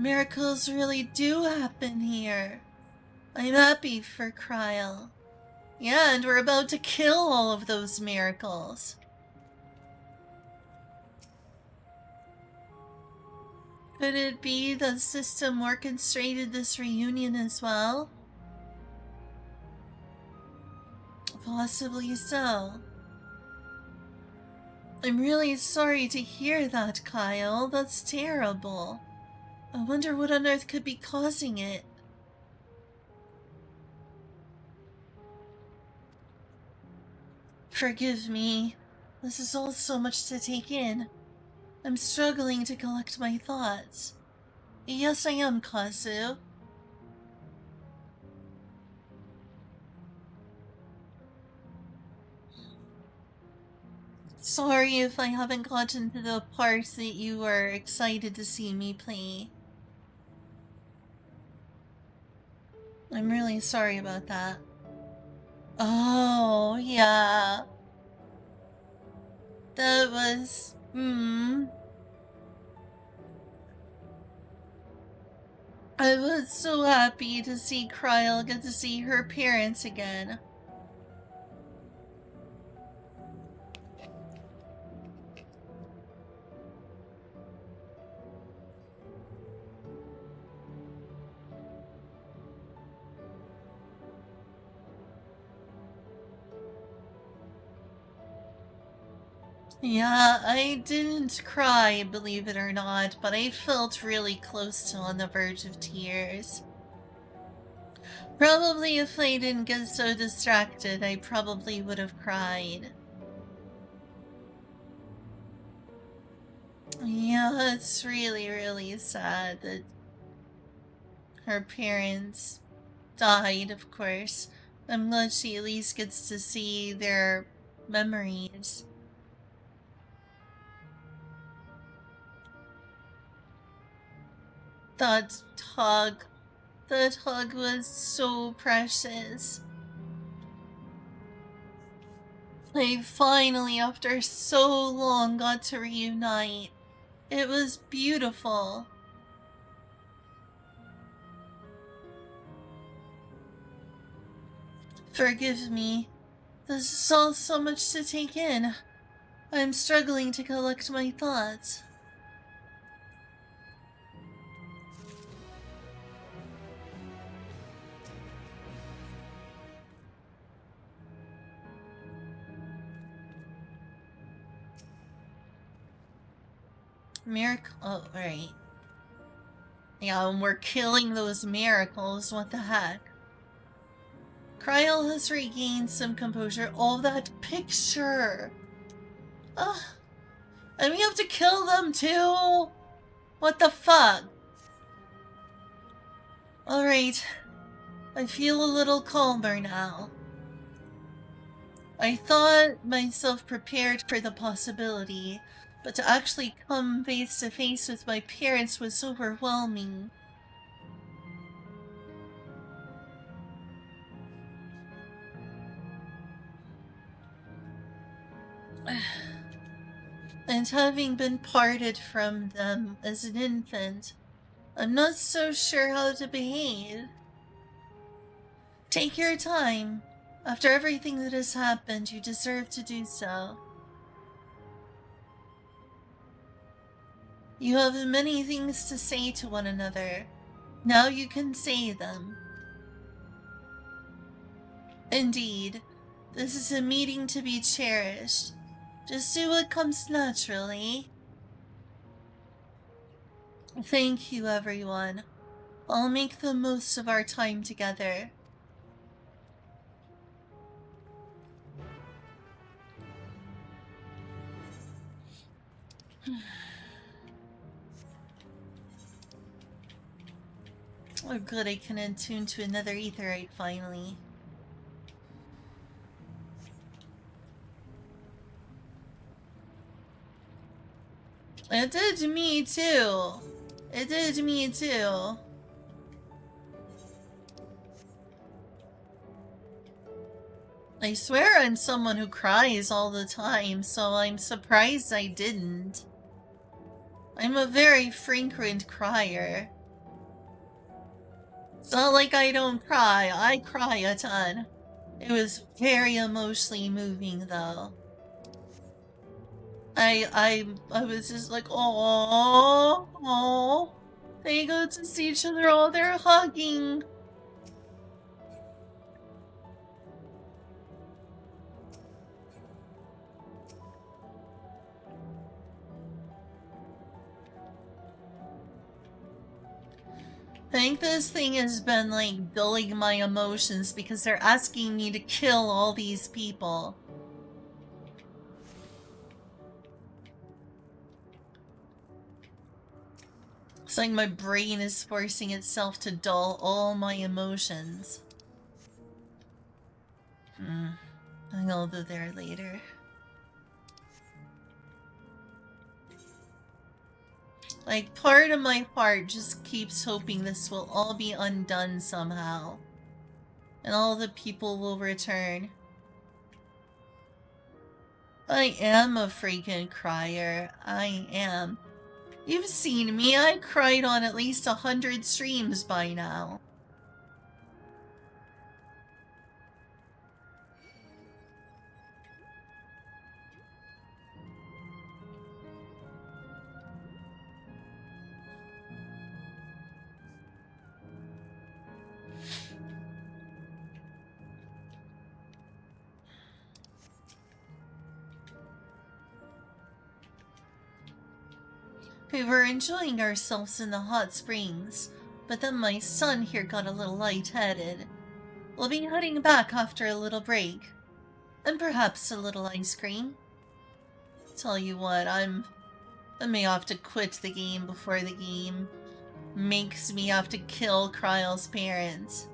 Miracles really do happen here. I'm happy for Kryl. Yeah, and we're about to kill all of those miracles. Could it be the system orchestrated this reunion as well? Possibly so. I'm really sorry to hear that, Kyle. That's terrible. I wonder what on earth could be causing it. Forgive me. This is all so much to take in. I'm struggling to collect my thoughts. Yes, I am, Kazu. Sorry if I haven't gotten to the part that you were excited to see me play. I'm really sorry about that. Oh, yeah. That was... I was so happy to see Kryl get to see her parents again. Yeah, I didn't cry, believe it or not, but I felt really close to on the verge of tears. Probably if I didn't get so distracted, I probably would have cried. Yeah, it's really, really sad that her parents died, of course. I'm glad she at least gets to see their memories. That hug. That hug was so precious. I finally, after so long, got to reunite. It was beautiful. Forgive me. This is all so much to take in. I'm struggling to collect my thoughts. Miracle. Oh, right. Yeah, and we're killing those miracles. What the heck? Kryl has regained some composure. Oh, that picture! Ugh. And we have to kill them too? What the fuck? Alright. I feel a little calmer now. I thought myself prepared for the possibility, but to actually come face to face with my parents was overwhelming. And having been parted from them as an infant, I'm not so sure how to behave. Take your time. After everything that has happened, you deserve to do so. You have many things to say to one another. Now you can say them. Indeed, this is a meeting to be cherished. Just do what comes naturally. Thank you, everyone. I'll make the most of our time together. Oh good, I can attune to another aetherite finally. It did me too. It did me too. I swear I'm someone who cries all the time, so I'm surprised I didn't. I'm a very frequent crier. It's not like I don't cry. I cry a ton. It was very emotionally moving, though. I was just like, oh, oh. They go to see each other. Oh, they're hugging. I think this thing has been like dulling my emotions because they're asking me to kill all these people. It's like my brain is forcing itself to dull all my emotions. I'll go there later. Like, part of my heart just keeps hoping this will all be undone somehow. And all the people will return. I am a freaking crier. I am. You've seen me. I cried on at least 100 streams by now. We were enjoying ourselves in the hot springs, but then my son here got a little lightheaded. We'll be heading back after a little break. And perhaps a little ice cream. Tell you what, I may have to quit the game before the game makes me have to kill Kryle's parents.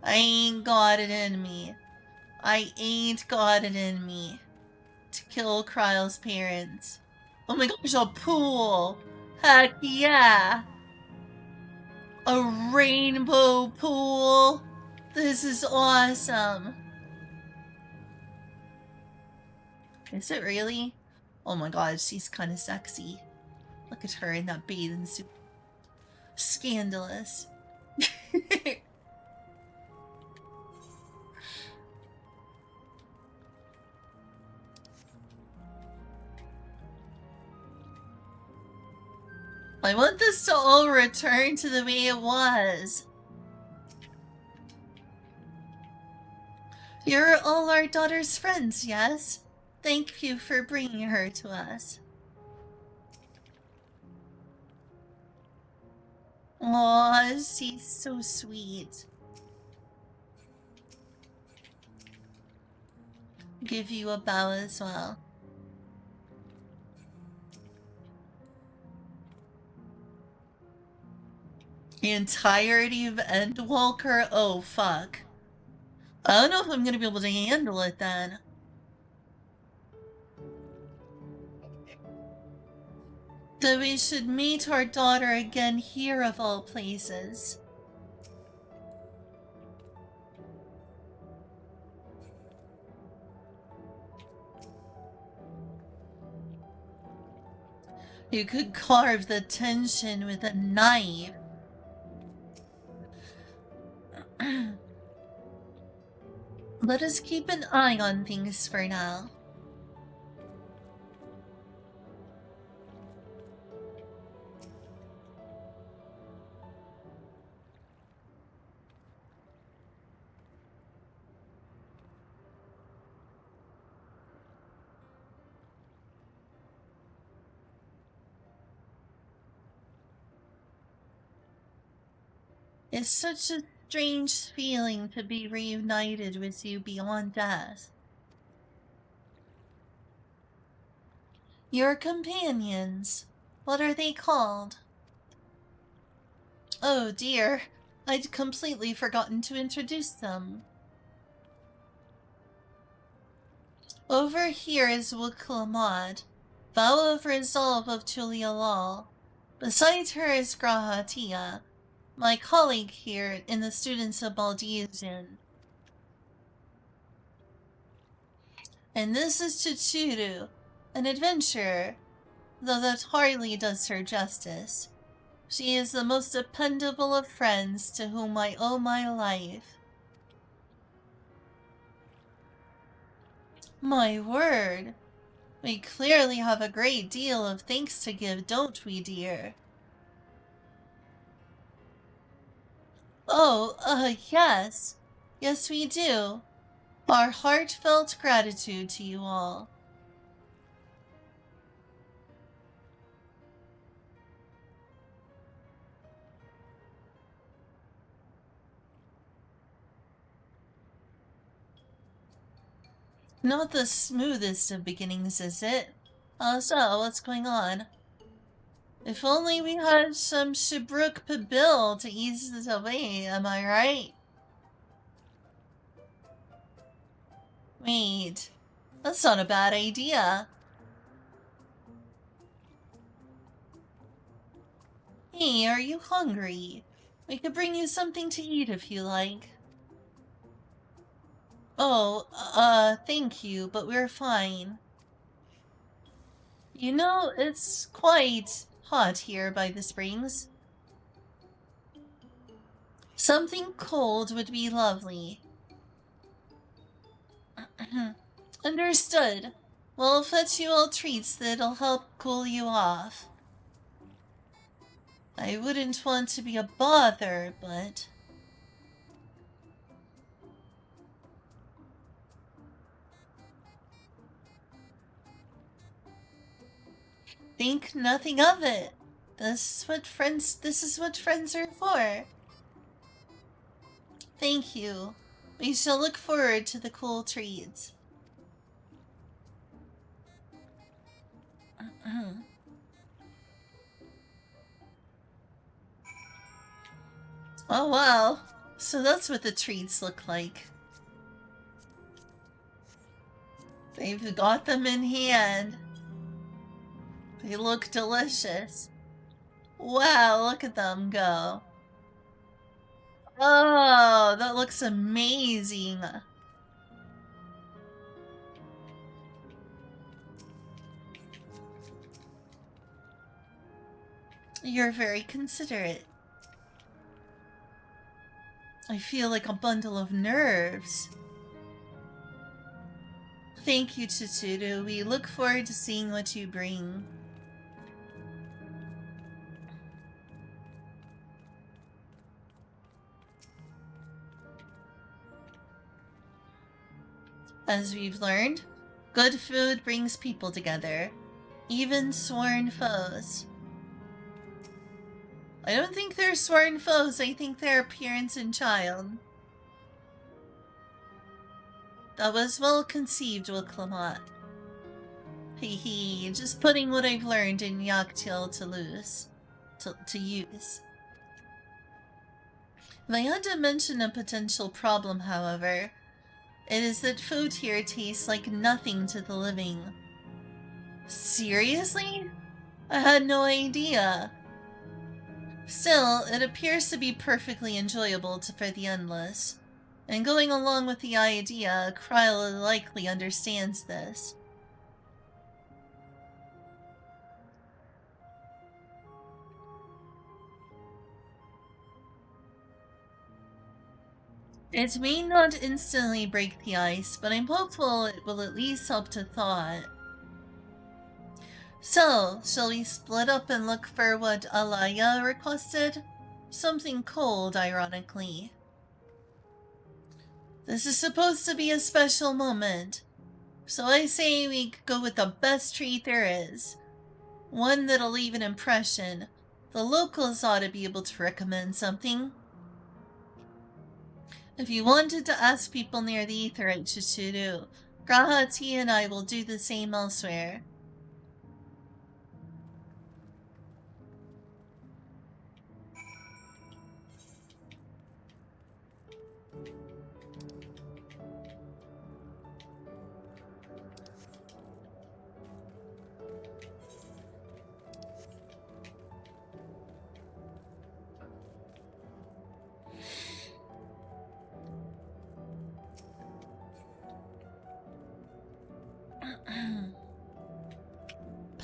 I ain't got it in me. I ain't got it in me to kill Kryle's parents. Oh my gosh, a pool! Heck yeah! A rainbow pool! This is awesome! Is it really? Oh my god, she's kind of sexy. Look at her in that bathing suit. Scandalous. I want this to all return to the way it was. You're all our daughter's friends, yes? Thank you for bringing her to us. Aw, she's so sweet. Give you a bow as well. The entirety of Endwalker? Oh, fuck. I don't know if I'm gonna be able to handle it then. That we should meet our daughter again here of all places. You could carve the tension with a knife. Let us keep an eye on things for now. It's such a strange feeling to be reunited with you beyond death. Your companions. What are they called? Oh dear, I'd completely forgotten to introduce them. Over here is Wuklamad, vow of resolve of Tulialal. Beside her is Grahatia, my colleague here in the students of Baldesion. And this is Chichuru, an adventurer, though that hardly does her justice. She is the most dependable of friends to whom I owe my life. My word. We clearly have a great deal of thanks to give, don't we, dear? Oh, yes. Yes, we do. Our heartfelt gratitude to you all. Not the smoothest of beginnings, is it? So, what's going on? If only we had some Shibruk Pabil to ease this away, am I right? Wait, that's not a bad idea. Hey, are you hungry? We could bring you something to eat if you like. Oh, thank you, but we're fine. You know, it's quite hot here by the springs. Something cold would be lovely. Understood. We'll fetch you all treats that'll help cool you off. I wouldn't want to be a bother, but... Think nothing of it. This is what friends are for. Thank you. We shall look forward to the cool treats. Oh wow. So that's what the treats look like. They've got them in hand. They look delicious. Wow, look at them go. Oh, that looks amazing. You're very considerate. I feel like a bundle of nerves. Thank you, Chitsuru. We look forward to seeing what you bring. As we've learned, good food brings people together, even sworn foes. I don't think they're sworn foes, I think they're parents and child. That was well conceived, Wilclamot. Hee, just putting what I've learned in Yaktil to use. If I had to mention a potential problem, however, it is that food here tastes like nothing to the living. Seriously? I had no idea. Still, it appears to be perfectly enjoyable for the endless. And going along with the idea, Kryla likely understands this. It may not instantly break the ice, but I'm hopeful it will at least help to thaw it. So, shall we split up and look for what Alaya requested? Something cold, ironically. This is supposed to be a special moment, so I say we go with the best treat there is. One that'll leave an impression. The locals ought to be able to recommend something. If you wanted to ask people near the Aetheryte Chichuru, Grahati and I will do the same elsewhere.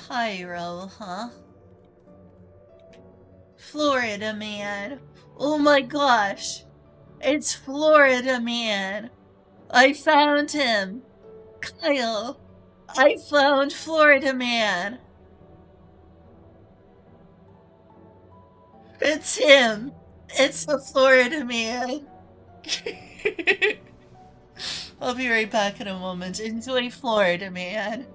Pyro, huh? Florida Man. Oh my gosh. It's Florida Man. I found him. Kyle, I found Florida Man. It's him. It's the Florida Man. I'll be right back in a moment. Enjoy Florida Man.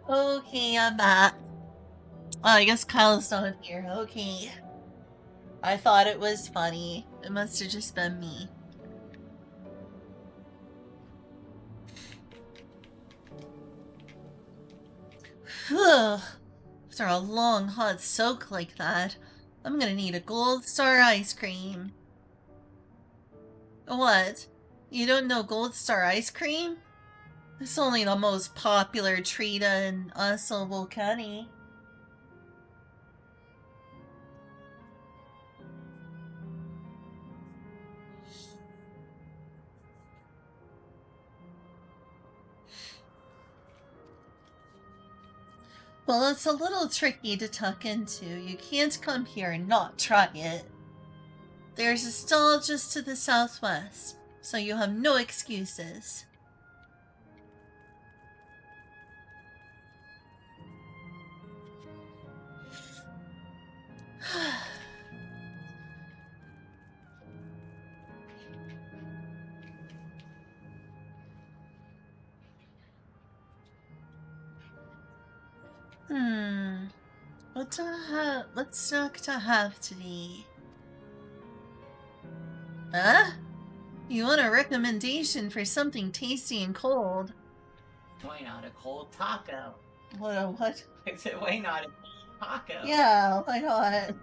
Okay, I'm back. Oh, I guess Kyle's not here. Okay. I thought it was funny. It must have just been me. Phew. After a long hot soak like that, I'm gonna need a Gold Star ice cream. What? You don't know Gold Star ice cream? It's only the most popular treat in Usselville County. Well, it's a little tricky to tuck into. You can't come here and not try it. There's a stall just to the southwest, so you have no excuses. What's not to have today? Huh? You want a recommendation for something tasty and cold? Why not a cold taco? What? I said, why not a cold taco? Yeah, why not?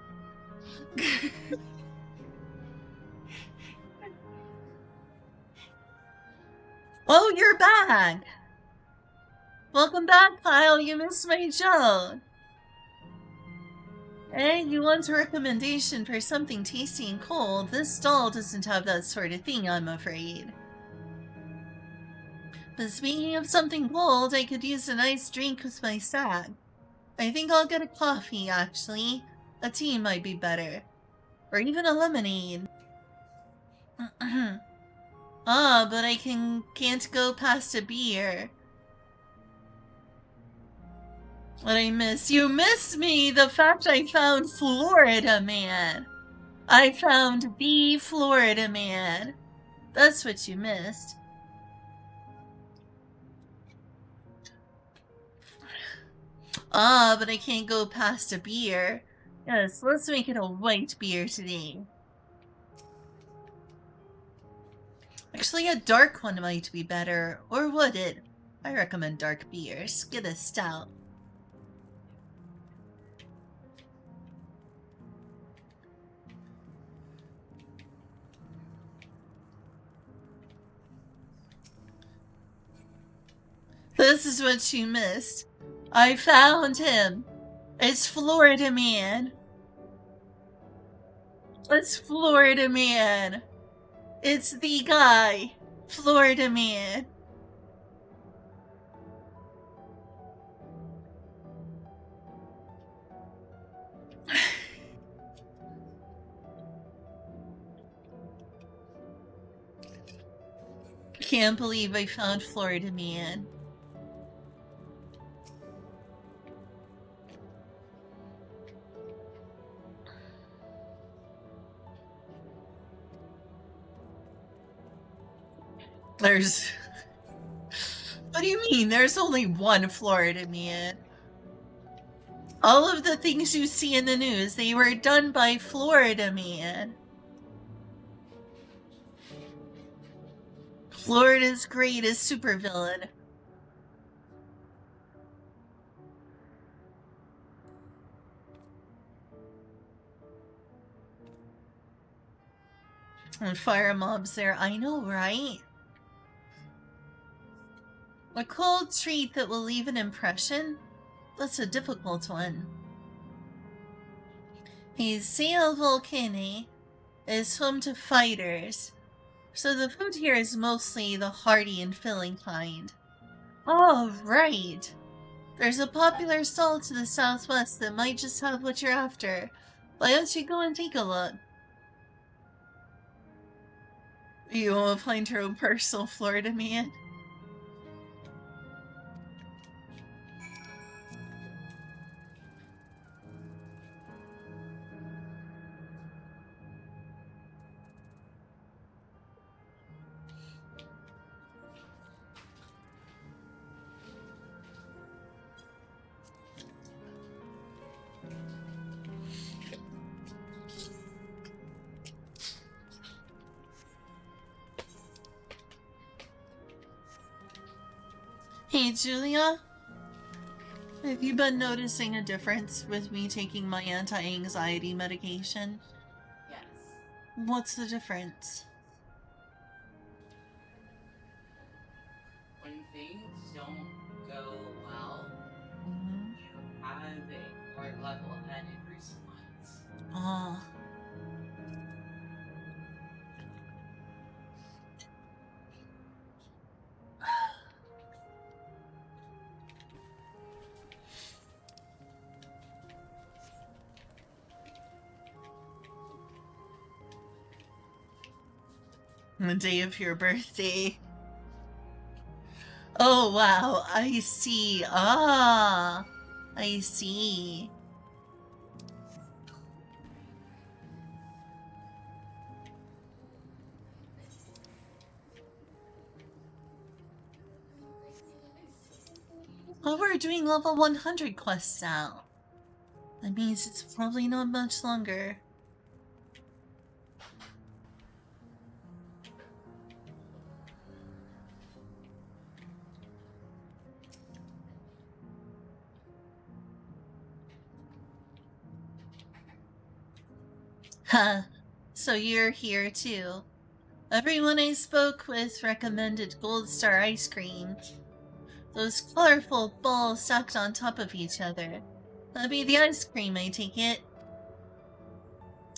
Oh, you're back! Welcome back, Kyle. You missed my joke. Hey, you want a recommendation for something tasty and cold? This stall doesn't have that sort of thing, I'm afraid. But speaking of something cold, I could use a nice drink with my snack. I think I'll get a coffee, actually. A tea might be better. Or even a lemonade. But I can't go past a beer. What I miss? You miss me! The fact I found Florida Man! I found the Florida Man! That's what you missed. But I can't go past a beer. Yes, let's make it a white beer today. Actually, a dark one might be better. Or would it? I recommend dark beers. Get a stout. This is what you missed. I found him. It's Florida Man. It's Florida Man. It's the guy. Florida Man. Can't believe I found Florida Man. There's... What do you mean? There's only one Florida Man. All of the things you see in the news, they were done by Florida Man. Florida's greatest supervillain. And fire mobs there, I know, right? A cold treat that will leave an impression? That's a difficult one. Hazel Volcane is home to fighters, so the food here is mostly the hearty and filling kind. Oh, right. There's a popular stall to the southwest that might just have what you're after. Why don't you go and take a look? You want to find your own personal Florida Man? Hey, Julia? Have you been noticing a difference with me taking my anti-anxiety medication? Yes. What's the difference? When things don't go well, you have a more level-headed response. Oh. The day of your birthday. Oh, wow. I see. Ah. I see. Oh, we're doing level 100 quests now. That means it's probably not much longer. Ha! So you're here too. Everyone I spoke with recommended Gold Star ice cream. Those colorful balls stacked on top of each other. That'd be the ice cream, I take it.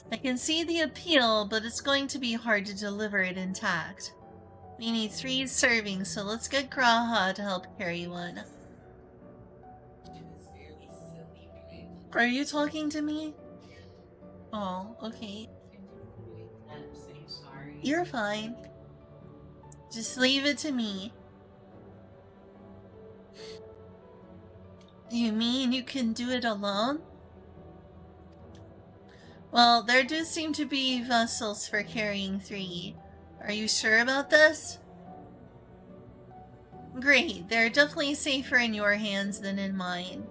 I can see the appeal, but it's going to be hard to deliver it intact. We need 3 servings, so let's get Graha to help carry one. It was very silly, right? Are you talking to me? Oh, okay. I'm so sorry. You're fine. Just leave it to me. You mean you can do it alone? Well, there do seem to be vessels for carrying 3. Are you sure about this? Great, they're definitely safer in your hands than in mine.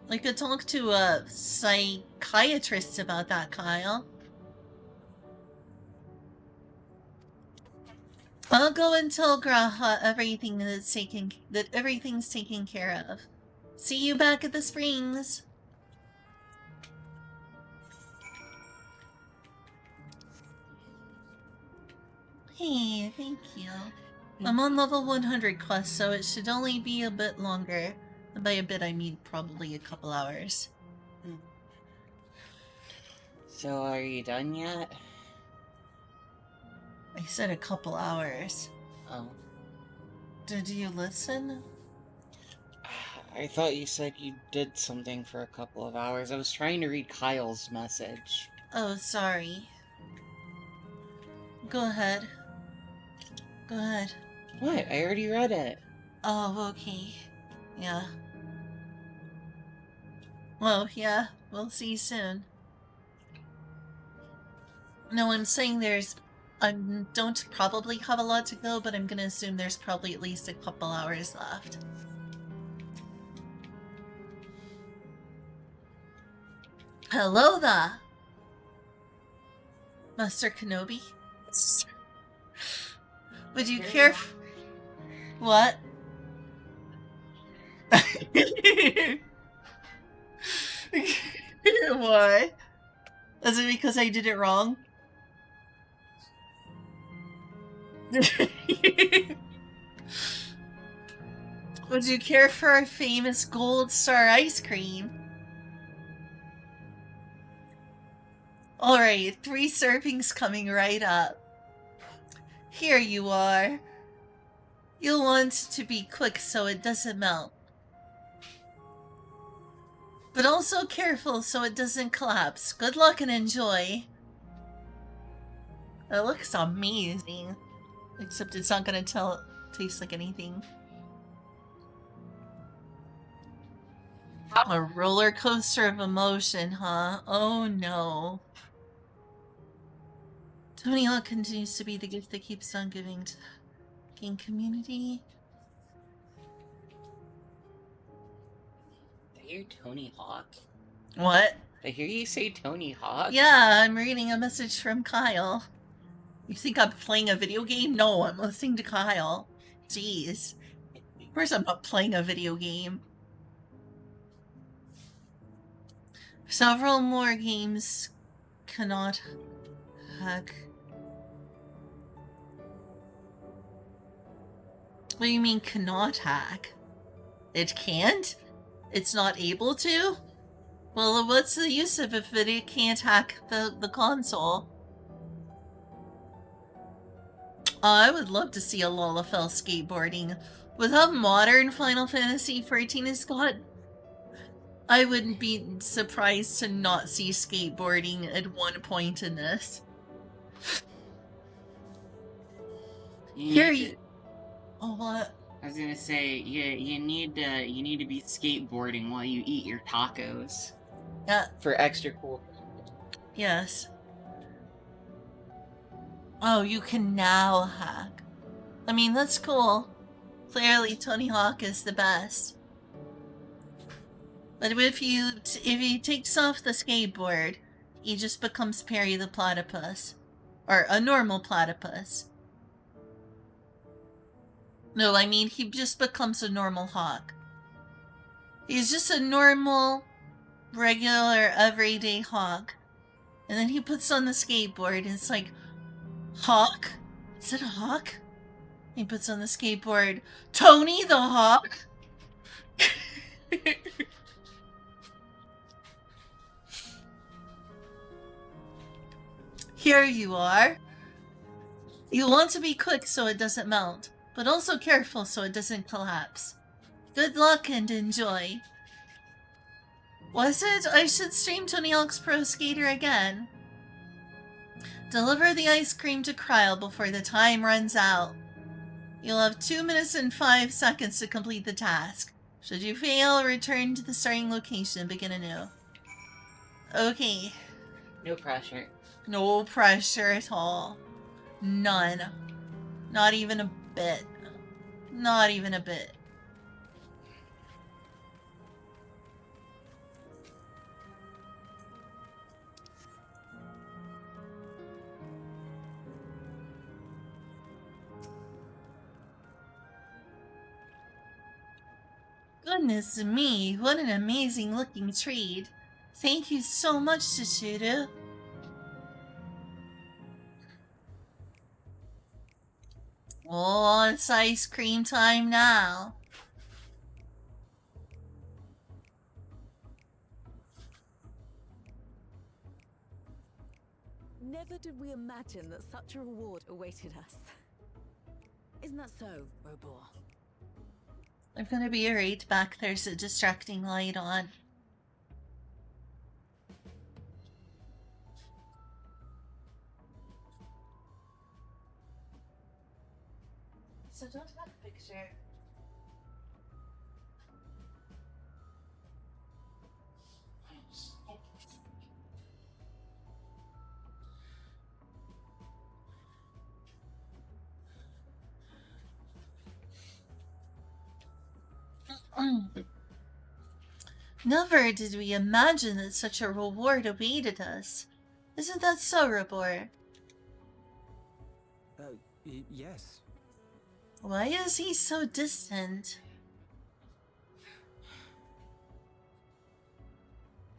I could talk to a psychiatrist about that, Kyle. I'll go and tell Graha everything's taken care of. See you back at the springs. Hey, thank you. I'm on level 100 quest, so it should only be a bit longer. And by a bit, I mean probably a couple hours. So, are you done yet? I said a couple hours. Oh. Did you listen? I thought you said you did something for a couple of hours. I was trying to read Kyle's message. Oh, sorry. Go ahead. Go ahead. What? I already read it. Oh, okay. Yeah. Well, yeah, we'll see you soon. No, I'm saying I don't probably have a lot to go, but I'm gonna assume there's probably at least a couple hours left. Hello there! Master Kenobi? Would you care What? Why? Is it because I did it wrong? Would you care for our famous Gold Star ice cream? Alright, 3 servings coming right up. Here you are. You'll want to be quick so it doesn't melt. But also careful so it doesn't collapse. Good luck and enjoy. It looks amazing. Except it's not gonna taste like anything. A roller coaster of emotion, huh? Oh no. Tony Hawk continues to be the gift that keeps on giving to the game community. Did I hear Tony Hawk? What? Did I hear you say Tony Hawk? Yeah, I'm reading a message from Kyle. You think I'm playing a video game? No, I'm listening to Kyle. Jeez. Of course I'm not playing a video game. Several more games cannot hack. What do you mean cannot hack? It can't? It's not able to? Well, what's the use of it if it can't hack the console? I would love to see a Lalafell skateboarding. With how modern Final Fantasy XIV has got, I wouldn't be surprised to not see skateboarding at one point in this. Oh, what? I was gonna say, you need to be skateboarding while you eat your tacos. Yeah. For extra cool. Yes. Oh, you can now hack. I mean, that's cool. Clearly, Tony Hawk is the best. But if he takes off the skateboard, he just becomes Perry the Platypus. Or a normal platypus. No, I mean he just becomes a normal hawk. He's just a normal, regular, everyday hawk. And then he puts on the skateboard and it's like, Hawk? Is it a hawk? He puts on the skateboard, Tony the Hawk? Here you are. You want to be quick so it doesn't melt, but also careful so it doesn't collapse. Good luck and enjoy. Was it? I should stream Tony Hawk's Pro Skater again. Deliver the ice cream to Kryle before the time runs out. You'll have 2 minutes and 5 seconds to complete the task. Should you fail, return to the starting location and begin anew. Okay. No pressure. No pressure at all. None. Not even a bit. Not even a bit. Goodness me, what an amazing looking treat. Thank you so much, Chishuru. Oh, it's ice cream time now. Never did we imagine that such a reward awaited us. Isn't that so, Robor? I'm gonna be right back. There's a distracting light on. So don't have a picture. Never did we imagine that such a reward awaited us. Isn't that so, Robor? Yes. Why is he so distant?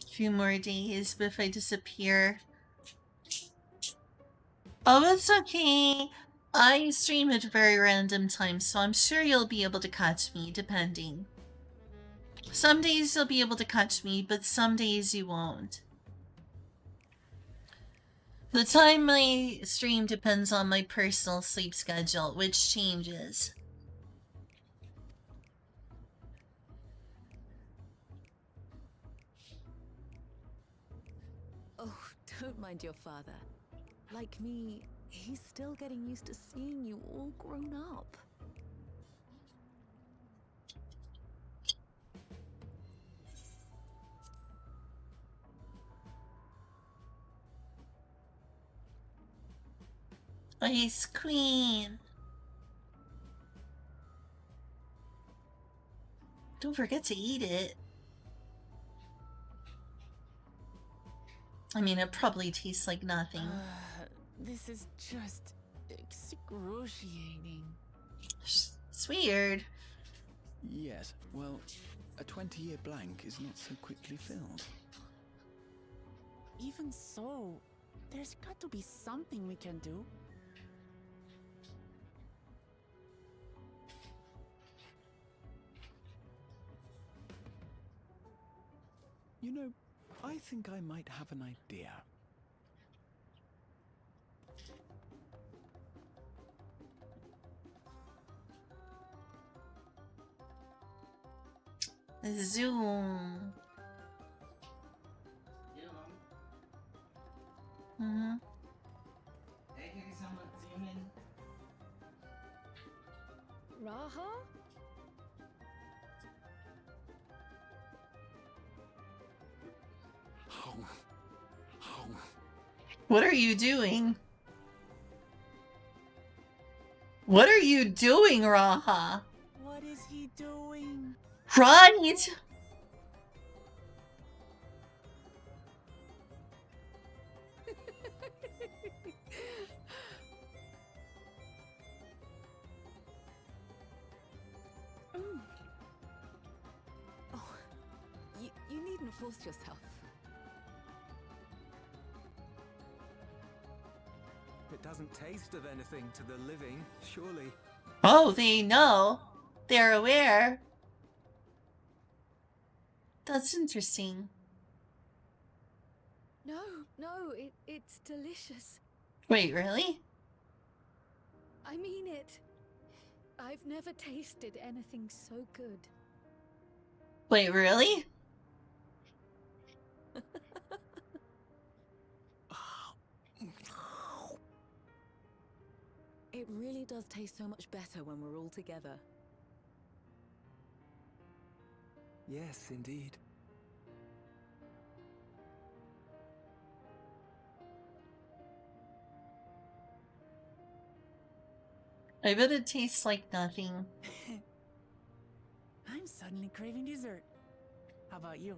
A few more days, but if I disappear... Oh, it's okay. I stream at very random times, so I'm sure you'll be able to catch me, depending. Some days you'll be able to catch me, but some days you won't. The time I stream depends on my personal sleep schedule, which changes. Oh, don't mind your father. Like me, he's still getting used to seeing you all grown up. Ice Queen. Don't forget to eat it. I mean, it probably tastes like nothing. This is just excruciating. It's weird. Yes, well, a 20-year blank is not so quickly filled. Even so, there's got to be something we can do. You know, I think I might have an idea. Zoom. Mm-hmm. Raha? What are you doing? What are you doing, Raha? What is he doing? Right! force yourself. It doesn't taste of anything to the living, surely. Oh, they know. They're aware. That's interesting. No, it's delicious. Wait, really? I mean it. I've never tasted anything so good. Wait, really? It really does taste so much better when we're all together. Yes, indeed. I bet it tastes like nothing. I'm suddenly craving dessert. How about you?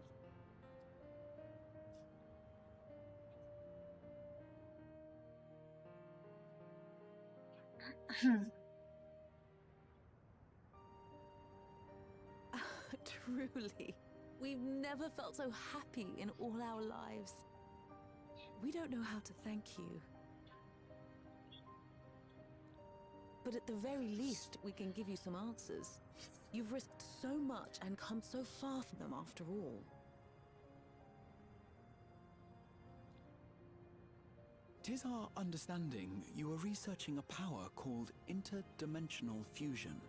Truly. We've never felt so happy in all our lives. We don't know how to thank you. But at the very least, we can give you some answers. You've risked so much and come so far from them after all. Tis our understanding you are researching a power called interdimensional fusion.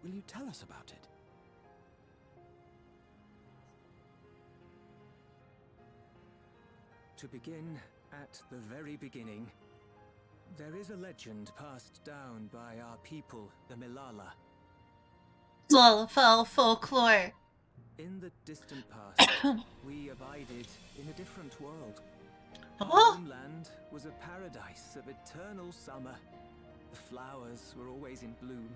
Will you tell us about it? To begin at the very beginning, there is a legend passed down by our people, the Milala. Lol, folklore. In the distant past, we abided in a different world. Our Oh, homeland was a paradise of eternal summer. The flowers were always in bloom.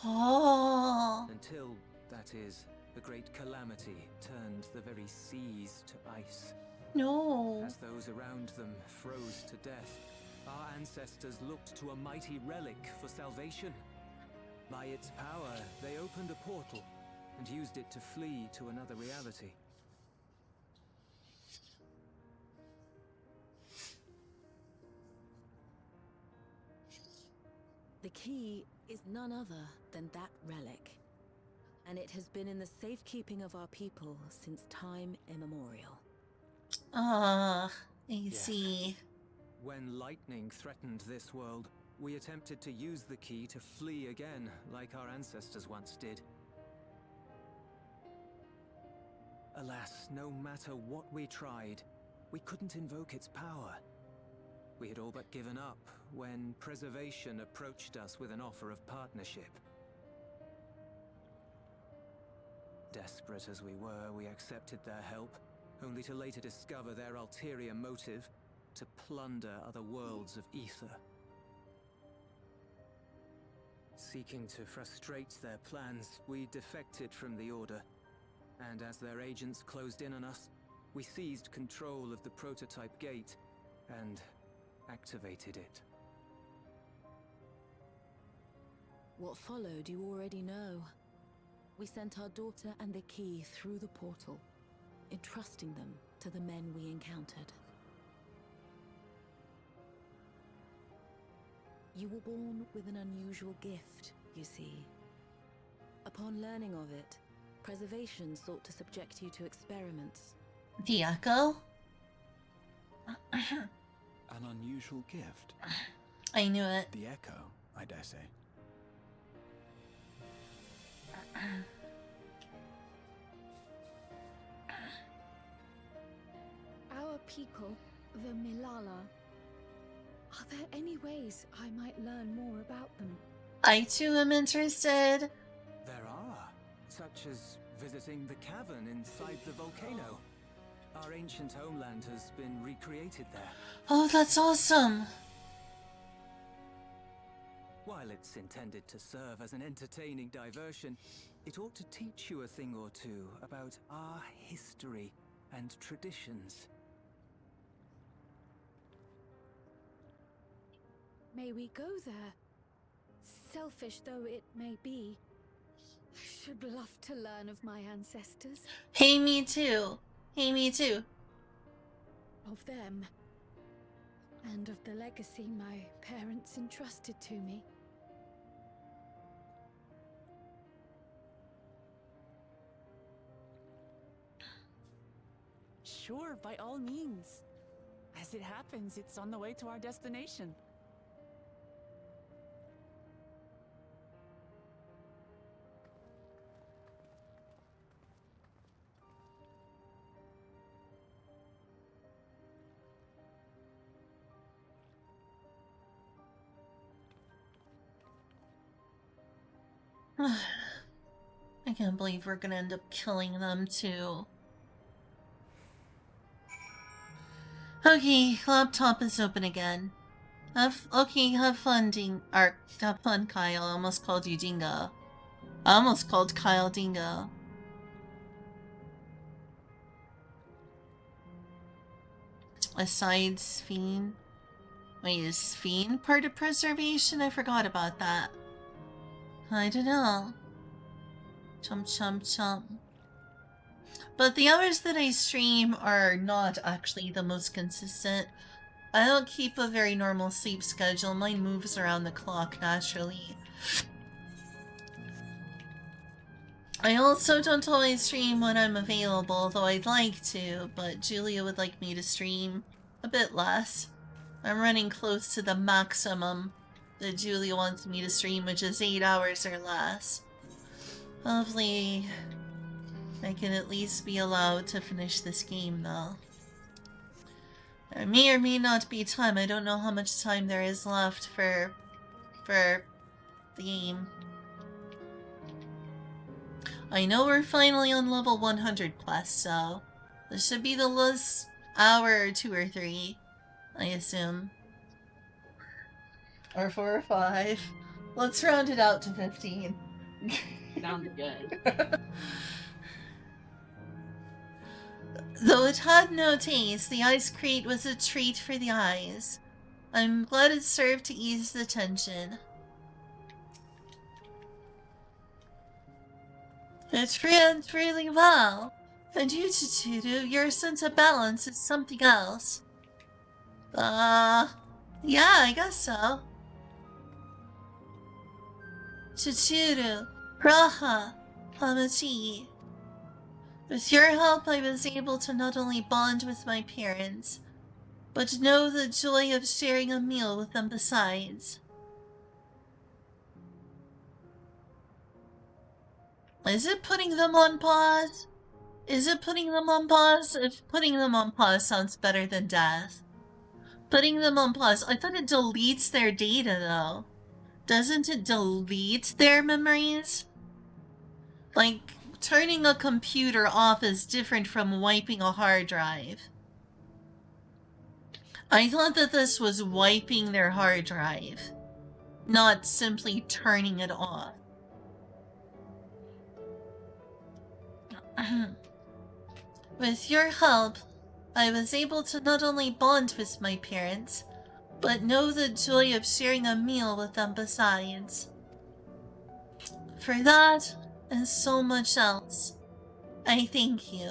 oh, Until, that is, the great calamity turned the very seas to ice. no. As those around them froze to death, our ancestors looked to a mighty relic for salvation. By its power, they opened a portal and used it to flee to another reality. The key is none other than that relic. And it has been in the safekeeping of our people since time immemorial. Ah, I Yes. see. When lightning threatened this world, we attempted to use the key to flee again, like our ancestors once did. Alas, no matter what we tried, we couldn't invoke its power. We had all but given up when Preservation approached us with an offer of partnership. Desperate as we were, we accepted their help, only to later discover their ulterior motive: to plunder other worlds of ether. Seeking to frustrate their plans, we defected from the Order, and as their agents closed in on us, we seized control of the prototype gate and activated it. What followed you already know. We sent our daughter and the key through the portal, entrusting them to the men we encountered. You were born with an unusual gift, you see. Upon learning of it, Preservation sought to subject you to experiments. The echo? An unusual gift. I knew it. The echo, I dare say. Our people, the Milala. Are there any ways I might learn more about them? I too am interested. There are, such as visiting the cavern inside the volcano. Our ancient homeland has been recreated there. Oh, that's awesome. While it's intended to serve as an entertaining diversion, it ought to teach you a thing or two about our history and traditions. May we go there? Selfish though it may be, I should love to learn of my ancestors. Hey, me too. Hey, me too. Of them. And of the legacy my parents entrusted to me. Sure, by all means. As it happens, it's on the way to our destination. I can't believe we're gonna end up killing them too. Okay, laptop is open again. Have fun, have fun, Kyle. I almost called you Dingo. I almost called Kyle Dingo. Asides Fiend. Wait, is Fiend part of preservation? I forgot about that. I don't know. Chum chum chum. But the hours that I stream are not actually the most consistent. I don't keep a very normal sleep schedule. Mine moves around the clock naturally. I also don't always stream when I'm available, though I'd like to, but Julia would like me to stream a bit less. I'm running close to the maximum that Julia wants me to stream, which is 8 hours or less. Hopefully, I can at least be allowed to finish this game, though. There may or may not be time. I don't know how much time there is left for the game. I know we're finally on level 100 quest, so this should be the last hour or 2 or 3, I assume. Or 4 or 5. Let's round it out to 15. Sounds good. Though it had no taste, the ice crate was a treat for the eyes. I'm glad it served to ease the tension. It ran really well. And you, Tututu, your sense of balance is something else. Yeah, I guess so. Tututu, Raha, Hamachi. With your help, I was able to not only bond with my parents, but to know the joy of sharing a meal with them besides. Is it putting them on pause? Is it putting them on pause? If putting them on pause sounds better than death. Putting them on pause. I thought it deletes their data, though. Doesn't it delete their memories? Like, turning a computer off is different from wiping a hard drive. I thought that this was wiping their hard drive, not simply turning it off. With your help, I was able to not only bond with my parents, but know the joy of sharing a meal with them besides. For that, and so much else, I thank you.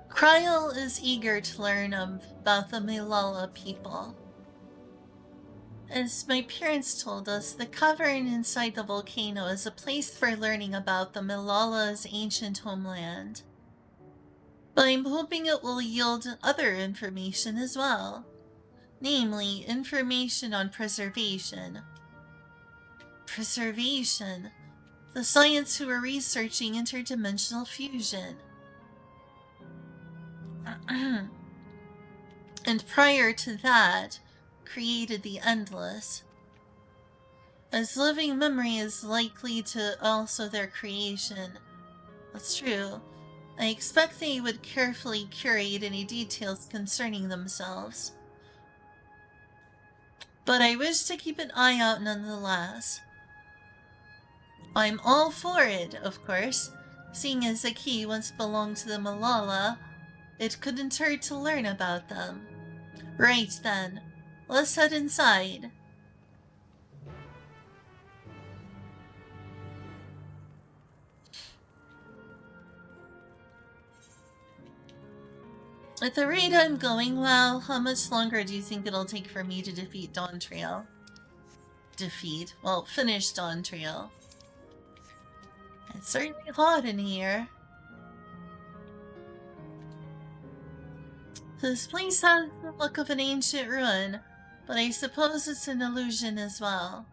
Kryl is eager to learn about the Milala people. As my parents told us, the cavern inside the volcano is a place for learning about the Milala's ancient homeland. But I'm hoping it will yield other information as well. Namely, information on preservation. Preservation. The science who are researching interdimensional fusion. And prior to that, created the endless. As living memory is likely to also their creation. That's true. I expect they would carefully curate any details concerning themselves. But I wish to keep an eye out nonetheless. I'm all for it, of course. Seeing as the key once belonged to the Malala, it couldn't hurt to learn about them. Right then, let's head inside. At the rate I'm going, well, how much longer do you think it'll take for me to defeat Dawntrail? Finish Dawntrail. It's certainly hot in here. This place has the look of an ancient ruin, but I suppose it's an illusion as well.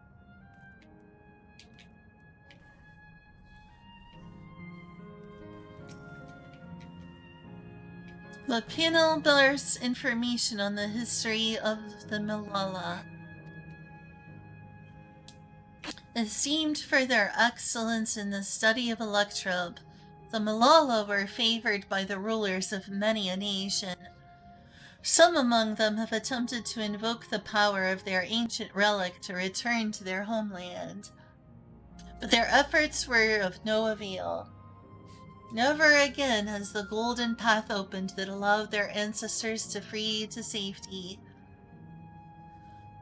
The panel bears information on the history of the Malala. Esteemed for their excellence in the study of electrobe, the Malala were favored by the rulers of many a nation. Some among them have attempted to invoke the power of their ancient relic to return to their homeland, but their efforts were of no avail. Never again has the golden path opened that allowed their ancestors to flee to safety.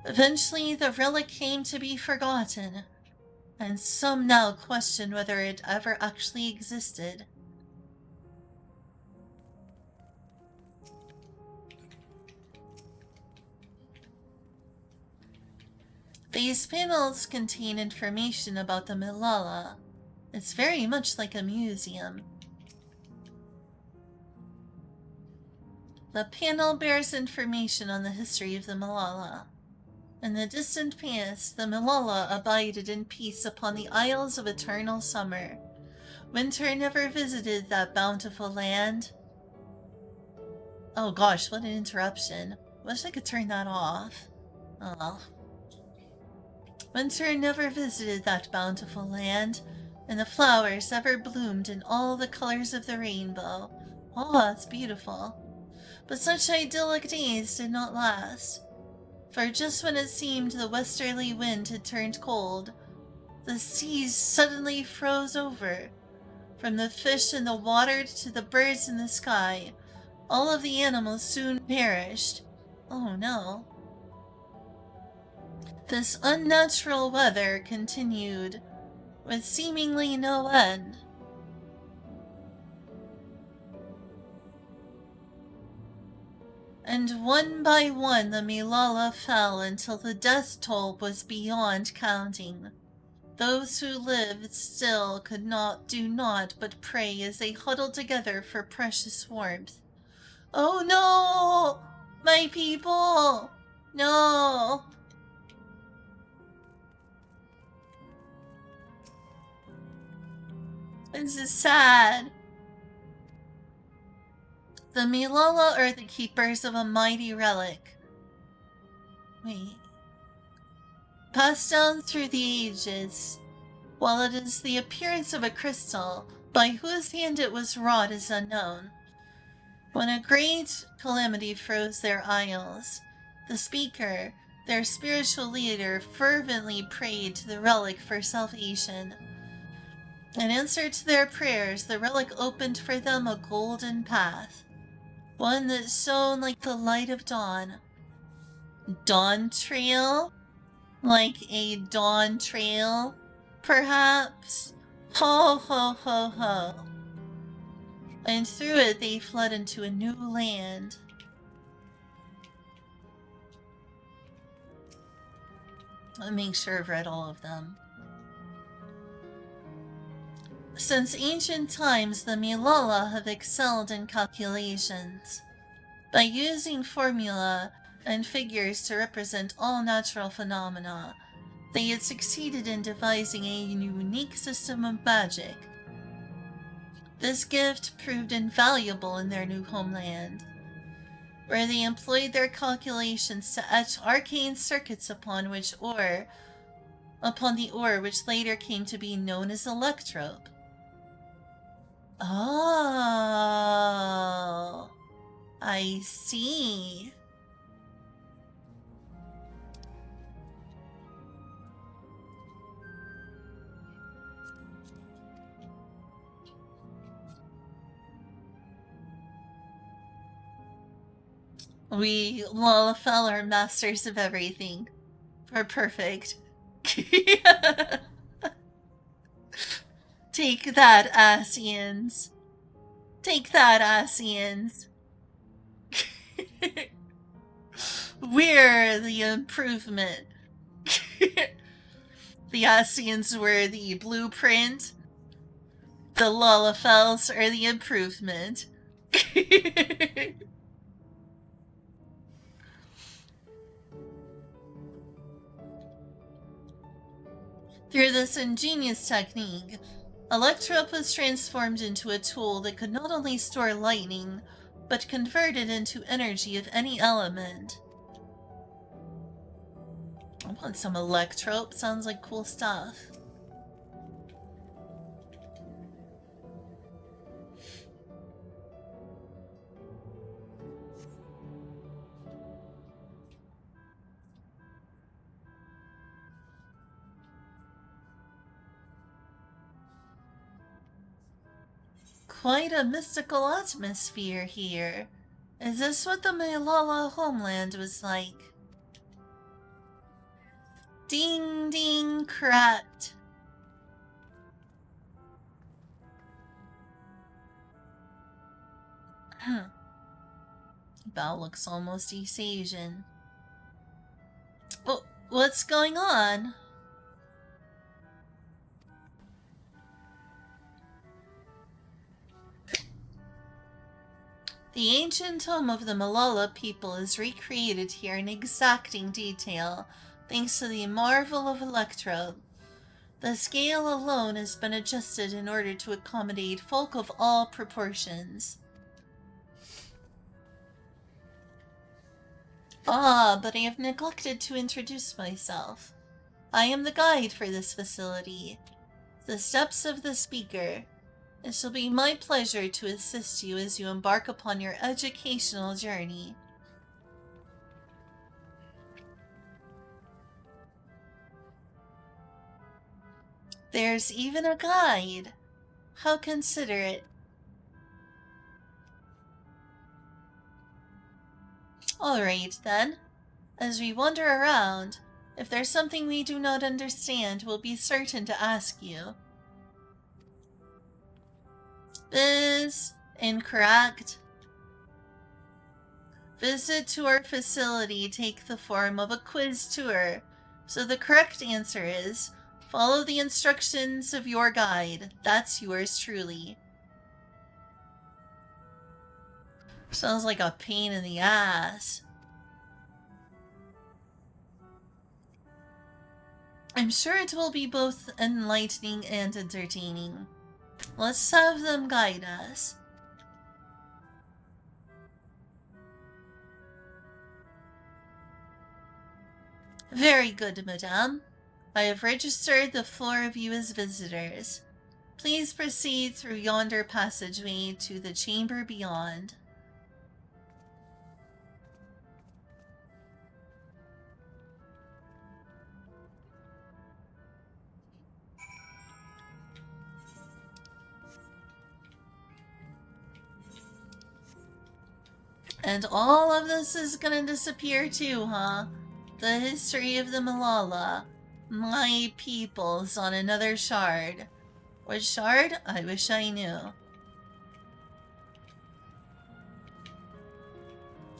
Eventually, the relic came to be forgotten, and some now question whether it ever actually existed. These panels contain information about the Malala. It's very much like a museum. The panel bears information on the history of the Malala. In the distant past, the Malala abided in peace upon the Isles of Eternal Summer. Winter never visited that bountiful land. Oh gosh, what an interruption. Wish I could turn that off. Oh well. Winter never visited that bountiful land, and the flowers ever bloomed in all the colors of the rainbow. Oh, that's beautiful. But such idyllic days did not last. For just when it seemed the westerly wind had turned cold, the seas suddenly froze over. From the fish in the water to the birds in the sky, all of the animals soon perished. Oh no. This unnatural weather continued, with seemingly no end. And one by one the Malala fell until the death toll was beyond counting. Those who lived still could not do naught but pray as they huddled together for precious warmth. Oh no! My people! No! This is sad. The Malala are the keepers of a mighty relic. Wait. Passed down through the ages. While it is the appearance of a crystal, by whose hand it was wrought is unknown. When a great calamity froze their isles, the speaker, their spiritual leader, fervently prayed to the relic for salvation. In answer to their prayers, the relic opened for them a golden path, one that shone like the light of dawn. Dawntrail? Like a dawn trail, perhaps? Ho ho ho ho. And through it they fled into a new land. I'll make sure I've read all of them. Since ancient times, the Malala have excelled in calculations. By using formula and figures to represent all natural phenomena, they had succeeded in devising a unique system of magic. This gift proved invaluable in their new homeland, where they employed their calculations to etch arcane circuits upon the ore which later came to be known as electrobe. Oh, I see. We Lalafell are masters of everything. We're perfect. Take that, Asians. Take that, Asians. We're the improvement. The Asians were the blueprint. The Lalafells are the improvement. Through this ingenious technique, Electrope was transformed into a tool that could not only store lightning, but convert it into energy of any element. I want some Electrope, sounds like cool stuff. Quite a mystical atmosphere here. Is this what the Malala homeland was like? Ding ding, correct. Bao looks almost East Asian. Oh, what's going on? The ancient home of the Malala people is recreated here in exacting detail, thanks to the marvel of Electrope. The scale alone has been adjusted in order to accommodate folk of all proportions. Ah, but I have neglected to introduce myself. I am the guide for this facility. The steps of the speaker. It shall be my pleasure to assist you as you embark upon your educational journey. There's even a guide. How considerate. Alright then. As we wander around, if there's something we do not understand, we'll be certain to ask you. Biz, incorrect. Visit to our facility take the form of a quiz tour. So the correct answer is, follow the instructions of your guide. That's yours truly. Sounds like a pain in the ass. I'm sure it will be both enlightening and entertaining. Let's have them guide us. Very good, madame. I have registered the 4 of you as visitors. Please proceed through yonder passageway to the chamber beyond. And all of this is gonna disappear too, huh? The history of the Malala. My people's on another shard. Which shard? I wish I knew.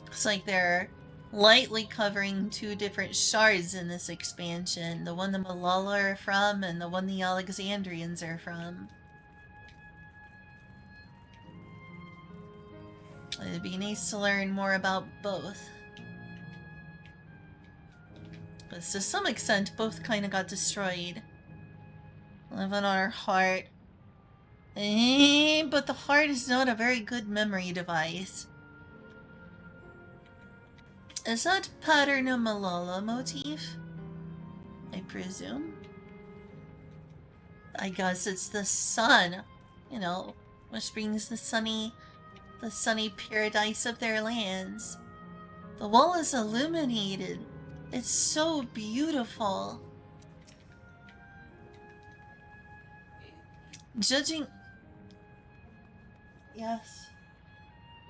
Looks like they're lightly covering 2 different shards in this expansion. The one the Malala are from and the one the Alexandrians are from. It'd be nice to learn more about both. But to some extent, both kind of got destroyed. Living on our heart. But the heart is not a very good memory device. Is that pattern a Malala motif? I presume? I guess it's the sun, you know, which brings the sunny paradise of their lands. The wall is illuminated. It's so beautiful. Judging... Yes.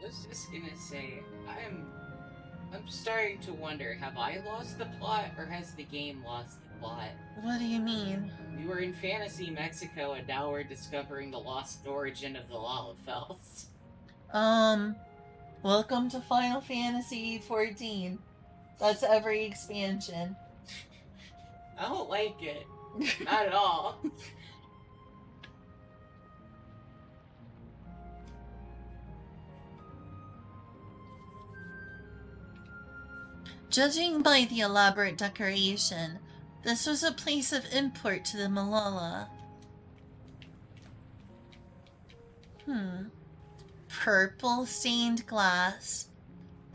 I was just gonna say, I'm I'm starting to wonder, have I lost the plot, or has the game lost the plot? What do you mean? We were in fantasy Mexico, and now we're discovering the lost origin of the Lalafels. Welcome to Final Fantasy XIV. That's every expansion. I don't like it. Not at all. Judging by the elaborate decoration, this was a place of import to the Malala. Purple stained glass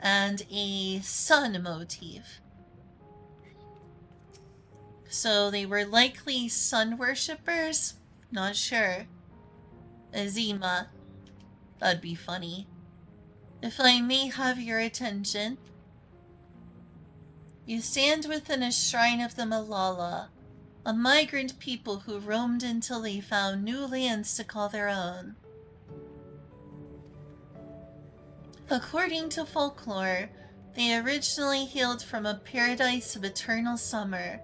and a sun motif. So they were likely sun worshippers? Not sure. Azima. That'd be funny. If I may have your attention. You stand within a shrine of the Malala, a migrant people who roamed until they found new lands to call their own. According to folklore, they originally hailed from a paradise of eternal summer.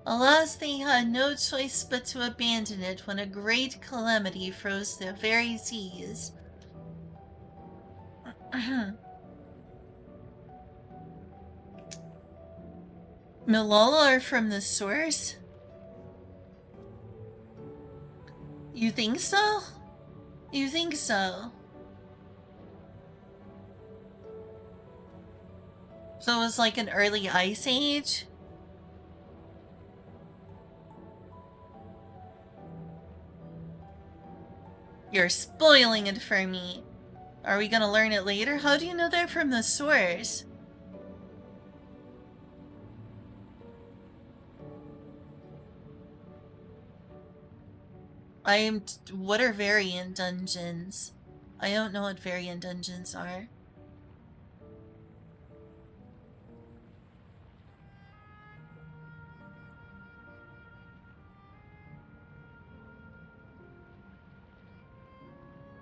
Alas, they had no choice but to abandon it when a great calamity froze the very seas. Malala are from the source? You think so? You think so? So it was like an early ice age? You're spoiling it for me. Are we gonna learn it later? How do you know they're from the source? What are variant dungeons? I don't know what variant dungeons are.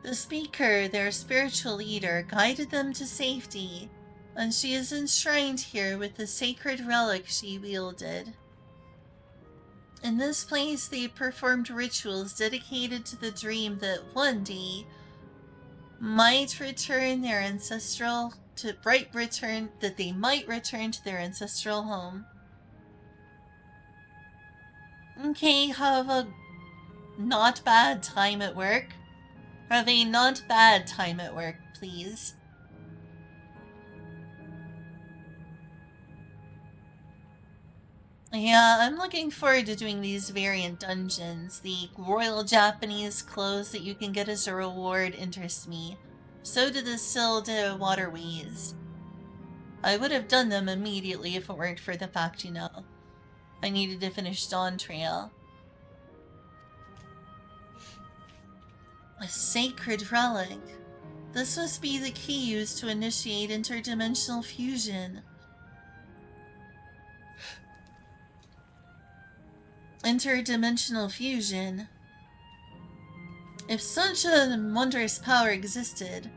The speaker, their spiritual leader, guided them to safety, and she is enshrined here with the sacred relic she wielded. In this place, they performed rituals dedicated to the dream that one day might return their ancestral that they might return to their ancestral home. Okay, have a not bad time at work. Have a not bad time at work, please. Yeah, I'm looking forward to doing these variant dungeons. The Royal Japanese clothes that you can get as a reward interests me. So do the Silda waterways. I would have done them immediately if it weren't for the fact, I needed to finish Dawntrail. A sacred relic. This must be the key used to initiate interdimensional fusion. Interdimensional fusion. If such a wondrous power existed,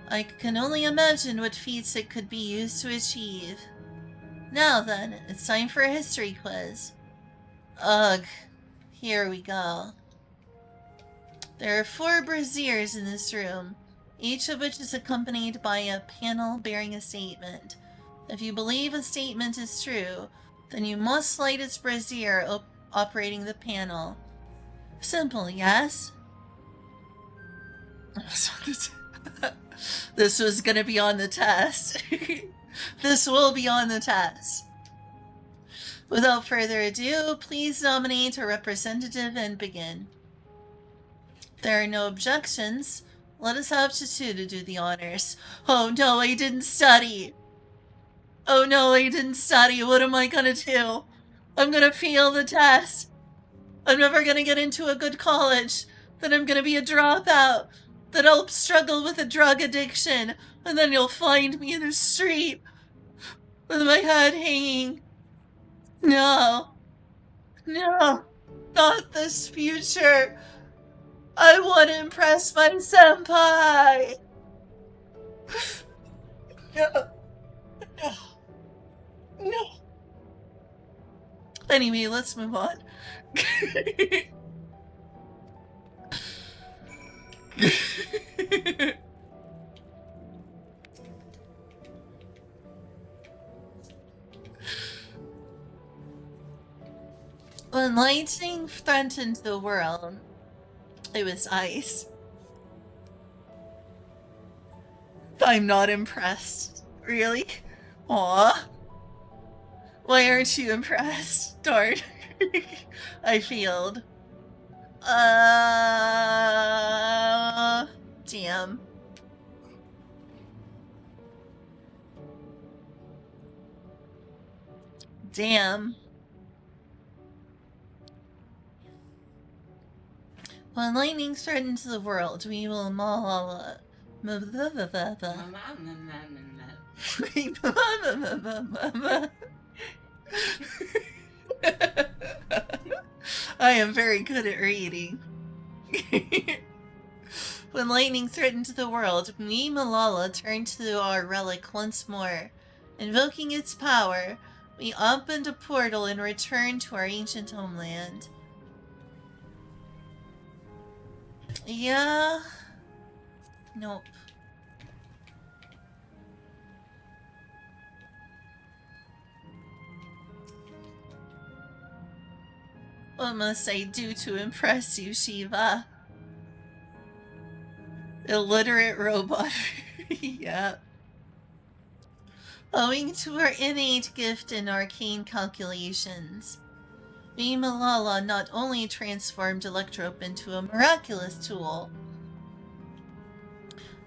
I can only imagine what feats it could be used to achieve. Now then, it's time for a history quiz. Ugh, here we go. There are 4 braziers in this room, each of which is accompanied by a panel bearing a statement. If you believe a statement is true, then you must light its brazier operating the panel. Simple, yes? This was gonna be on the test. This will be on the test. Without further ado, please nominate a representative and begin. There are no objections. Let us have Chitu do the honors. Oh no, I didn't study. Oh no, I didn't study. What am I gonna do? I'm gonna fail the test. I'm never gonna get into a good college. Then I'm gonna be a dropout. Then I'll struggle with a drug addiction. And then you'll find me in a street with my head hanging. No. No. Not this future. I want to impress my senpai. No. No. No. Anyway, let's move on. When lightning threatened the world, it was ice. I'm not impressed. Really? Aw. Why aren't you impressed? Darn. I failed. Damn. Damn. When lightning threatens the world, we will maul. I am very good at reading. When lightning threatened the world, we Malala turned to our relic once more. Invoking its power, we opened a portal and returned to our ancient homeland. Yeah. Nope. What must I do to impress you, Shiva? Illiterate robot. Yeah. Owing to our innate gift in arcane calculations, we Malala not only transformed Electrope into a miraculous tool,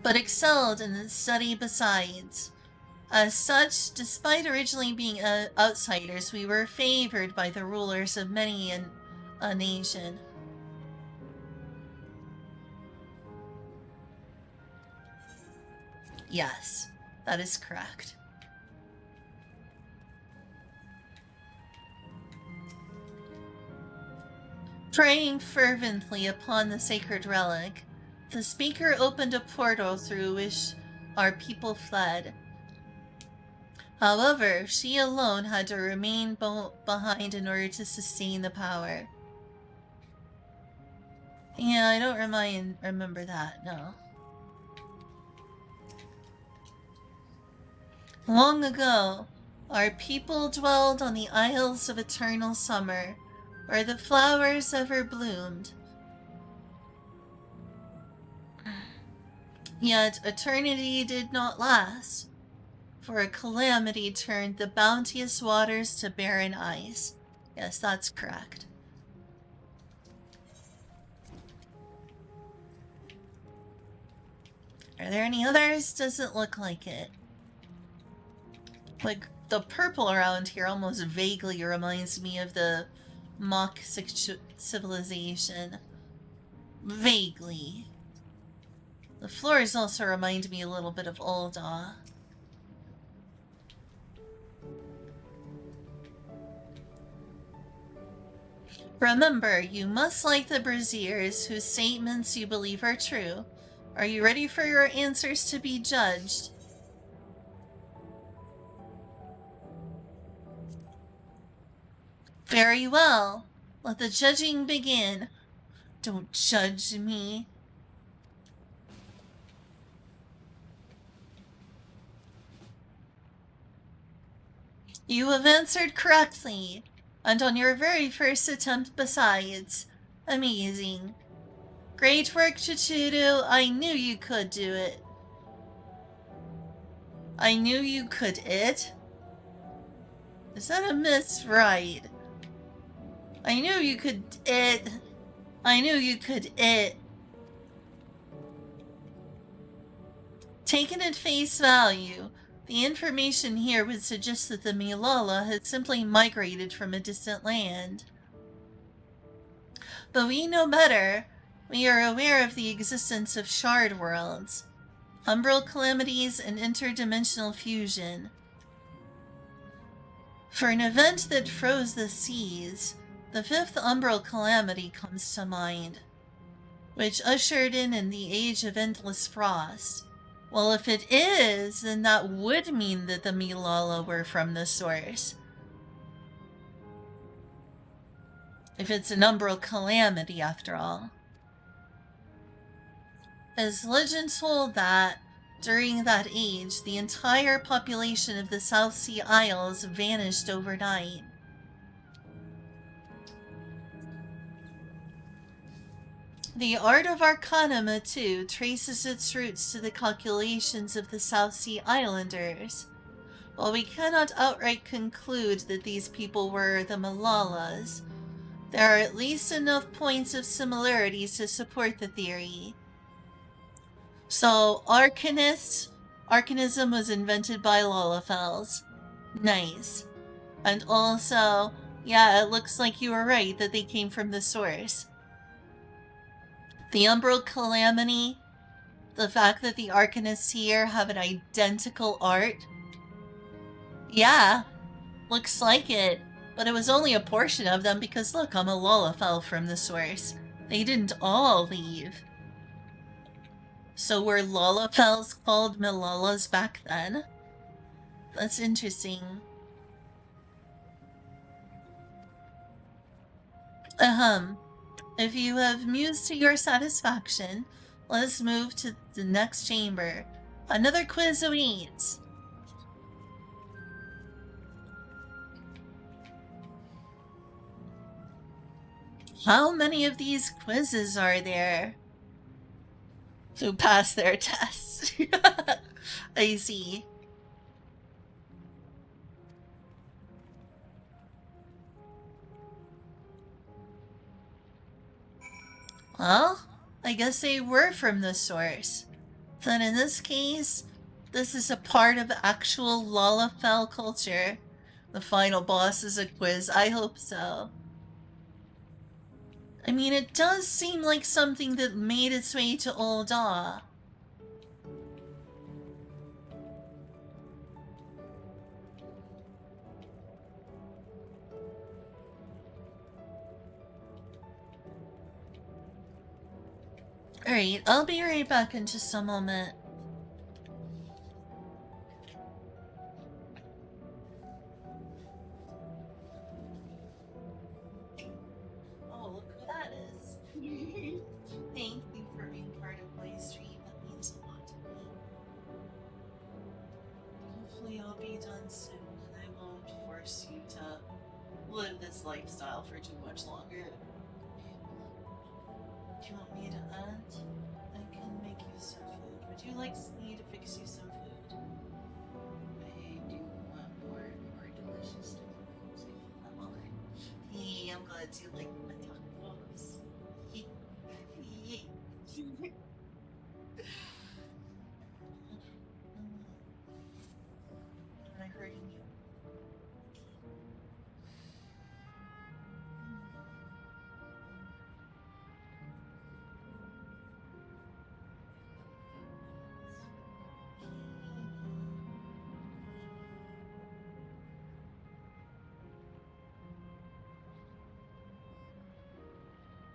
but excelled in its study besides. As such, despite originally being outsiders, we were favored by the rulers of many a nation. Yes, that is correct. Praying fervently upon the sacred relic, the speaker opened a portal through which our people fled. However, she alone had to remain behind in order to sustain the power. Yeah, I don't remember that, no. Long ago, our people dwelled on the Isles of Eternal Summer, where the flowers ever bloomed. Yet eternity did not last, for a calamity turned the bounteous waters to barren ice. Yes, that's correct. Are there any others? Doesn't look like it. Like, the purple around here almost vaguely reminds me of the mock civilization. Vaguely. The floors also remind me a little bit of Ul'dah. Remember, you must like the Braziers whose statements you believe are true. Are you ready for your answers to be judged? Very well. Let the judging begin. Don't judge me. You have answered correctly, and on your very first attempt besides. Amazing. Great work, Chichuru. I knew you could do it. I knew you could it? Is that a miss? Right. I knew you could it. I knew you could it. Taken at face value, the information here would suggest that the Milala had simply migrated from a distant land. But we know better. We are aware of the existence of shard worlds, umbral calamities, and interdimensional fusion. For an event that froze the seas, the fifth umbral calamity comes to mind, which ushered in the age of endless frost. Well, if it is, then that would mean that the Milala were from the source. If it's an umbral calamity, after all. As legends hold that, during that age, the entire population of the South Sea Isles vanished overnight. The art of Arcanima, too, traces its roots to the calculations of the South Sea Islanders. While we cannot outright conclude that these people were the Malalas, there are at least enough points of similarities to support the theory. So, Arcanism was invented by Lalafels. Nice. And also, yeah, it looks like you were right that they came from the source. The Umbral Calamity, the fact that the Arcanists here have an identical art. Yeah, looks like it. But it was only a portion of them because look, I'm a Lalafell from the source. They didn't all leave. So were Lalafells called Malalas back then? That's interesting. If you have mused to your satisfaction, let us move to the next chamber. Another quiz awaits. How many of these quizzes are there? Who pass their tests? I see. Well, I guess they were from the source. Then in this case, this is a part of actual Lalafell culture. The final boss is a quiz. I hope so. I mean, it does seem like something that made its way to Ul'dah. Alright, I'll be right back in just a moment. Oh, look who that is. Thank you for being part of my stream. That means a lot to me. Hopefully I'll be done soon and I won't force you to live this lifestyle for too much longer. Do you want me to add? I can make you some food. Would you like me to fix you some food? I do want more delicious tacos. Hey, I'm glad you like my tacos. Am I hurting you?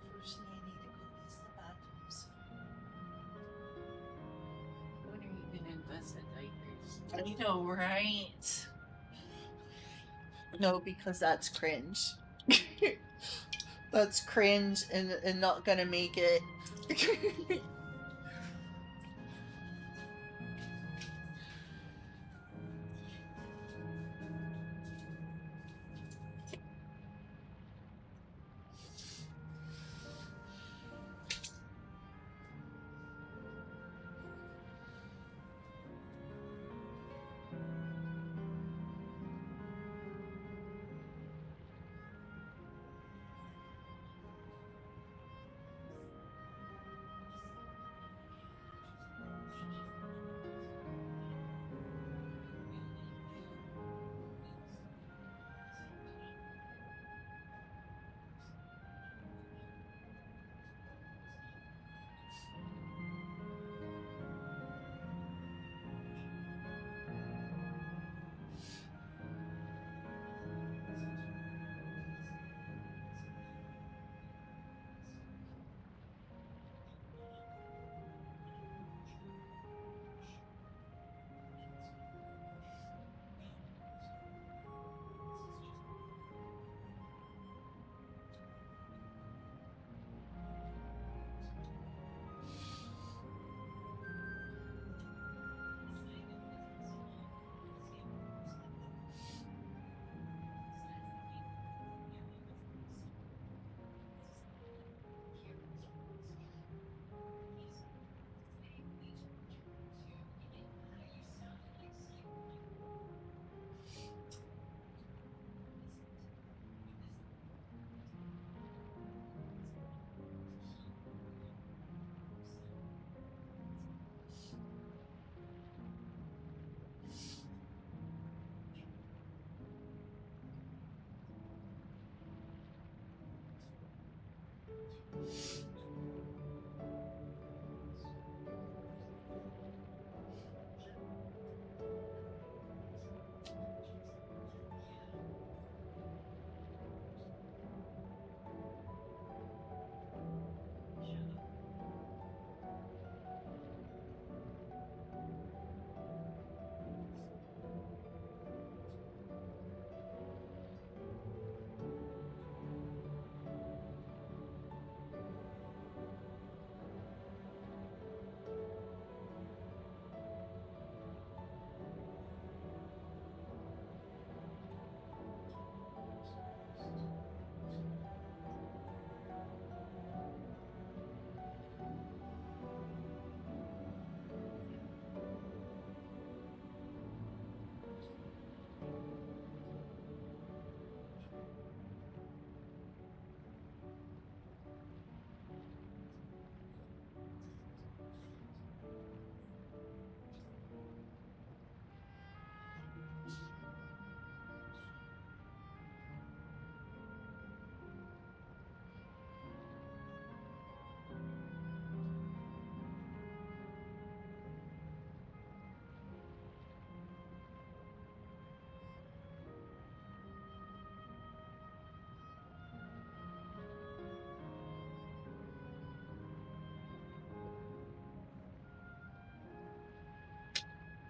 Unfortunately, I need to go use the bathrooms. When are you gonna invest in diapers? I know, right? No, because that's cringe. That's cringe and not gonna make it.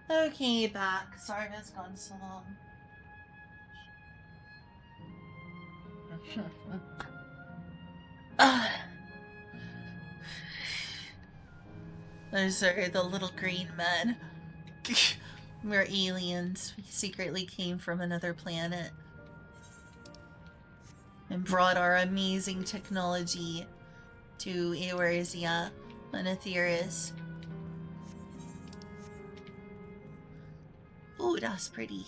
Okay, back. Sorry it's gone so long. Those are the little green men. We're aliens. We secretly came from another planet. And brought our amazing technology to Eorzea and Aetheris. Ooh, that's pretty.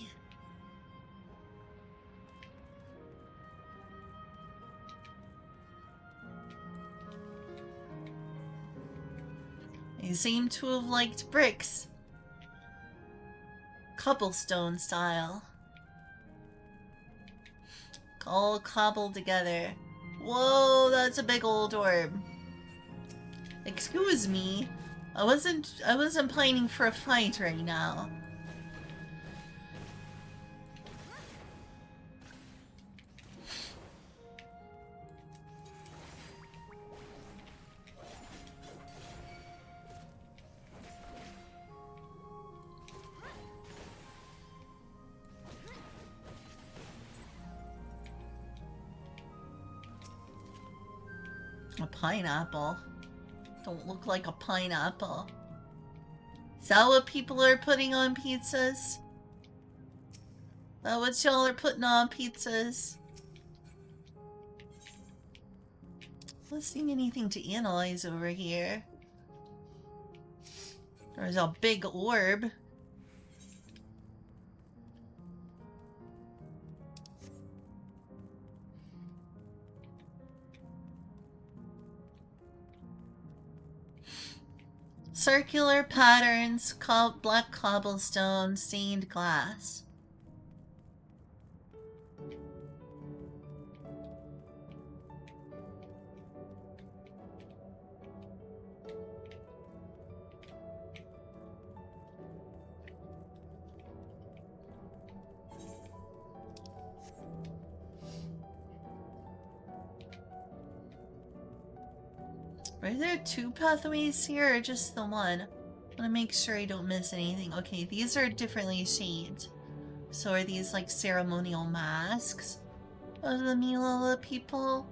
They seem to have liked bricks. Cobblestone style. All cobbled together. Whoa, that's a big old orb. Excuse me. I wasn't pining for a fight right now. A pineapple. Don't look like a pineapple. Is that what people are putting on pizzas? Is that what y'all are putting on pizzas? Not seeing anything to analyze over here. There's a big orb. Circular patterns, black cobblestone, stained glass. Are there two pathways here or just the one? I want to make sure I don't miss anything. Okay, these are differently shaded. So are these like ceremonial masks of the Milala people?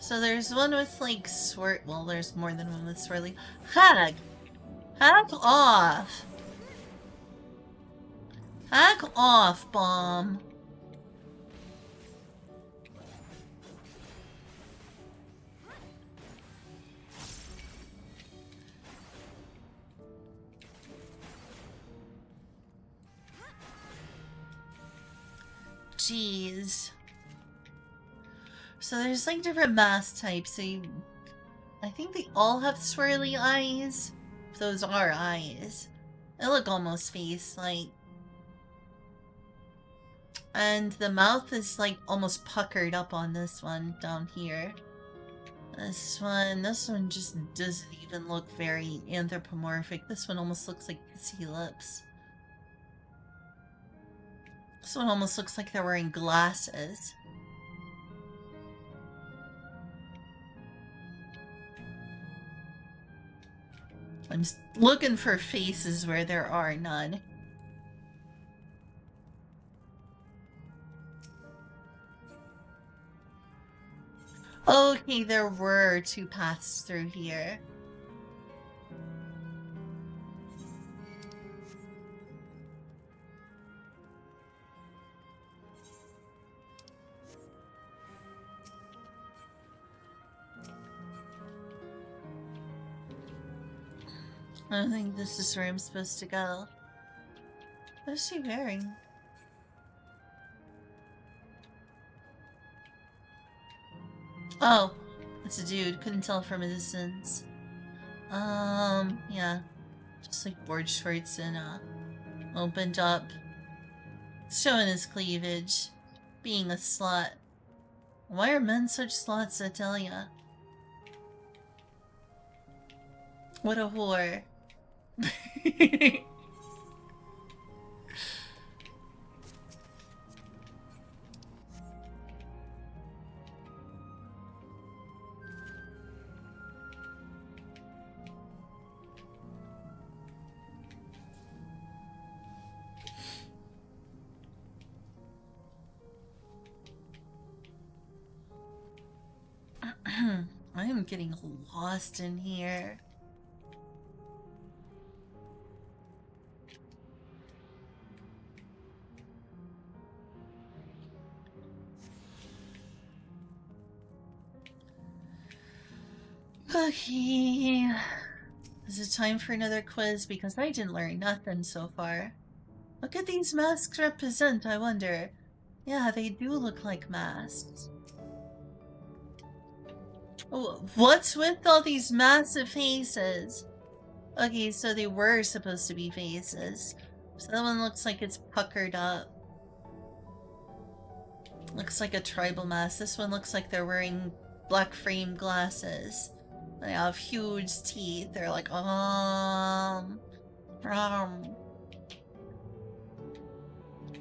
So there's one with like well, there's more than one with swirly. Hack off! Hack off, bomb. Jeez. So there's like different mask types. So I think they all have swirly eyes. If those are eyes. They look almost face-like. And the mouth is like almost puckered up on this one down here. This one just doesn't even look very anthropomorphic. This one almost looks like kissy lips. This one almost looks like they're wearing glasses. I'm looking for faces where there are none. Okay, there were two paths through here. I don't think this is where I'm supposed to go. What is she wearing? Oh, it's a dude. Couldn't tell from a distance. Yeah. Just like board shorts and, opened up. Showing his cleavage. Being a slut. Why are men such sluts, I tell ya? What a whore. I am getting lost in here. Okay. Is it time for another quiz? Because I didn't learn nothing so far. What could these masks represent, I wonder? Yeah, they do look like masks. Oh, what's with all these massive faces? Okay, so they were supposed to be faces. So that one looks like it's puckered up. Looks like a tribal mask. This one looks like they're wearing black frame glasses. They have huge teeth. They're like,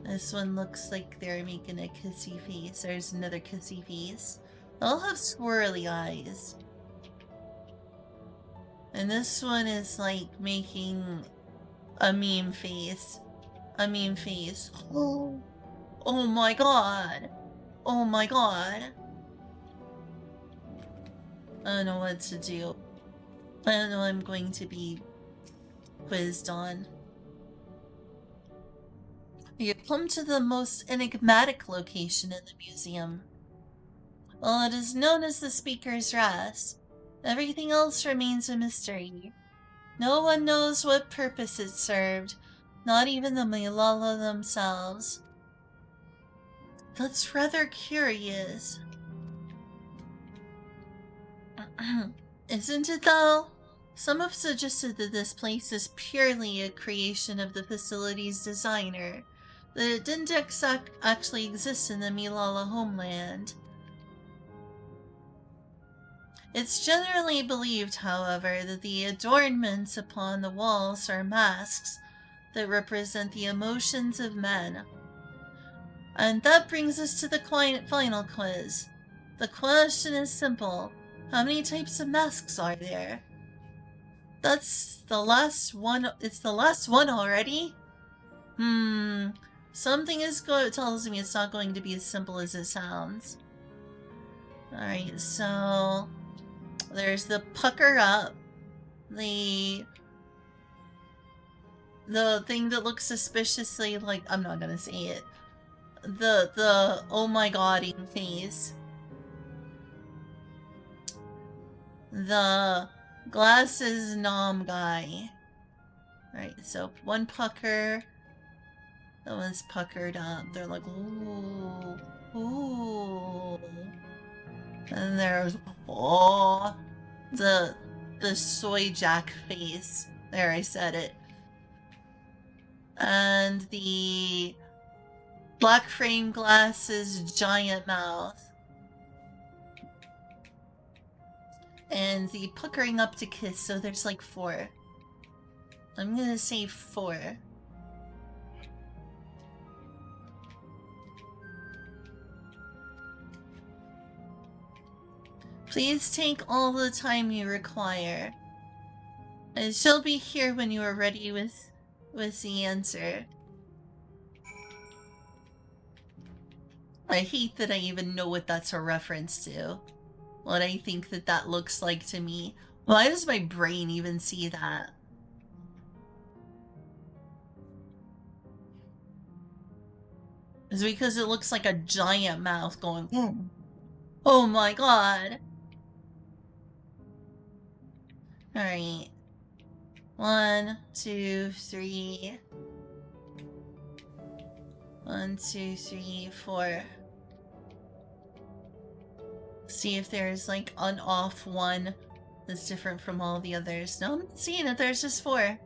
This one looks like they're making a kissy face. There's another kissy face. They all have squirrely eyes. And this one is like making a meme face. A meme face. Oh, oh my god. Oh my god. I don't know what to do. I don't know what I'm going to be quizzed on. You've come to the most enigmatic location in the museum. Well, it is known as the Speaker's Rest. Everything else remains a mystery. No one knows what purpose it served, not even the Milala themselves. That's rather curious. Isn't it though? Some have suggested that this place is purely a creation of the facility's designer, that it didn't actually exist in the Milala homeland. It's generally believed, however, that the adornments upon the walls are masks that represent the emotions of men. And that brings us to the final quiz. The question is simple. How many types of masks are there? That's the last one. It's the last one already? Something tells me it's not going to be as simple as it sounds. Alright, so there's the pucker up, the thing that looks suspiciously like, I'm not gonna say it, the oh my godding face, the glasses nom guy. Right, so one pucker, that one's puckered up, they're like, ooh, ooh. And there's, oh, the soy jack face. There, I said it. And the black frame glass's giant mouth. And the puckering up to kiss, so there's like 4. I'm gonna say 4. Please take all the time you require. I shall be here when you are ready with the answer. I hate that I even know what that's a reference to. What I think that looks like to me. Why does my brain even see that? It's because it looks like a giant mouth going, Oh my god. Alright. 1, 2, 3. 1, 2, 3, 4. See if there's like an off one that's different from all the others. No, I'm not seeing it. There's just 4.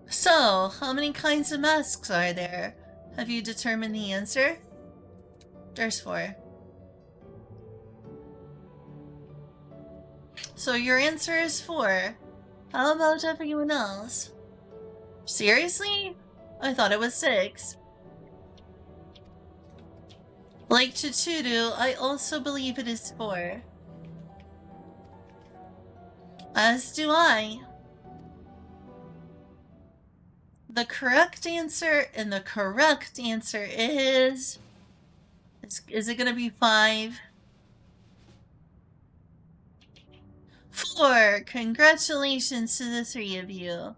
So, how many kinds of masks are there? Have you determined the answer? There's 4. So your answer is 4. How about everyone else? Seriously? I thought it was 6. Like Chichuru, I also believe it is 4. As do I. The correct answer, and the correct answer is it gonna be 5? 4! Congratulations to the 3 of you.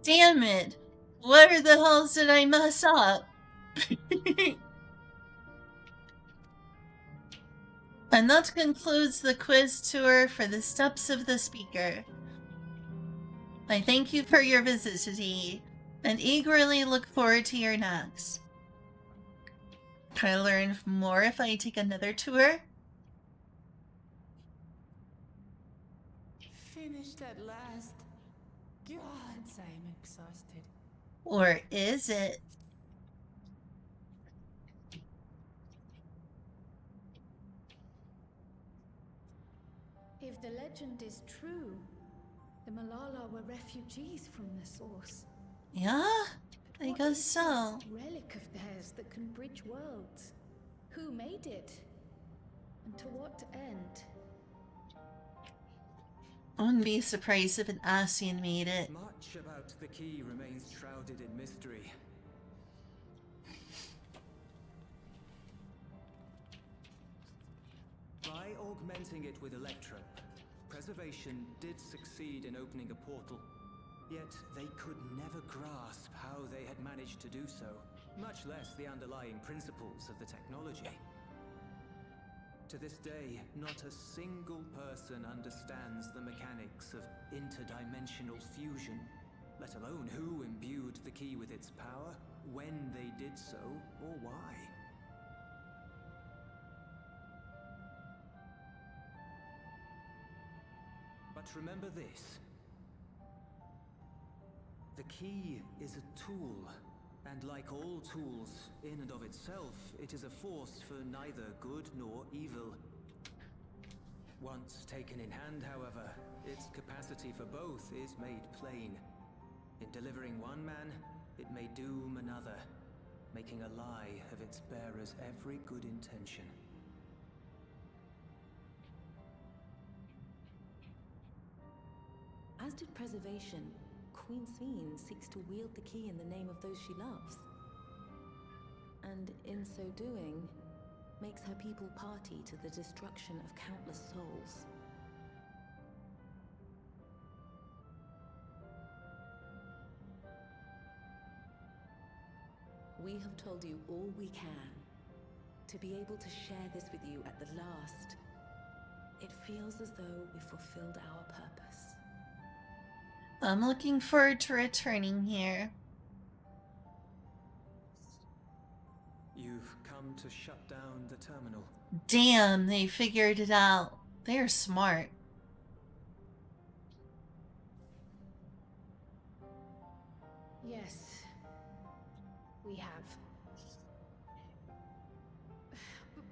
Damn it! Where the hell did I mess up? And that concludes the quiz tour for the Steps of the Speaker. I thank you for your visit today, and eagerly look forward to your next. Can I learn more if I take another tour? Finished at last. God, I'm exhausted. Or is it? If the legend is true, the Malala were refugees from the source. Yeah, But I what guess is so. this relic of theirs that can bridge worlds? Who made it? And to what end? I wouldn't be surprised if an Asian made it. Much about the key remains shrouded in mystery. By augmenting it with Electro, Preservation did succeed in opening a portal. Yet they could never grasp how they had managed to do so, much less the underlying principles of the technology. To this day, not a single person understands the mechanics of interdimensional fusion, let alone who imbued the key with its power, when they did so, or why. But remember this. The key is a tool, and like all tools, in and of itself, it is a force for neither good nor evil. Once taken in hand, however, its capacity for both is made plain. In delivering one man, it may doom another, making a lie of its bearer's every good intention. As did Preservation, Queen Sveen seeks to wield the key in the name of those she loves. And in so doing, makes her people party to the destruction of countless souls. We have told you all we can. To be able to share this with you at the last, it feels as though we fulfilled our purpose. I'm looking forward to returning here. You've come to shut down the terminal. Damn, they figured it out. They're smart. we have.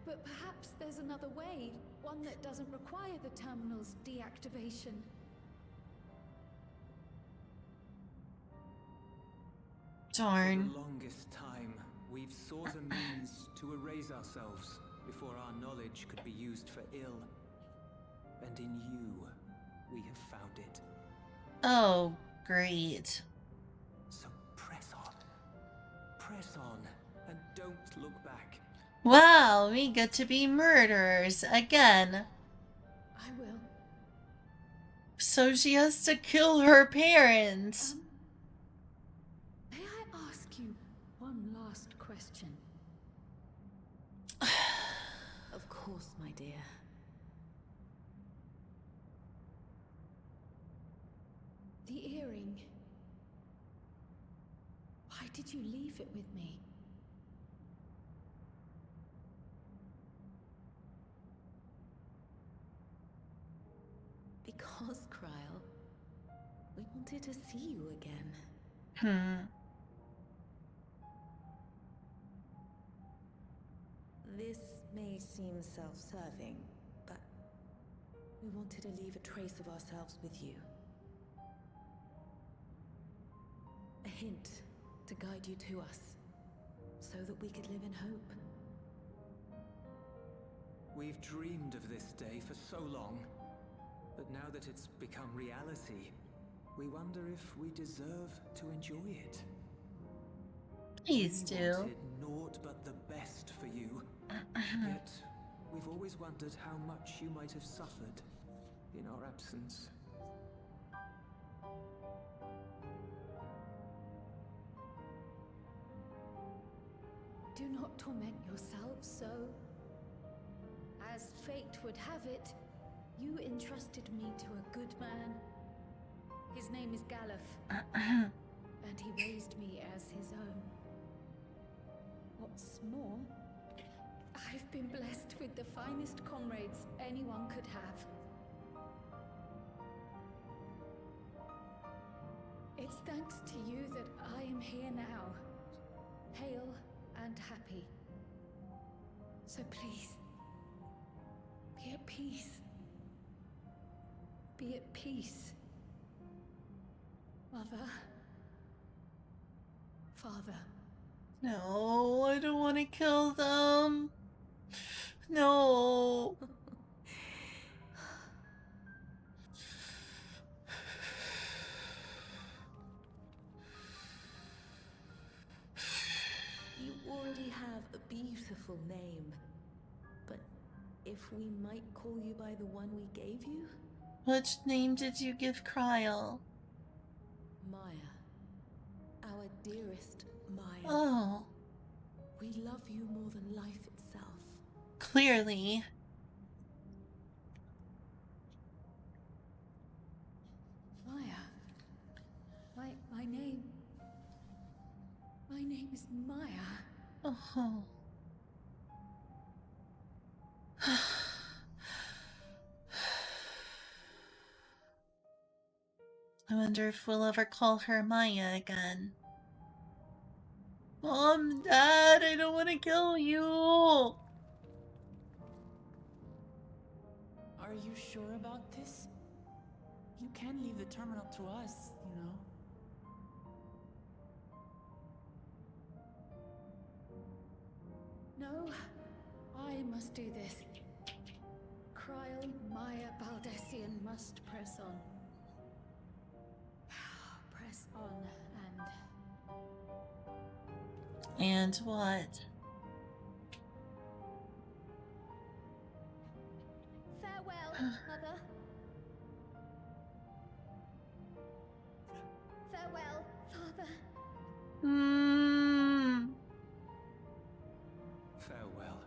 But perhaps there's another way, one that doesn't require the terminal's deactivation. Darn. For the longest time, we've sought a means to erase ourselves before our knowledge could be used for ill. And in you, we have found it. Oh, great. So press on, and don't look back. Wow, we get to be murderers again. I will. So she has to kill her parents. May I ask you one last question? Of course, my dear. The earring. Why did you leave it with me? Because, Kryl, we wanted to see you again. This may seem self-serving, but we wanted to leave a trace of ourselves with you. A hint to guide you to us, so that we could live in hope. We've dreamed of this day for so long, but now that it's become reality, we wonder if we deserve to enjoy it. Please We do. wanted naught but the best for you, yet we've always wondered how much you might have suffered in our absence. Do not torment yourself so. As fate would have it, you entrusted me to a good man. His name is Galuf, and he raised me as his own. What's more, I've been blessed with the finest comrades anyone could have. It's thanks to you that I am here now, hale and happy. So please, be at peace. Be at peace. Mother. Father. No, I don't want to kill them. No. You already have a beautiful name, but if we might call you by the one we gave you? Which name did you give Kryl? Maya. Our dearest Maya. Oh, We love you more than life itself. clearly. Maya. My name. My name is Maya. Oh. I wonder if we'll ever call her Maya again. Mom, Dad, I don't want to kill you. Are you sure about this? You can leave the terminal to us, you know. No, I must do this. Kryl Maya Baldessian must press on. Press on And what? farewell, Mother. Farewell, Father. Farewell.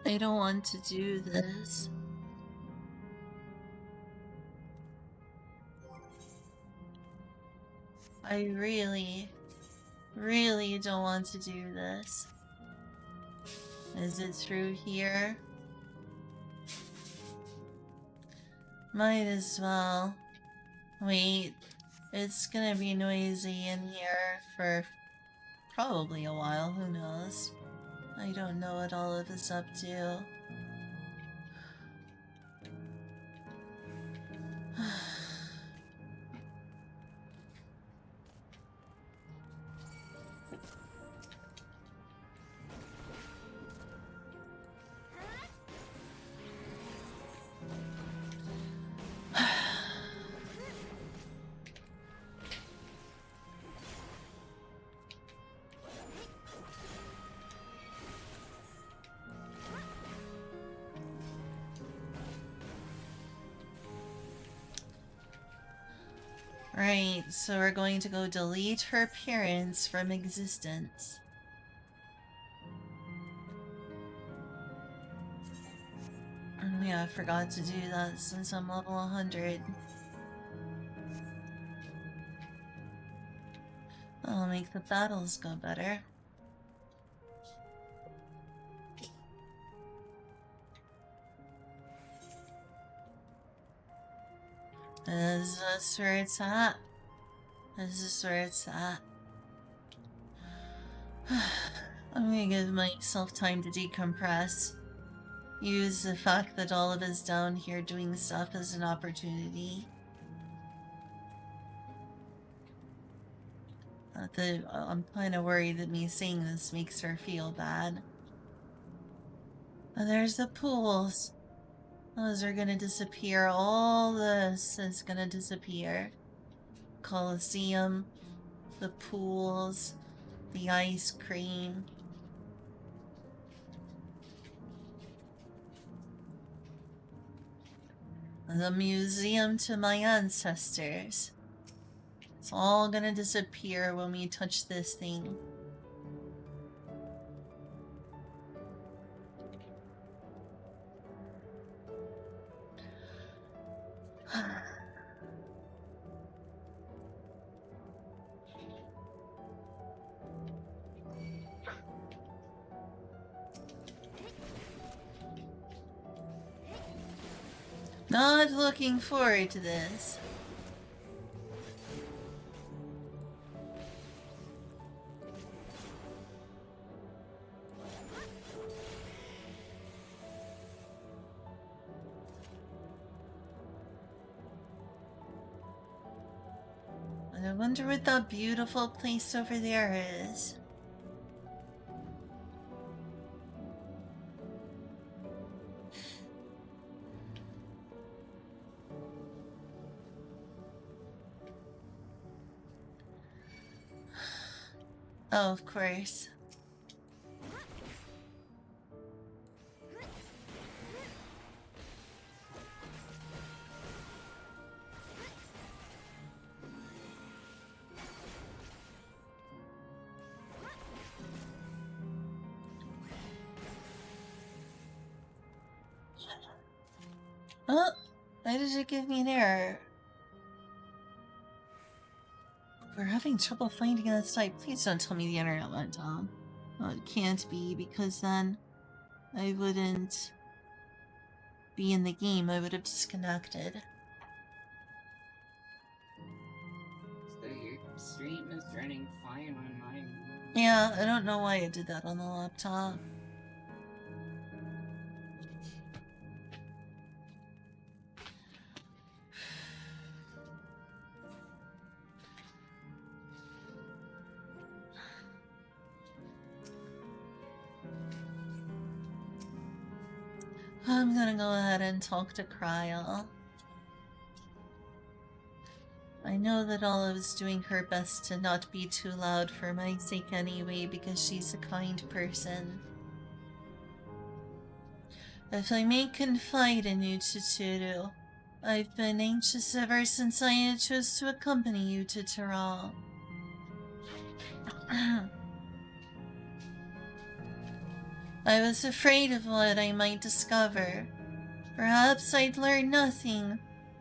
I don't want to do this. I really, really don't want to do this. Is it through here? Might as well. Wait, it's gonna be noisy in here for probably a while, who knows? I don't know what Olive is up to. Right, so we're going to go delete her parents from existence. Yeah, I forgot to do that since I'm level 100. That'll make the battles go better. Is this where it's at? This is where it's at. I'm gonna give myself time to decompress. Use the fact that Olive is down here doing stuff as an opportunity. I'm kind of worried that me saying this makes her feel bad. Oh, there's the pools. Those are gonna disappear. All this is gonna disappear. Coliseum, the pools, the ice cream. The museum to my ancestors. It's all gonna disappear when we touch this thing. Not looking forward to this. I wonder what that beautiful place over there is. Oh, of course. Oh, why did it give me an error? We're having trouble finding that site. Please don't tell me the internet went down. Oh, it can't be, because then I wouldn't be in the game. I would have disconnected. So your stream is running fine on mine. Yeah, I don't know why I did that on the laptop. I'm gonna go ahead and talk to Kryl. I know that Olive's doing her best to not be too loud for my sake anyway, because she's a kind person. If I may confide in you, Chituru, I've been anxious ever since I chose to accompany you to Tyrrell. I was afraid of what I might discover. Perhaps I'd learn nothing,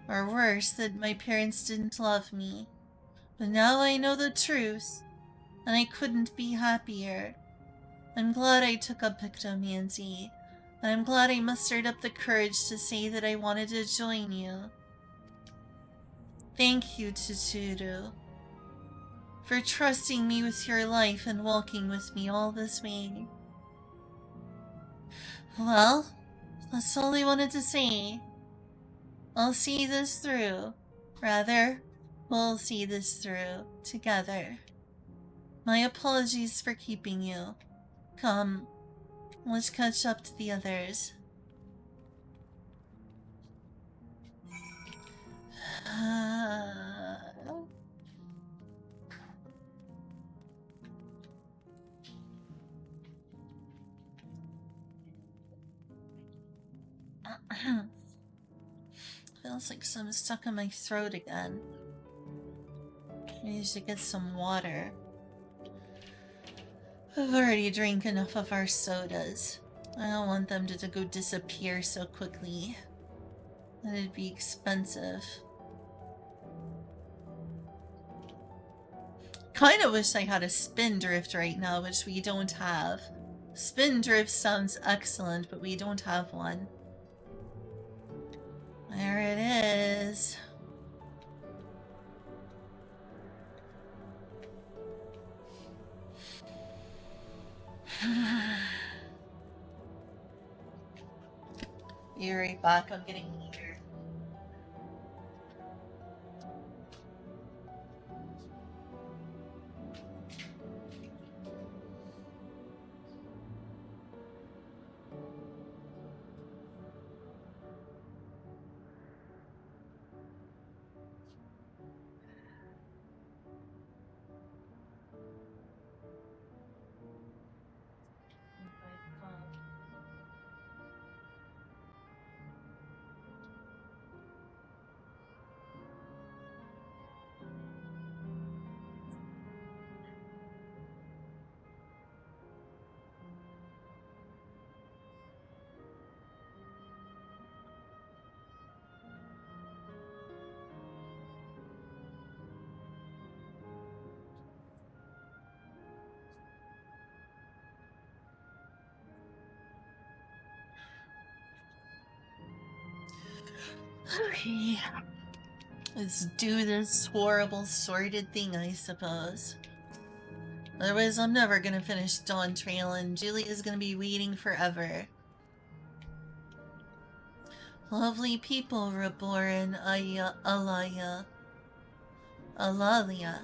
or worse, that my parents didn't love me. But now I know the truth, and I couldn't be happier. I'm glad I took up pictomancy, and I'm glad I mustered up the courage to say that I wanted to join you. Thank you, Tsuru, for trusting me with your life and walking with me all this way. Well, that's all I wanted to say. I'll see this through. Rather, we'll see this through together. My apologies for keeping you. Come, let's catch up to the others. Feels like something's stuck in my throat again. I need to get some water. I've already drank enough of our sodas. I don't want them to go disappear so quickly. That'd be expensive. Kinda wish I had a spindrift right now, which we don't have. Spindrift sounds excellent, but we don't have one. There it is. Be right back, I'm getting eager. Okay. Let's do this horrible, sordid thing, I suppose. Otherwise, I'm never gonna finish Dawntrail, and Julia's gonna be waiting forever. Lovely people, Reborn, Alaya. Alalia.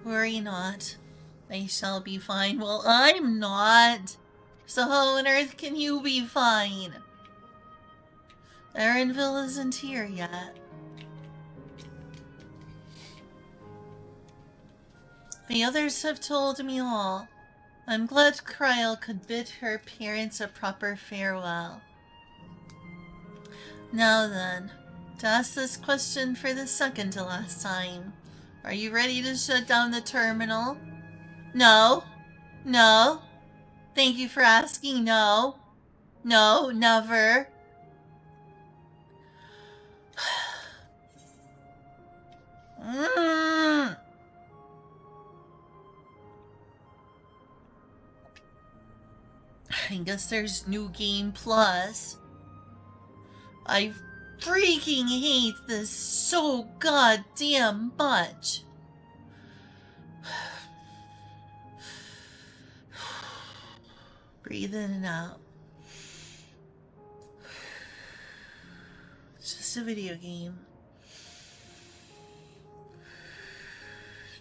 Worry not. I shall be fine. Well, I'm not. So how on earth can you be fine? Erenville isn't here yet. The others have told me all. I'm glad Kryl could bid her parents a proper farewell. Now then, to ask this question for the second to last time. Are you ready to shut down the terminal? No. No. Thank you for asking. No. No, never. I guess there's New Game Plus. I freaking hate this so goddamn much. Breathe in and out. It's just a video game.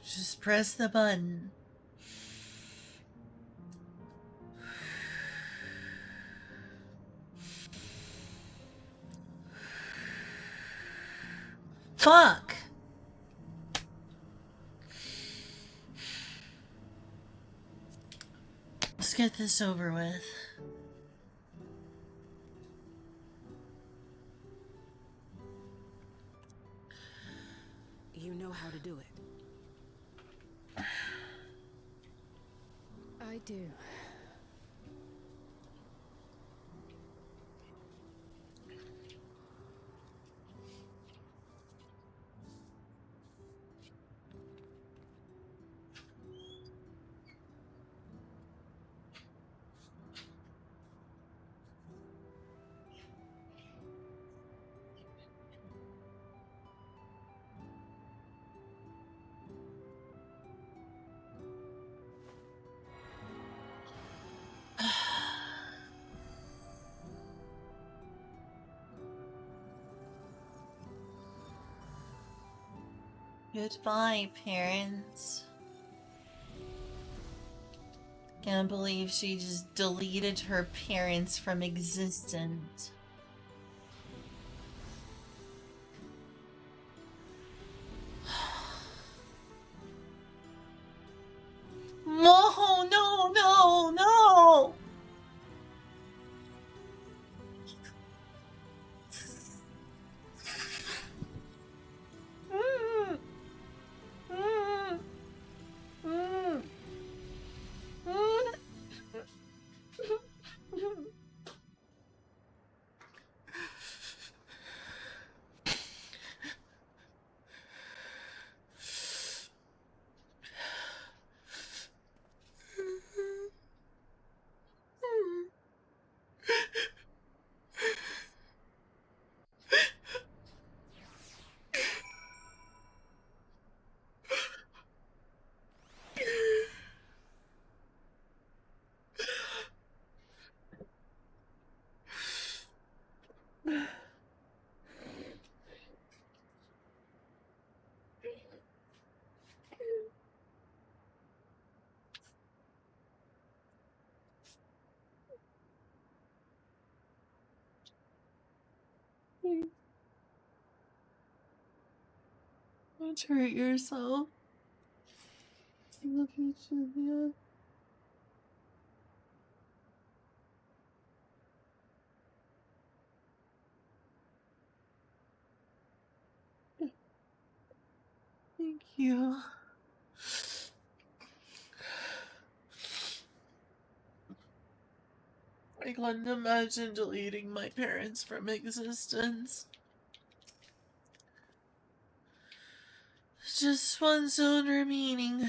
Just press the button. Fuck! Let's get this over with. You know how to do it. I do. Goodbye, parents. Can't believe she just deleted her parents from existence. No, no, no, no! Mm, mm, mm, mm. Don't hurt yourself. I love you, Julia. Thank you. I couldn't imagine deleting my parents from existence. Just one zone remaining.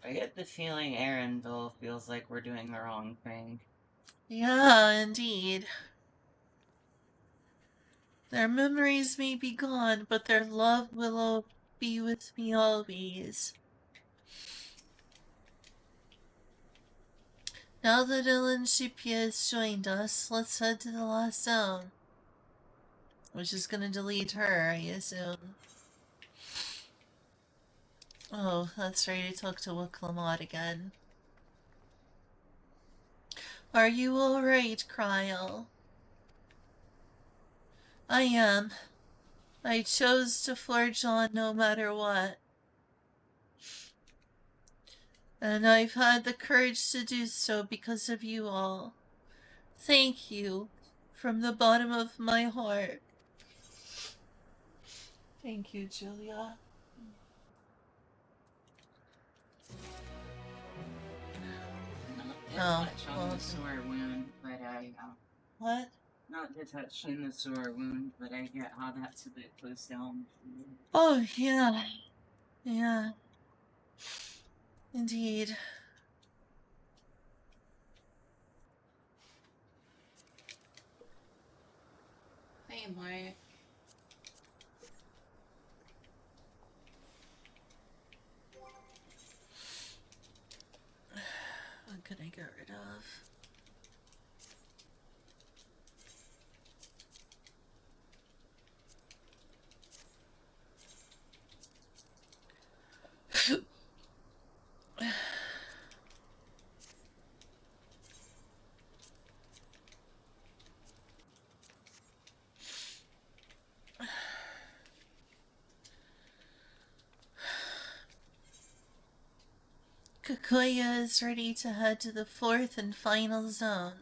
I get the feeling Arendelle feels like we're doing the wrong thing. Yeah, indeed. Their memories may be gone, but their love will be with me always. Now that Shipia has joined us, let's head to the last zone. Which is gonna delete her, I assume. Oh, that's right, I talked to Wiclamot again. Are you alright, Kryl? I am. I chose to forge on no matter what. And I've had the courage to do so because of you all. Thank you, from the bottom of my heart. Thank you, Julia. Not to touch on the sore wound, but What? Not to touch on the sore wound, but I get how that's a bit close down. Oh, yeah. Yeah. Indeed. Hey, Mike. What can I get rid of? Kakuya is ready to head to the fourth and final zone.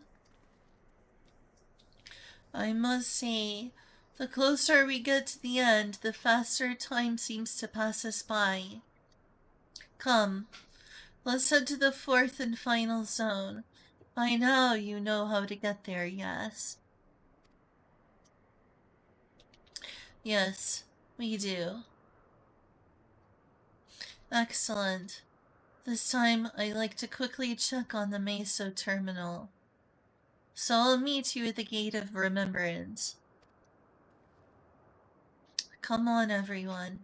I must say, the closer we get to the end, the faster time seems to pass us by. Come, let's head to the fourth and final zone. By now you know how to get there, yes? Yes, we do. Excellent. This time, I'd like to quickly check on the Meso terminal. So I'll meet you at the Gate of Remembrance. Come on, everyone.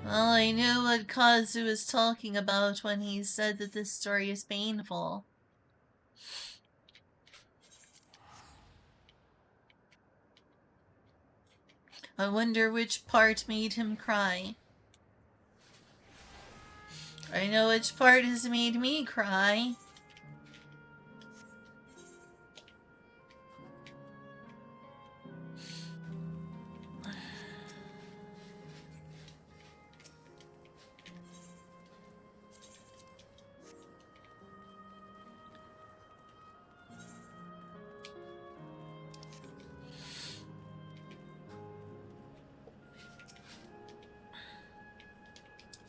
Well, I knew what Kazu was talking about when he said that this story is painful. I wonder which part made him cry. I know which part has made me cry.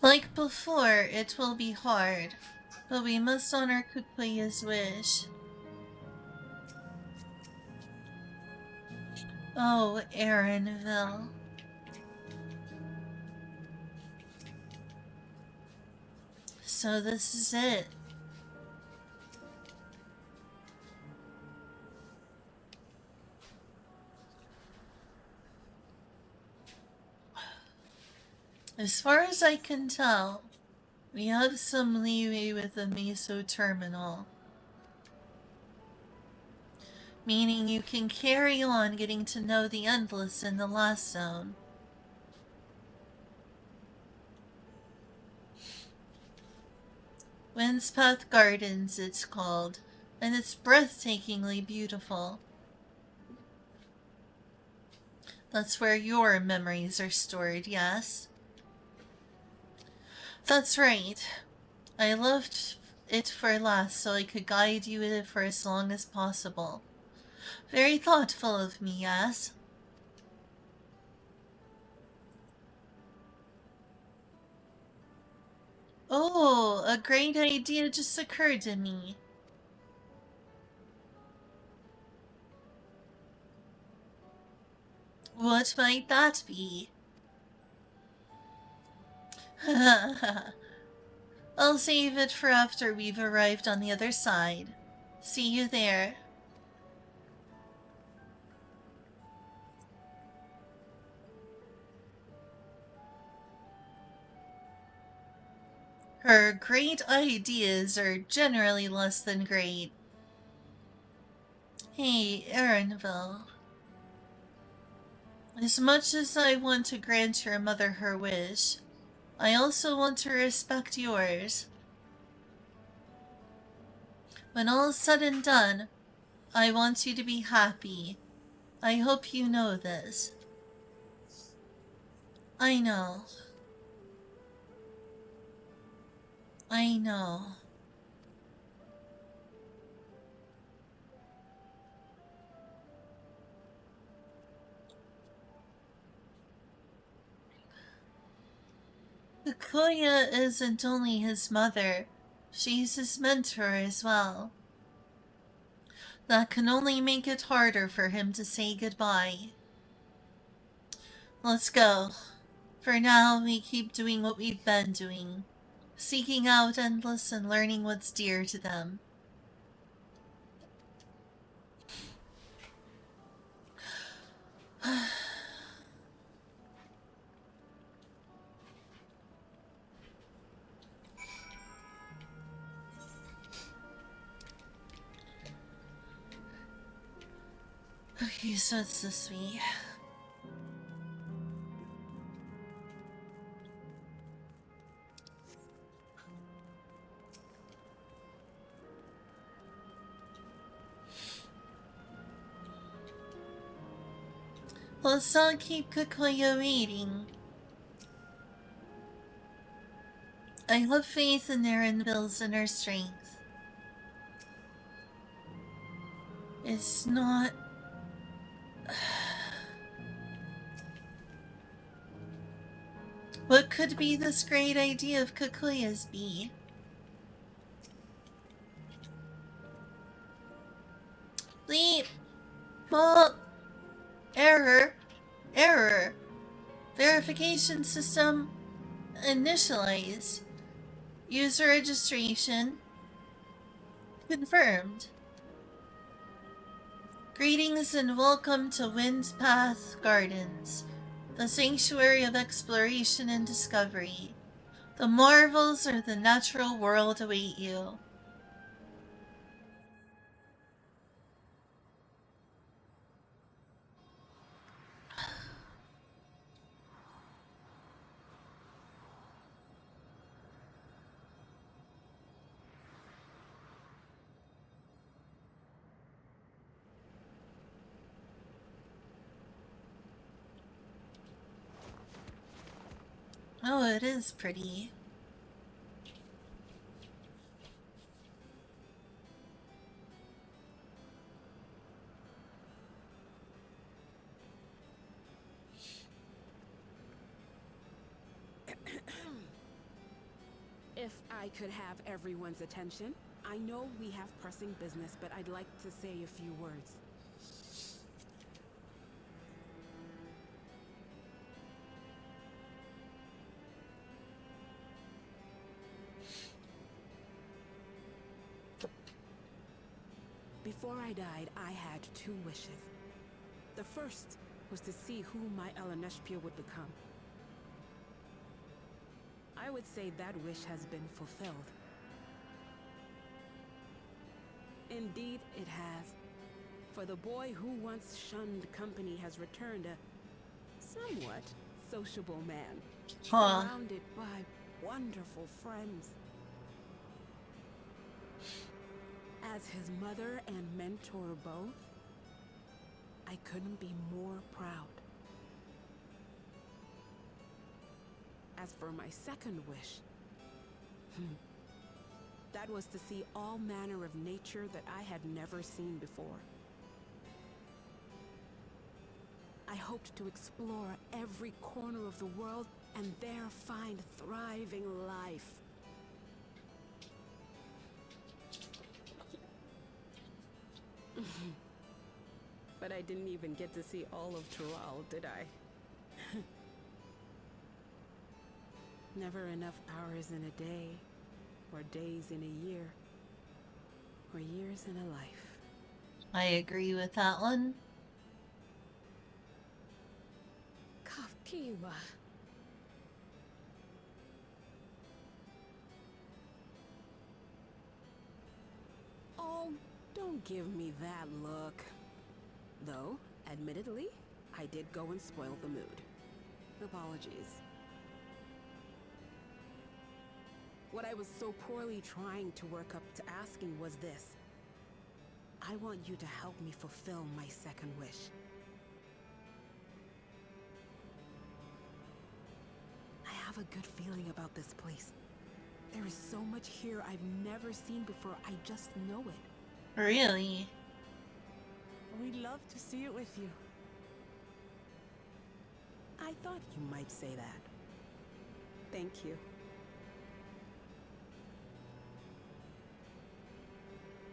Like before, it will be hard, but we must honor Kukuya's wish. Oh, Aaronville. So this is it. As far as I can tell, we have some leeway with the Meso Terminal. Meaning you can carry on getting to know the Endless in the last zone. Windspath Gardens, it's called, and it's breathtakingly beautiful. That's where your memories are stored, yes? That's right. I left it for last so I could guide you in it for as long as possible. Very thoughtful of me, yes? Oh, a great idea just occurred to me. What might that be? I'll save it for after we've arrived on the other side. See you there. Her great ideas are generally less than great. Hey, Aaronville. As much as I want to grant your mother her wish, I also want to respect yours. When all's said and done, I want you to be happy. I hope you know this. I know. I know. Kukoya isn't only his mother, she's his mentor as well. That can only make it harder for him to say goodbye. Let's go. For now, we keep doing what we've been doing. Seeking out Endless and learning what's dear to them. Okay, so it's this way. Let's not keep Kukoya waiting. I have faith in Erinville's inner strength. It's not... What could be this great idea of Kukoya's be? Bleep! Well... Error. Error. Verification system initialized. User registration confirmed. Greetings and welcome to Windspath Gardens. the sanctuary of exploration and discovery. The marvels of the natural world await you. Oh, it is pretty. If I could have everyone's attention, I know we have pressing business, but I'd like to say a few words. Before I died, I had two wishes. The first was to see who my Eleneshpia would become. I would say that wish has been fulfilled. Indeed, it has. For the boy who once shunned company has returned a somewhat sociable man, surrounded by wonderful friends. As his mother and mentor both, I couldn't be more proud. As for my second wish, that was to see all manner of nature that I had never seen before. I hoped to explore every corner of the world and there find thriving life. But I didn't even get to see all of Tural, did I? Never enough hours in a day, or days in a year, or years in a life. I agree with that one. Kafkiwa. Oh, don't give me that look. Though, admittedly, I did go and spoil the mood. Apologies. What I was so poorly trying to work up to asking was this. I want you to help me fulfill my second wish. I have a good feeling about this place. There is so much here I've never seen before, I just know it. Really? We'd love to see it with you. I thought you might say that. Thank you.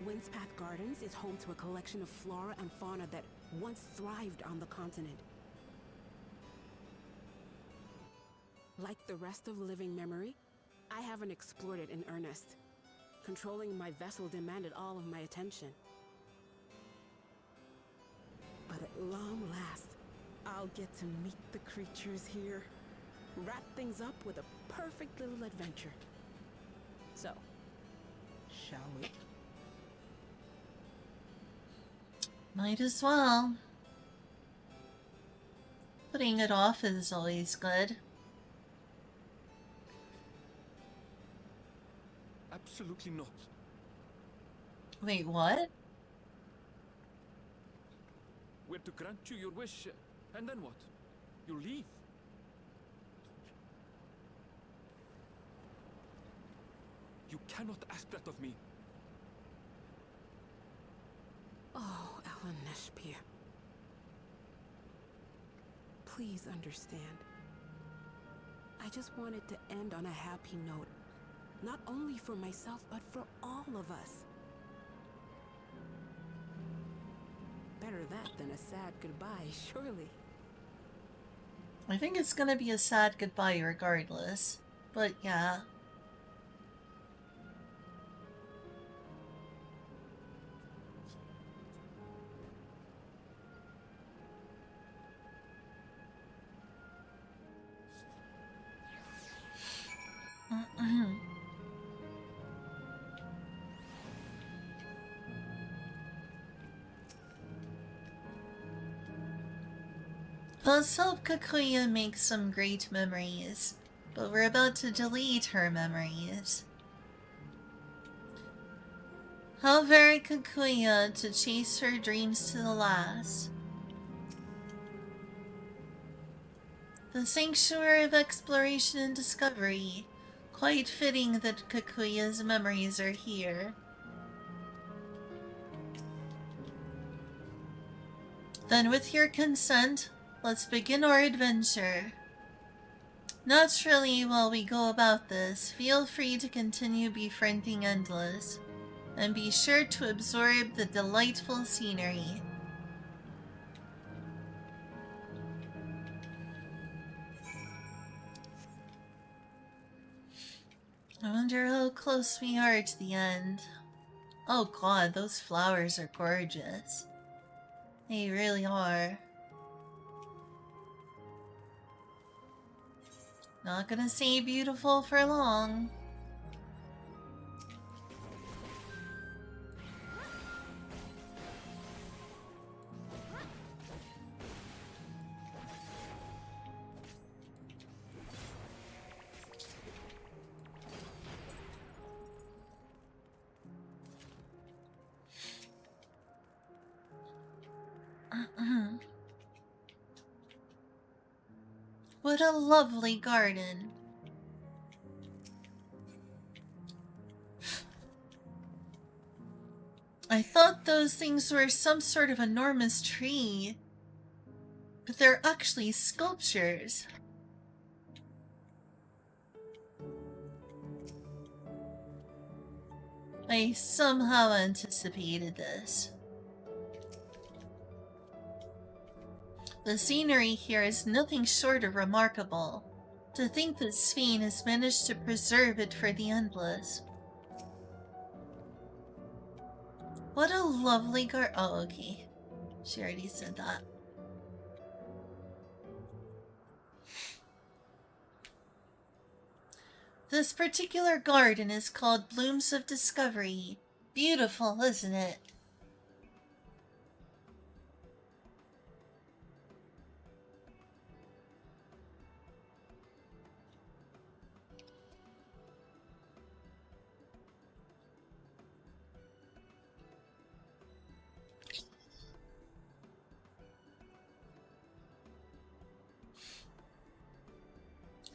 Windspath Gardens is home to a collection of flora and fauna that once thrived on the continent. Like the rest of living memory, I haven't explored it in earnest. Controlling my vessel demanded all of my attention. But at long last, I'll get to meet the creatures here. Wrap things up with a perfect little adventure. So, shall we? Might as well. Putting it off is always good. Absolutely not. Wait, what? We're to grant you your wish, and then what? You leave. You cannot ask that of me. Oh, Eleneshpia. Please understand. I just wanted to end on a happy note. Not only for myself, but for all of us. Better that than a sad goodbye, surely. I think it's gonna be a sad goodbye regardless. But yeah. Let's hope Kakuya makes some great memories, but we're about to delete her memories. How very Kakuya to chase her dreams to the last. The sanctuary of exploration and discovery. Quite fitting that Kakuya's memories are here. Then with your consent, let's begin our adventure. Naturally, while we go about this, feel free to continue befriending Endless, and be sure to absorb the delightful scenery. I wonder how close we are to the end. Oh god, those flowers are gorgeous. They really are. Not gonna say beautiful for long. What a lovely garden. I thought those things were some sort of enormous tree, but they're actually sculptures. I somehow anticipated this. The scenery here is nothing short of remarkable. To think that Sphene has managed to preserve it for the Endless. What a lovely oh, okay. She already said that. This particular garden is called Blooms of Discovery. Beautiful, isn't it?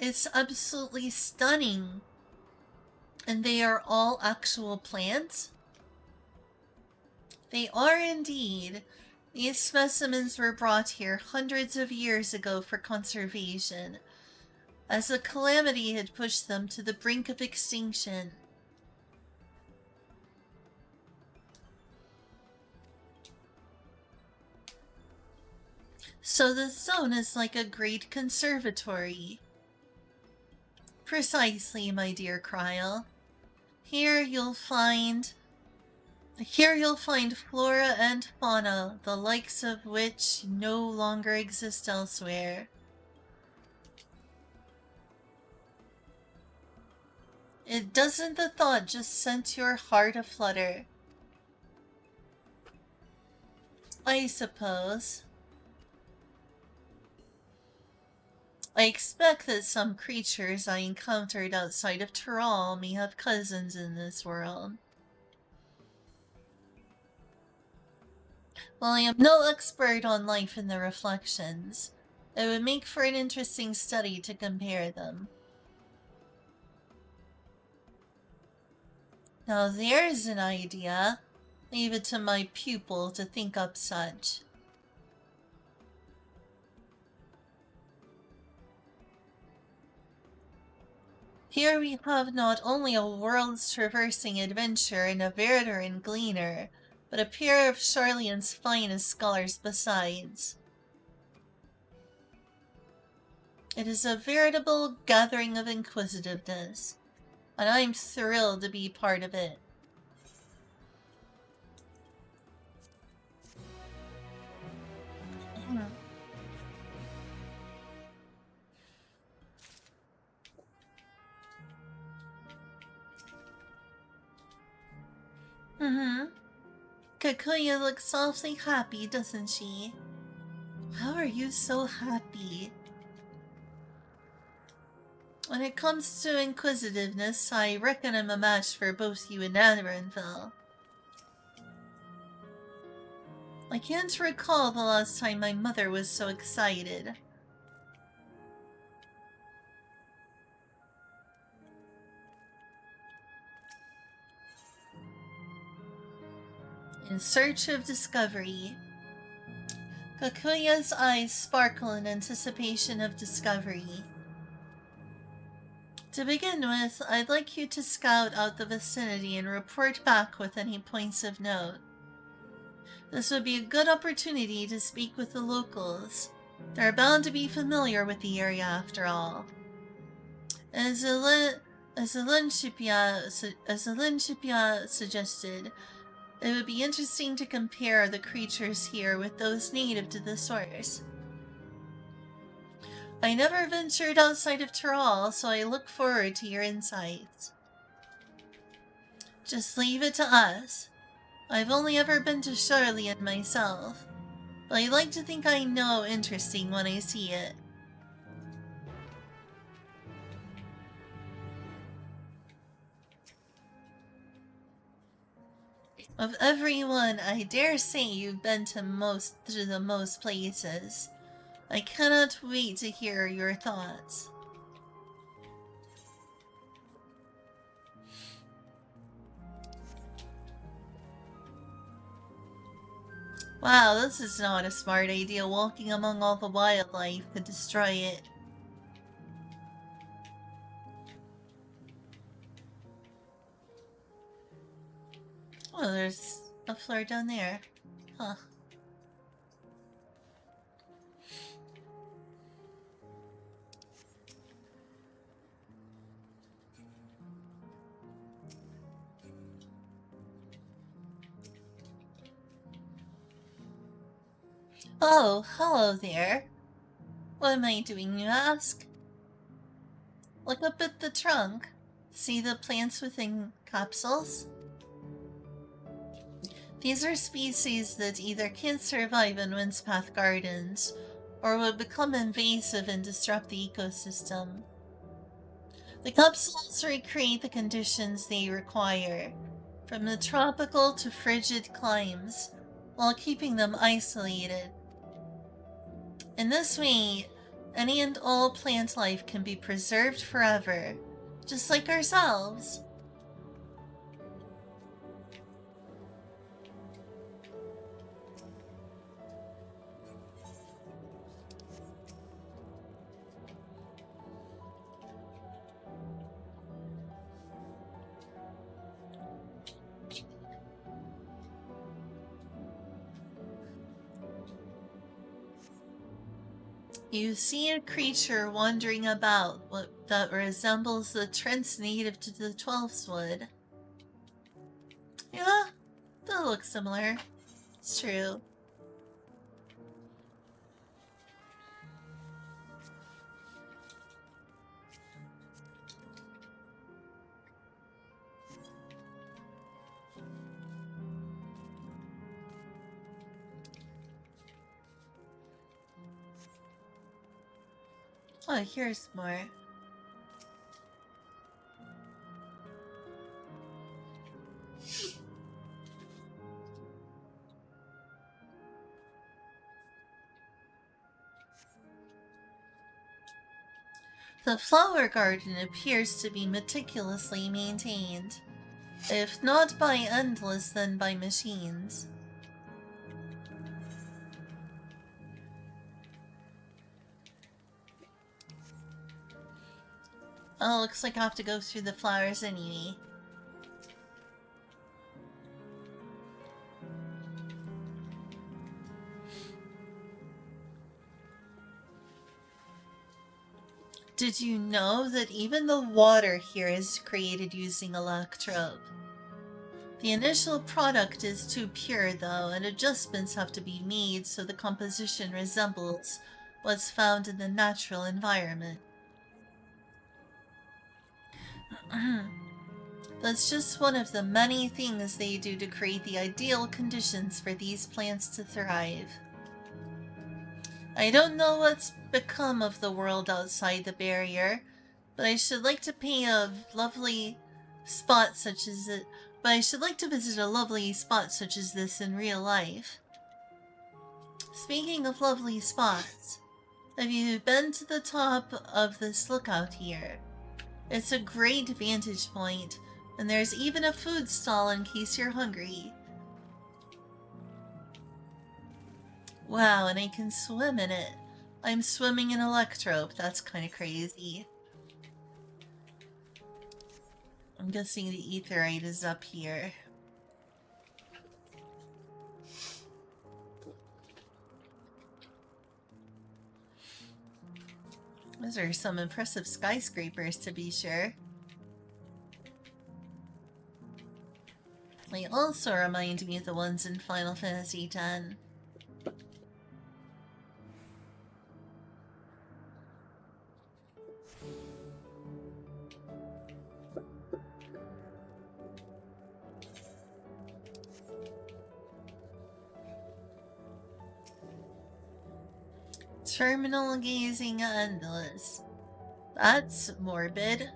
It's absolutely stunning. And they are all actual plants? They are indeed. These specimens were brought here hundreds of years ago for conservation, as a calamity had pushed them to the brink of extinction. So the zone is like a great conservatory. Precisely, my dear Kryl. Here you'll find flora and fauna, the likes of which no longer exist elsewhere. Doesn't the thought just send your heart aflutter? I suppose. I expect that some creatures I encountered outside of Tyrol may have cousins in this world. While I am no expert on life in the reflections, it would make for an interesting study to compare them. Now there's an idea. Leave it to my pupil to think up such. Here we have not only a world's traversing adventure and a veteran gleaner, but a pair of Charlian's finest scholars besides. It is a veritable gathering of inquisitiveness, and I'm thrilled to be part of it. Kakuya looks awfully happy, doesn't she? How are you so happy? When it comes to inquisitiveness, I reckon I'm a match for both you and Annabelle. I can't recall the last time my mother was so excited. In search of discovery. Kakuya's eyes sparkle in anticipation of discovery. To begin with, I'd like you to scout out the vicinity and report back with any points of note. This would be a good opportunity to speak with the locals. They're bound to be familiar with the area after all. As Alincipia suggested, it would be interesting to compare the creatures here with those native to the source. I never ventured outside of Tyrol, so I look forward to your insights. Just leave it to us. I've only ever been to Charlian myself, but I like to think I know interesting when I see it. Of everyone, I dare say you've been to the most places. I cannot wait to hear your thoughts. Wow, this is not a smart idea. Walking among all the wildlife could destroy it. Oh, there's a floor down there. Huh. Oh, hello there. What am I doing, you ask? Look up at the trunk. See the plants within capsules? These are species that either can't survive in Windspath Gardens, or would become invasive and disrupt the ecosystem. The capsules recreate the conditions they require, from the tropical to frigid climes, while keeping them isolated. In this way, any and all plant life can be preserved forever, just like ourselves. You see a creature wandering about that resembles the trends native to the Twelfths would. Yeah, they look similar. It's true. Oh, here's more. The flower garden appears to be meticulously maintained, if not by Endless, then by machines. Oh, looks like I have to go through the flowers anyway. Did you know that even the water here is created using electrobe? The initial product is too pure though, and adjustments have to be made so the composition resembles what's found in the natural environment. That's just one of the many things they do to create the ideal conditions for these plants to thrive. I don't know what's become of the world outside the barrier, but I should like to pay a lovely spot such as it. But I should like to visit a lovely spot such as this in real life. Speaking of lovely spots, have you been to the top of this lookout here? It's a great vantage point, and there's even a food stall in case you're hungry. Wow, and I can swim in it. I'm swimming in Electrope. That's kind of crazy. I'm guessing the Aetheryte is up here. Those are some impressive skyscrapers, to be sure. They also remind me of the ones in Final Fantasy X. Terminal gazing endless. That's morbid.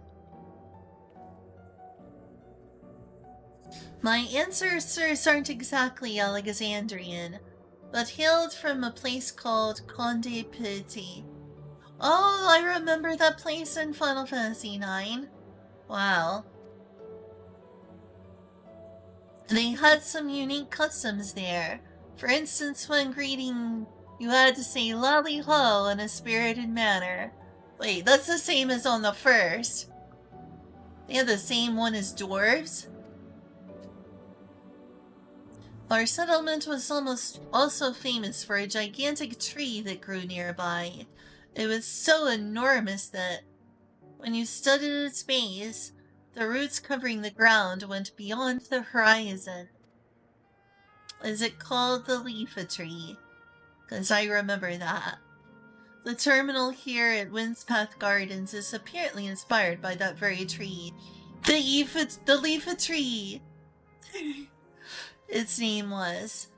My ancestors aren't exactly Alexandrian, but hailed from a place called Conde Petit. Oh, I remember that place in Final Fantasy IX. Wow. They had some unique customs there. For instance, when greeting, you had to say lally ho in a spirited manner. Wait, that's the same as on the first. They have the same one as dwarves? Our settlement was almost also famous for a gigantic tree that grew nearby. It was so enormous that when you studied its base, the roots covering the ground went beyond the horizon. Is it called the Leafa Tree? Because I remember that. The terminal here at Windspath Gardens is apparently inspired by that very tree. The Leafa Tree! Its name was.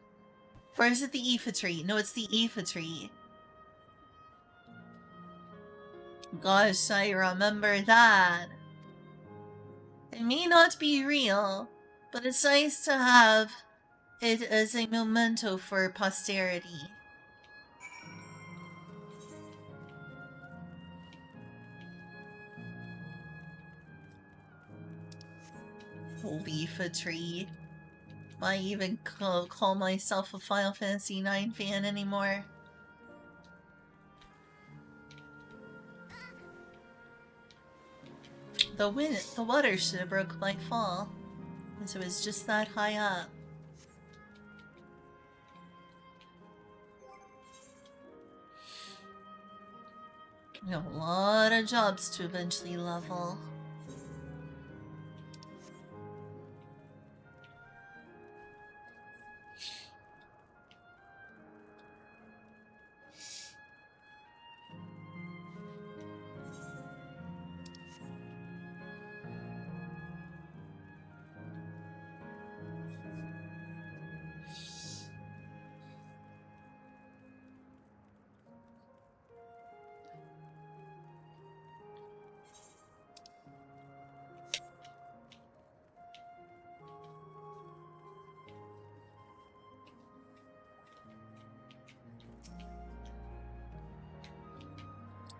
Or is it the Aoife Tree? No, it's the Aoife Tree. Gosh, I remember that. It may not be real, but it's nice to have it as a memento for posterity. Leafa Tree. I even call myself a Final Fantasy IX fan anymore. The water should have broke my fall, because it was just that high up. A lot of jobs to eventually level.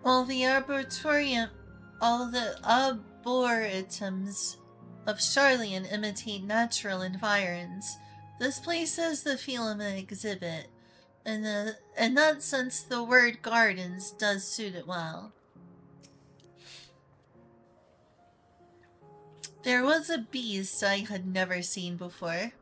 All the arboretums of Charlian imitate natural environs. This place has the feel of an exhibit. In that sense, the word gardens does suit it well. There was a beast I had never seen before.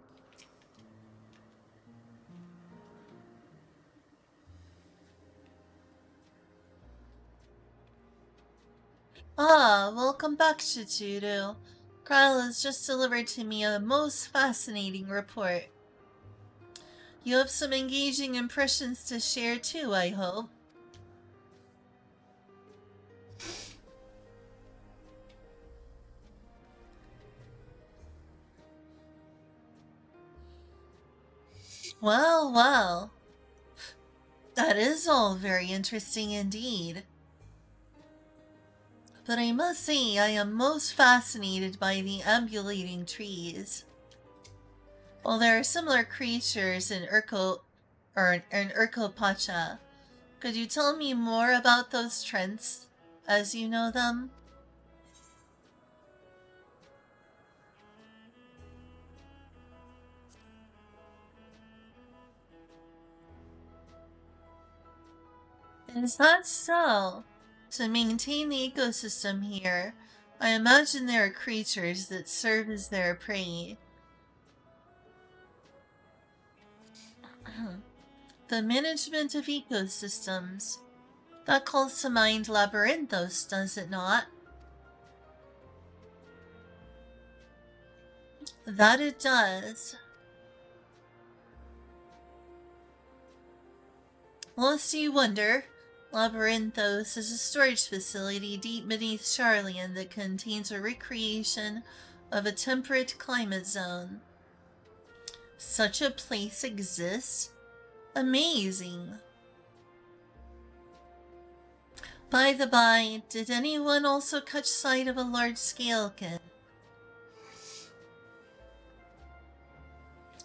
Ah, welcome back, Chituru. Kyle has just delivered to me a most fascinating report. You have some engaging impressions to share too, I hope. Well, well. That is all very interesting indeed. But I must say I am most fascinated by the ambulating trees. Well, there are similar creatures in Urko-Pacha. Could you tell me more about those trends as you know them? Is that so? To maintain the ecosystem here, I imagine there are creatures that serve as their prey. The management of ecosystems. That calls to mind Labyrinthos, does it not? That it does. Lest you wonder, Labyrinthos is a storage facility deep beneath Charlian that contains a recreation of a temperate climate zone. Such a place exists? Amazing. By the by, did anyone also catch sight of a large scalekin?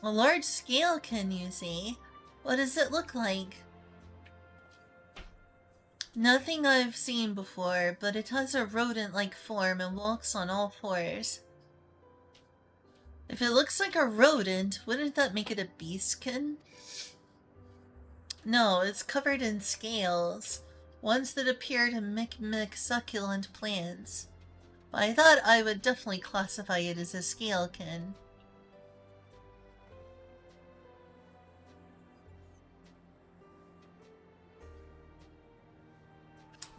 A large scalekin, you see? What does it look like? Nothing I've seen before, but it has a rodent-like form and walks on all fours. If it looks like a rodent, wouldn't that make it a beastkin? No, it's covered in scales, ones that appear to mimic succulent plants. But I thought I would definitely classify it as a scalekin.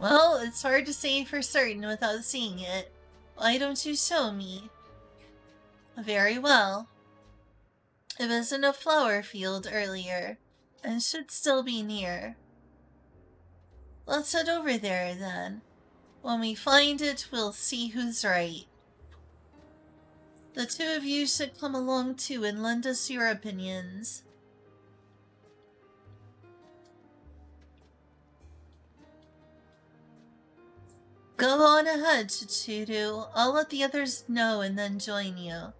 Well, it's hard to say for certain without seeing it. Why don't you show me? Very well. It was in a flower field earlier, and should still be near. Let's head over there, then. When we find it, we'll see who's right. The two of you should come along too and lend us your opinions. Go on ahead, Chichuru. I'll let the others know and then join you.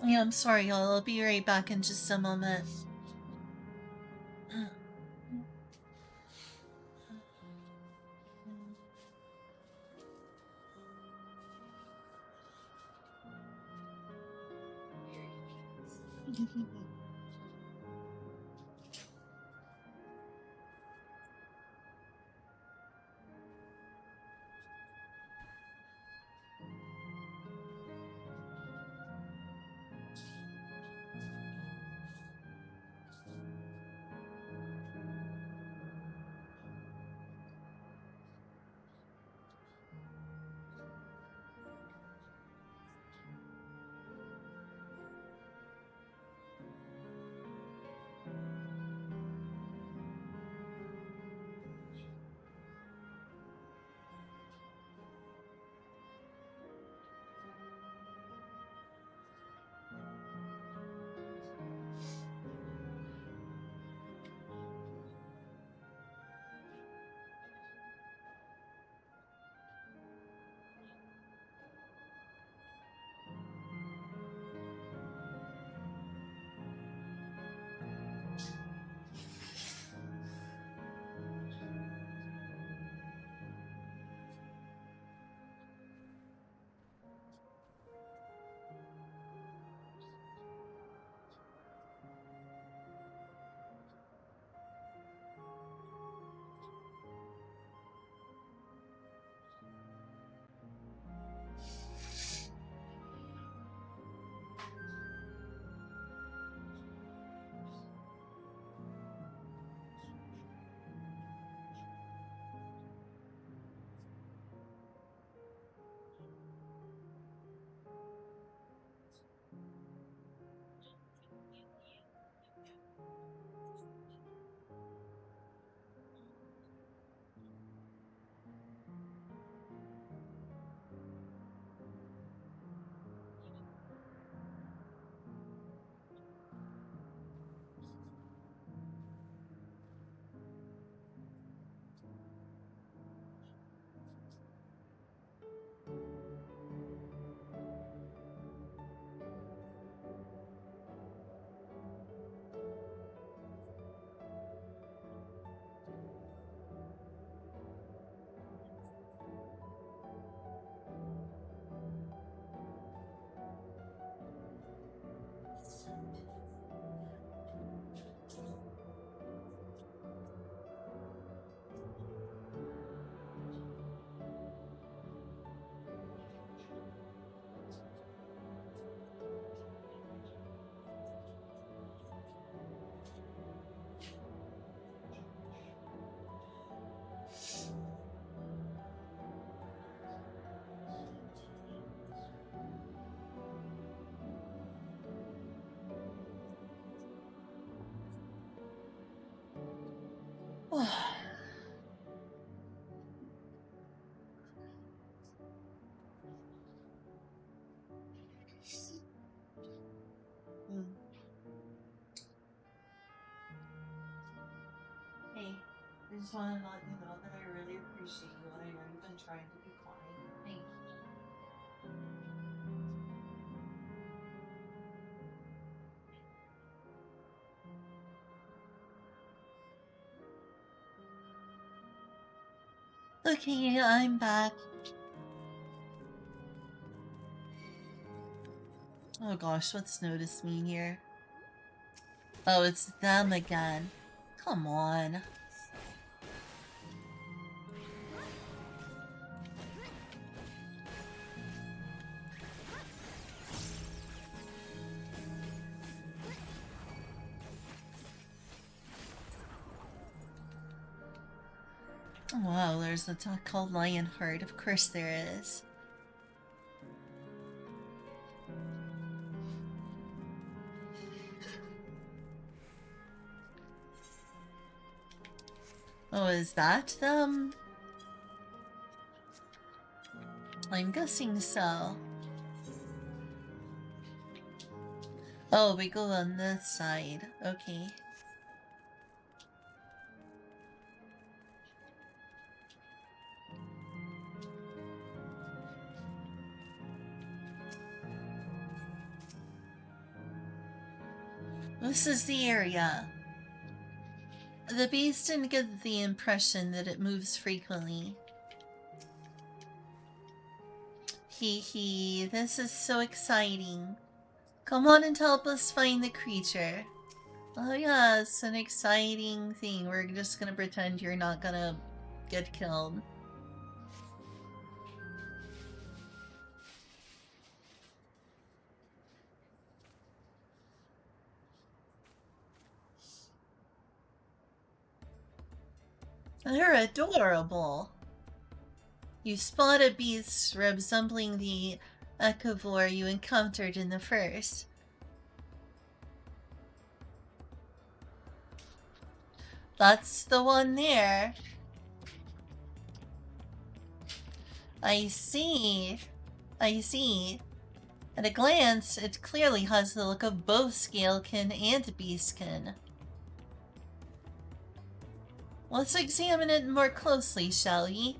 Yeah, I'm sorry, y'all. I'll be right back in just a moment. just want to let you know that I really appreciate you and I know you've been trying to be kind. Thank you. Okay, I'm back. Oh gosh, what's noticed me here? Oh, it's them again. Come on. Oh, wow, there's a dog called Lionheart. Of course there is. Oh, is that them? I'm guessing so. Oh, we go on this side. Okay. This is the area. The beast didn't get the impression that it moves frequently. Hee hee, this is so exciting. Come on and help us find the creature. Oh yeah, it's an exciting thing. We're just gonna pretend you're not gonna get killed. They're adorable. You spot a beast resembling the echivore you encountered in the first. That's the one there. I see. I see. At a glance, it clearly has the look of both Scalekin and Beastkin. Let's examine it more closely, shall we?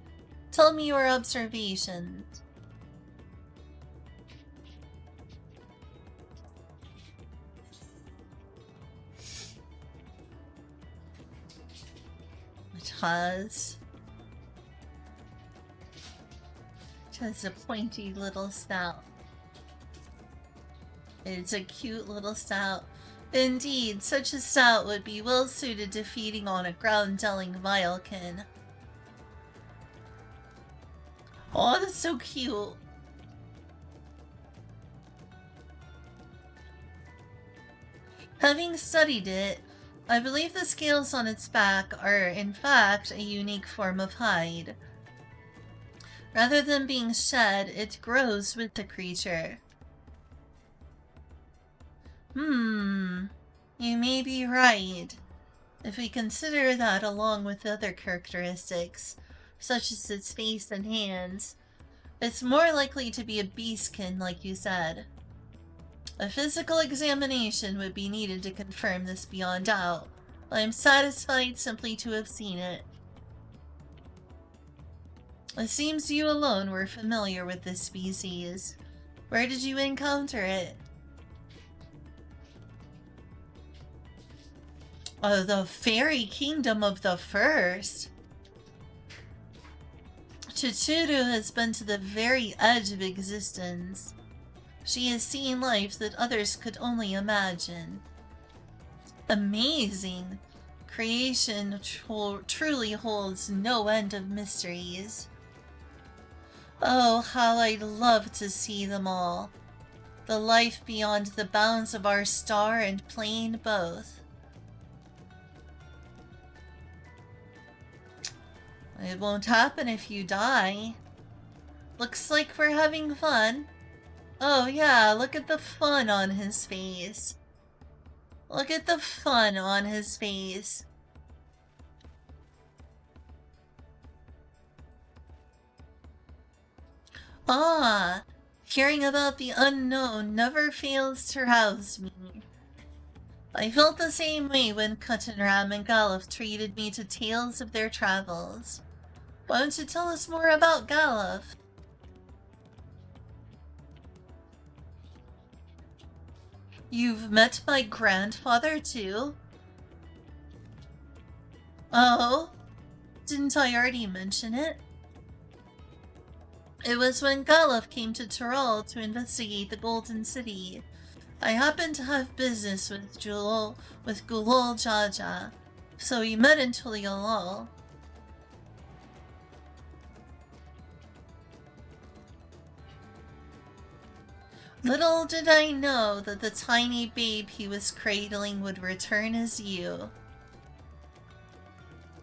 Tell me your observations. It has a pointy little snout. It's a cute little snout. Indeed, such a snout would be well suited to feeding on a ground-dwelling Vilekin. Oh, that's so cute. Having studied it, I believe the scales on its back are in fact a unique form of hide. Rather than being shed, it grows with the creature. You may be right. If we consider that along with other characteristics, such as its face and hands, it's more likely to be a beastkin, like you said. A physical examination would be needed to confirm this beyond doubt. I am satisfied simply to have seen it. It seems you alone were familiar with this species. Where did you encounter it? Oh, the fairy kingdom of the first. Chichuru has been to the very edge of existence. She has seen life that others could only imagine. Amazing. Creation truly holds no end of mysteries. Oh, how I'd love to see them all. The life beyond the bounds of our star and plane both. It won't happen if you die. Looks like we're having fun. Oh yeah, look at the fun on his face. Look at the fun on his face. Ah, hearing about the unknown never fails to rouse me. I felt the same way when Cuttenram and Galuf treated me to tales of their travels. Why don't you tell us more about Galuf? You've met my grandfather too? Oh, didn't I already mention it? It was when Galuf came to Tyrol to investigate the Golden City. I happened to have business with Gulol Jaja, so we met in Tuliolol. Little did I know that the tiny babe he was cradling would return as you.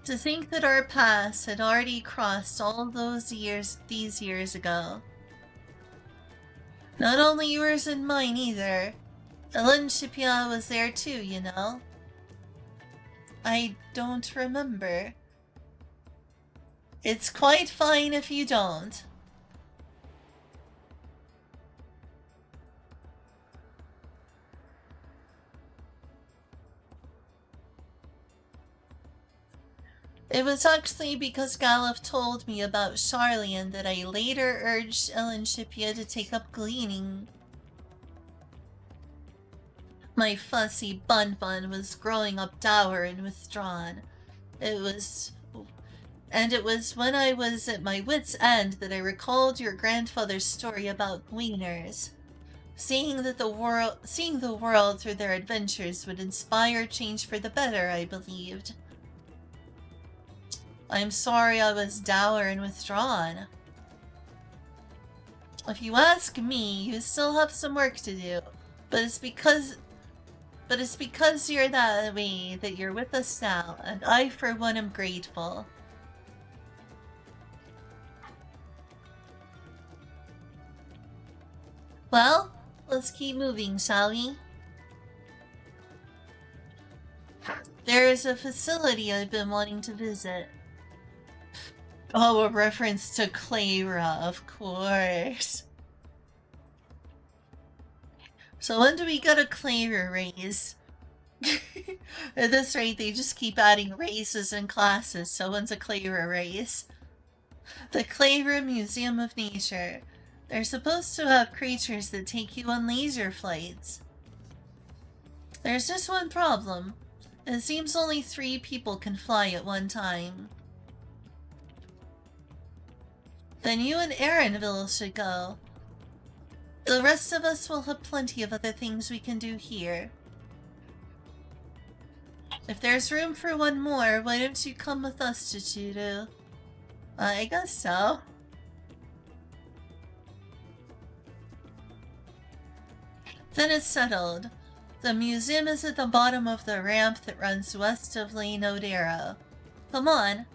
To think that our paths had already crossed all these years ago. Not only yours and mine either. Ellen Shipia was there too, you know. I don't remember. It's quite fine if you don't. It was actually because Galuf told me about Charlian that I later urged Ellen Shipia to take up gleaning. My fussy Bun was growing up dour and withdrawn. It was when I was at my wit's end that I recalled your grandfather's story about gleaners. Seeing the world through their adventures would inspire change for the better, I believed. I'm sorry I was dour and withdrawn. If you ask me, you still have some work to do, but it's because you're that way that you're with us now, and I for one am grateful. Well, let's keep moving, shall we? There is a facility I've been wanting to visit. Oh, a reference to Clara, of course. So when do we get a Clara raise? At this rate, they just keep adding races and classes, so when's a Clara raise? The Clara Museum of Nature. They're supposed to have creatures that take you on laser flights. There's just one problem. It seems only 3 people can fly at one time. Then you and Aaronville should go. The rest of us will have plenty of other things we can do here. If there's room for one more, why don't you come with us to Chudo? I guess so. Then it's settled. The museum is at the bottom of the ramp that runs west of Lane Odero. Come on.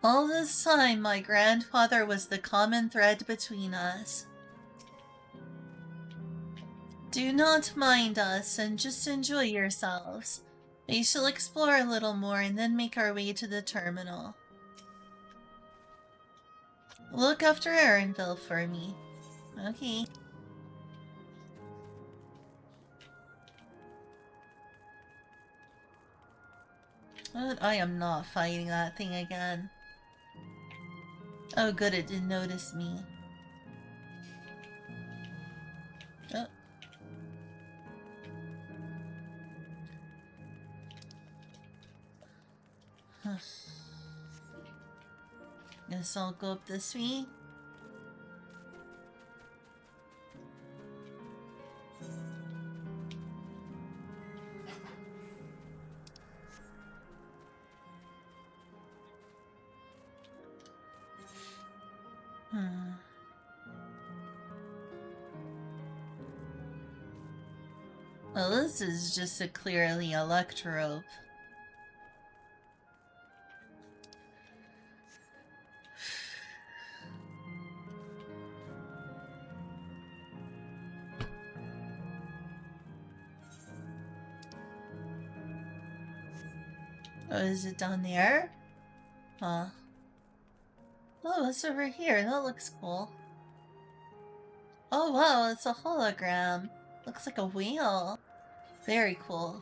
All this time, my grandfather was the common thread between us. Do not mind us and just enjoy yourselves. We shall explore a little more and then make our way to the terminal. Look after Aaronville for me. Okay. But I am not fighting that thing again. Oh good, it didn't notice me. Oh. Guess I'll go up this way. Well, this is just a clearly electrope. Oh, is it down there? Huh. Oh, what's over here? That looks cool. Oh wow, it's a hologram. Looks like a whale. Very cool.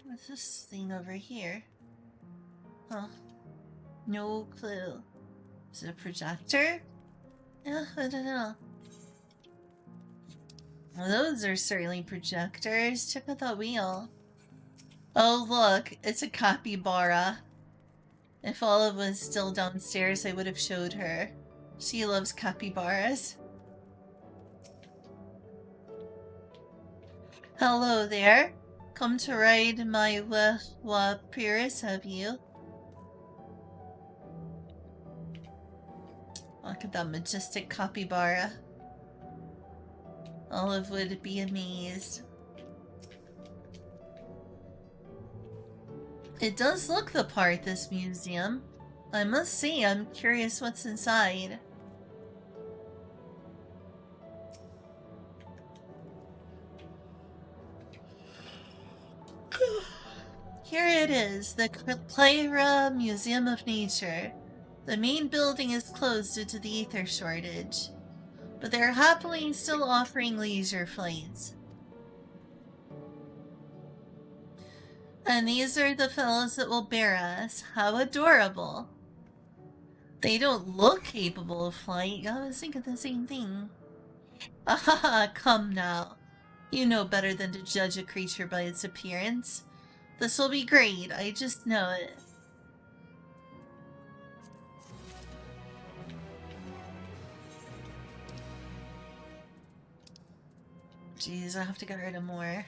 What's this thing over here? Huh. No clue. Is it a projector? Yeah, I don't know. Well, those are certainly projectors. Check out that wheel. Oh, look. It's a capybara. If Olive was still downstairs, I would have showed her. She loves capybaras. Hello there. Come to ride my Lapis, have you? Look at that majestic capybara. Olive would be amazed. It does look the part, this museum. I must say, I'm curious what's inside. Here it is, the Clyra Museum of Nature. The main building is closed due to the ether shortage, but they're happily still offering leisure flights. And these are the fellows that will bear us. How adorable. They don't look capable of flight. I was thinking the same thing. Ah, come now. You know better than to judge a creature by its appearance. This will be great, I just know it. Jeez, I have to get rid of more.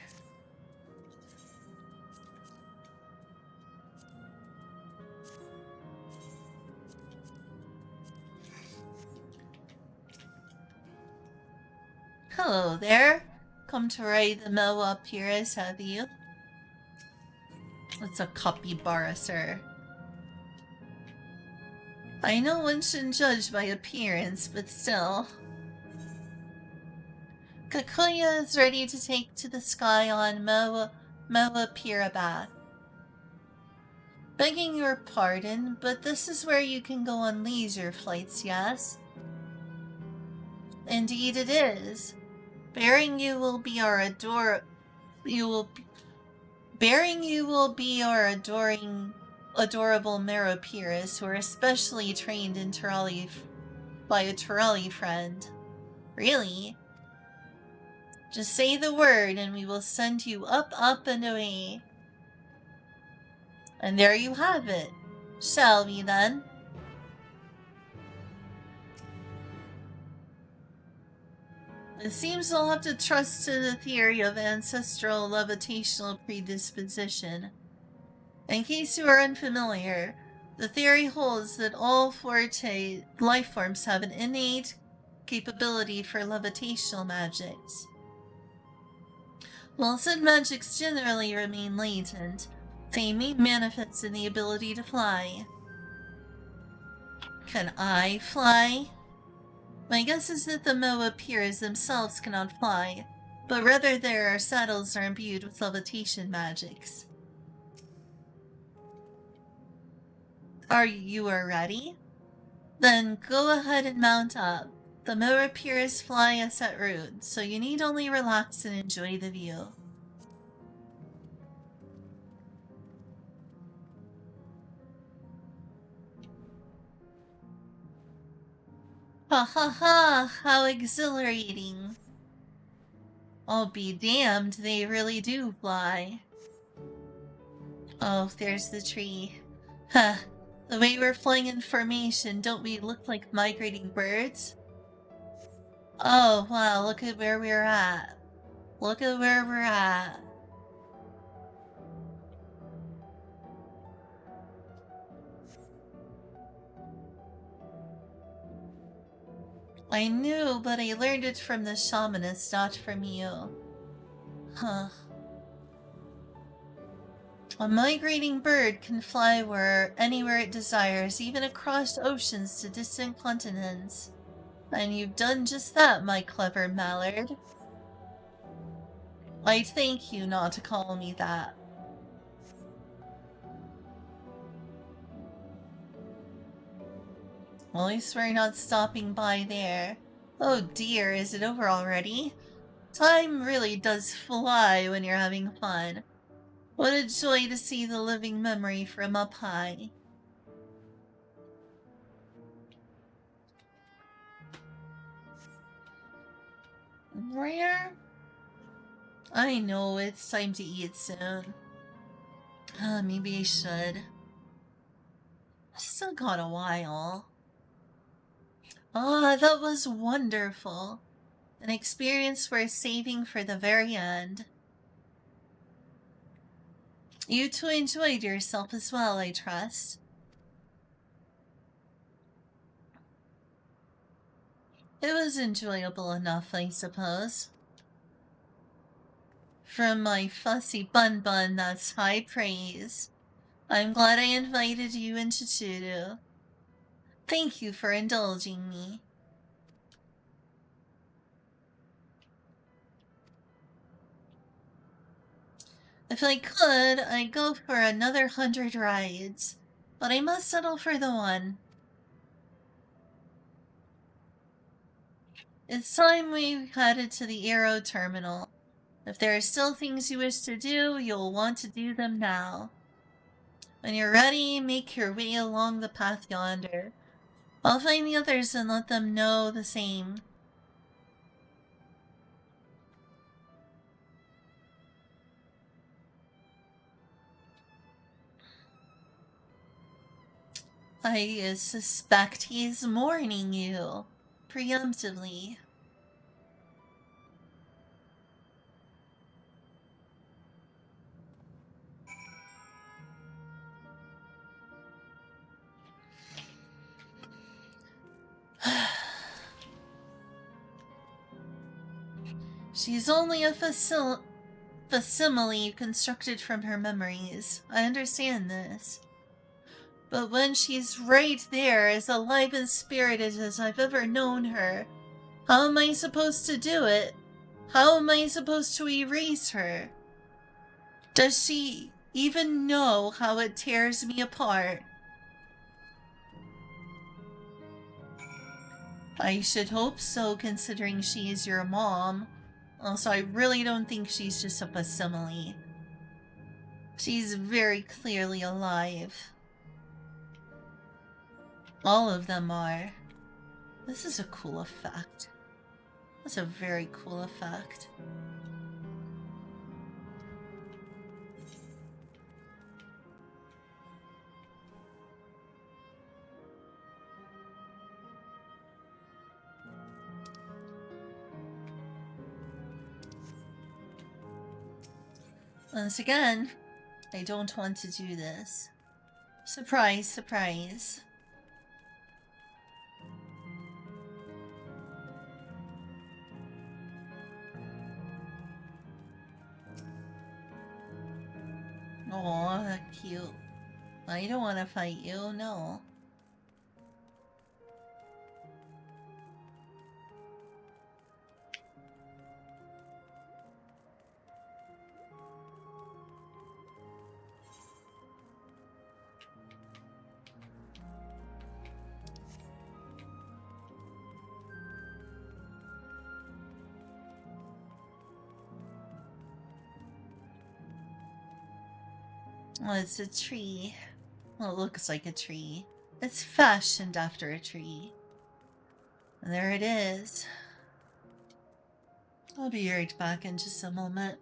Hello there. Come to ride the Melwa Pyrrhus, have you? It's a capybara, sir. I know one shouldn't judge by appearance, but still. Kakuya is ready to take to the sky on Melwa Pyrrhabath. Begging your pardon, but this is where you can go on leisure flights, yes? Indeed it is. Bearing you will be our adorable Meropyrus, who are especially trained in by a Turali friend. Really? Just say the word and we will send you up, up, and away. And there you have it. Shall we then? It seems I'll have to trust to the theory of ancestral levitational predisposition. In case you are unfamiliar, the theory holds that all Forte life forms have an innate capability for levitational magics. While said magics generally remain latent, they may manifest in the ability to fly. Can I fly? My guess is that the Moa Peers themselves cannot fly, but rather their saddles are imbued with levitation magics. Are you ready? Then go ahead and mount up. The Moa Peers fly a set route, so you need only relax and enjoy the view. Ha ha ha, how exhilarating. I'll be damned, they really do fly. Oh, there's the tree. Huh, the way we're flying in formation, don't we look like migrating birds? Oh, wow, look at where we're at. Look at where we're at. I knew, but I learned it from the shamanist, not from you. Huh. A migrating bird can fly anywhere it desires, even across oceans to distant continents. And you've done just that, my clever mallard. I thank you not to call me that. Well, I swear not stopping by there. Oh dear, is it over already? Time really does fly when you're having fun. What a joy to see the living memory from up high. Rare? I know, it's time to eat soon. Maybe I should. Still got a while. Ah, that was wonderful. An experience worth saving for the very end. You two enjoyed yourself as well, I trust. It was enjoyable enough, I suppose. From my fussy bun, that's high praise. I'm glad I invited you into Chudu. Thank you for indulging me. If I could, I'd go for another 100 rides, but I must settle for the one. It's time we headed to the Aero Terminal. If there are still things you wish to do, you'll want to do them now. When you're ready, make your way along the path yonder. I'll find the others and let them know the same. I suspect he's mourning you. Preemptively. She's only a facsimile constructed from her memories. I understand this. But when she's right there, as alive and spirited as I've ever known her, how am I supposed to do it? How am I supposed to erase her? Does she even know how it tears me apart? I should hope so, considering she is your mom. Also, I really don't think she's just a facsimile. She's very clearly alive. All of them are. This is a cool effect. That's a very cool effect. Once again, I don't want to do this. Surprise, surprise. Aw, that's cute. I don't want to fight you, no. Oh, it's a tree. Well, it looks like a tree. It's fashioned after a tree. And there it is. I'll be right back in just a moment.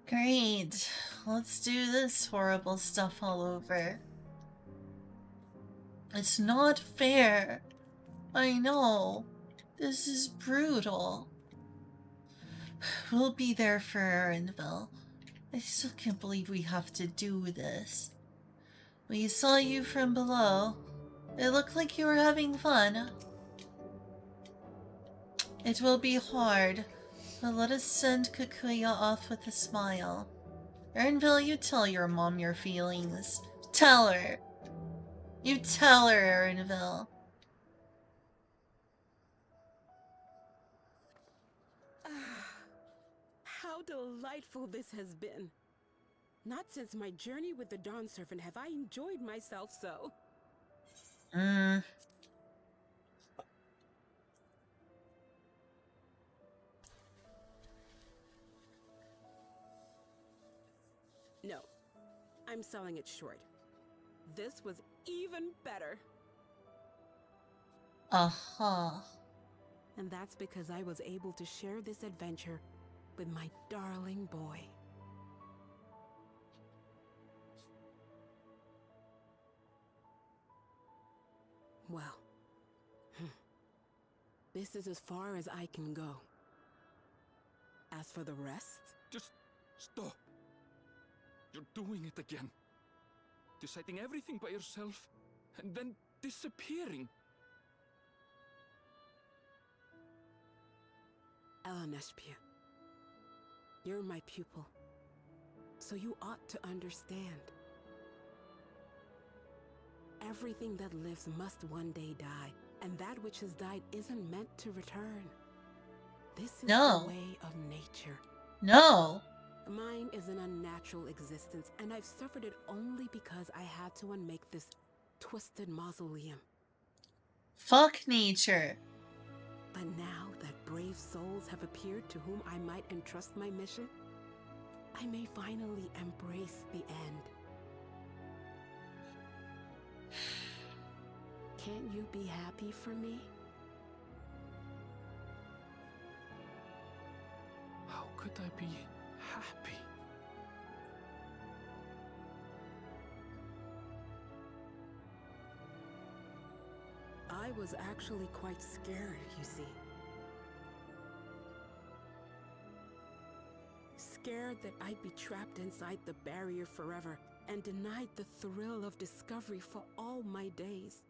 Great. Let's do this horrible stuff all over. It's not fair. I know. This is brutal. We'll be there for Erinville. I still can't believe we have to do this. We saw you from below. It looked like you were having fun. It will be hard, but let us send Kikuya off with a smile. Erinville, you tell your mom your feelings. Tell her. You tell her, Erinville. How delightful this has been. Not since my journey with the Dawn Servant have I enjoyed myself so. No, I'm selling it short. This was even better. Uh-huh. And that's because I was able to share this adventure with my darling boy. Well, this is as far as I can go. As for the rest... Just stop. You're doing it again. Deciding everything by yourself, and then disappearing. Elaneshpia, you're my pupil, so you ought to understand. Everything that lives must one day die, and that which has died isn't meant to return. This is the way of nature. No. Mine is an unnatural existence, and I've suffered it only because I had to unmake this twisted mausoleum. Fuck nature. But now that brave souls have appeared to whom I might entrust my mission, I may finally embrace the end. Can't you be happy for me? How could I be happy? I was actually quite scared, you see. Scared that I'd be trapped inside the barrier forever and denied the thrill of discovery for all my days.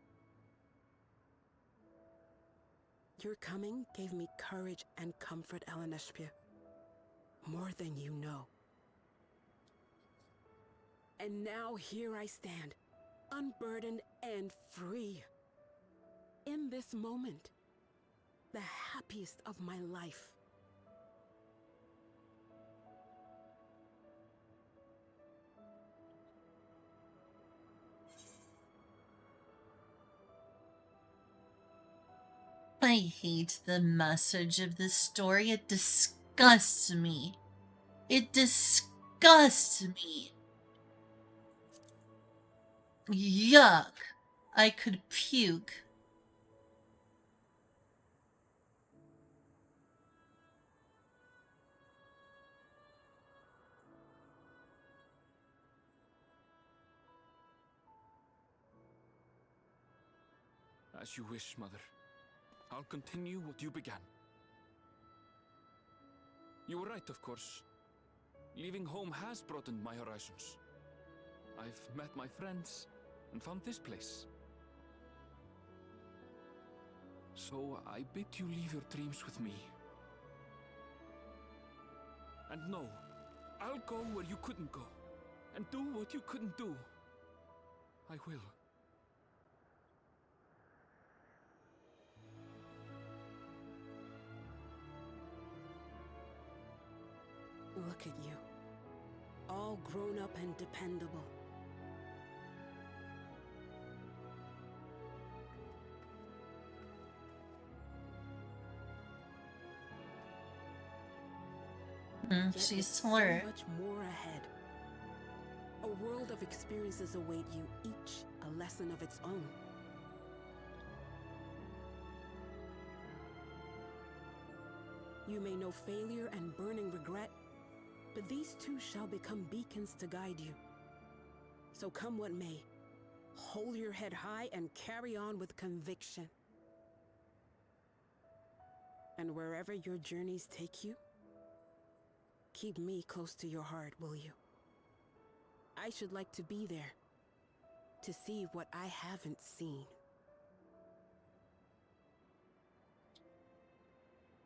Your coming gave me courage and comfort, Elaneshpia. More than you know. And now here I stand, unburdened and free. In this moment, the happiest of my life. I hate the message of this story. It disgusts me. It disgusts me. Yuck. I could puke. As you wish, Mother. I'll continue what you began. You were right, of course. Leaving home has broadened my horizons. I've met my friends and found this place. So I bid you leave your dreams with me. And no, I'll go where you couldn't go, and do what you couldn't do. I will. Look at you, all grown up and dependable. Yet She's with so smart. much more ahead. A world of experiences await you, each a lesson of its own. You may know failure and burning regret, but these two shall become beacons to guide you. So come what may, hold your head high and carry on with conviction. And wherever your journeys take you, keep me close to your heart, will you? I should like to be there, to see what I haven't seen.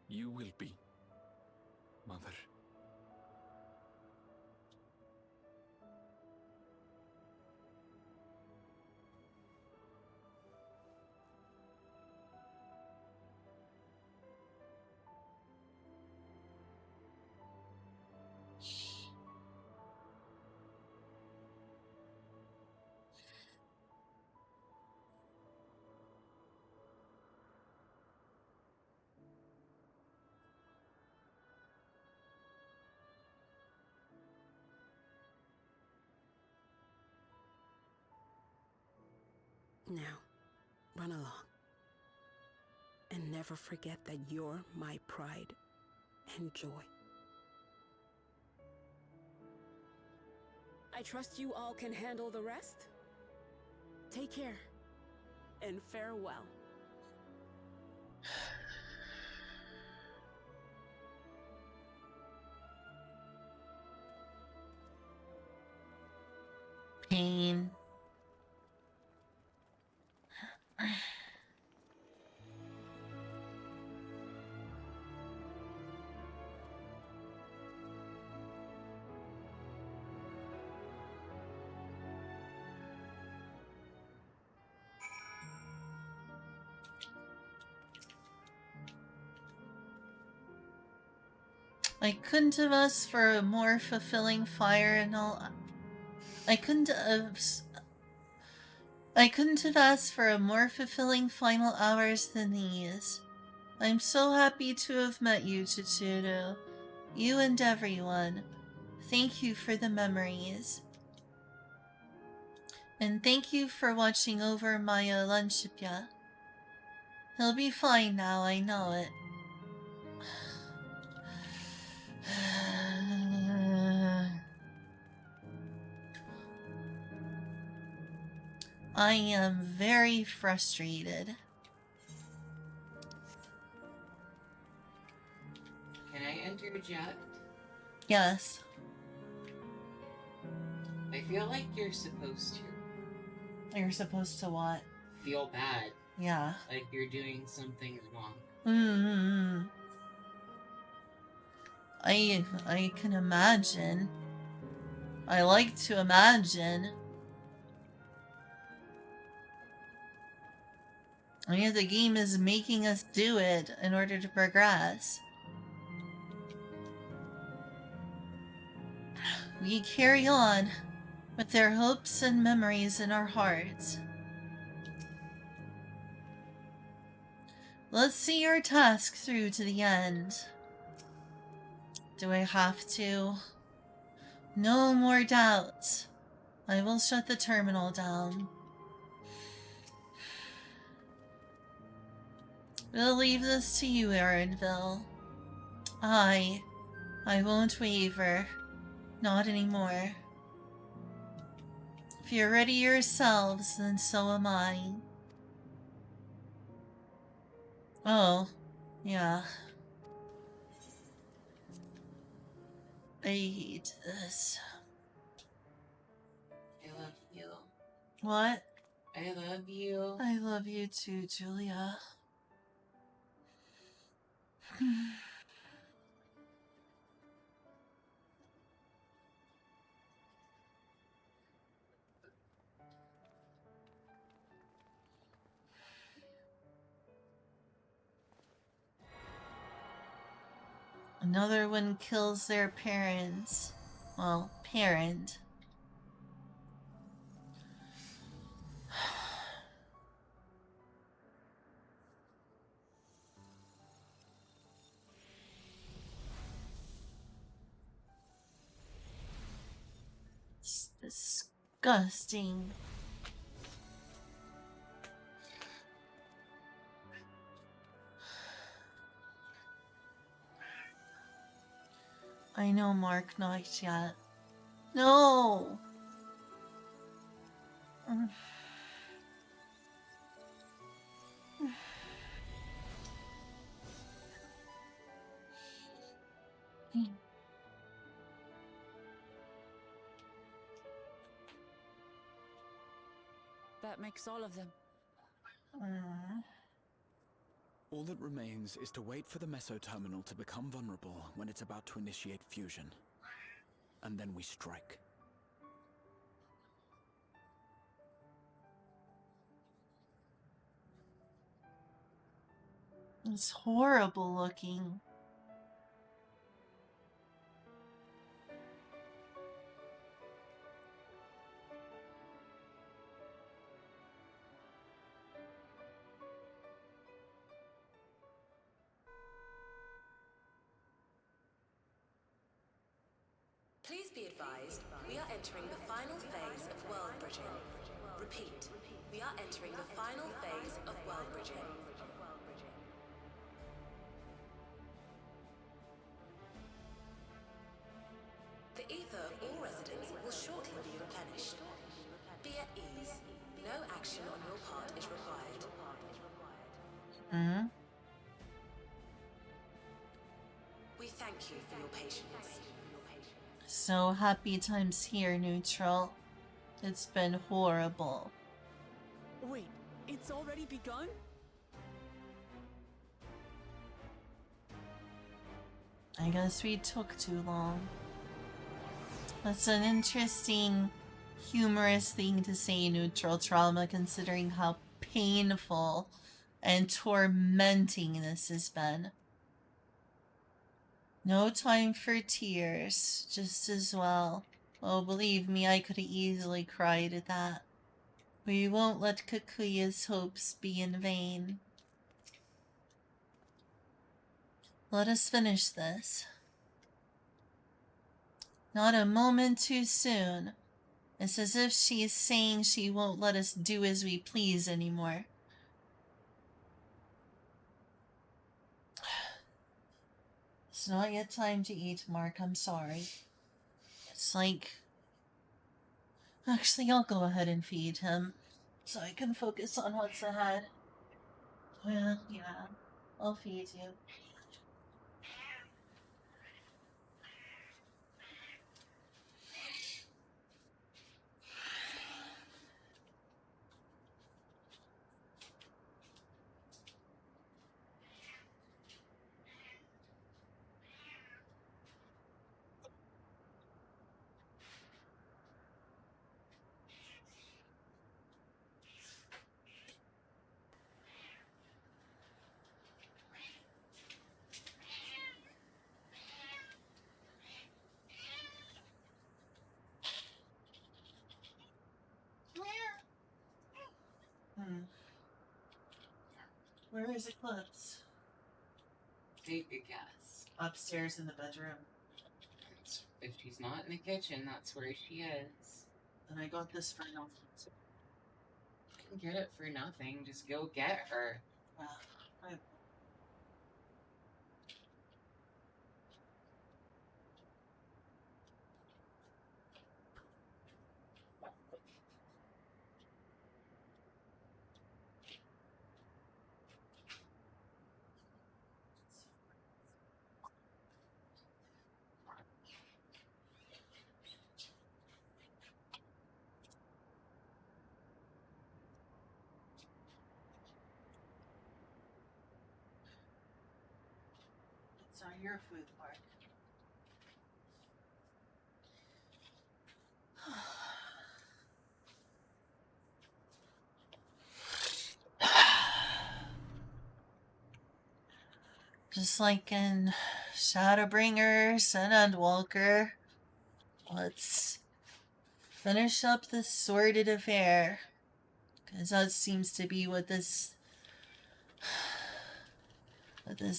You will be, Mother. Now, run along. And never forget that you're my pride and joy. I trust you all can handle the rest. Take care, and farewell. Pain. I couldn't have asked for a more fulfilling fire and all. I couldn't have asked for a more fulfilling final hours than these. I'm so happy to have met you, Chitsuru. You and everyone. Thank you for the memories. And thank you for watching over my Lunchipya. He'll be fine now, I know it. I am very frustrated. Can I interject? Yes. I feel like you're supposed to. You're supposed to what? Feel bad. Yeah. Like you're doing something wrong. Mm-hmm. I can imagine. I like to imagine. I mean, the game is making us do it in order to progress. We carry on with their hopes and memories in our hearts. Let's see our task through to the end. Do I have to? No more doubts. I will shut the terminal down. We'll leave this to you, Aaronville. I won't waver. Not anymore. If you're ready yourselves, then so am I. Oh, yeah. I hate this. I love you. What? I love you. I love you too, Julia. Another one kills their parents. Well, parent. It's disgusting. I know, Mark, not yet. No! That makes all of them. All that remains is to wait for the meso terminal to become vulnerable when it's about to initiate fusion. And then we strike. It's horrible looking. Please be advised, we are entering the final phase of world bridging. Repeat, we are entering the final phase of world bridging. The ether of all residents will shortly be replenished. Be at ease. No action on your part is required. We thank you for your patience. So happy times here, Neutral. It's been horrible. Wait, it's already begun? I guess we took too long. That's an interesting, humorous thing to say, Neutral Trauma, considering how painful and tormenting this has been. No time for tears, just as well. Oh, believe me, I could have easily cried at that. We won't let Kakuya's hopes be in vain. Let us finish this. Not a moment too soon. It's as if she is saying she won't let us do as we please anymore. It's not yet time to eat, Mark. I'm sorry. It's like... Actually, I'll go ahead and feed him, so I can focus on what's ahead. Well, yeah. I'll feed you. Where is Eclipse? Take a guess. Upstairs in the bedroom. If she's not in the kitchen, that's where she is. And I got this for nothing. You can get it for nothing. Just go get her. Well, I... It's on your food, Mark. Just like in Shadowbringers and Endwalker, let's finish up this sordid affair. Because that seems to be what this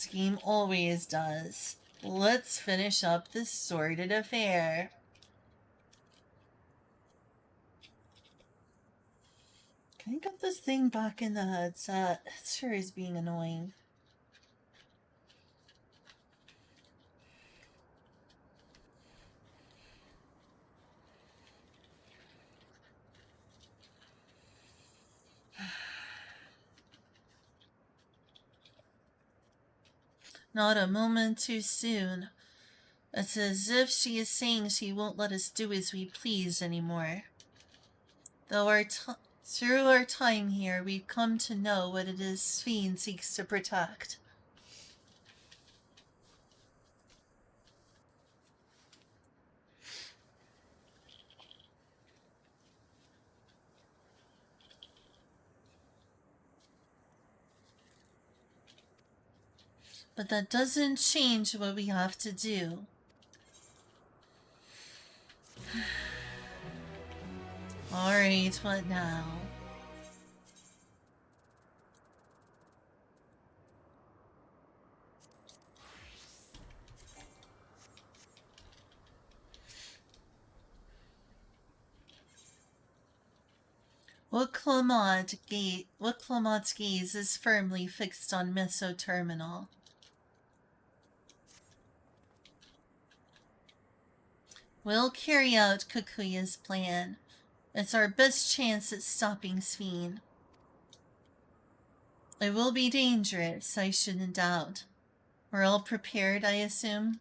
game always does. Let's finish up this sordid affair. Can I get this thing back in the headset? It sure is being annoying. Not a moment too soon. It's as if she is saying she won't let us do as we please anymore. Though through our time here, we've come to know what it is Sphene seeks to protect. But that doesn't change what we have to do. Alright, what now? Wooklamot's gaze is firmly fixed on Meso Terminal. We'll carry out Kukuya's plan. It's our best chance at stopping Sphene. It will be dangerous, I shouldn't doubt. We're all prepared, I assume?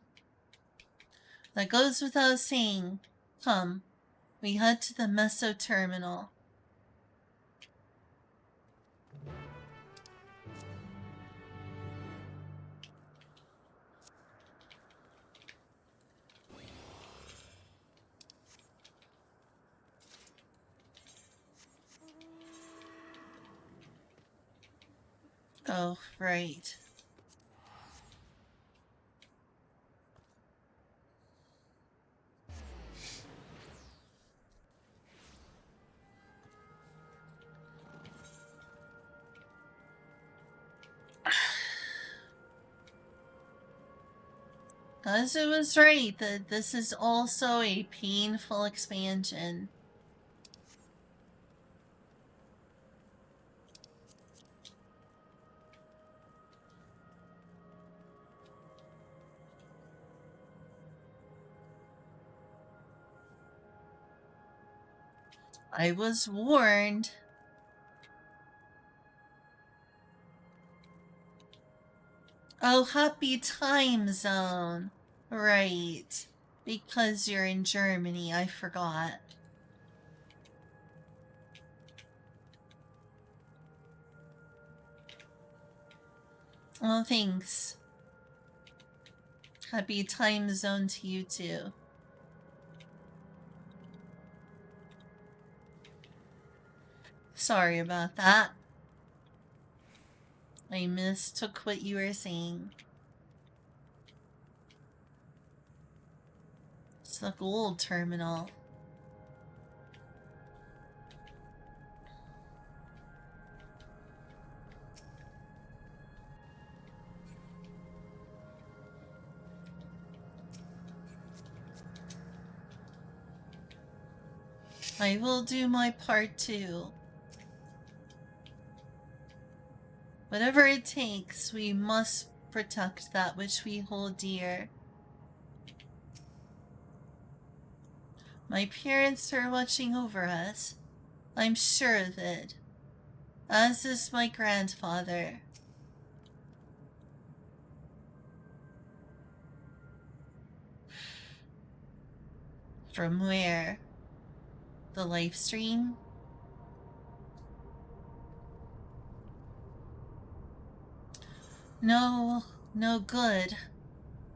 That goes without saying. Come, we head to the Meso Terminal. Oh, right. As it was right that this is also a painful expansion. I was warned. Oh, happy time zone. Right. Because you're in Germany, I forgot. Oh, thanks. Happy time zone to you too. Sorry about that. I mistook what you were saying. It's the gold terminal. I will do my part too. Whatever it takes, we must protect that which we hold dear. My parents are watching over us. I'm sure of it. As is my grandfather. From where? The live stream? No good.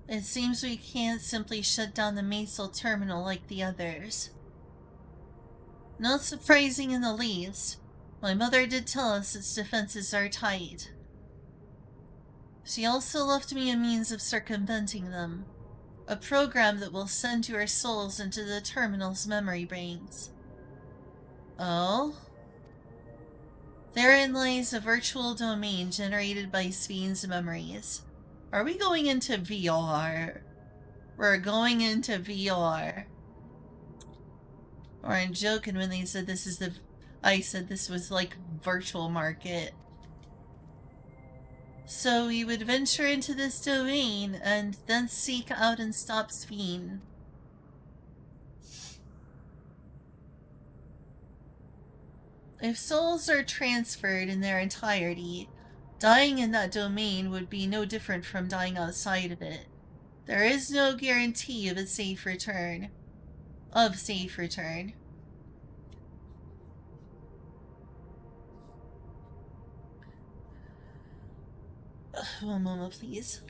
It seems we can't simply shut down the Maisel terminal like the others. Not surprising in the least. My mother did tell us its defenses are tight. She also left me a means of circumventing them. A program that will send your souls into the terminal's memory banks. Oh? Therein lies a virtual domain generated by Sphene's memories. Are we going into VR? We're going into VR. Or I'm joking when they said this is the... I said this was like virtual market. So we would venture into this domain and then seek out and stop Sphene. If souls are transferred in their entirety, Dying in that domain would be no different from dying outside of it. There is no guarantee of a safe return. One moment, please.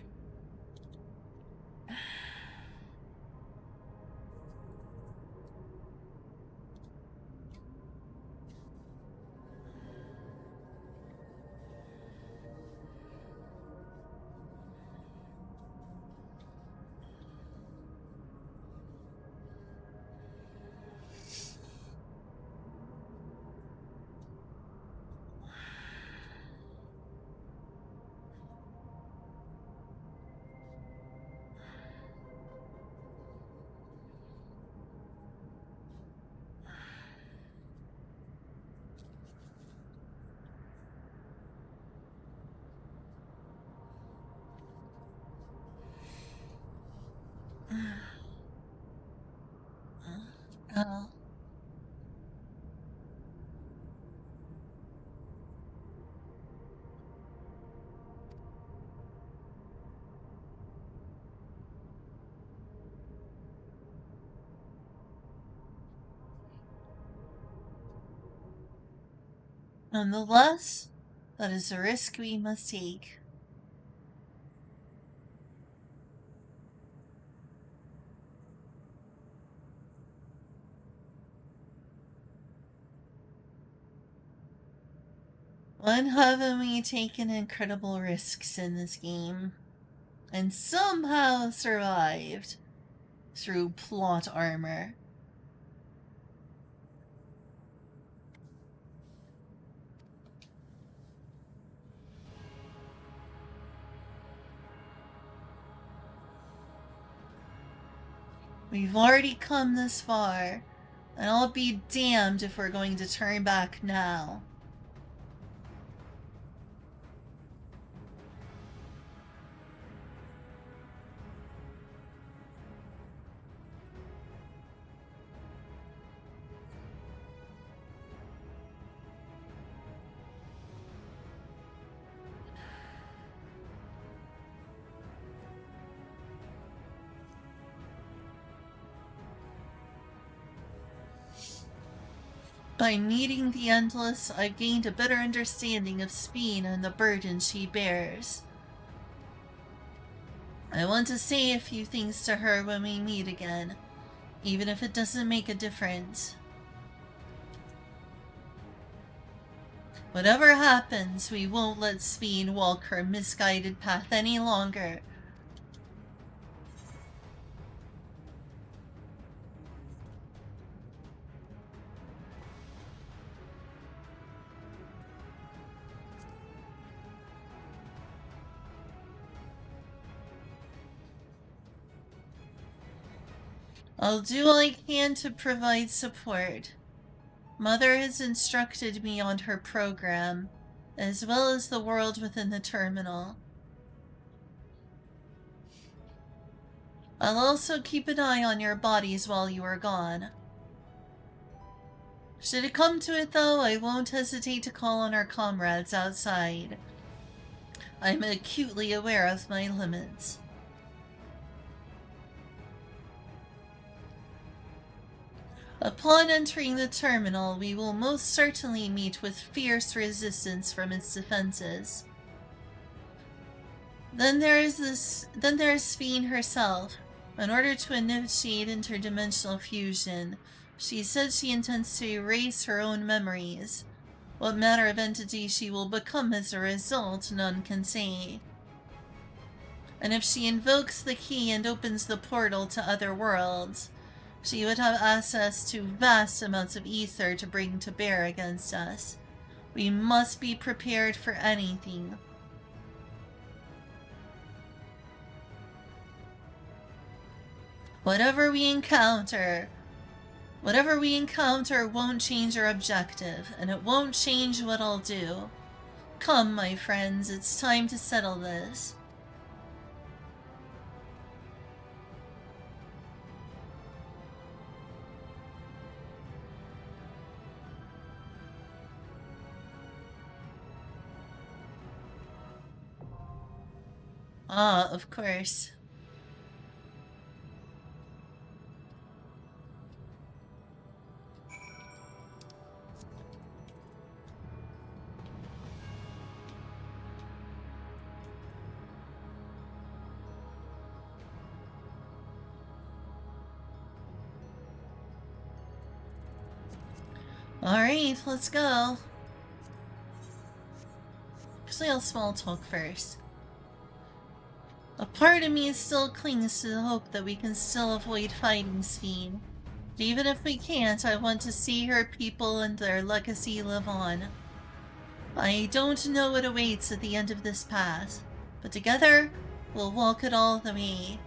Oh. Nonetheless, that is a risk we must take. When haven't we taken incredible risks in this game and somehow survived through plot armor? We've already come this far, and I'll be damned if we're going to turn back now. By meeting the Endless, I've gained a better understanding of Speen and the burden she bears. I want to say a few things to her when we meet again, even if it doesn't make a difference. Whatever happens, we won't let Speen walk her misguided path any longer. I'll do all I can to provide support. Mother has instructed me on her program, as well as the world within the terminal. I'll also keep an eye on your bodies while you are gone. Should it come to it, though, I won't hesitate to call on our comrades outside. I'm acutely aware of my limits. Upon entering the terminal, we will most certainly meet with fierce resistance from its defenses. Then there is Sphene herself. In order to initiate interdimensional fusion, she says she intends to erase her own memories. What manner of entity she will become as a result, none can say. And if she invokes the key and opens the portal to other worlds, she would have access to vast amounts of ether to bring to bear against us. We must be prepared for anything. Whatever we encounter won't change our objective, and it won't change what I'll do. Come, my friends, it's time to settle this. Ah, of course. Alright, let's go. Actually, I'll small talk first. A part of me still clings to the hope that we can still avoid fighting Sphene. But even if we can't, I want to see her people and their legacy live on. I don't know what awaits at the end of this path, but together, we'll walk it all the way.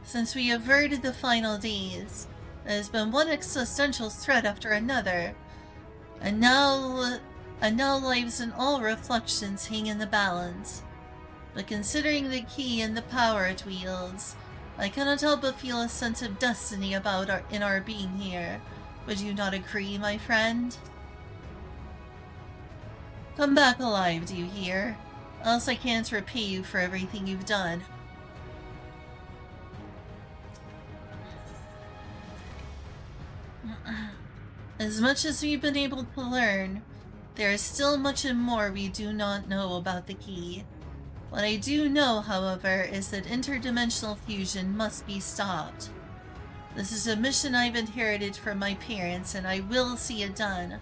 Since we averted the final days, there has been one existential threat after another, and now lives and all reflections hang in the balance. But considering the key and the power it wields, I cannot help but feel a sense of destiny about our being here. Would you not agree, my friend? Come back alive, do you hear? Else I can't repay you for everything you've done. As much as we've been able to learn, there is still much and more we do not know about the key. What I do know, however, is that interdimensional fusion must be stopped. This is a mission I've inherited from my parents, and I will see it done.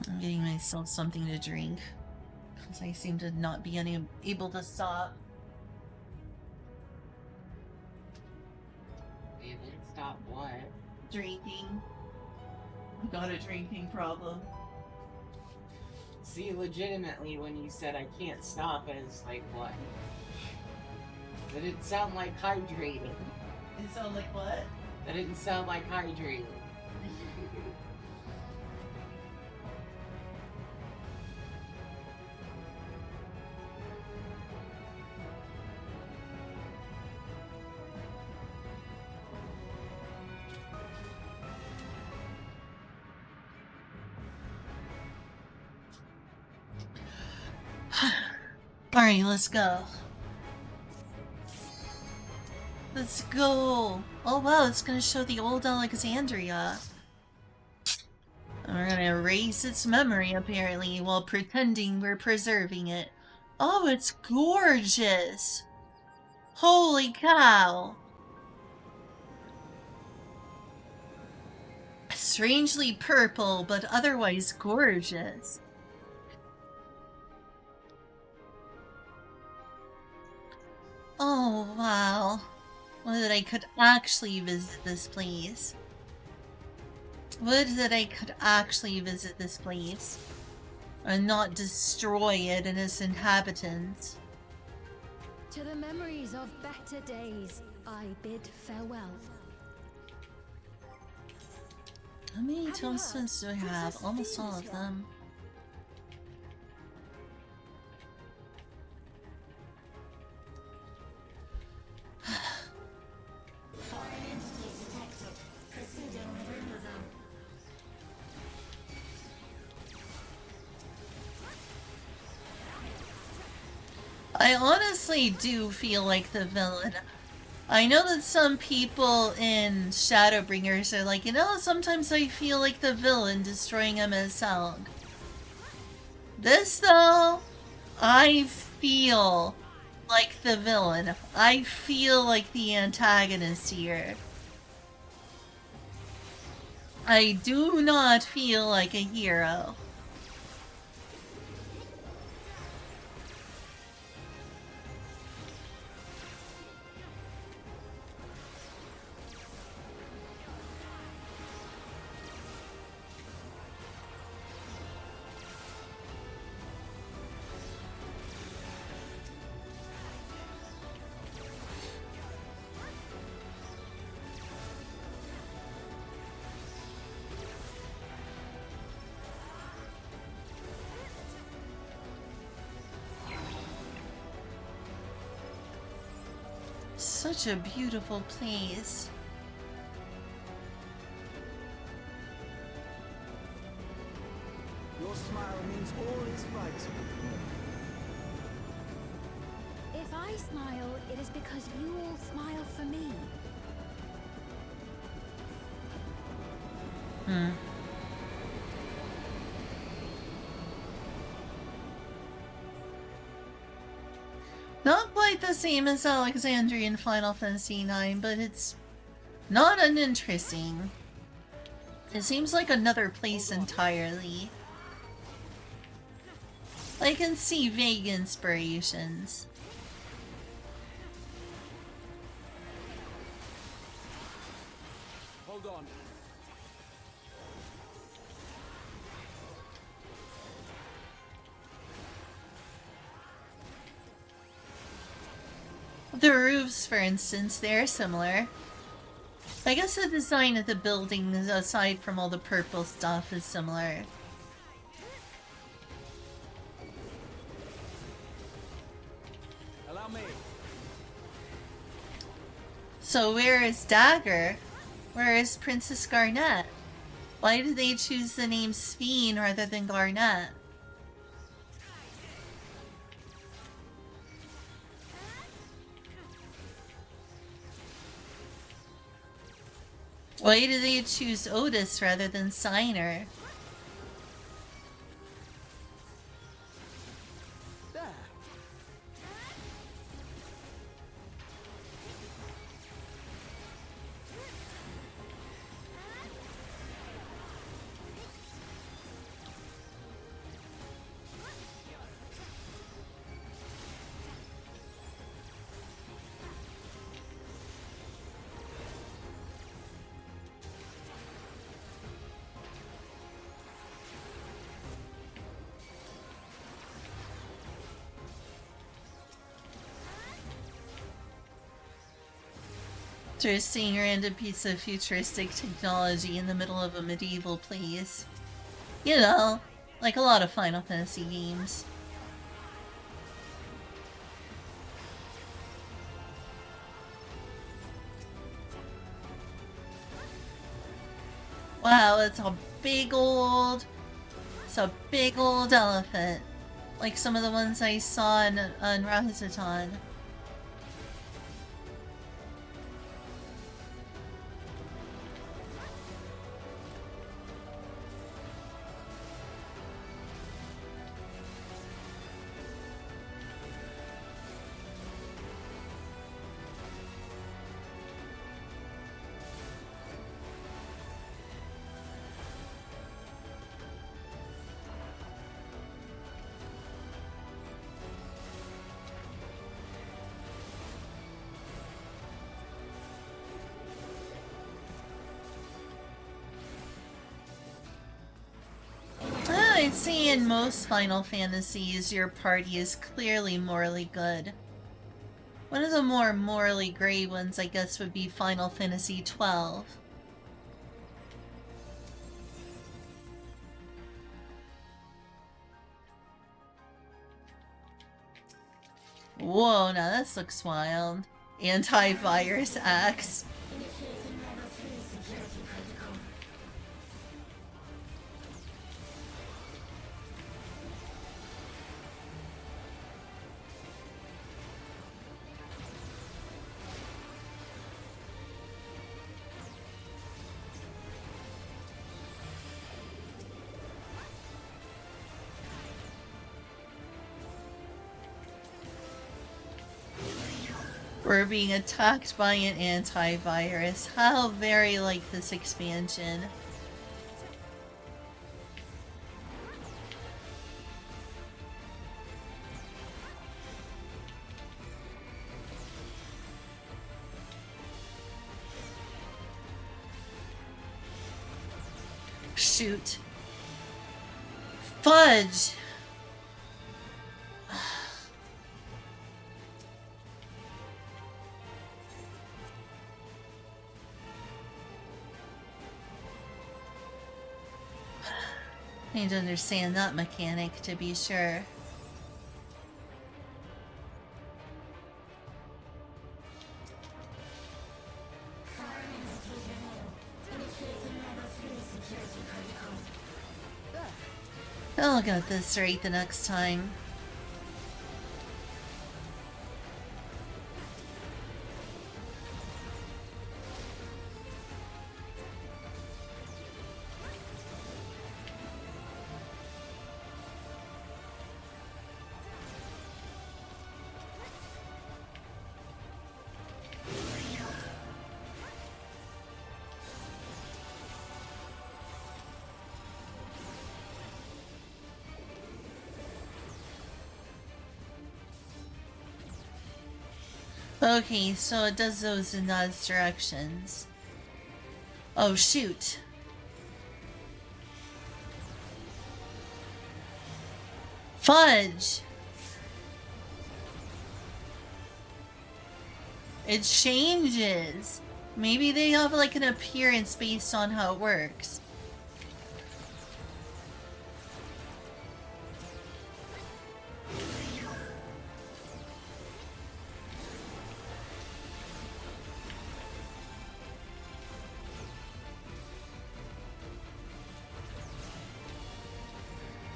I'm getting myself something to drink, because I seem to not be able to stop. You didn't stop what? Drinking. I've got a drinking problem. See, legitimately, when you said I can't stop, I was like, what? That didn't sound like hydrating. It sounds like what? That didn't sound like hydrating. Alright, let's go. Let's go! Oh wow, it's gonna show the old Alexandria. And we're gonna erase its memory, apparently, while pretending we're preserving it. Oh, it's gorgeous! Holy cow! Strangely purple, but otherwise gorgeous. Oh, wow. Would that I could actually visit this place. Would that I could actually visit this place. And not destroy it and its inhabitants. To the memories of better days, I bid farewell. How many tombstones do I have? Almost all of them. I honestly do feel like the villain. I know that some people in Shadowbringers are like, you know, sometimes I feel like the villain destroying MSL. This, though, I feel like the villain. I feel like the antagonist here. I do not feel like a hero. Such a beautiful place. Your smile means all is right. If I smile, it is because you all smile for me. Not quite the same as Alexandria in Final Fantasy IX, but it's not uninteresting. It seems like another place entirely. I can see vague inspirations. Hold on. The roofs, for instance, they're similar. I guess the design of the buildings, aside from all the purple stuff, is similar. Allow me. So where is Dagger? Where is Princess Garnet? Why did they choose the name Sphene rather than Garnet? Why did they choose Otis rather than Signer? There. Just seeing a random piece of futuristic technology in the middle of a medieval place. You know, like a lot of Final Fantasy games. Wow, it's a big old elephant. Like some of the ones I saw on Rahazatan. I'd say in most Final Fantasies, your party is clearly morally good. One of the more morally gray ones, I guess, would be Final Fantasy XII. Whoa, now this looks wild. Antivirus axe. We're being attacked by an antivirus. How very like this expansion. Shoot. Fudge! Need to understand that mechanic to be sure. I'll get this right the next time. Okay, so it does those in those directions. Oh, shoot. Fudge! It changes. Maybe they have like an appearance based on how it works.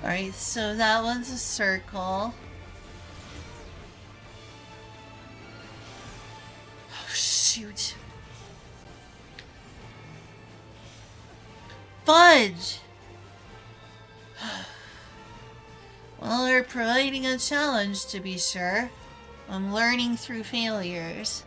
Alright, so that one's a circle. Oh, shoot. Fudge! Well, they're providing a challenge, to be sure. I'm learning through failures.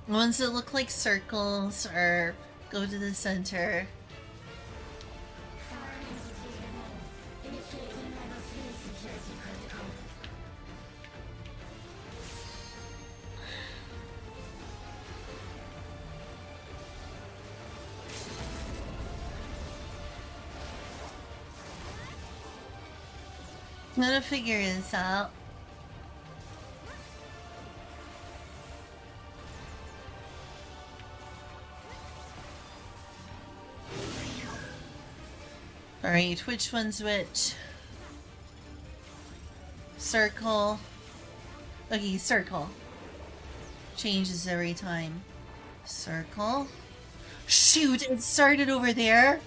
Ones that look like circles or go to the center. I'm gonna figure this out. Alright, which one's which? Circle. Okay, circle. Changes every time. Circle. Shoot, it started over there.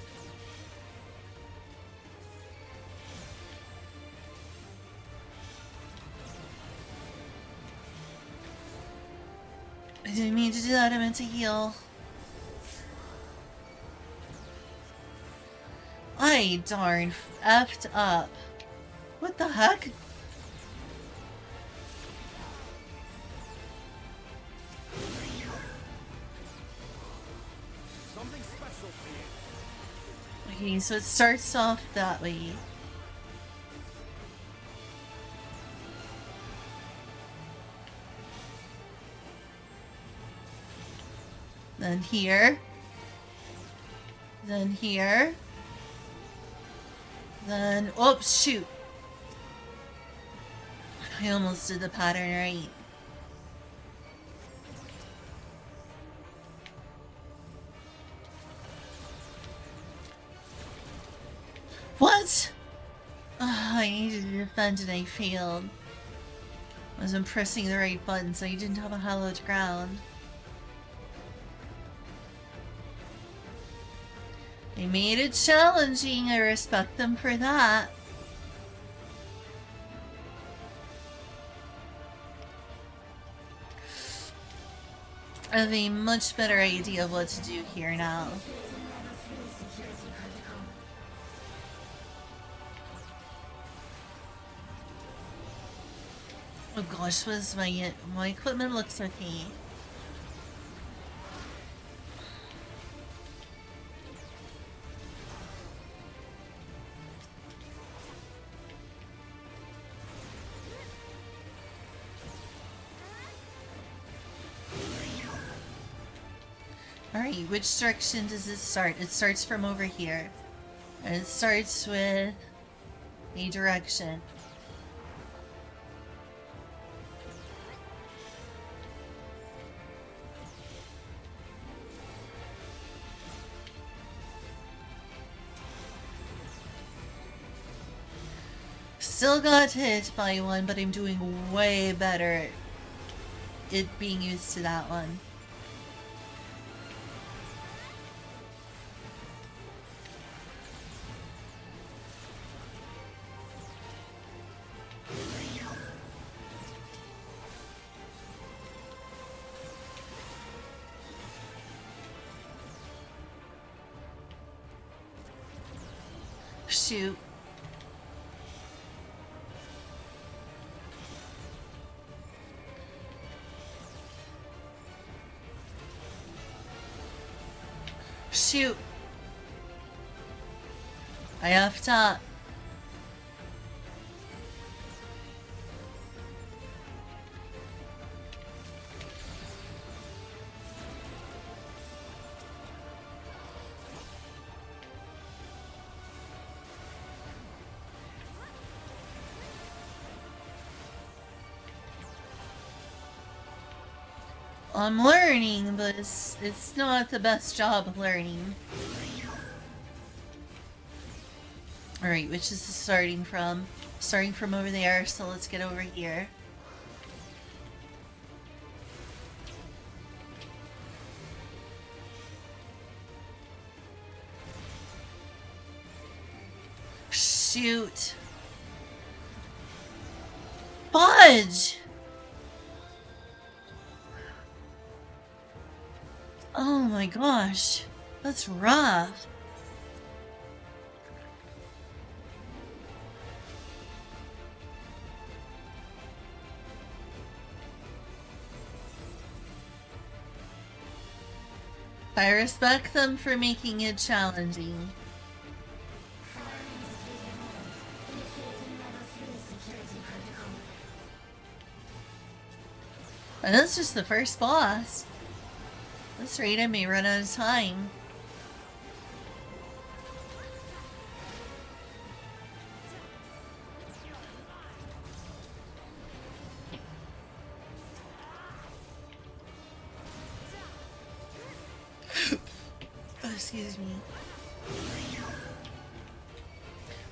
I didn't mean to do that, I meant to heal. I darn effed up. What the heck? Something special for you. Okay, so it starts off that way. Then here. Then here. Then, oops, shoot. I almost did the pattern right. What? I needed to defend and I failed. I wasn't pressing the right button, so I didn't have a hallowed ground. They made it challenging, I respect them for that. I have a much better idea of what to do here now. Oh gosh, what is my equipment looks okay. Alright, which direction does it start? It starts from over here. And it starts with a direction. Still got hit by one, but I'm doing way better it being used to that one. Shoot. Shoot. I effed up. I'm learning, but it's not the best job of learning. Alright, which is starting from? Starting from over there, so let's get over here. Shoot. Fudge! Oh my gosh, that's rough. I respect them for making it challenging. And that's just the first boss. This rate I may run out of time. Oh, excuse me.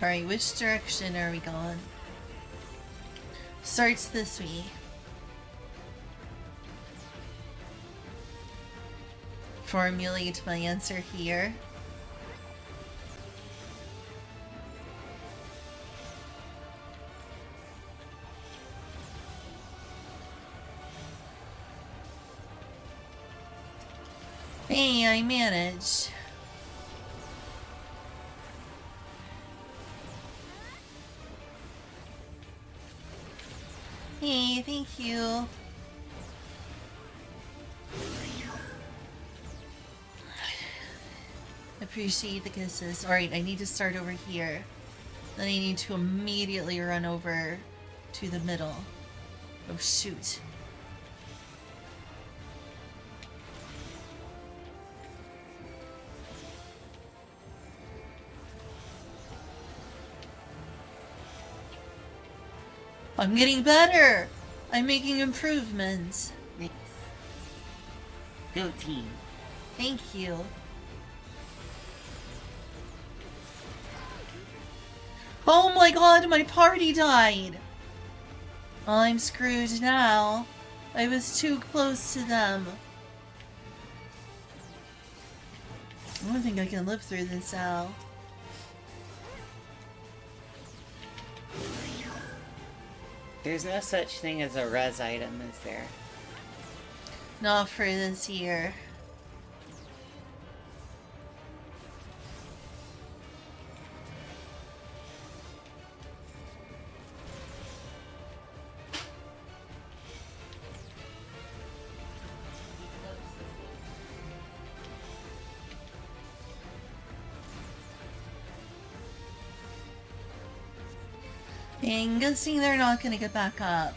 Alright, which direction are we going? Starts this way. Formulate my answer here. Hey, I managed. Hey, thank you. Appreciate the kisses. Alright, I need to start over here. Then I need to immediately run over to the middle. Oh, shoot. I'm getting better! I'm making improvements. Nice. Go team. Thank you. Oh my god, my party died! Well, I'm screwed now. I was too close to them. I don't think I can live through this, Al. There's no such thing as a res item, is there? Not for this year. I'm guessing they're not gonna get back up.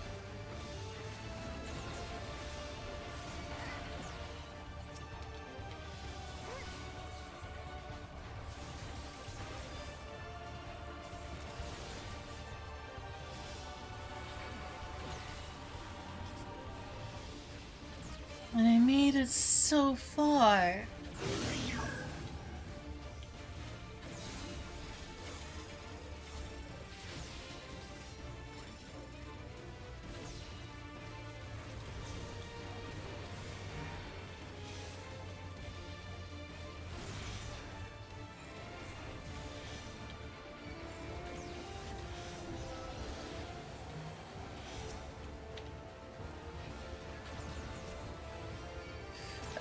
And I made it so far.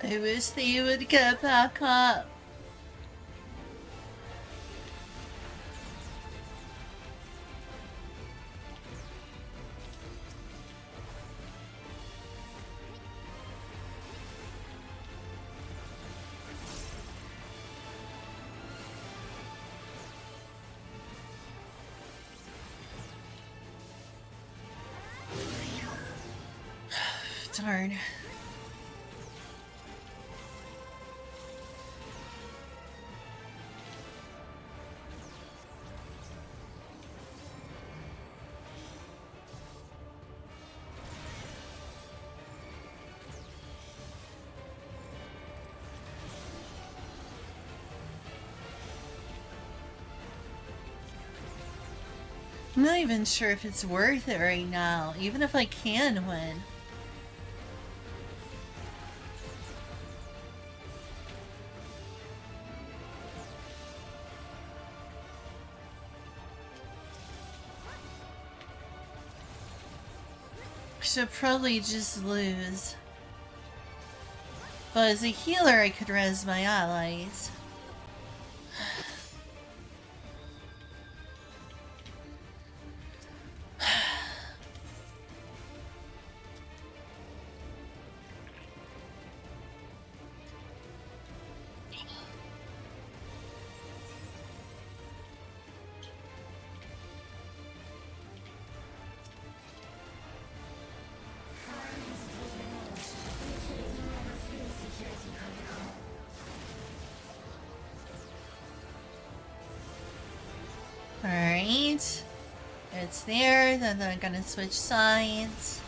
I wish they would get back up. Darn. I'm not even sure if it's worth it right now, even if I can win. Should probably just lose. But as a healer, I could res my allies. Alright. It's there, then I'm gonna switch sides.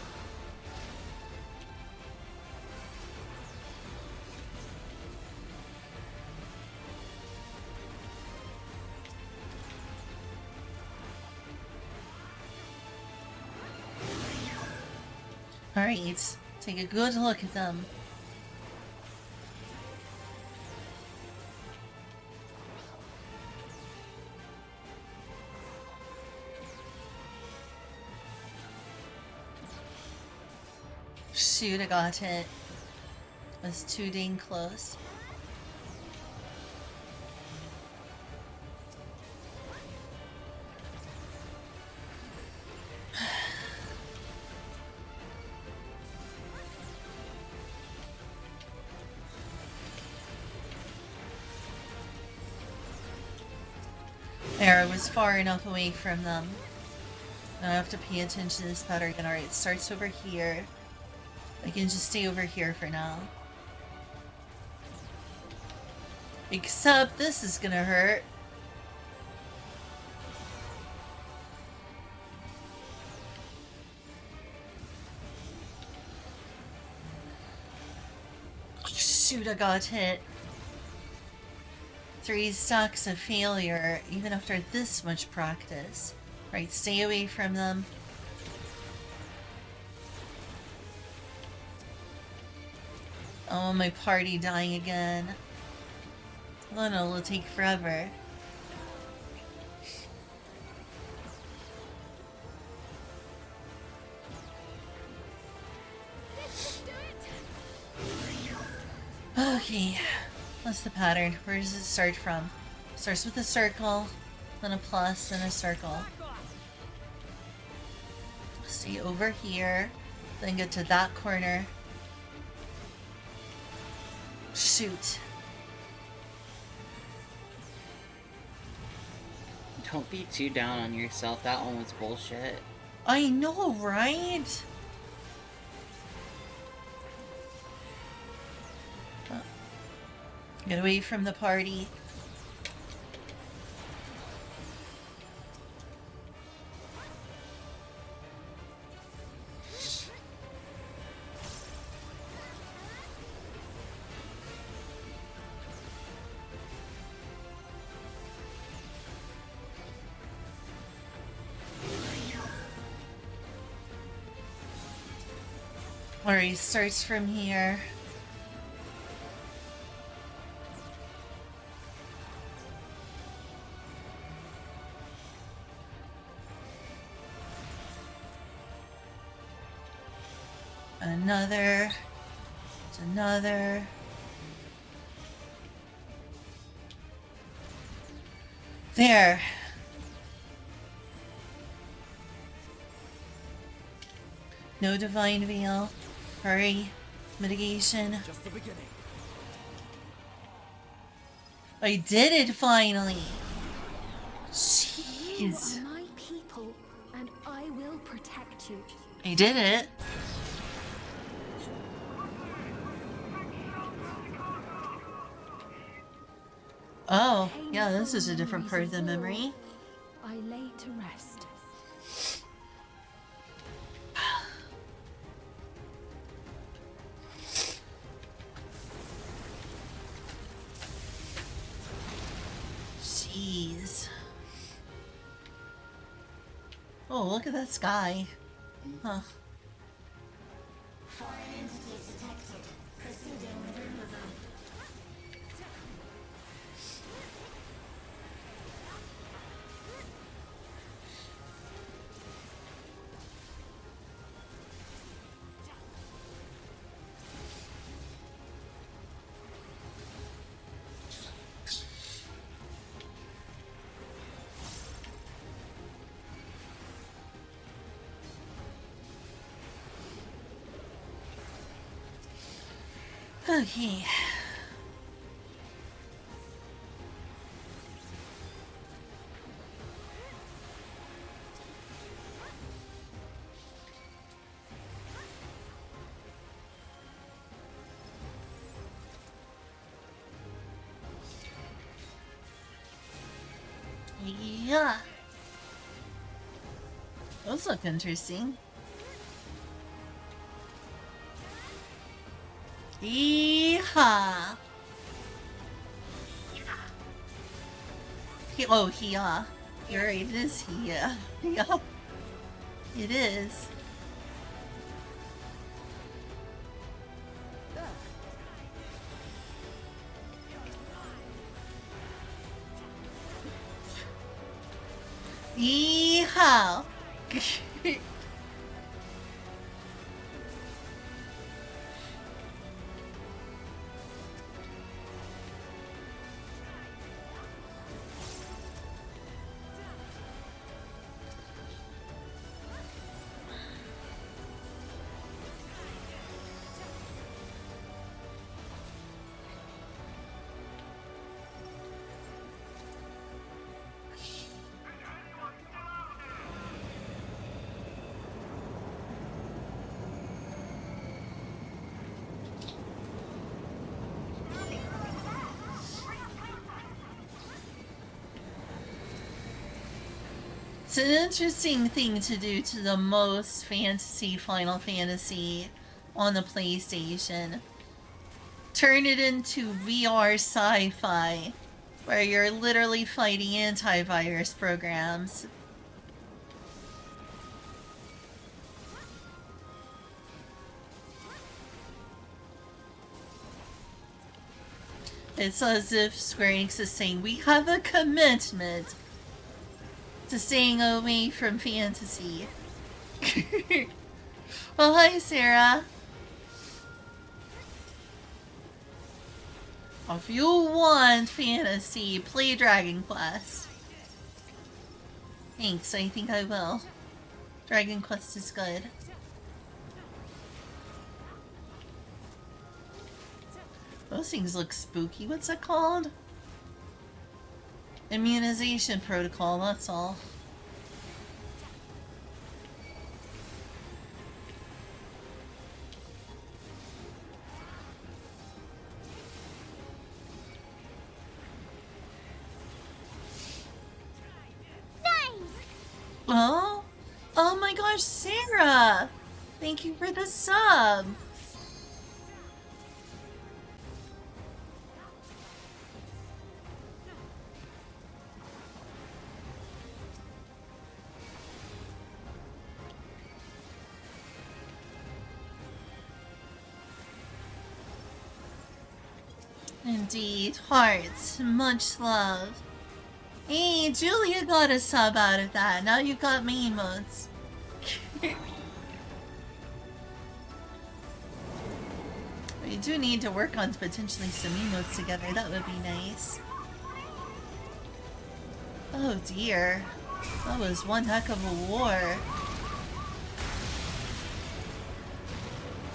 Alright, take a good look at them. Shoot, I got hit. That's too dang close. There, I was far enough away from them. Now I have to pay attention to this pattern again. Alright, it starts over here. I can just stay over here for now. Except this is gonna hurt. Shoot, I got hit. 3 stacks of failure, even after this much practice. Right, stay away from them. Oh, my party dying again. Oh no, it'll take forever. Okay, what's the pattern? Where does it start from? Starts with a circle, then a plus, then a circle. Stay over here, then get to that corner. Shoot. Don't be too down on yourself. That one was bullshit. I know, right? Get away from the party. Alright, starts from here. Another. It's another. There. No divine veil. Hurry. Mitigation. Just the beginning. I did it finally. You Jeez. are my people, and I will protect you. I did it. Oh, yeah, this is a different part of the memory. I lay to rest. Jeez. Oh, look at that sky. Huh. Foreign entities detected. Proceeding with removal. Okay. Yeah. Those look interesting. Yeehaw! Oh, yeah. You're right, it is yeah. Yeah. It is. Yeehaw! It's an interesting thing to do to the most fantasy Final Fantasy on the PlayStation. Turn it into VR sci-fi, where you're literally fighting antivirus programs. It's as if Square Enix is saying, we have a commitment to staying away from fantasy. Well, hi, Sarah. If you want fantasy, play Dragon Quest. Thanks, I think I will. Dragon Quest is good. Those things look spooky. What's that called? Immunization protocol, that's all. Oh? Oh my gosh, Sarah! Thank you for the sub! Indeed, hearts, much love. Hey, Julia got a sub out of that. Now you've got me emotes. We do need to work on potentially some emotes together. That would be nice. Oh dear. That was one heck of a war.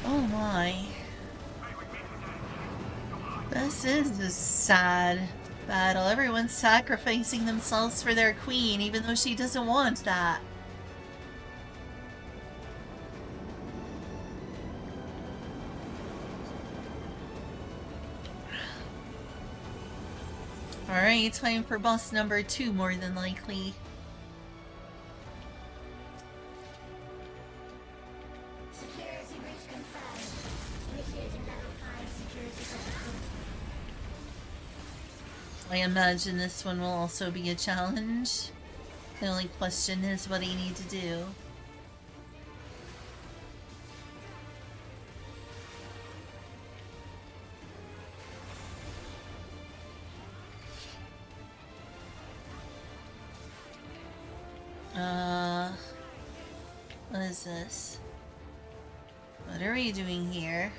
Oh my. This is a sad battle. Everyone's sacrificing themselves for their queen, even though she doesn't want that. Alright, time for boss number 2, more than likely. Security breach confirmed. Initiating level 5 security protocol. I imagine this one will also be a challenge. The only question is what I need to do. What is this? What are we doing here?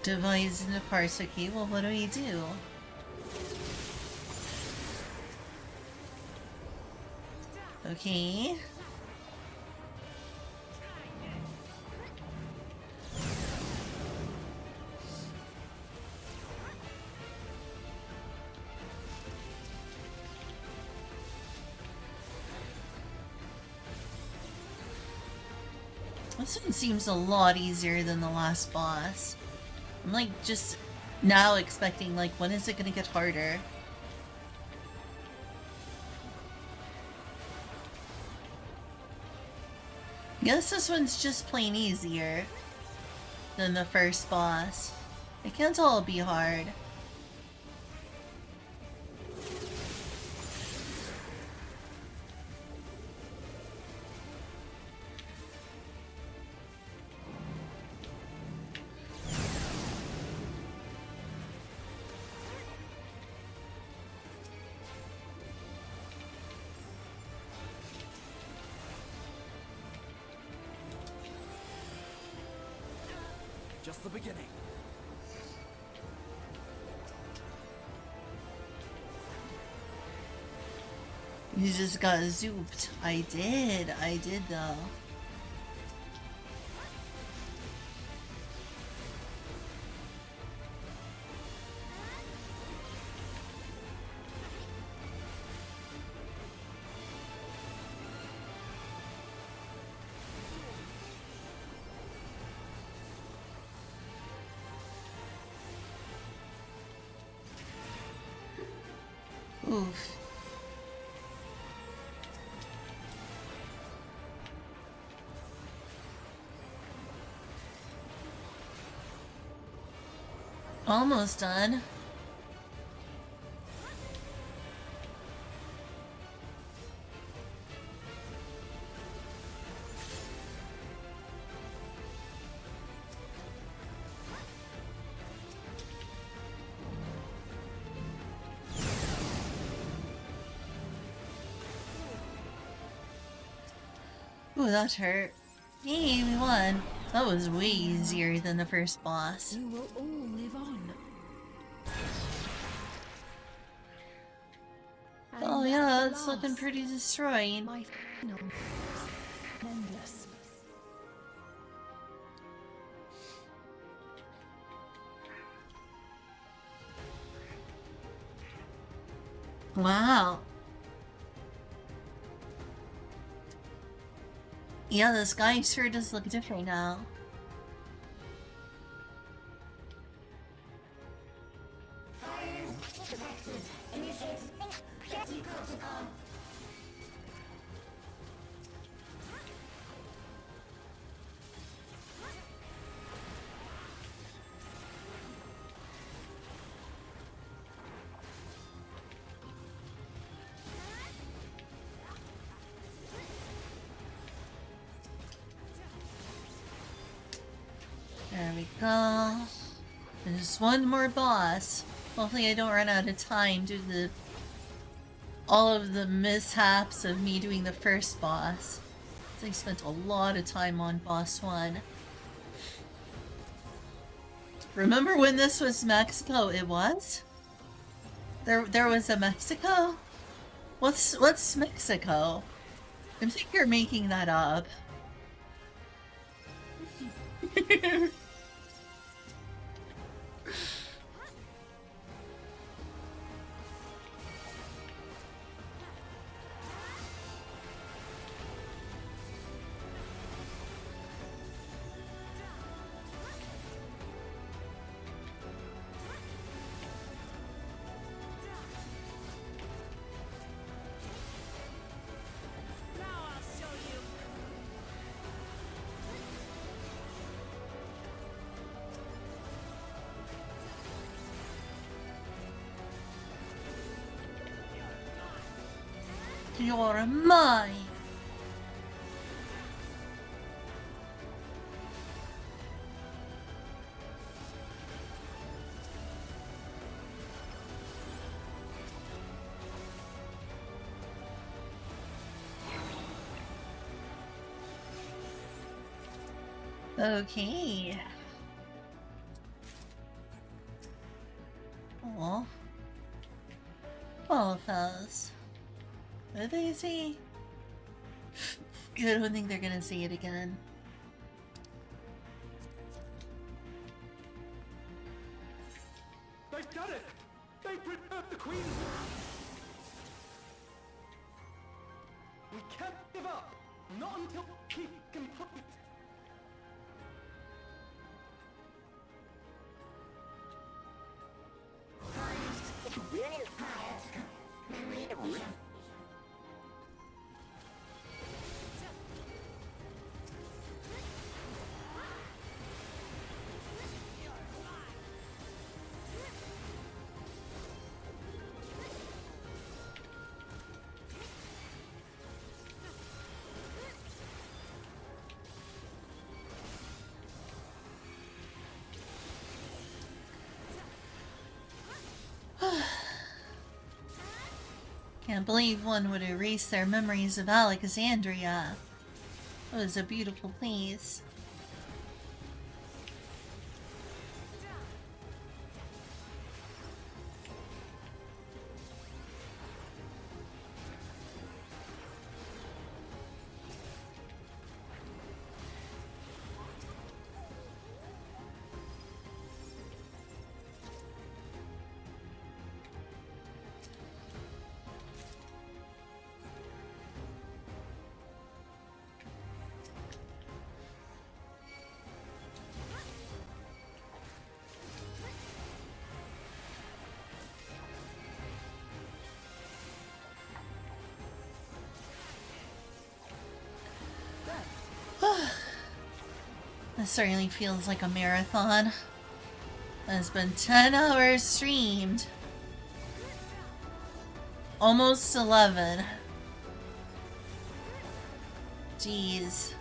Devise in the parse. Okay, well, what do we do? Okay. This one seems a lot easier than the last boss. I'm like just now expecting like when is it gonna get harder? Guess this one's just plain easier than the first boss. It can't all be hard. Just the beginning. You just got zooped. I did though. Oof. Almost done. Ooh, that hurt. Yay, we won. That was way easier than the first boss. You will all live on. Oh yeah, it's looking pretty destroyed. My final endless. Wow. Yeah, the sky sure does look different now. Fires detected. Initiating security protocol. There we go. And just one more boss. Hopefully I don't run out of time due to all of the mishaps of me doing the first boss. I spent a lot of time on boss 1. Remember when this was Mexico? It was? There was a Mexico? What's Mexico? I think you're making that up. You're mine! Okay. Aw. Well, fellas. What did they say? I don't think they're gonna say it again. They've done it! They've preserved the Queen! We can't give up! Not until keep complete! Can't believe one would erase their memories of Alexandria. It was a beautiful place. This certainly feels like a marathon. It's been 10 hours streamed. Almost 11. Jeez.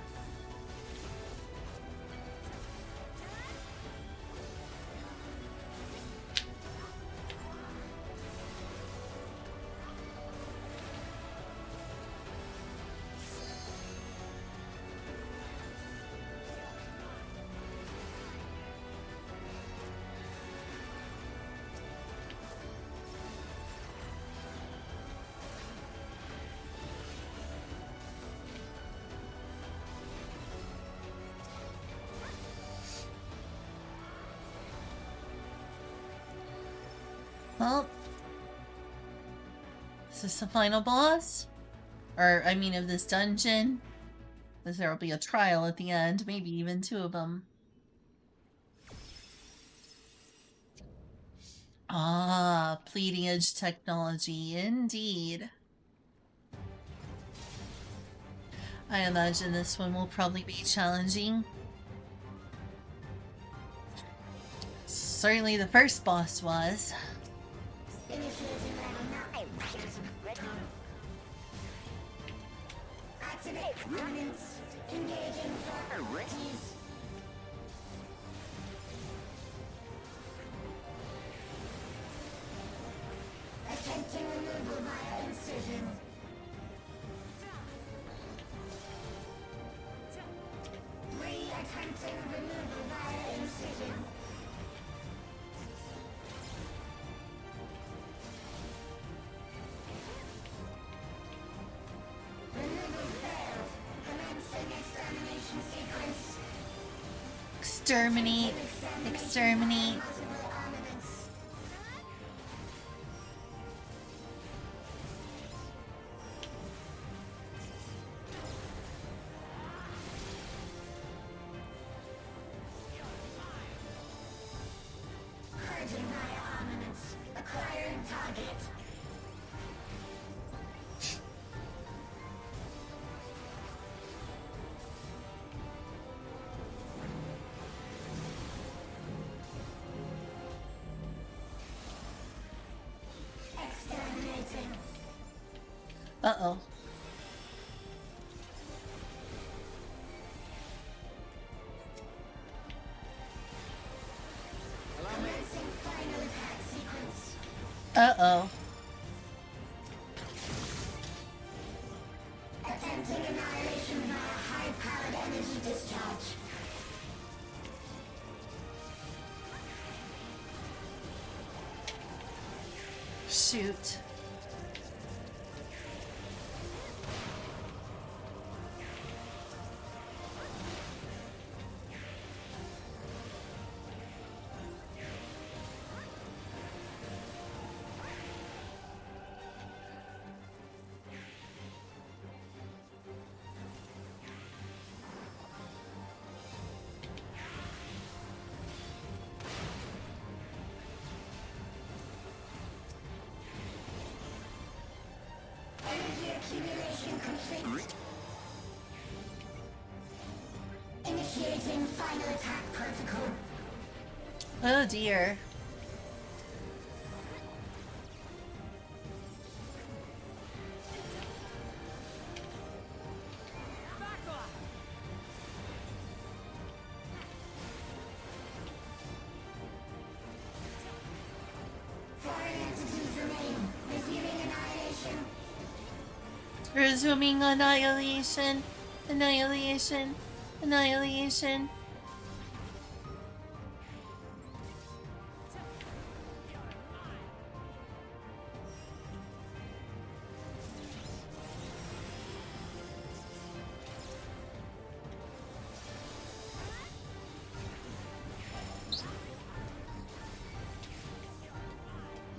Well, is this the final boss? Or, I mean, of this dungeon? Because there will be a trial at the end, maybe even 2 of them. Ah, bleeding edge technology, indeed. I imagine this one will probably be challenging. Certainly the first boss was. Activate remnants. Engaging priorities. Removal via incision. Re-attempting removal via incision. Removal failed. Commencing extermination sequence. Exterminate. Exterminate. Multiple armaments. Purging via armaments. Acquiring target. Exterminating. Uh-oh. Commencing final attack sequence. Uh-oh. Attempting annihilation via high-powered energy discharge. Shoot. Energy accumulation complete. Initiating final attack protocol. Oh dear. Foreign entities remain. Resuming annihilation. Resuming annihilation. Annihilation. Annihilation.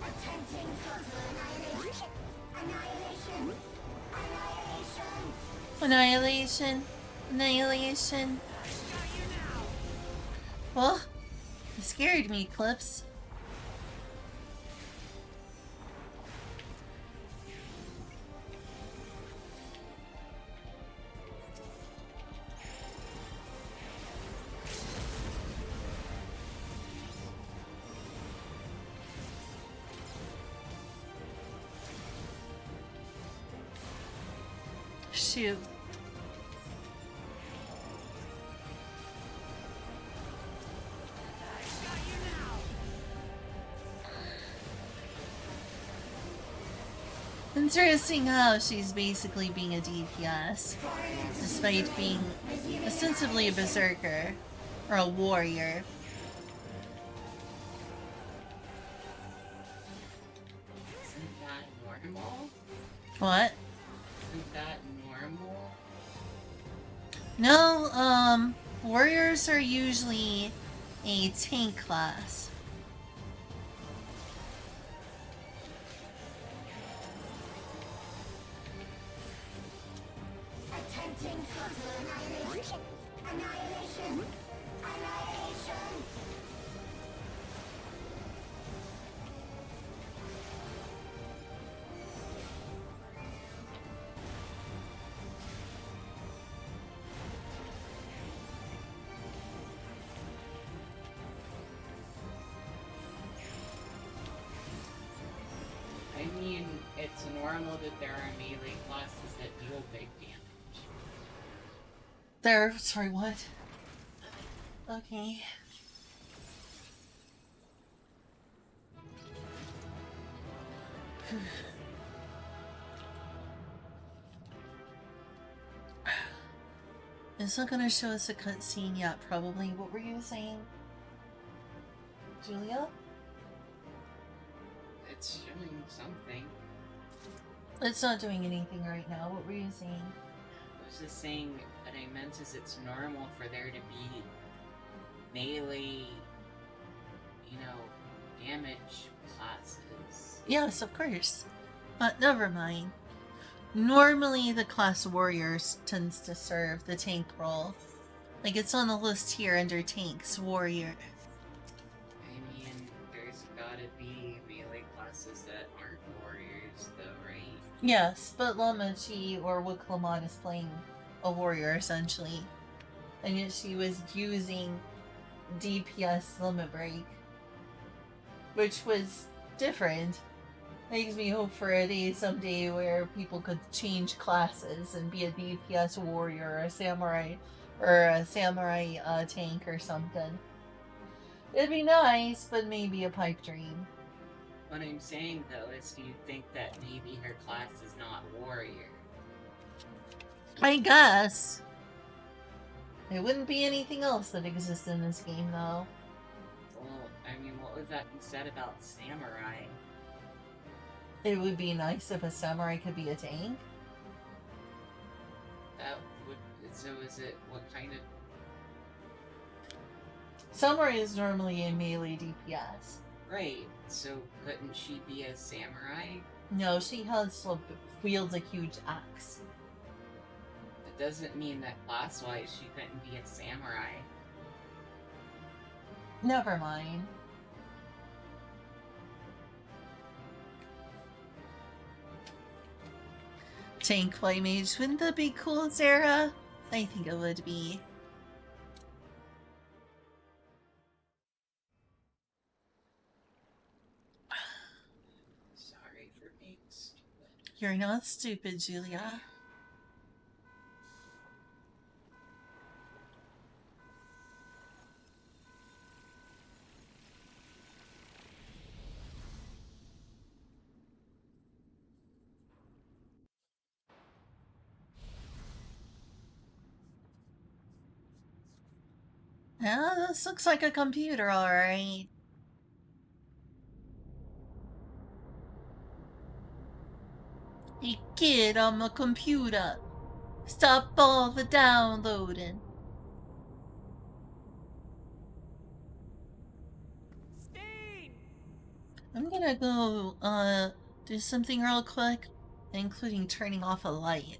Attempting total annihilation. Annihilation. Annihilation. Annihilation. Annihilation. Well, you scared me, Eclipse. Shoot. Interesting how she's basically being a DPS, despite being ostensibly a berserker, or a warrior. Isn't that normal? What? Isn't that normal? No, warriors are usually a tank class. Attempting total annihilation. Annihilation. Annihilation. I mean, it's normal that there are melee classes that deal big damage. There, sorry, what? Okay. It's not gonna show us a cutscene yet, probably. What were you saying, Julia? It's showing something. It's not doing anything right now. What were you saying? I was just saying what I meant is it's normal for there to be melee, you know, damage classes. Yes, of course. Never mind. Normally, the class warriors tends to serve the tank role. Like, it's on the list here under tanks, warrior. I mean, there's gotta be melee classes that aren't warriors, though, right? Yes, but Lamachi or Wuklamon is playing a warrior, essentially. And yet she was using DPS Limit Break, which was different. Makes me hope for a day someday where people could change classes and be a DPS warrior or a samurai tank or something. It'd be nice, but maybe a pipe dream. What I'm saying, though, is do you think that maybe her class is not warrior? I guess. There wouldn't be anything else that exists in this game, though. Well, I mean, what was that you said about samurai? It would be nice if a samurai could be a tank. That would... So is it... what kind of... Samurai is normally a melee DPS. Right, so couldn't she be a samurai? No, she wields a huge axe. It doesn't mean that class-wise she couldn't be a samurai. Never mind. Tank play mage, wouldn't that be cool, Sarah? I think it would be. Sorry for being stupid. You're not stupid, Julia. Yeah, this looks like a computer, alright. Hey kid, I'm a computer. Stop all the downloading. Steen! I'm gonna go, do something real quick, including turning off a light.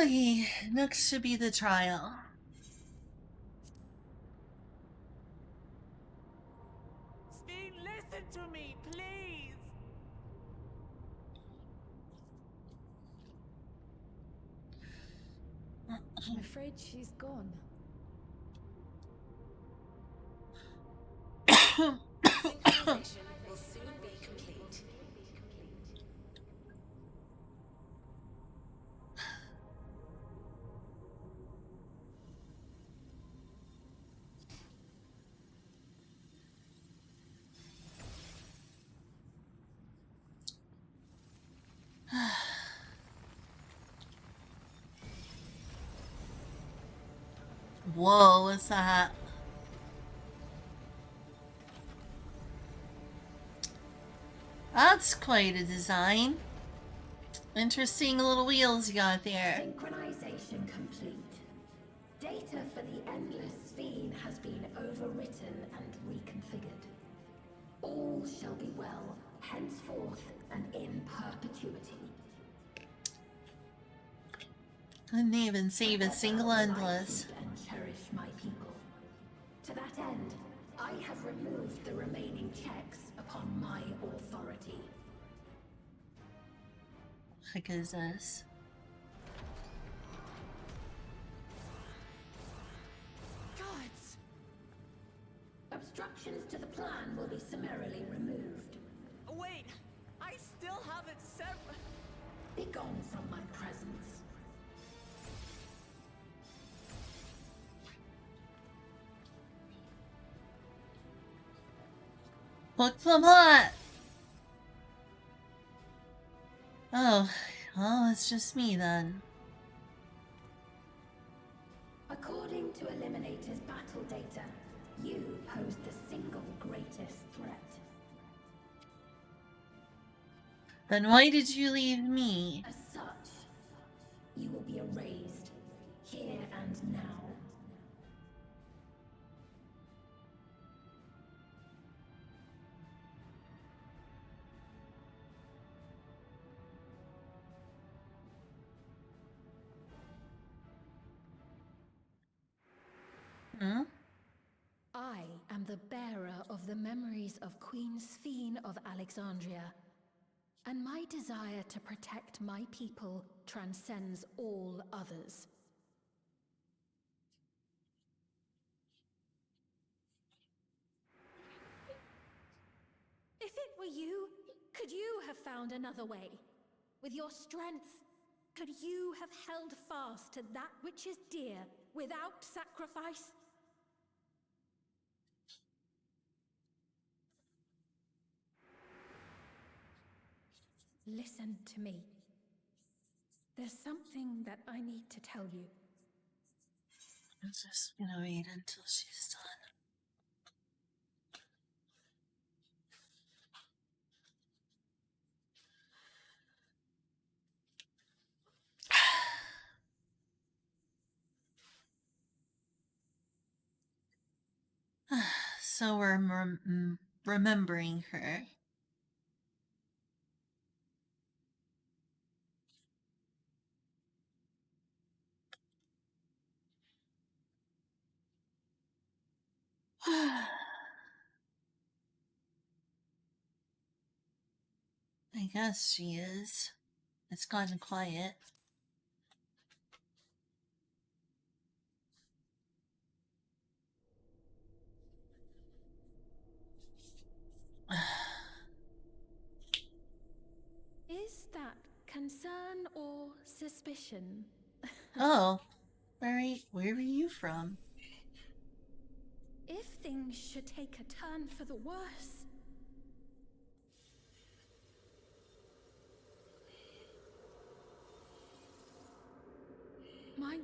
Okay, next should be the trial. Steen, listen to me, please! I'm afraid she's gone. Synchronization will soon be complete. Whoa, what's that? That's quite a design. Interesting little wheels you got there. Synchronization complete. Data for the endless sphere has been overwritten and reconfigured. All shall be well, henceforth and in perpetuity. Couldn't even save a single endless. And cherish my people. To that end, I have removed the remaining checks upon my authority. Heck is this? Gods! Obstructions to the plan will be summarily removed. Wait, I still haven't said. Begone from my presence. What's the plot? Oh, well, it's just me then. According to Eliminator's battle data, you pose the single greatest threat. Then why did you leave me? As such, you will be erased, here and now. Hmm? I am the bearer of the memories of Queen Sphene of Alexandria, and my desire to protect my people transcends all others. If it were you, could you have found another way? With your strength, could you have held fast to that which is dear without sacrifice? Listen to me. There's something that I need to tell you. I'm just gonna wait until she's done. So we're remembering her. I guess she is. It's gotten quiet. Is that concern or suspicion? Oh, where are you from? If things should take a turn for the worse... Might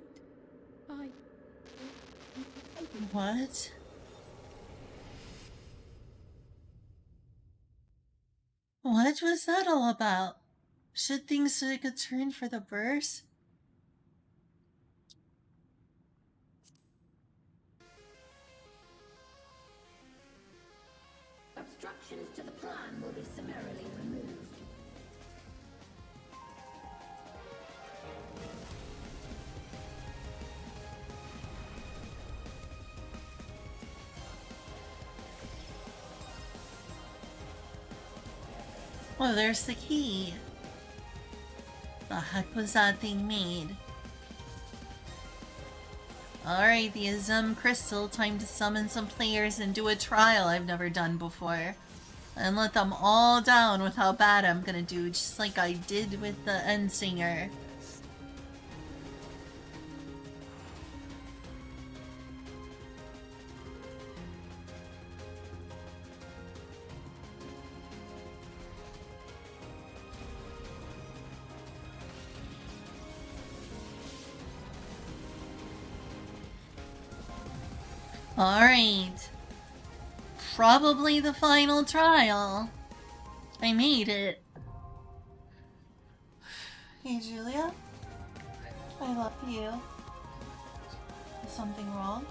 I... What? What was that all about? Should things take a turn for the worse? Obstructions to the plan will be summarily removed. Oh, there's the key. The heck was that thing made? Alright, the Azum Crystal, time to summon some players and do a trial I've never done before. And let them all down with how bad I'm gonna do, just like I did with the Endsinger. Alright. Probably the final trial. I made it. Hey, Julia? I love you. Is something wrong?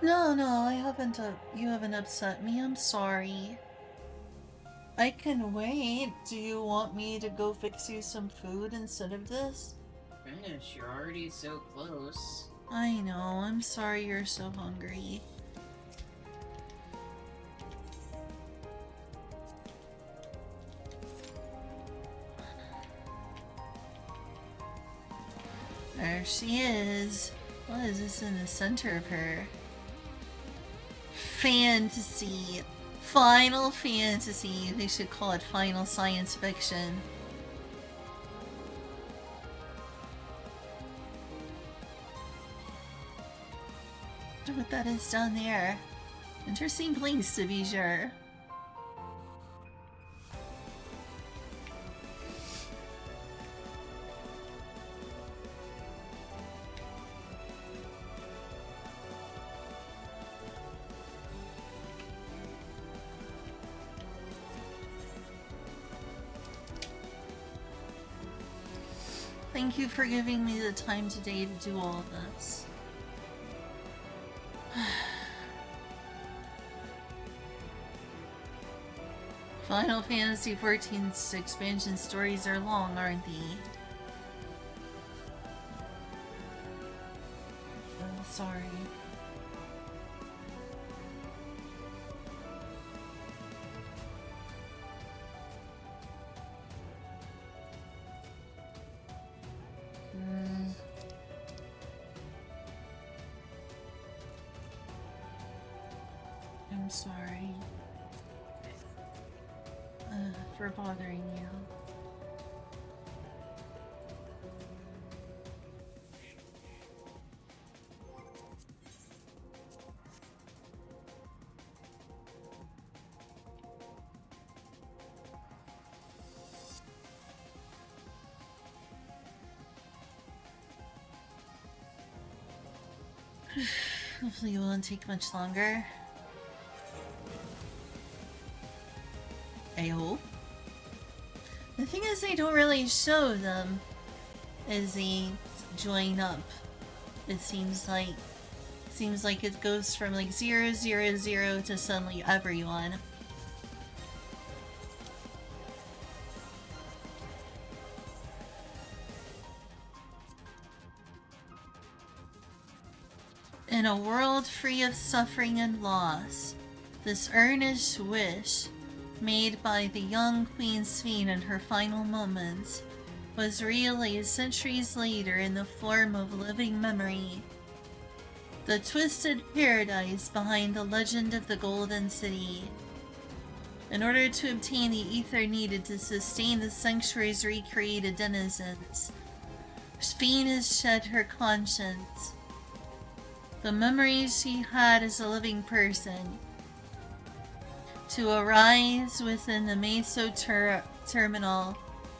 No, I haven't. You haven't upset me. I'm sorry. I can wait. Do you want me to go fix you some food instead of this? Finish, you're already so close. I know. I'm sorry you're so hungry. There she is. What is this in the center of her? Fantasy. Final fantasy. They should call it final science fiction. I wonder what that is down there. Interesting place to be sure. Thank you for giving me the time today to do all of this. Final Fantasy XIV's expansion stories are long, aren't they? Oh, sorry. I'm sorry for bothering you. Hopefully it won't take much longer. I hope. The thing is, they don't really show them as they join up. It seems like it goes from like 000 to suddenly everyone. In a world free of suffering and loss, this earnest wish made by the young Queen Sveen in her final moments was realized centuries later in the form of living memory. The twisted paradise behind the legend of the Golden City. In order to obtain the ether needed to sustain the sanctuary's recreated denizens, Sveen has shed her conscience. The memories she had as a living person, to arise within the Meso terminal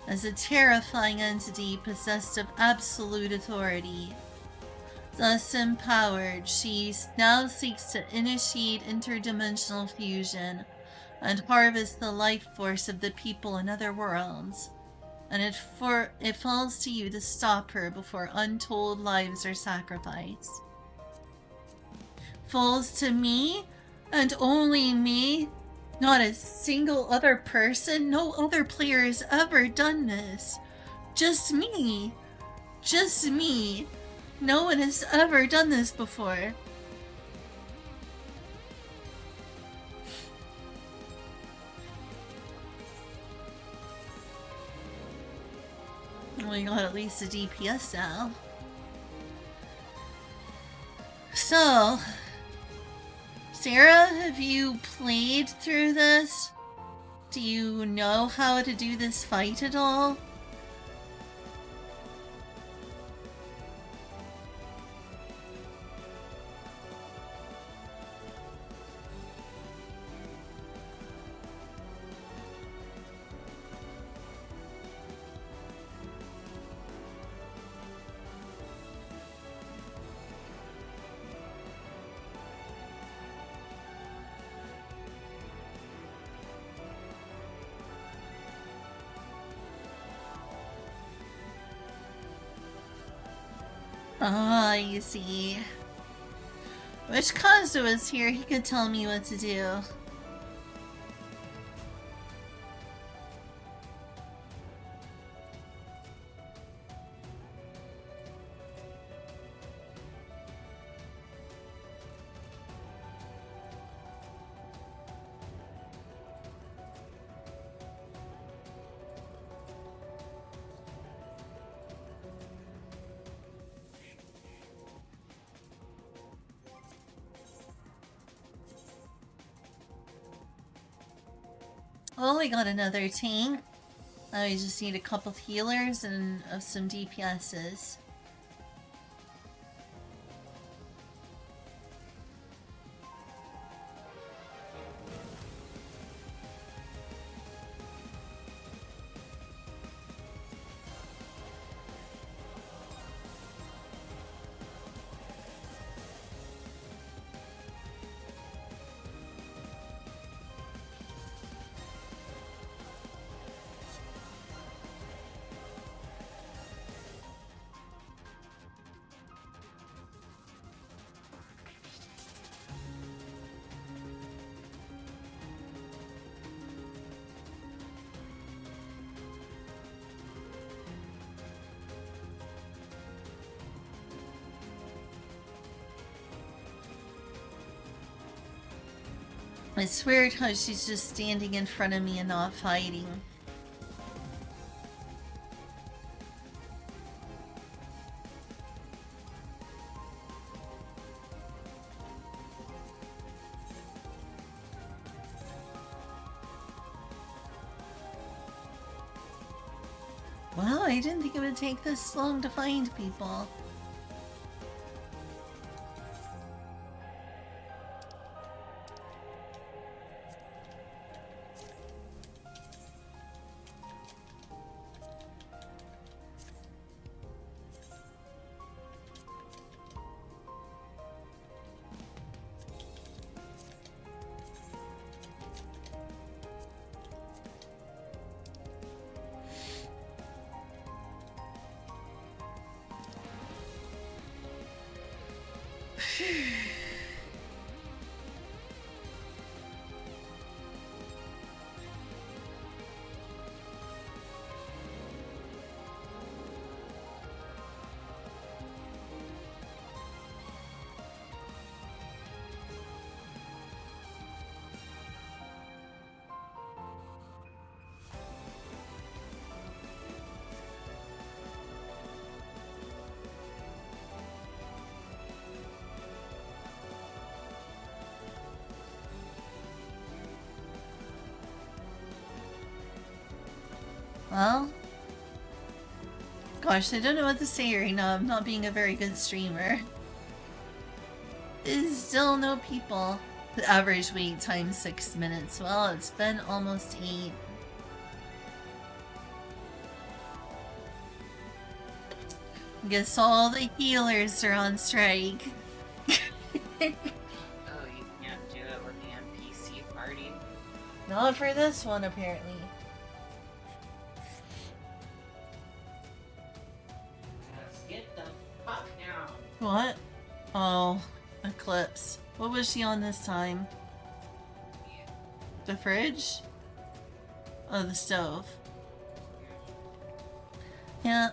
as a terrifying entity possessed of absolute authority. Thus empowered, she now seeks to initiate interdimensional fusion and harvest the life force of the people in other worlds. And it falls to you to stop her before untold lives are sacrificed. Falls to me, and only me. Not a single other person, no other player has ever done this. Just me. Just me. No one has ever done this before. We got at least a DPS now. So, Sarah, have you played through this? Do you know how to do this fight at all? Ah, you see. Wish Kazu was here, he could tell me what to do. Oh, we got another tank. Now we just need a couple of healers and some DPSs. It's weird how she's just standing in front of me and not fighting. Wow, I didn't think it would take this long to find people. Well, gosh, I don't know what to say right now. I'm not being a very good streamer. There's still no people. The average wait time 6 minutes. Well, it's been almost 8. Guess all the healers are on strike. Oh, you can't do it with the NPC party? Not for this one, apparently. Get the fuck down. What? Oh, Eclipse. What was she on this time? The fridge? Oh, the stove. Yeah.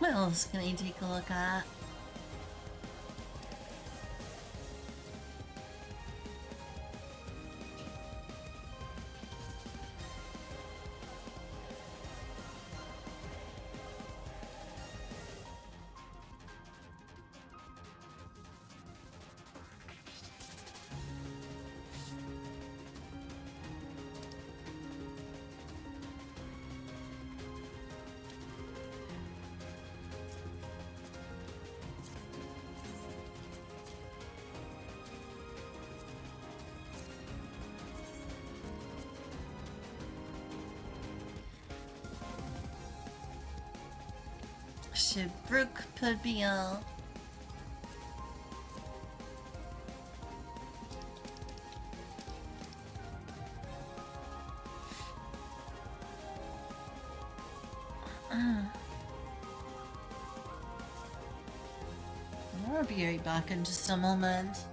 What else can I take a look at? Shabrook Paville. I'll be right back in just a moment.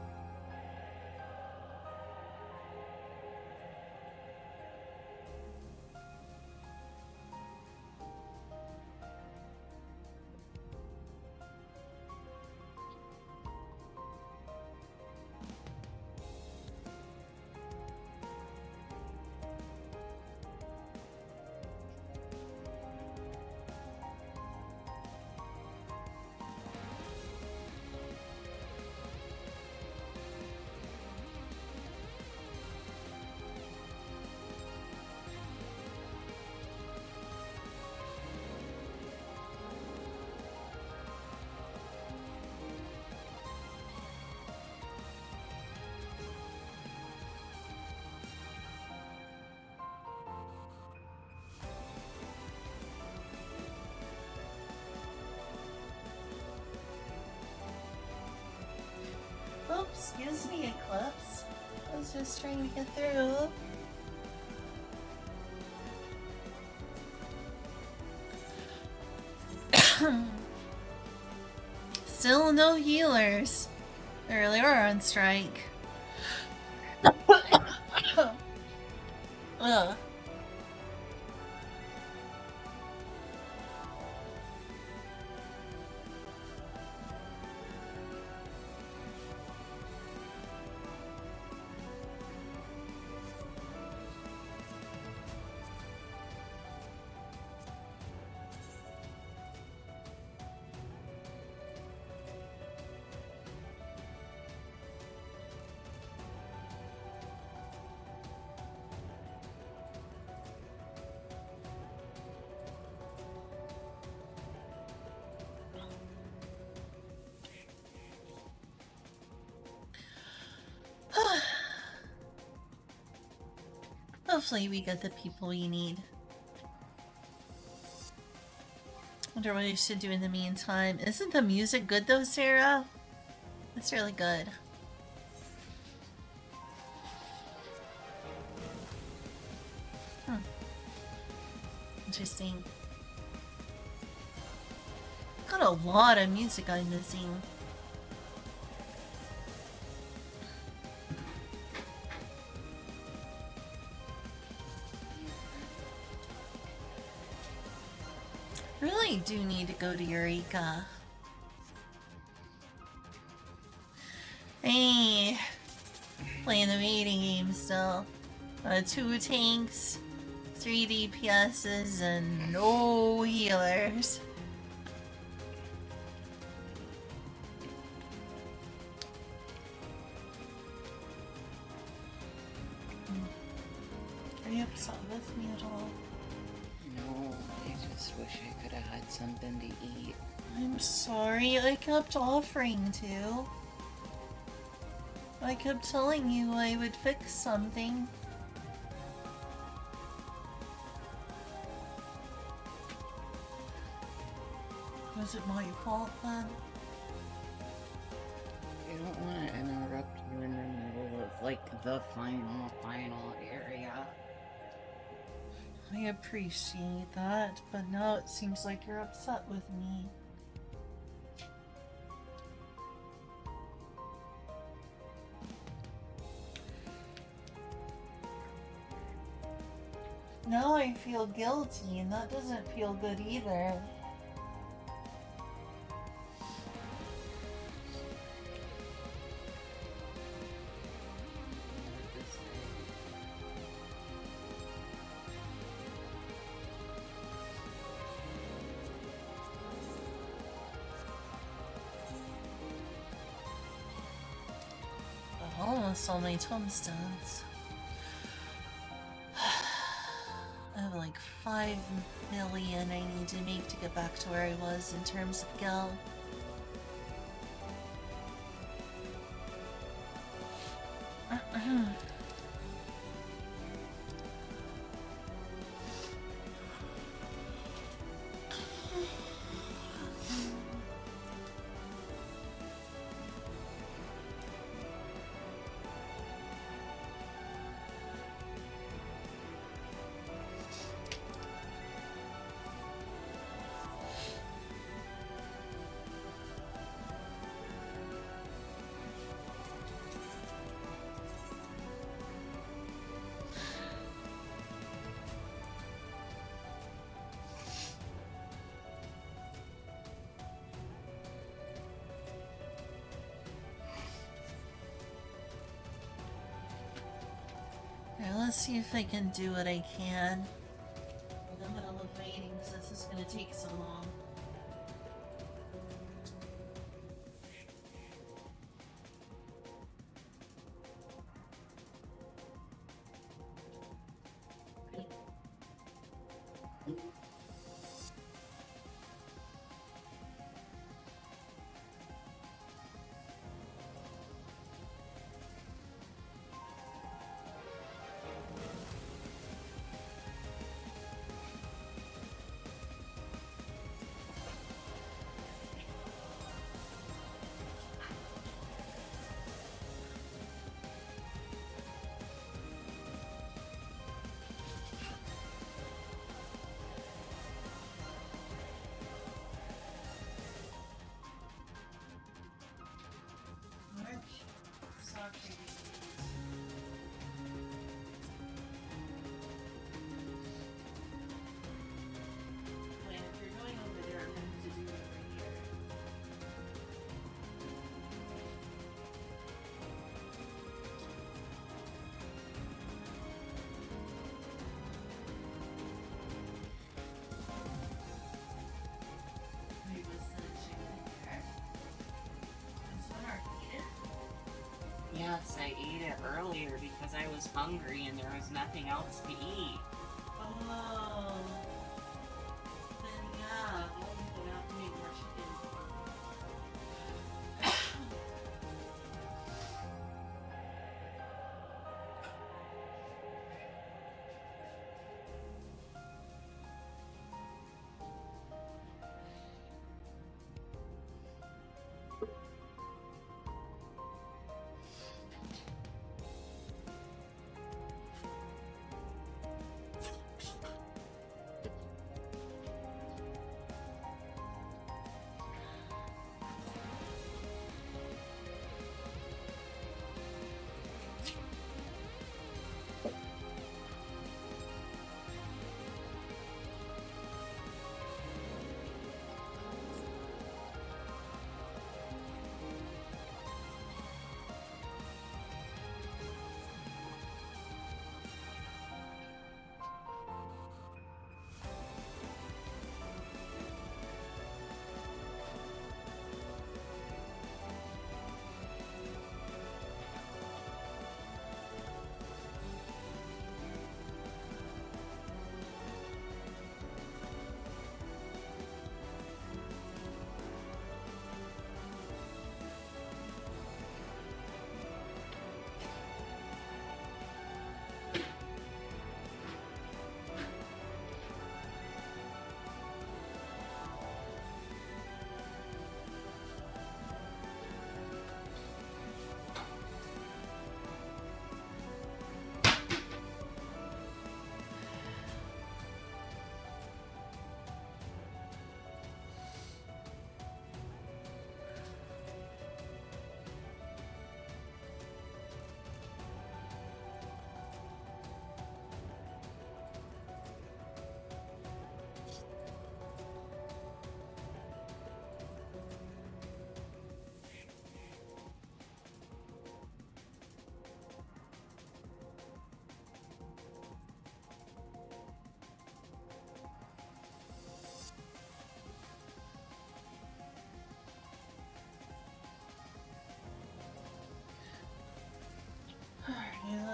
Oops, excuse me, Eclipse. I was just trying to get through. Still no healers. They really are on strike. Ugh. Hopefully we get the people we need. Wonder what I should do in the meantime. Isn't the music good though, Sarah? It's really good. Interesting. Got a lot of music I'm missing. Really do need to go to Eureka. Hey, playing the waiting game still. 2 tanks, 3 DPSs, and no healers. Are you upset with me at all? No, I just wish I could have had something to eat. I'm sorry, I kept offering to. I kept telling you I would fix something. Was it my fault then? I don't want to interrupt you in the middle of, like, the final area. I appreciate that, but now it seems like you're upset with me. Now I feel guilty, and that doesn't feel good either. lost all my tombstones. I have like 5 million I need to make to get back to where I was in terms of gil. Let's see if I can do what I can. In the middle of waiting, since this is gonna take so long. Yes, I ate it earlier because I was hungry and there was nothing else to eat. Oh. Then yeah, we'll have to make more chicken.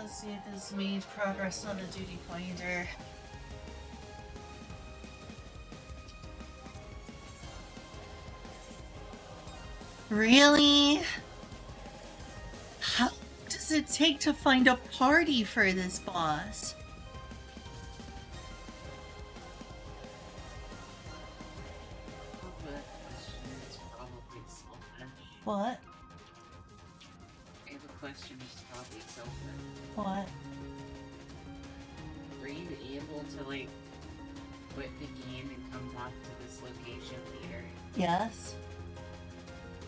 Let's see if this made progress on the duty pointer. Really? How does it take to find a party for this boss? What? I have a question that's probably selfish. What? Were you able to, like, quit the game and come back to this location later? Yes.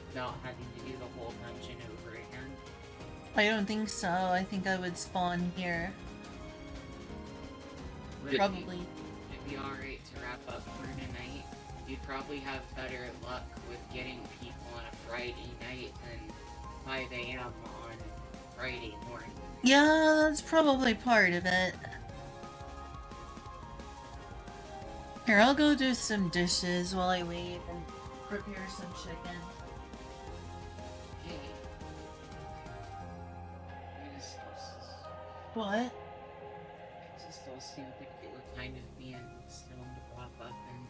Without having to do the whole dungeon over again? I don't think so. I think I would spawn here. Would Probably. It'd be alright to wrap up for tonight. You'd probably have better luck with getting people on a Friday night than 5 AM on Friday morning. Yeah, that's probably part of it. Here, I'll go do some dishes while I wait and prepare some chicken. Hey. What? I just also think it would kind of be a stone to wrap up and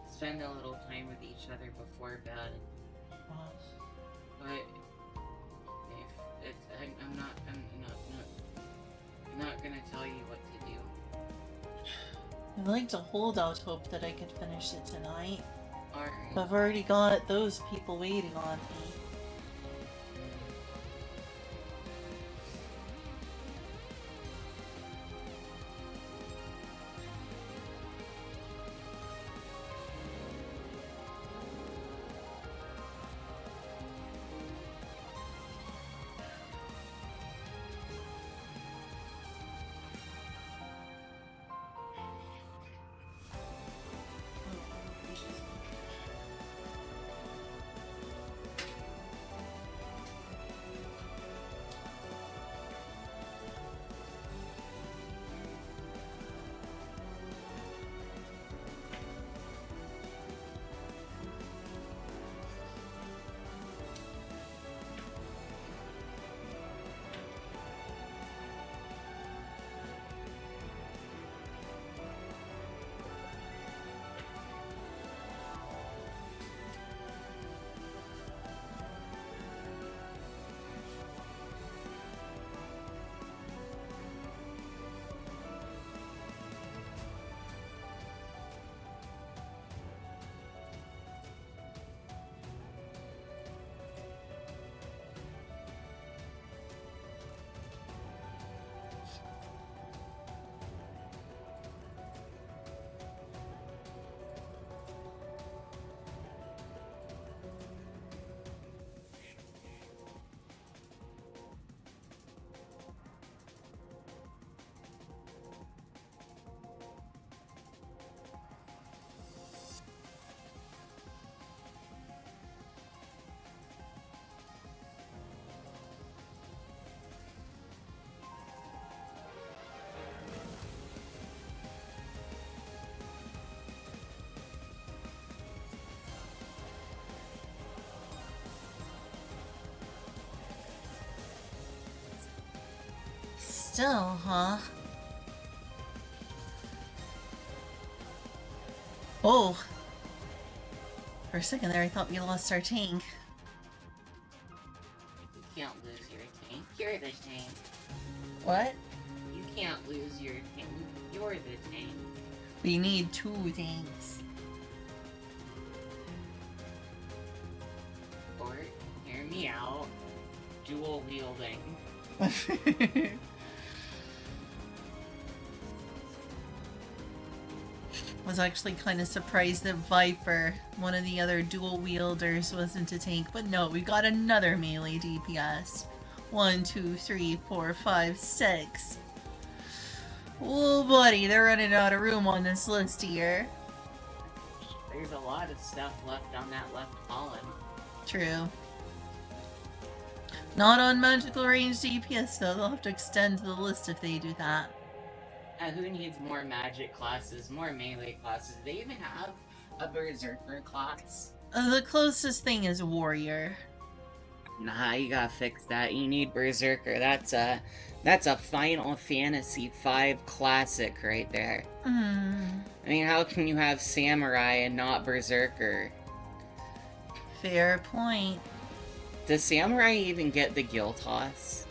spend a little time with each other before bed. But if it's, I'm not gonna tell you what to do. I'd like to hold out hope that I could finish it tonight. Alright. I've already got those people waiting on me. Still, huh? Oh. For a second there, I thought we lost our tank. You can't lose your tank. You're the tank. What? You can't lose your tank. You're the tank. We need 2 tanks. Or, hear me out. Dual wielding. Was actually kind of surprised that Viper, one of the other dual wielders, wasn't a tank, but no, we got another melee DPS. 1, 2, 3, 4, 5, 6. Oh, buddy, they're running out of room on this list here. There's a lot of stuff left on that left column. True. Not on magical range DPS though, they'll have to extend the list if they do that. Who needs more magic classes, more melee classes? They even have a berserker class. The closest thing is warrior. Nah, you gotta fix that. You need Berserker. That's a Final Fantasy V classic right there. I mean, how can you have Samurai and not Berserker? Fair point. Does Samurai even get the Gil Toss?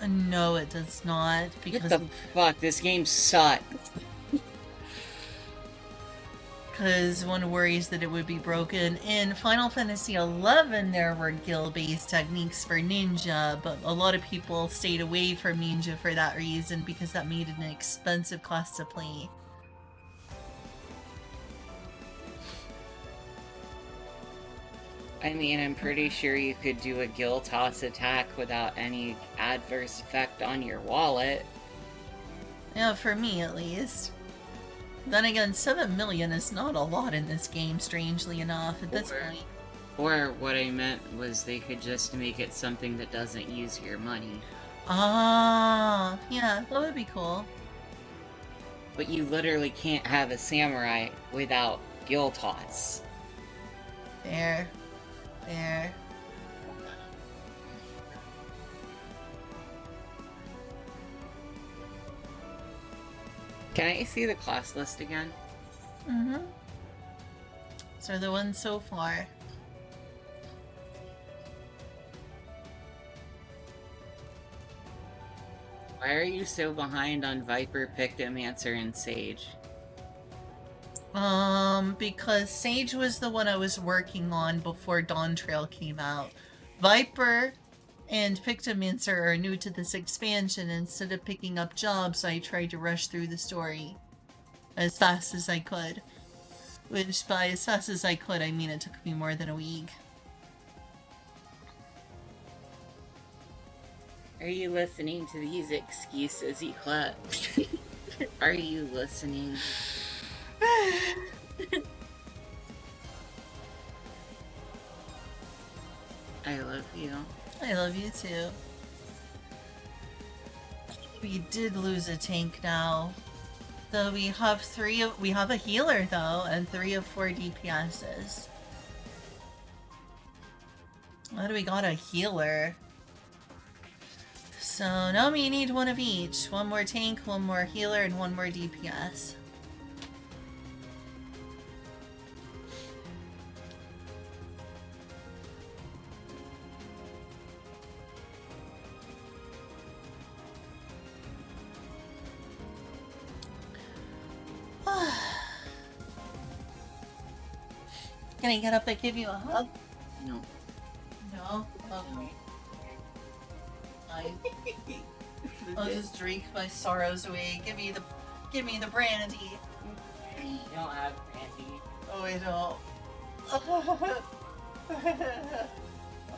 No, it does not, because... What the fuck? This game sucks. Because one worries that it would be broken. In Final Fantasy XI, there were guild-based techniques for ninja, but a lot of people stayed away from ninja for that reason, because that made it an expensive class to play. I mean, I'm pretty sure you could do a Gil Toss attack without any adverse effect on your wallet. Yeah, for me at least. Then again, 7 million is not a lot in this game, strangely enough, at this point. Or what I meant was they could just make it something that doesn't use your money. Ah, yeah, that would be cool. But you literally can't have a samurai without Gil Toss. Fair. Fair. Can I see the class list again? Mm-hmm. So the ones so far. Why are you so behind on Viper, Pictomancer, and Sage? Because Sage was the one I was working on before Dawntrail came out. Viper and Pictomancer are new to this expansion. Instead of picking up jobs, I tried to rush through the story as fast as I could. Which, by as fast as I could, I mean it took me more than a week. Are you listening to these excuses, Eclipse? Are you listening? I love you. I love you too. We did lose a tank now. So we have we have a healer though, and 3 of 4 DPSs. Why do we got a healer? So now we need one of each. One more tank, one more healer, and one more DPS. Can I get up and give you a hug? No. No? Okay. I'll just drink my sorrows away. Give me the brandy. You don't have brandy. Oh, I don't.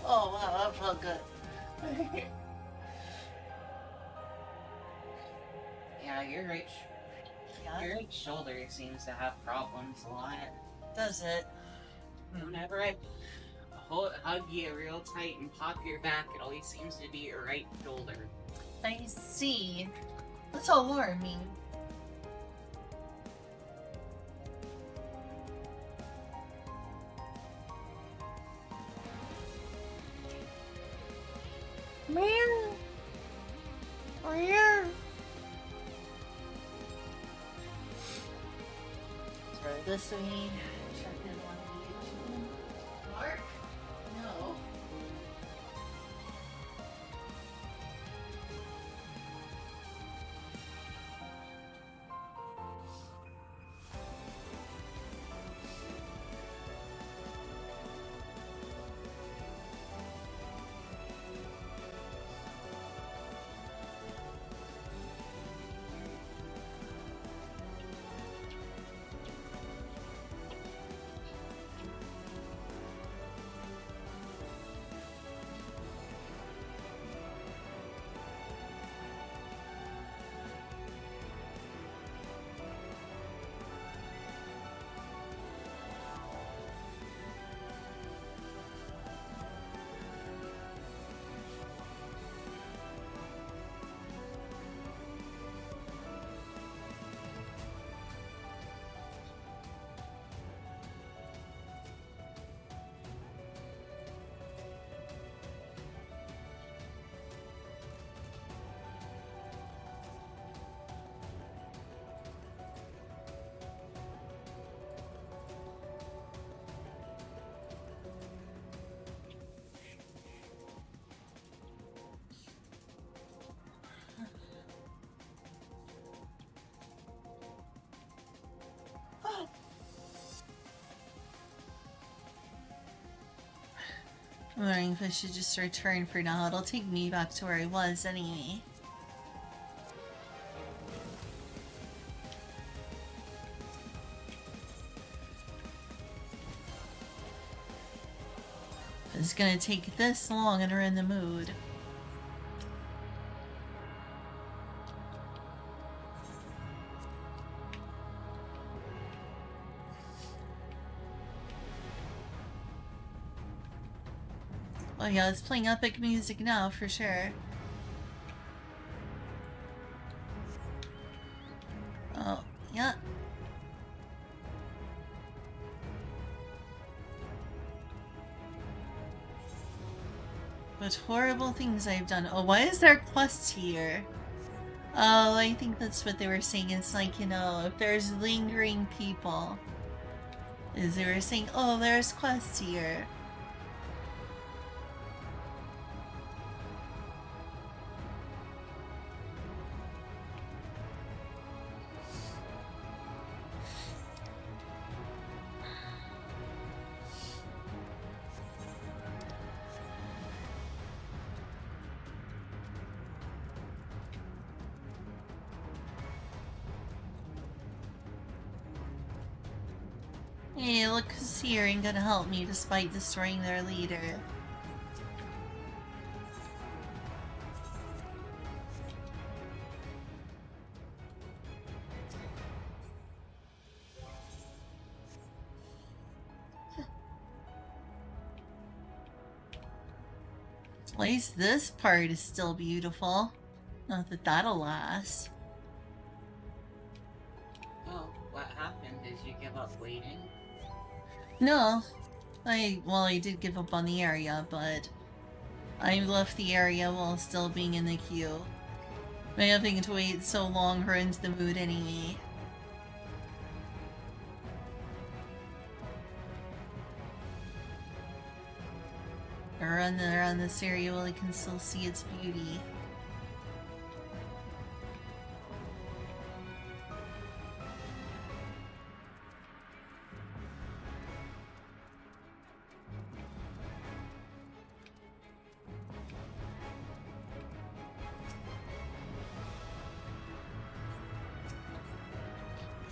Oh wow, that felt good. Yeah, your right shoulder seems to have problems a lot. Does it? Whenever I hug you real tight and pop your back, it always seems to be your right shoulder. I see. That's alarming. Man. Where? Throw this way. Check in on the Mark? No. I'm wondering if I should just return for now. It'll take me back to where I was anyway. It's gonna take this long and we're in the mood. Oh yeah, it's playing epic music now for sure. Oh, yeah. What horrible things I've done. Oh, why is there quest here? Oh, I think that's what they were saying. It's like, you know, if there's lingering people. Is they were saying, oh, there's quests here. Hey, look who's here and gonna help me despite destroying their leader. At least this part is still beautiful. Not that that'll last. Oh, what happened? Did you give up waiting? No. I did give up on the area, but I left the area while still being in the queue. My having to wait so long ruins the mood anyway. Run around this area while I can still see its beauty.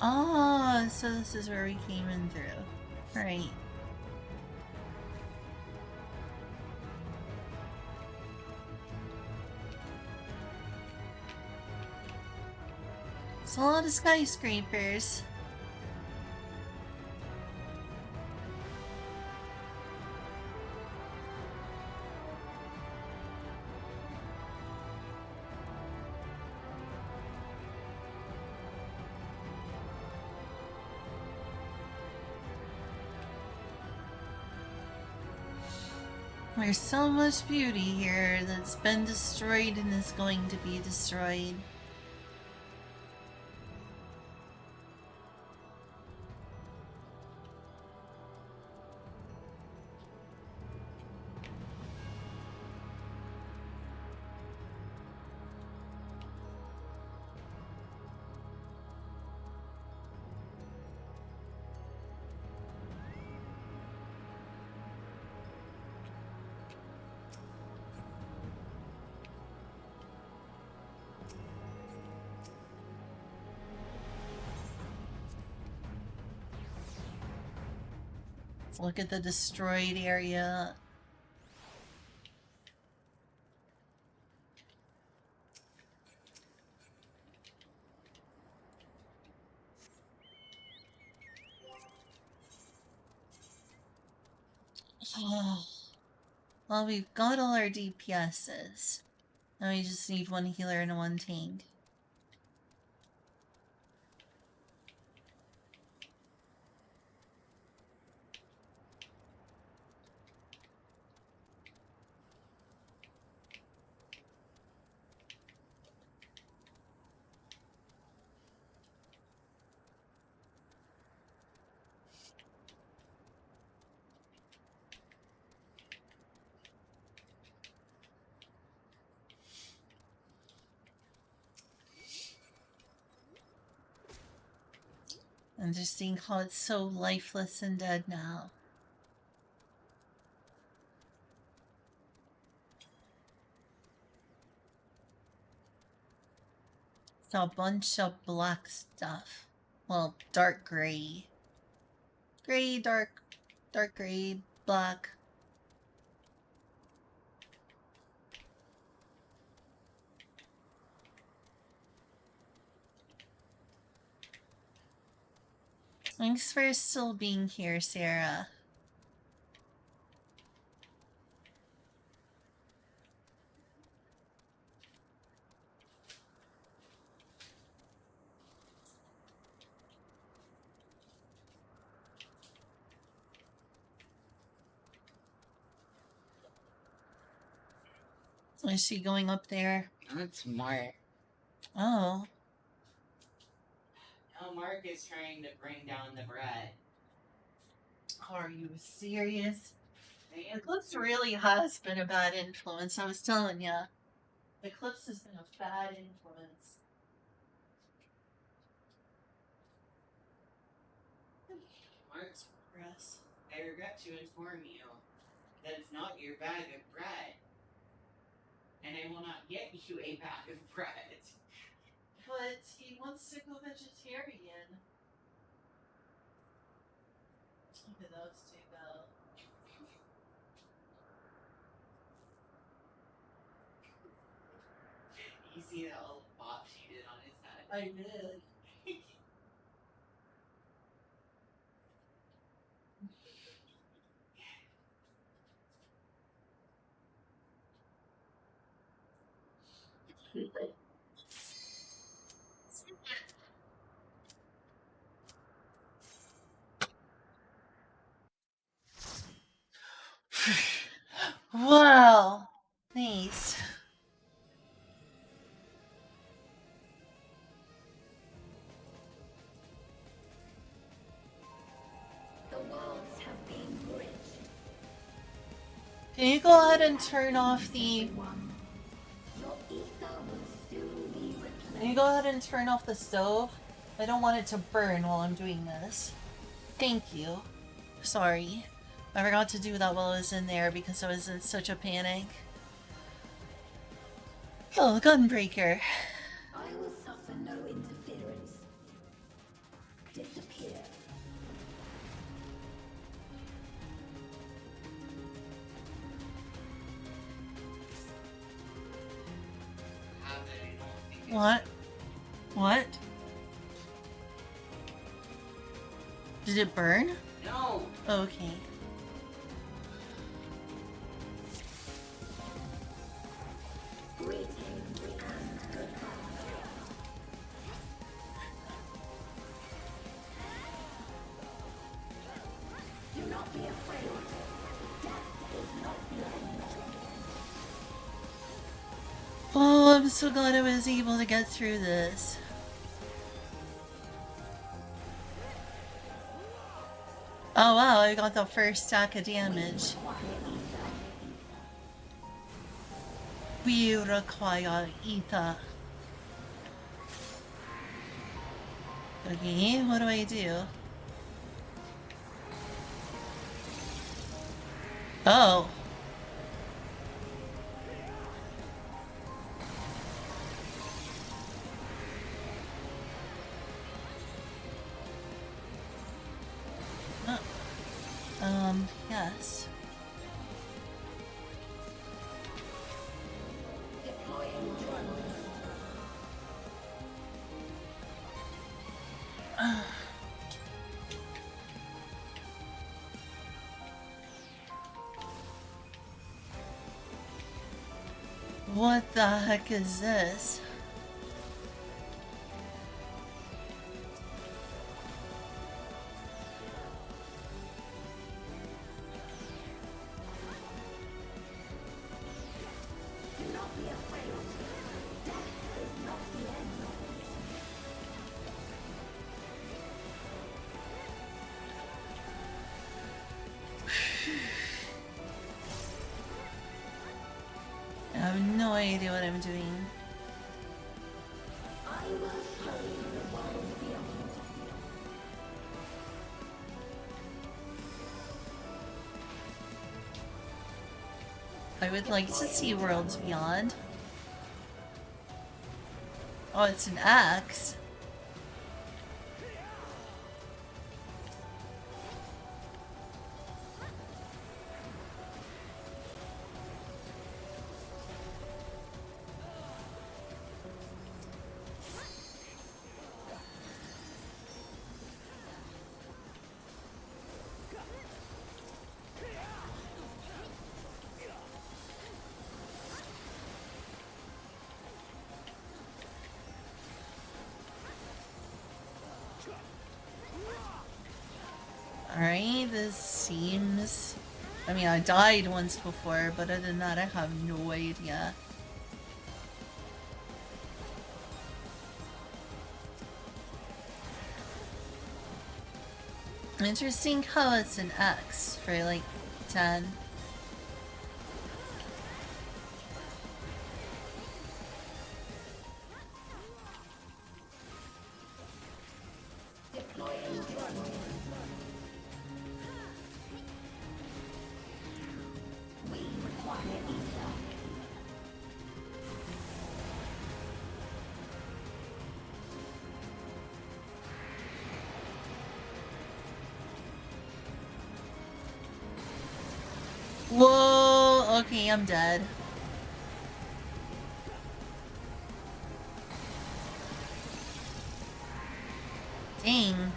Oh, so this is where we came in through. Right. It's a lot of skyscrapers. There's so much beauty here that's been destroyed and is going to be destroyed. Look at the destroyed area. Well, we've got all our DPSs. Now we just need one healer and one tank. And just seeing how it's so lifeless and dead now. It's a bunch of black stuff. Well, dark gray. Gray, dark gray, black. Thanks for still being here, Sarah. Is she going up there? That's Mark. Oh. No, Mark is trying to bring down the bread. Are you serious? Eclipse really has been a bad influence, I was telling ya. Eclipse has been a bad influence. Mark's press. I regret to inform you that it's not your bag of bread. And I will not get you a bag of bread. But he wants to go vegetarian. Look at those two go. You see that little bop she did on his head? I did. Wow. Nice. The worlds have been bridged. Can you go ahead and turn off the... Your ether will soon be replaced. Can you go ahead and turn off the stove? I don't want it to burn while I'm doing this. Thank you. Sorry. I forgot to do that while I was in there because I was in such a panic. Oh, Gunbreaker. I will suffer no interference. Disappear. What? What? Did it burn? No! Okay. Greetings and goodbye. Do not be afraid. Death is not the end. Oh, I'm so glad I was able to get through this. Oh wow, I got the first stack of damage. We require ether. Okay, what do I do? Oh. Yes. Deploying drone. What the heck is this? Do not be afraid. Death is not the end. I have no idea what I'm doing. I will show you the world beyond. I would like to see Worlds Beyond. Oh, it's an axe. Alright, this seems... I mean, I died once before, but other than that, I have no idea. Interesting how it's an X for like 10. Whoa, okay, I'm dead. Dang.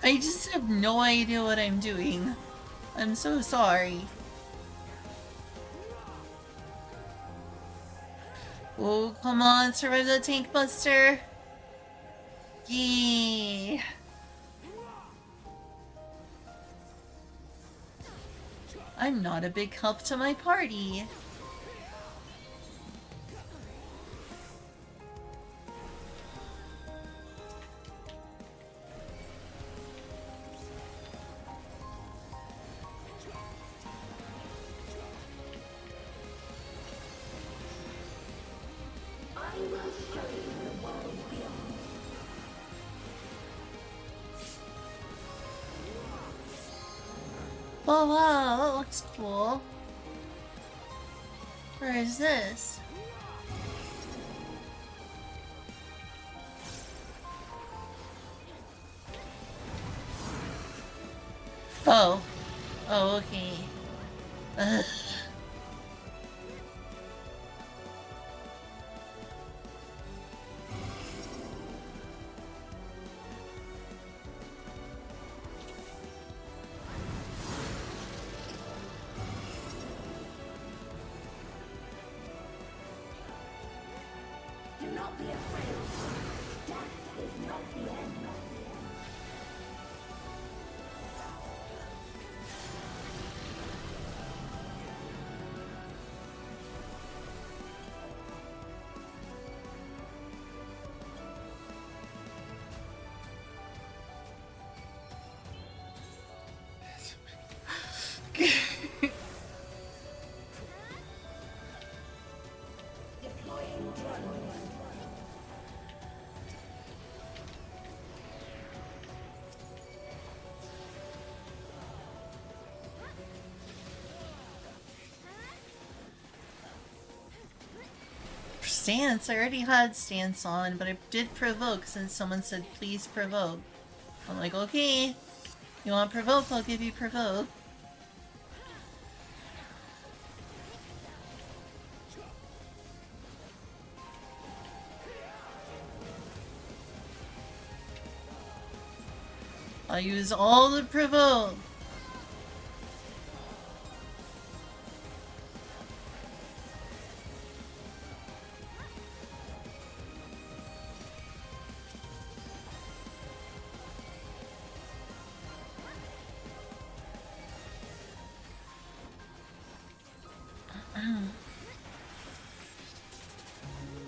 I just have no idea what I'm doing. I'm so sorry. Oh, come on, survive the tank buster. Yeah. I'm not a big help to my party. Oh wow, that looks cool. Where is this? Oh. Oh, okay. Ugh. Do not be afraid. Death is not the end. Deploying drone. Stance? I already had stance on, but I did provoke since someone said please provoke. I'm like, okay, you want provoke, I'll give you provoke. I'll use all the provoke.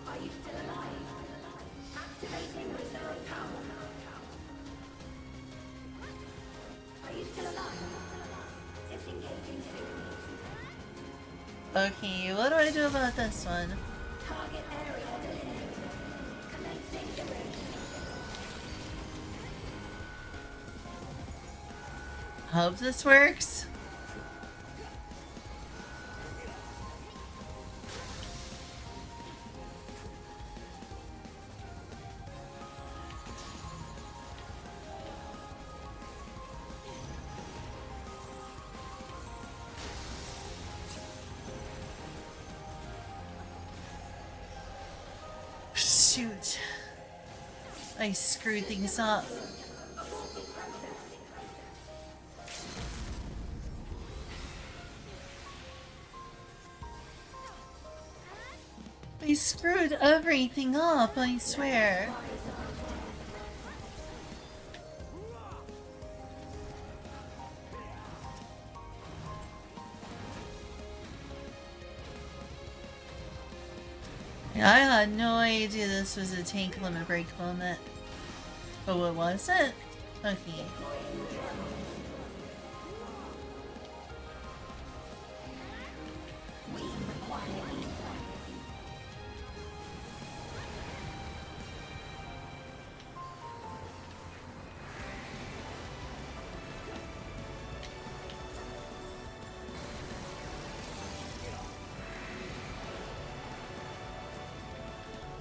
Are you still alive? Activating reserve power. Are you still alive? Disengaging signals. Okay, what do I do about this one? Target area delineated. Commencing erasure. Hope this works. Shoot. I screwed things up. I screwed everything up, I swear. Yeah, I had no idea this was a tank limit break moment. Oh, what was it? Okay.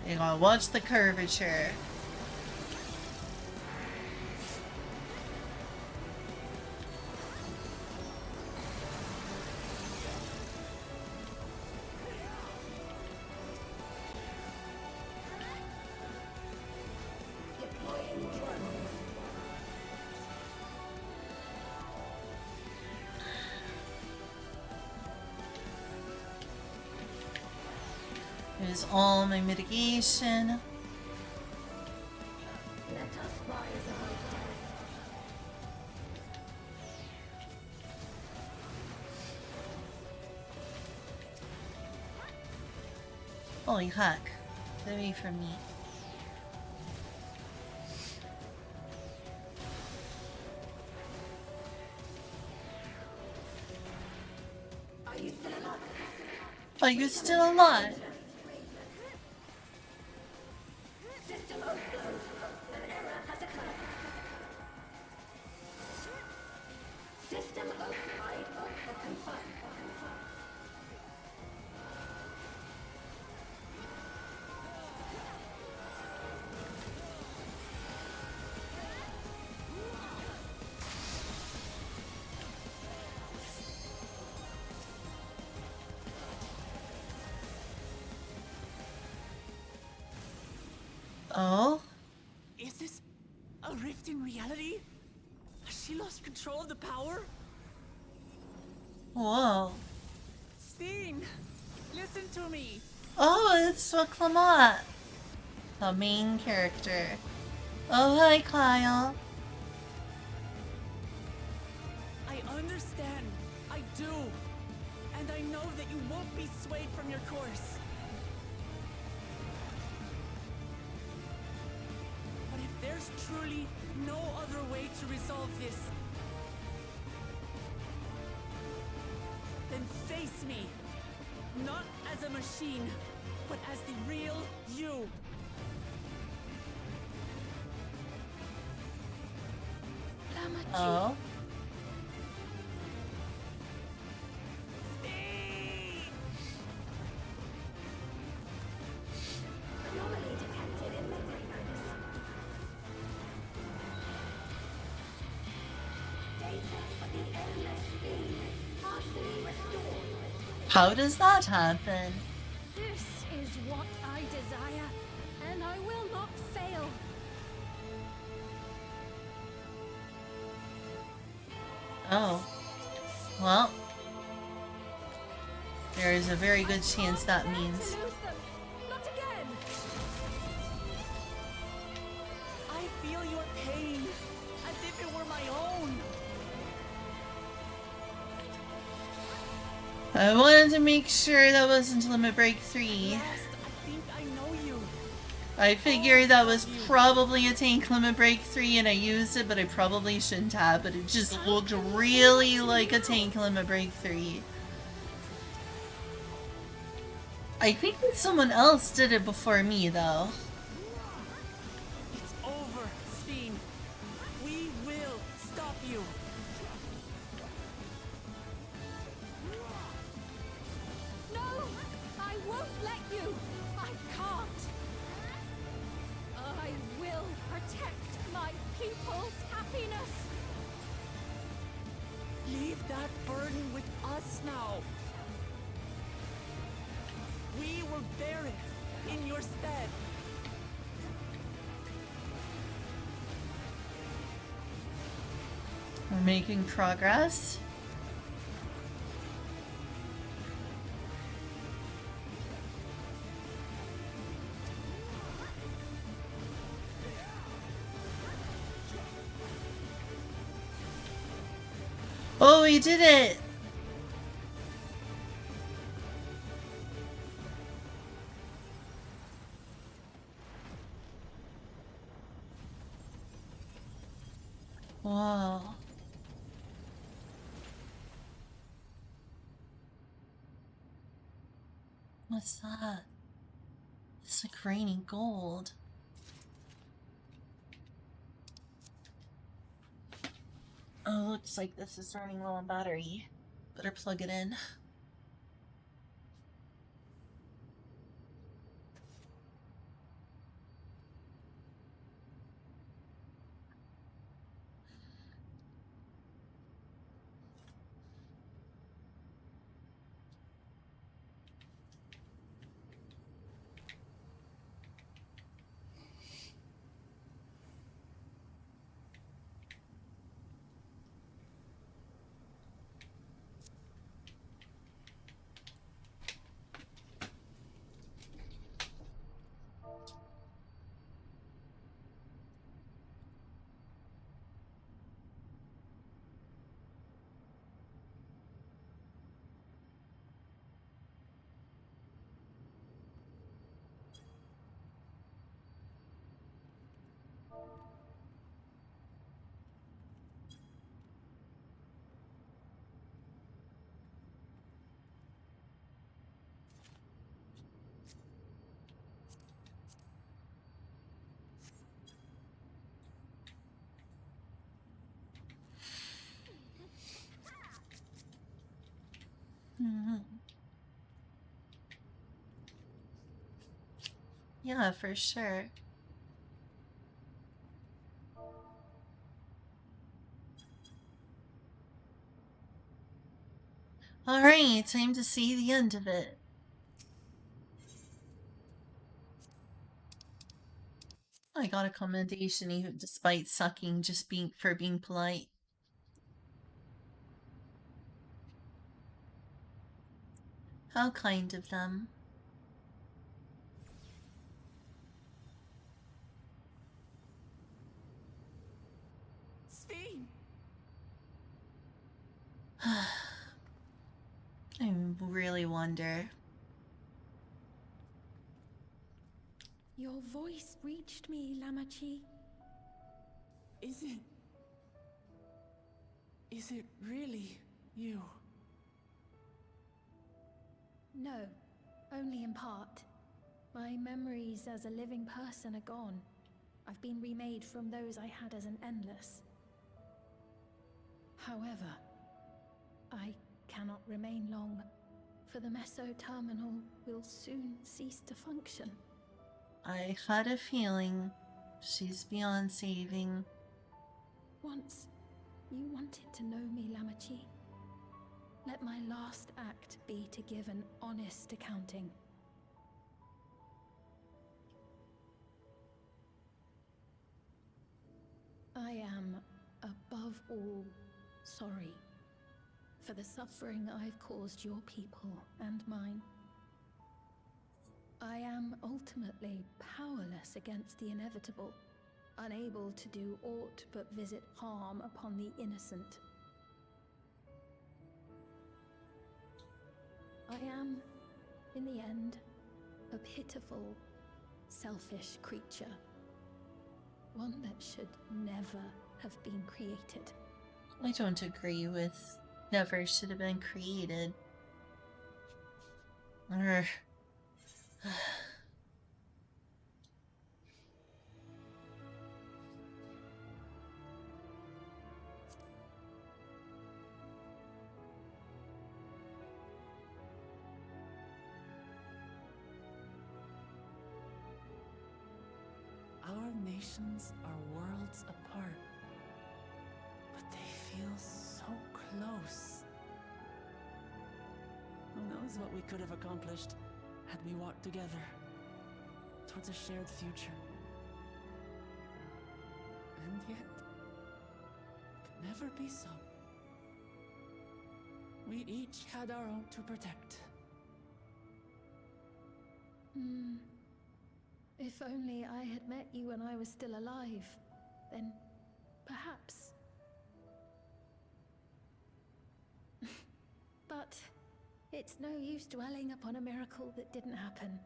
You gotta watch the curvature. Here's all my mitigation. Holy heck. Get away from me. Are you still alive? Oh? Is this a rift in reality? Has she lost control of the power? Whoa. Steen, listen to me. Oh, it's Clement, the main character. Oh, hi, Kyle. I understand. I do. And I know that you won't be swayed from your course. But if there's truly no other way to resolve this, then face me. Not as a machine, but as the real you. Oh? How does that happen? This is what I desire, and I will not fail. Oh. Well. There is a very good chance that means... Not again. I feel your pain, as if it were my own. I wanted to make sure that wasn't Limit Break 3. Last, I think I know you. I figured that was probably a Tank Limit Break 3 and I used it, but I probably shouldn't have, but it just looked really like a Tank Limit Break 3. I think that someone else did it before me, though. It's over, Steen. We will stop you. No, I won't let you. I can't. I will protect my people's happiness. Leave that burden with us now. We will bear it in your stead. Making progress. Oh, we did it! Whoa. What's that? It's like raining gold. Oh, looks like this is running low on battery. Better plug it in. Yeah, for sure. Alright, time to see the end of it. I got a commendation even despite sucking just being polite. How kind of them. Sphene! I really wonder. Your voice reached me, Lamachi. Is it really you? No, only in part. My memories as a living person are gone. I've been remade from those I had as an endless. However, I cannot remain long, for the Meso-Terminal will soon cease to function. I had a feeling she's beyond saving. Once, you wanted to know me, Lamachi. Let my last act be to give an honest accounting. I am, above all, sorry for the suffering I've caused your people and mine. I am ultimately powerless against the inevitable, unable to do aught but visit harm upon the innocent. I am, in the end, a pitiful, selfish creature. One that should never have been created. I don't agree with never should have been created. Urgh. Our nations are worlds apart, but they feel so close. Who knows what we could have accomplished had we walked together towards a shared future. And yet, never be so. We each had our own to protect. If only I had met you when I was still alive, then perhaps. But it's no use dwelling upon a miracle that didn't happen.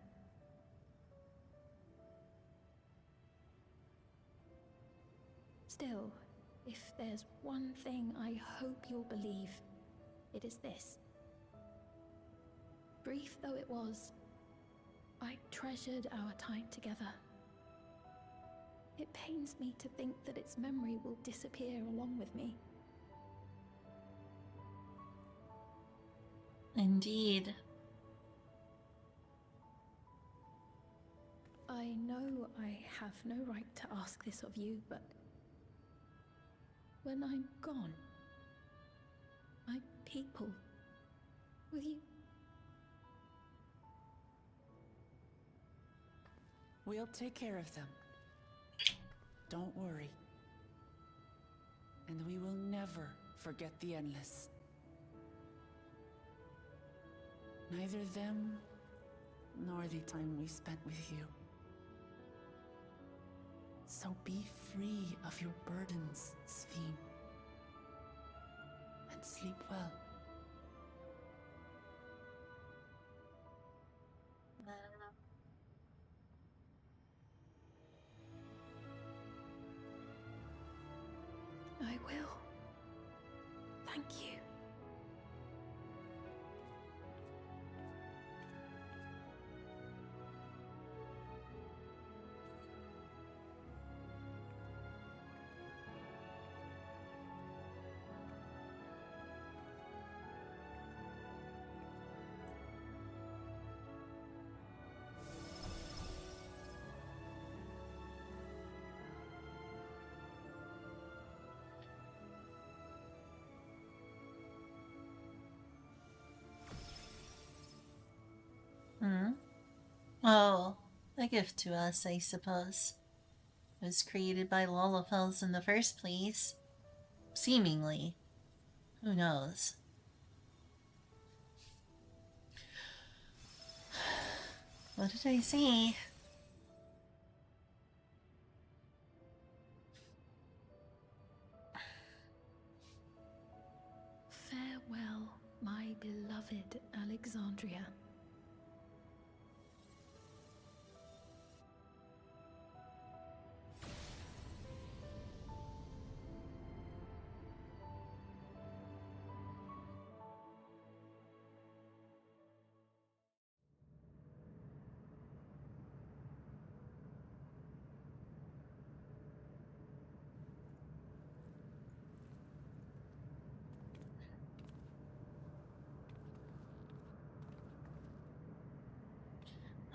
Still, if there's one thing I hope you'll believe, it is this. Brief though it was, I treasured our time together. It pains me to think that its memory will disappear along with me. Indeed. I know I have no right to ask this of you, but when I'm gone, my people, will you? We'll take care of them. Don't worry. And we will never forget the Endless. Neither them, nor the time we spent with you. So be free of your burdens, Sphene. And sleep well. I will. Thank you. Oh, a gift to us, I suppose. It was created by Lullafels in the first place. Seemingly. Who knows? What did I say? Farewell, my beloved Alexandria.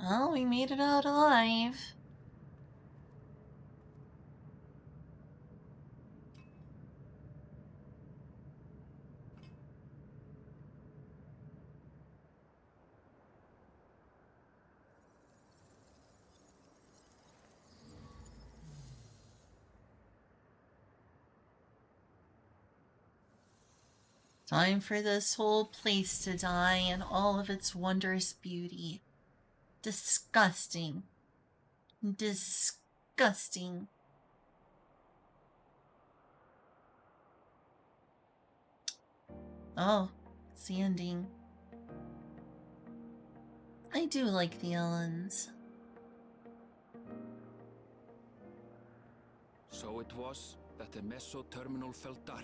Well, we made it out alive. Time for this whole place to die in all of its wondrous beauty. Disgusting. Disgusting. Oh, it's the ending. I do like the Ellens. So it was that the Meso-terminal fell dark,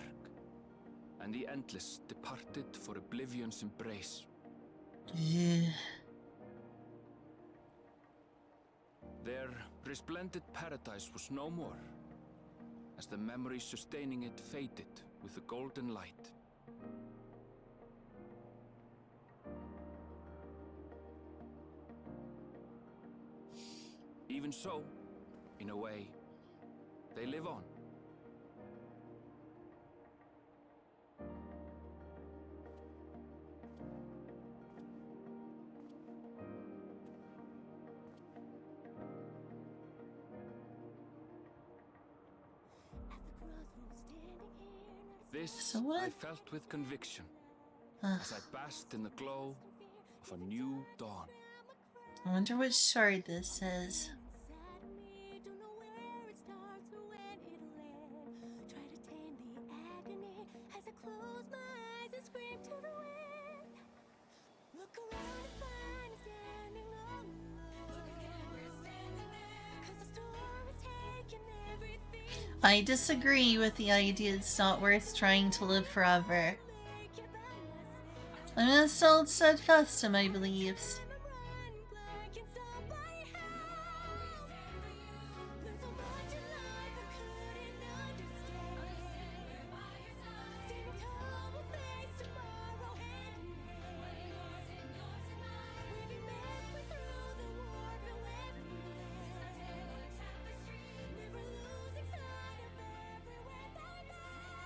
and the Endless departed for oblivion's embrace. Yeah. Their resplendent paradise was no more, as the memory sustaining it faded with the golden light. Even so, in a way, they live on. At the crossroads, standing here This what? I felt with conviction as I basked in the glow of a new dawn. I wonder which shard this is. I disagree with the idea it's not worth trying to live forever. I'm still steadfast in my beliefs.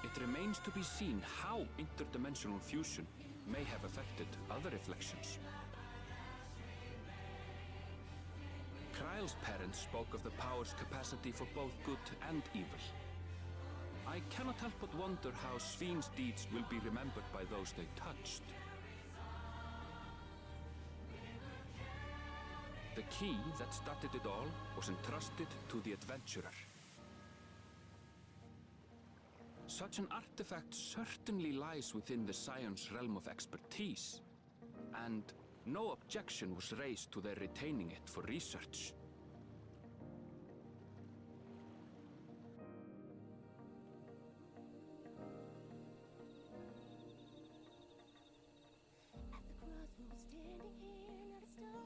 It remains to be seen how interdimensional fusion may have affected other reflections. Kryle's parents spoke of the power's capacity for both good and evil. I cannot help but wonder how Svine's deeds will be remembered by those they touched. The key that started it all was entrusted to the adventurer. Such an artifact certainly lies within the Scion's realm of expertise, and no objection was raised to their retaining it for research.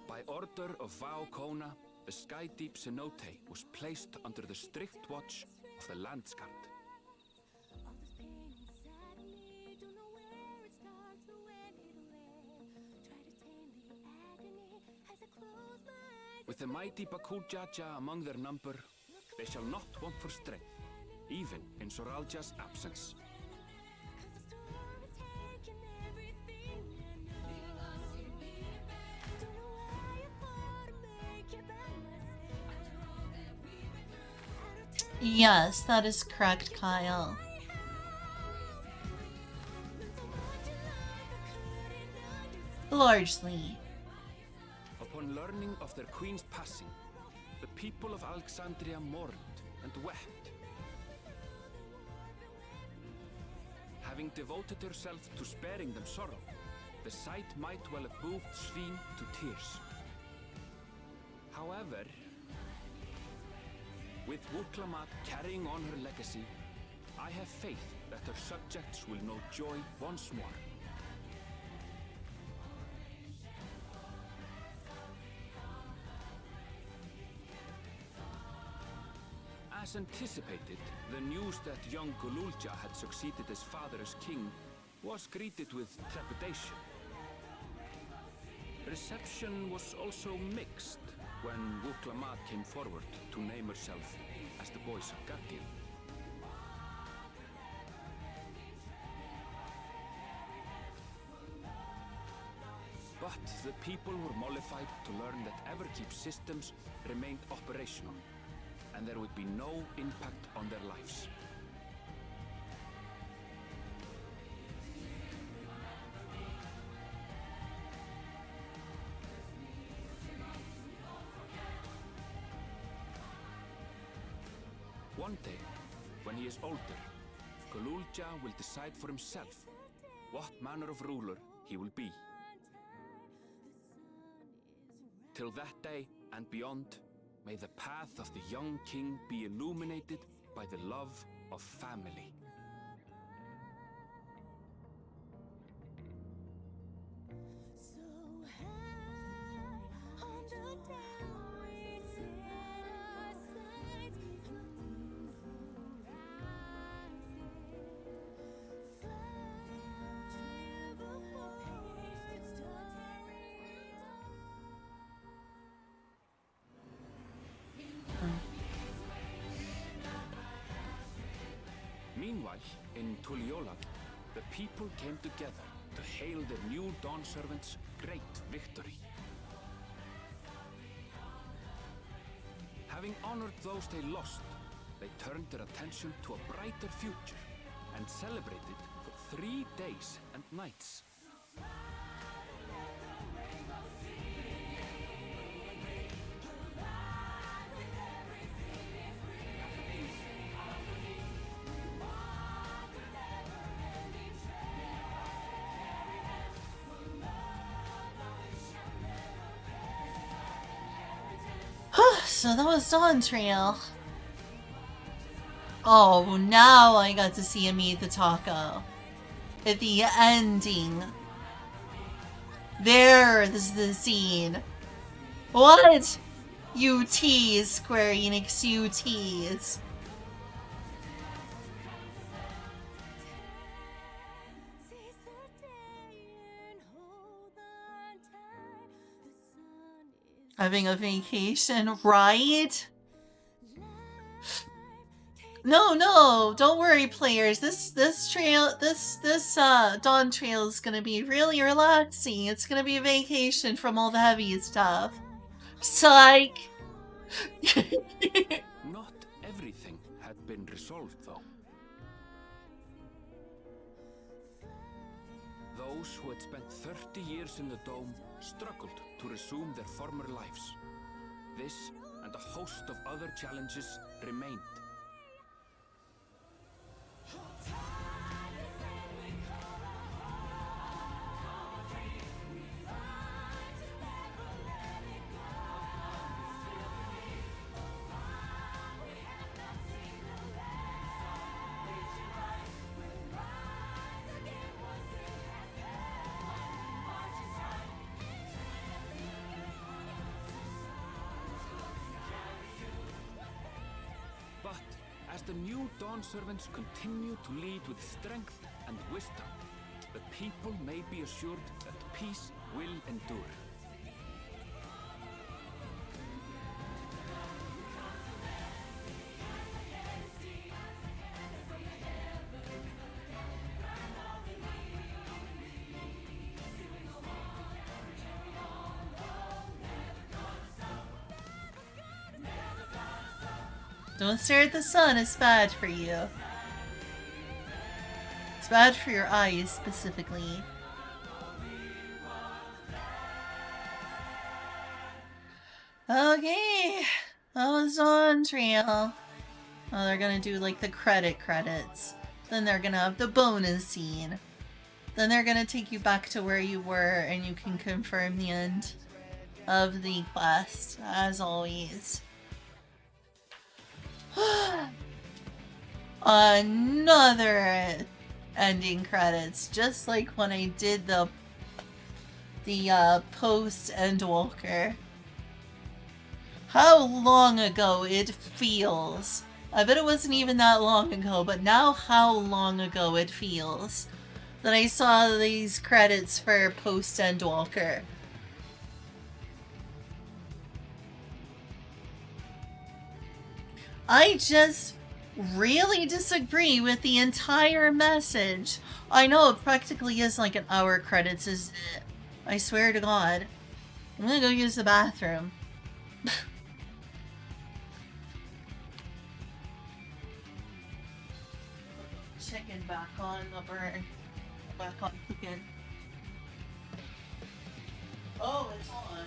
By order of Vau Kona, the Skydeep cenote was placed under the strict watch of the Landsguard. With the mighty Bakujaja among their number, they shall not want for strength, even in Soralja's absence. Yes, that is correct, Kyle. Largely. Upon learning of their queen's passing, the people of Alexandria mourned and wept. Having devoted herself to sparing them sorrow, the sight might well have moved Svine to tears. However, with Wuklamat carrying on her legacy, I have faith that her subjects will know joy once more. As anticipated, the news that young Gululja had succeeded his father as king was greeted with trepidation. Reception was also mixed when Wuklamat came forward to name herself as the boy's guardian. But the people were mollified to learn that Everkeep systems remained operational, and there would be no impact on their lives. One day, when he is older, Gululja will decide for himself what manner of ruler he will be. Till that day and beyond, may the path of the young king be illuminated by the love of family. Meanwhile, in Tuliolad, the people came together to hail their new Dawn servants' great victory. Having honored those they lost, they turned their attention to a brighter future and celebrated for 3 days and nights. So that was Dawntrail. Oh, now I got to see him eat the taco. At the ending. There's the scene. What? You tease, Square Enix, you tease. Having a vacation, right? No, don't worry, players. This Dawntrail is gonna be really relaxing. It's gonna be a vacation from all the heavy stuff. Psych! Not everything had been resolved, though. Those who had spent 30 years in the Dome struggled to resume their former lives. This and a host of other challenges remained. But as the new Dawn servants continue to lead with strength and wisdom, the people may be assured that peace will endure. Don't stare at the sun, it's bad for you. It's bad for your eyes, specifically. Okay, that was Dawntrail. Oh, they're gonna do like the credits. Then they're gonna have the bonus scene. Then they're gonna take you back to where you were and you can confirm the end of the quest, as always. Another ending credits, just like when I did the post Endwalker. How long ago it feels. I bet it wasn't even that long ago, but now how long ago it feels that I saw these credits for post Endwalker. I just really disagree with the entire message. I know it practically is like an hour credits, isn't it? I swear to God. I'm gonna go use the bathroom. Chicken back on the burn. Back on cooking. Oh, it's on.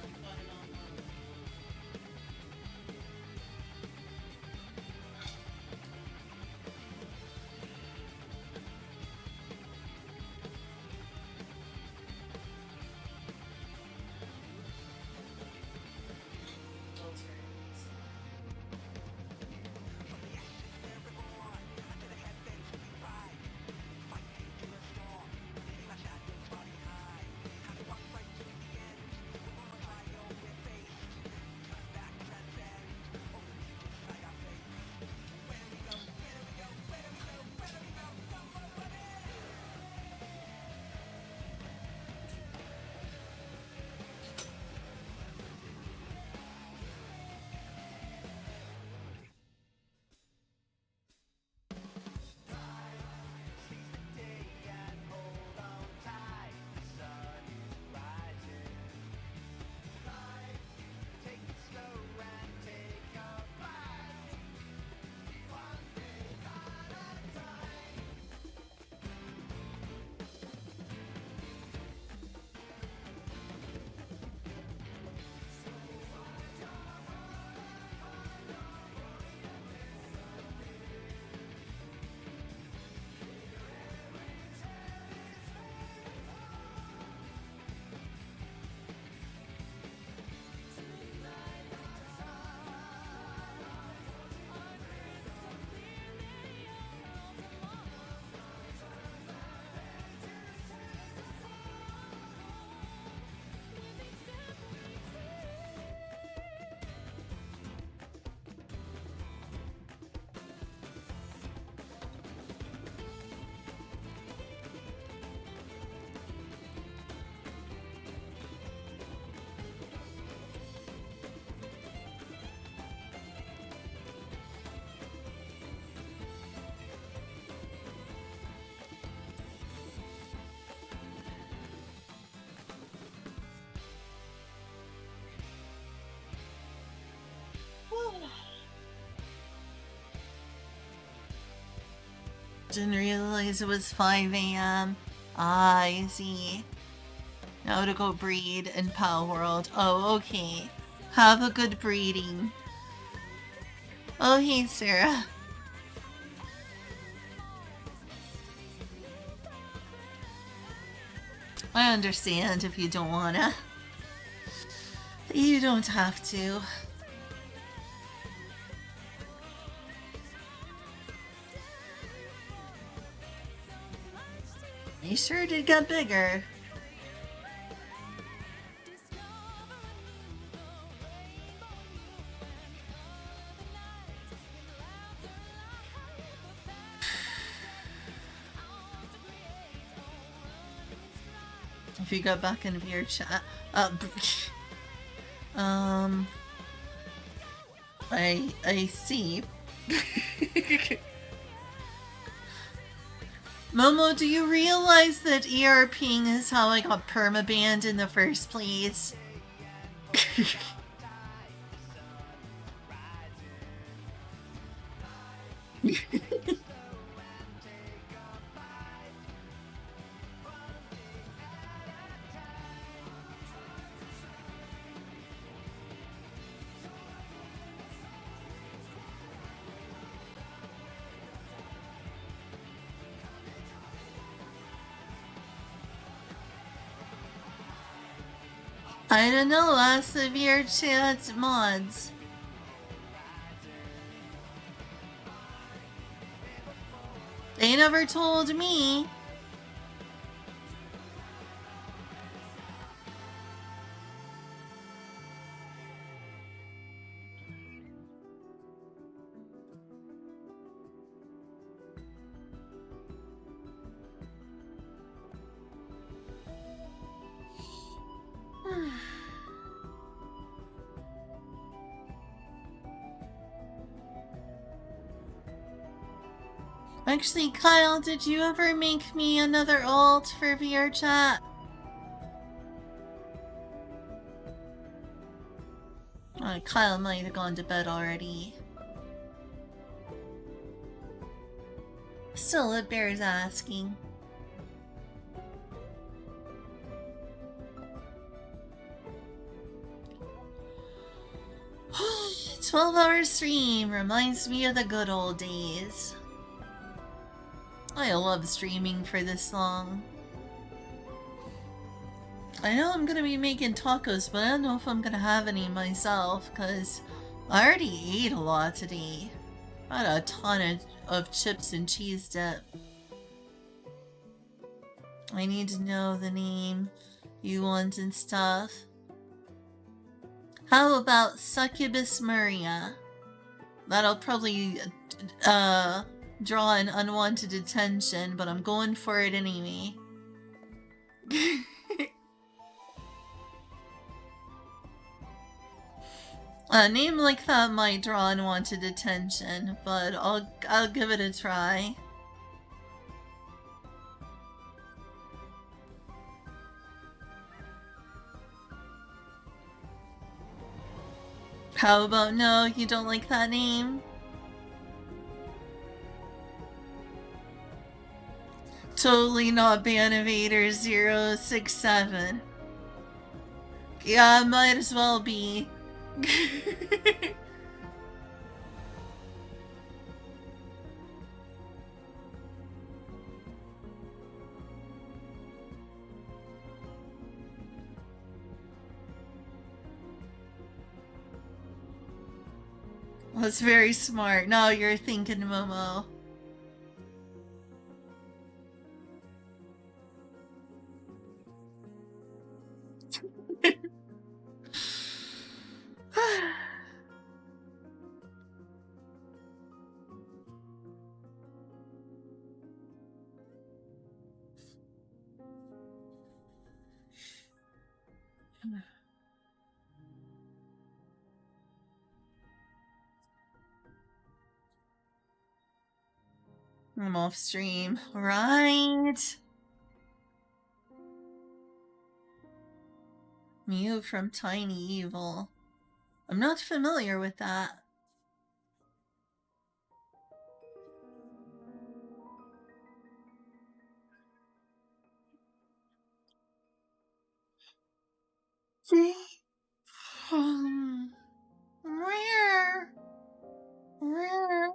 Didn't realize it was 5 a.m. Ah, I see. Now to go breed in Pow World. Oh, okay. Have a good breeding. Oh, hey, Sarah. I understand if you don't wanna. You don't have to. You sure did get bigger. If you go back into your chat, I see. Momo, do you realize that ERPing is how I got permabanned in the first place? I don't know, ask the VRChat mods. They never told me. Actually, Kyle, did you ever make me another alt for VRChat? Kyle might have gone to bed already. Still, it bears asking. "12-hour stream reminds me of the good old days." I love streaming for this long. I know I'm gonna be making tacos, but I don't know if I'm gonna have any myself, because I already ate a lot today. I had a ton of chips and cheese dip. I need to know the name you want and stuff. How about Succubus Maria? That'll probably draw an unwanted attention, but I'm going for it anyway. A name like that might draw unwanted attention, but I'll give it a try. How about no, you don't like that name? Totally not Banivator 067. Yeah, might as well be. That's very smart. Now you're thinking, Momo. I'm off stream. Right. Mew from Tiny Evil. I'm not familiar with that. Where? Where? Where?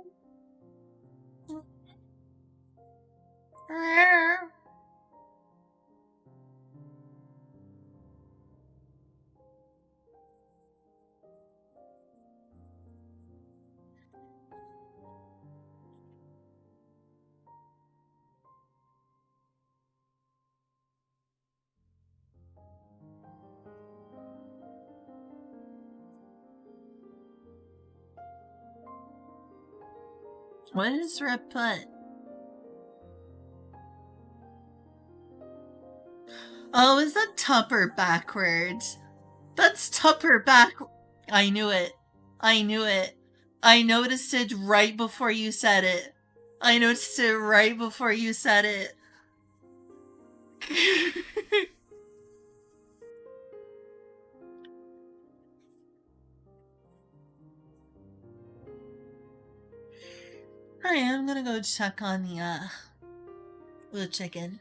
What is Rip put? Oh, is that Tupper backwards? That's Tupper back. I knew it. I knew it. I noticed it right before you said it. I noticed it right before you said it. Alright, I'm gonna go check on the chicken.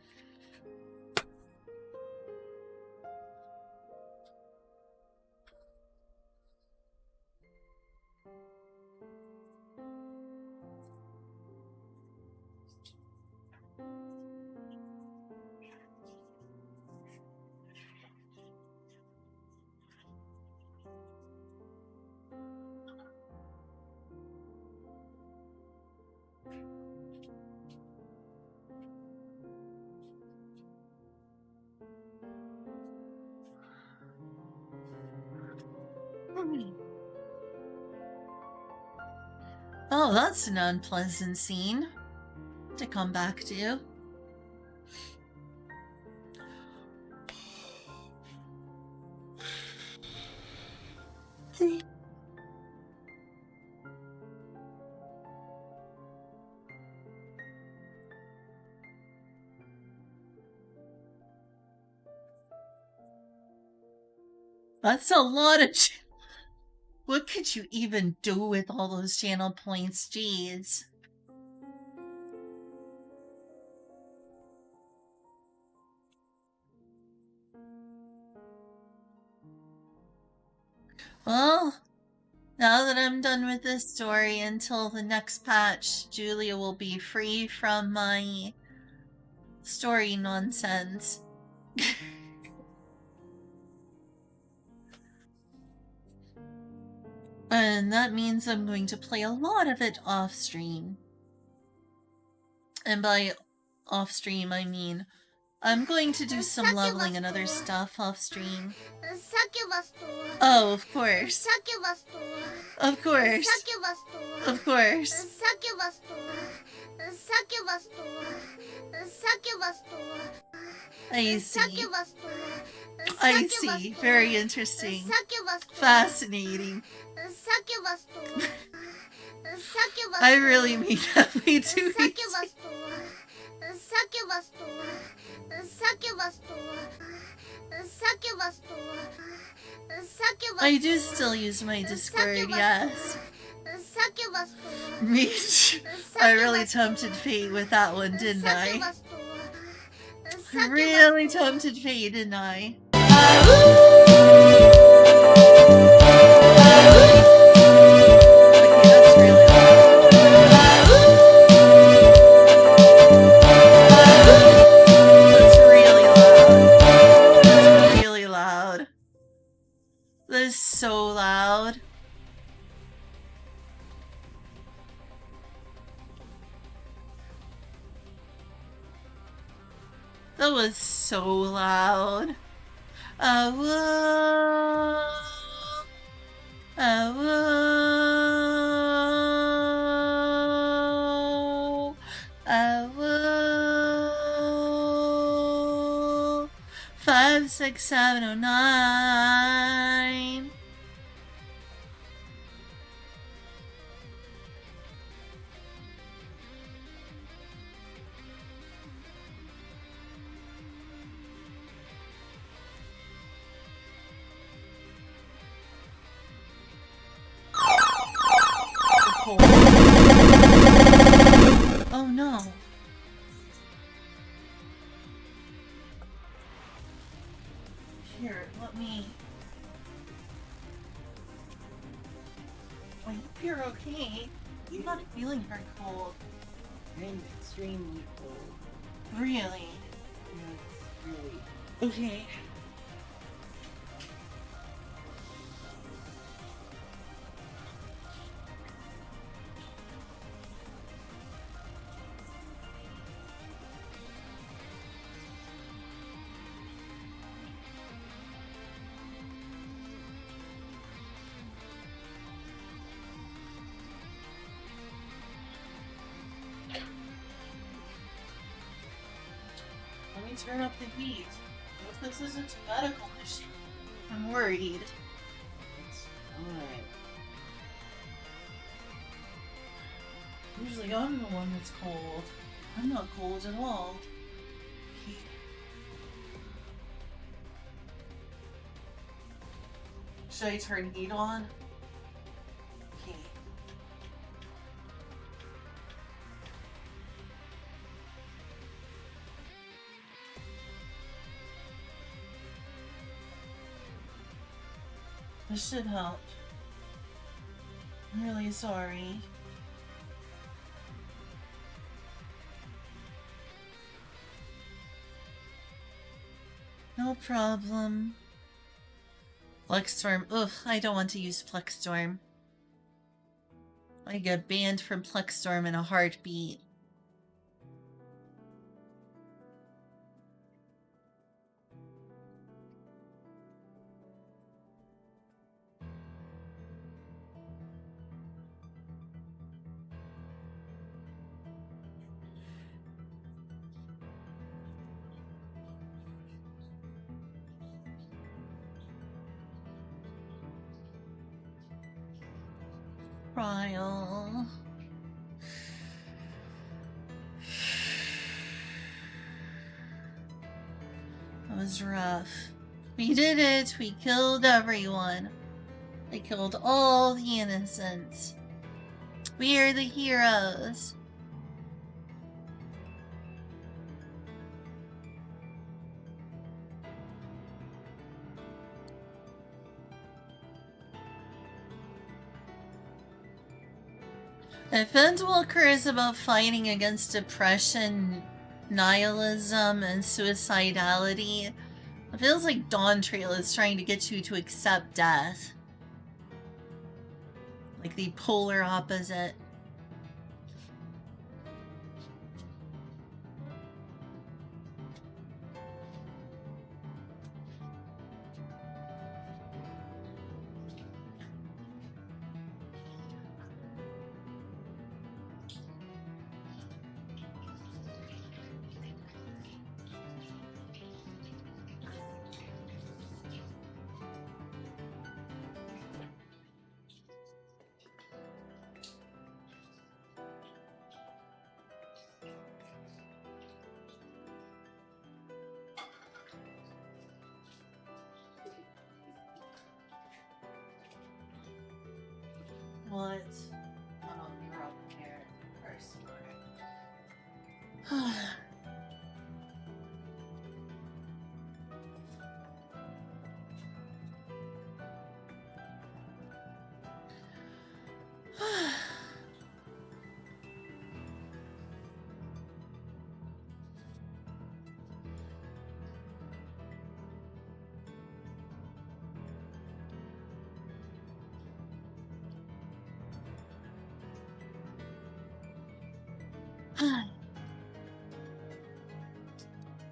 Oh, that's an unpleasant scene to come back to. That's a lot of... What could you even do with all those channel points? Jeez. Well, now that I'm done with this story until the next patch, Julia will be free from my story nonsense. And that means I'm going to play a lot of it off stream. And by off stream, I mean I'm going to do some leveling and other stuff off stream. Oh, of course. Of course. Of course. I see. I see. Very interesting. Fascinating. I really mean that way too easy. I do still use my Discord, yes. Me too. I really tempted fate with that one, didn't I? Really tempted fate, didn't I? That is so loud. That was so loud. Oh, oh, oh, 5, 6, 7, 0, 9. Oh no. Here, let me you're okay. You're not feeling very cold. I'm extremely cold. Really? Yes, really. Okay. Let me turn up the heat. What if this isn't a medical issue? I'm worried. It's fine. Usually I'm the one that's cold. I'm not cold at all. Okay. Should I turn heat on? Okay. This should help. I'm really sorry. No problem. Plexstorm. Ugh, I don't want to use Plexstorm. I get banned from Plexstorm in a heartbeat. Trial. That was rough. We did it! We killed everyone. I killed all the innocents. We are the heroes. If Endwalker is about fighting against depression, nihilism, and suicidality, it feels like Dawntrail is trying to get you to accept death. Like the polar opposite. What? Oh, you're up there first. Alright.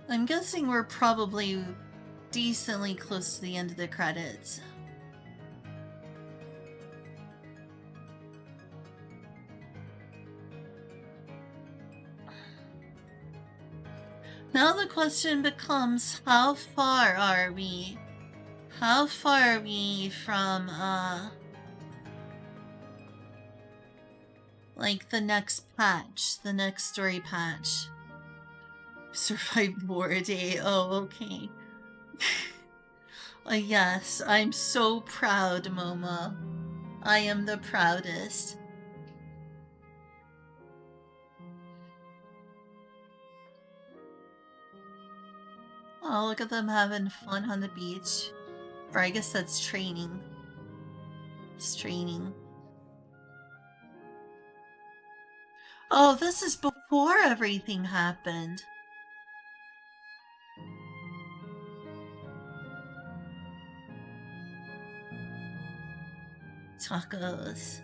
I'm guessing we're probably decently close to the end of the credits. Now the question becomes, how far are we? How far are we from, like the next patch, the next story patch? Survived war day. Oh, okay. Yes, I'm so proud, Momo. I am the proudest. Oh, look at them having fun on the beach. Or I guess that's training. It's training. Oh, this is before everything happened. Tacos.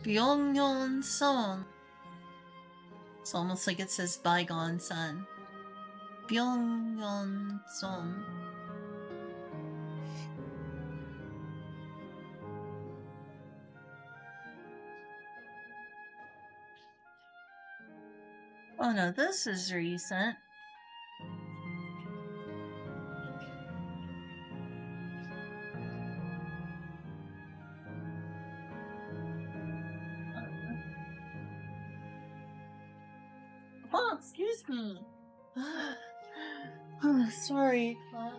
Byongyon song. It's almost like it says bygone sun. Byongyon song. Oh no, this is recent. Oh, excuse me. Oh, sorry, Pops.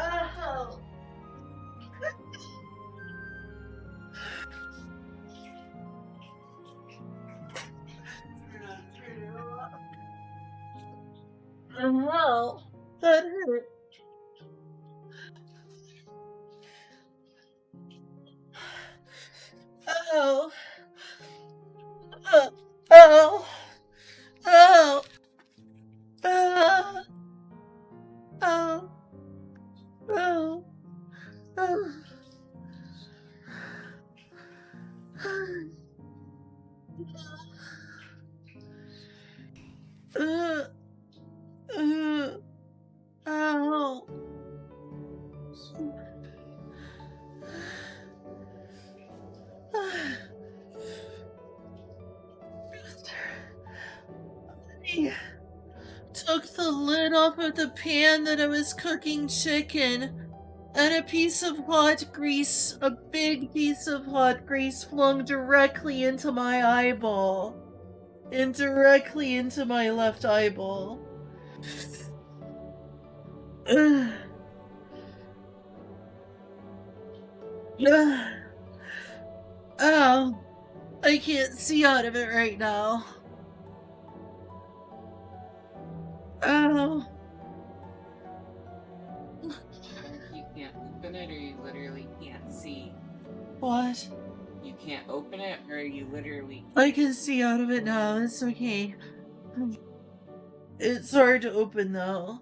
Oh. Oh, that hurt. Oh. Oh. Oh. Oh. Oh. Oh. Oh. Oh. Ow. He took the lid off of the pan that I was cooking chicken, and a piece of hot grease, a big piece of hot grease, flung directly into my eyeball. And directly into my left eyeball. Ugh. Ugh. Ow. I can't see out of it right now. Ow. You can't open it, or you literally can't see? What? You can't open it, or you literally... I can see out of it now, it's okay. It's hard to open though.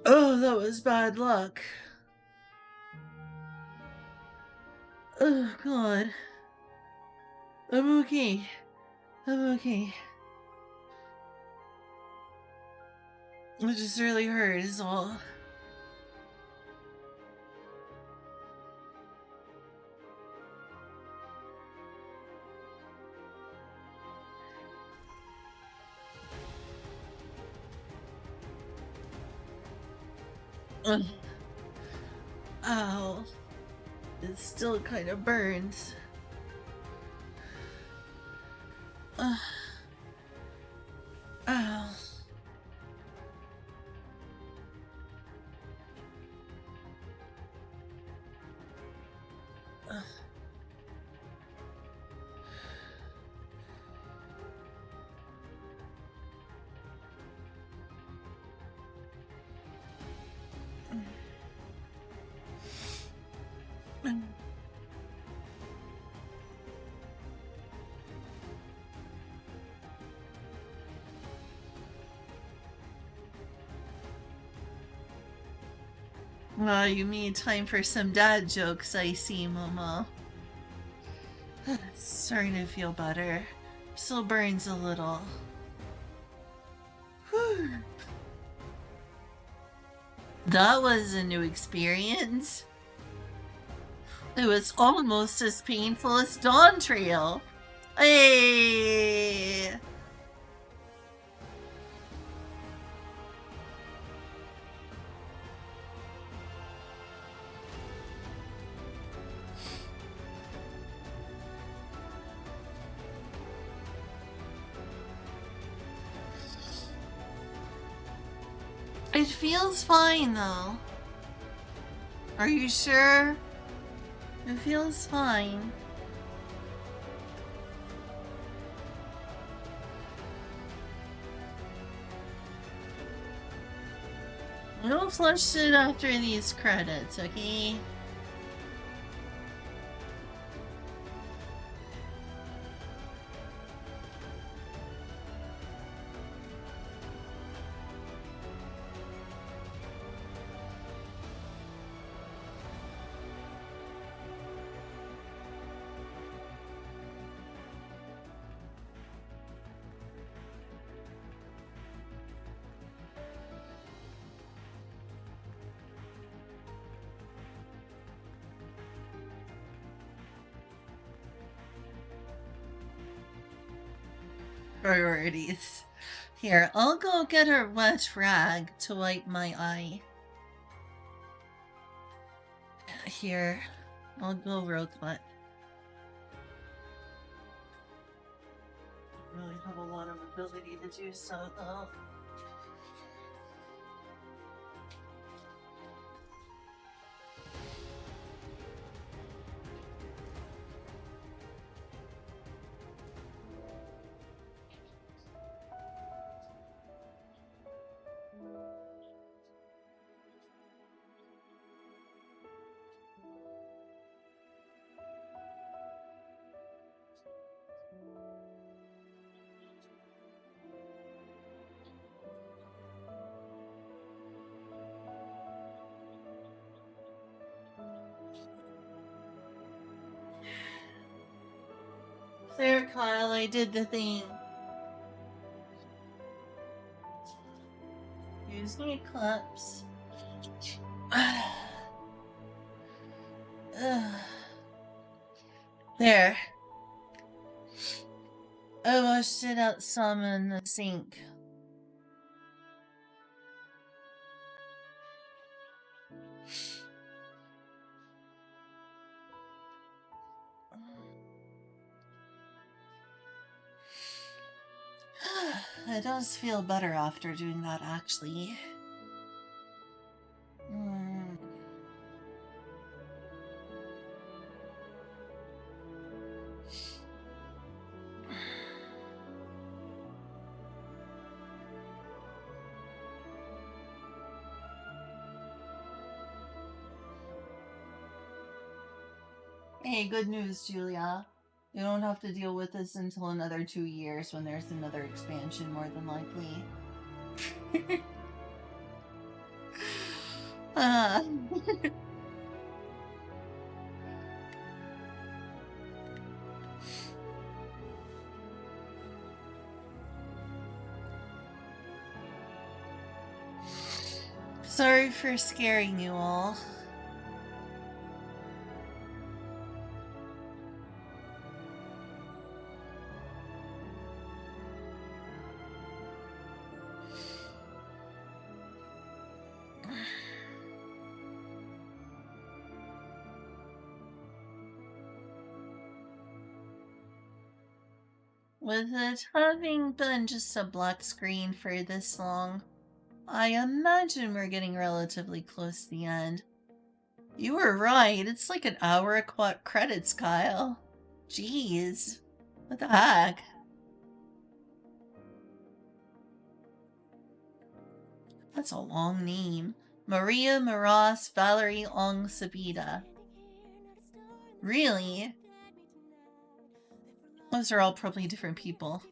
Oh, that was bad luck. Oh, God. I'm okay. I'm okay. It just really hurt, is all. Ow. It still kind of burns. Ow. You mean time for some dad jokes, I see, Momo. Starting to feel better. Still burns a little. Whew. That was a new experience. It was almost as painful as Dawntrail. Hey! It feels fine though. Are you sure? It feels fine. We'll flush it after these credits, okay? Priorities. Here, I'll go get a wet rag to wipe my eye. Here, I'll go real quick. I don't really have a lot of ability to do so, though. There, Kyle, I did the thing. Use my clips. There. I washed it out some in the sink. It does feel better after doing that, actually. Hey, good news, Julia. You don't have to deal with this until another 2 years when there's another expansion, more than likely. Sorry for scaring you all. With it having been just a black screen for this long, I imagine we're getting relatively close to the end. You were right, it's like an hour of credits, Kyle. Jeez. What the heck? That's a long name. Maria Maras Valerie Ong Sabita. Really? Those are all probably different people.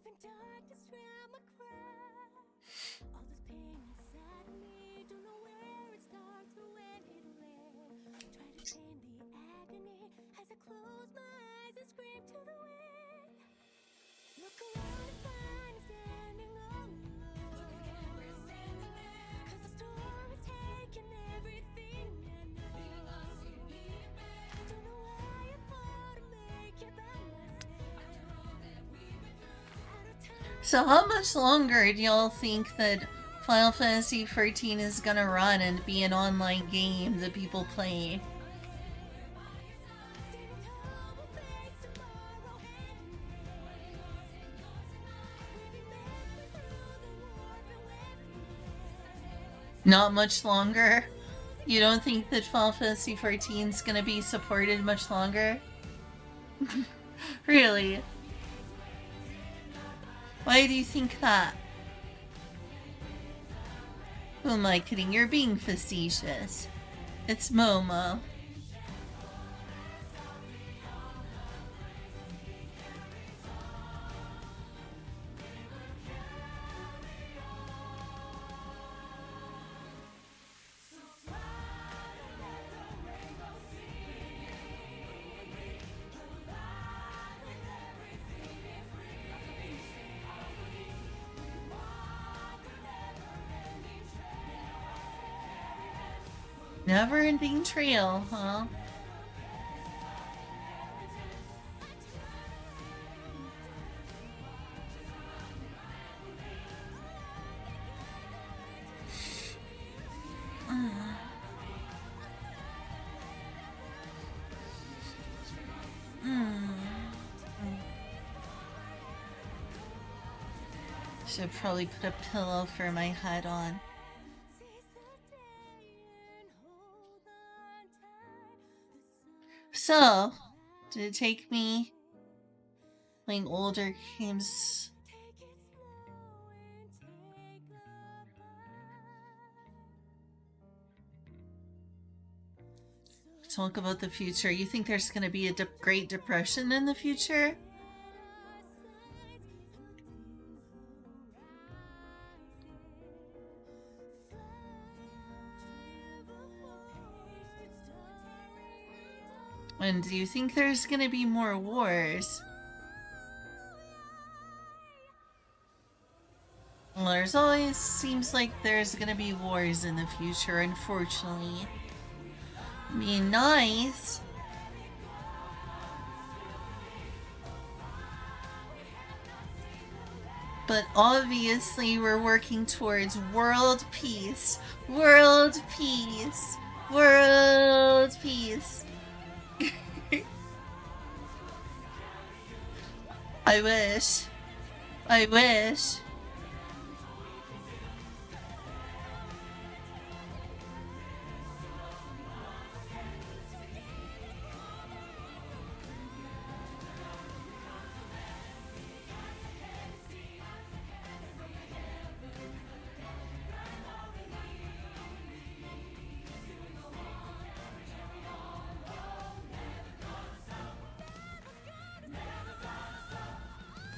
So how much longer do y'all think that Final Fantasy XIV is gonna run and be an online game that people play? Not much longer? You don't think that Final Fantasy XIV is gonna be supported much longer? Really? Why do you think that? Who am I kidding? You're being facetious. It's Momo. Never-ending trail, huh? Should probably put a pillow for my head on. So, did it take me playing older games? Talk about the future. You think there's going to be a Great Depression in the future? And do you think there's going to be more wars? Well, there's always seems like there's going to be wars in the future, unfortunately. Be nice. But obviously we're working towards world peace. World peace. World peace. I wish. I wish.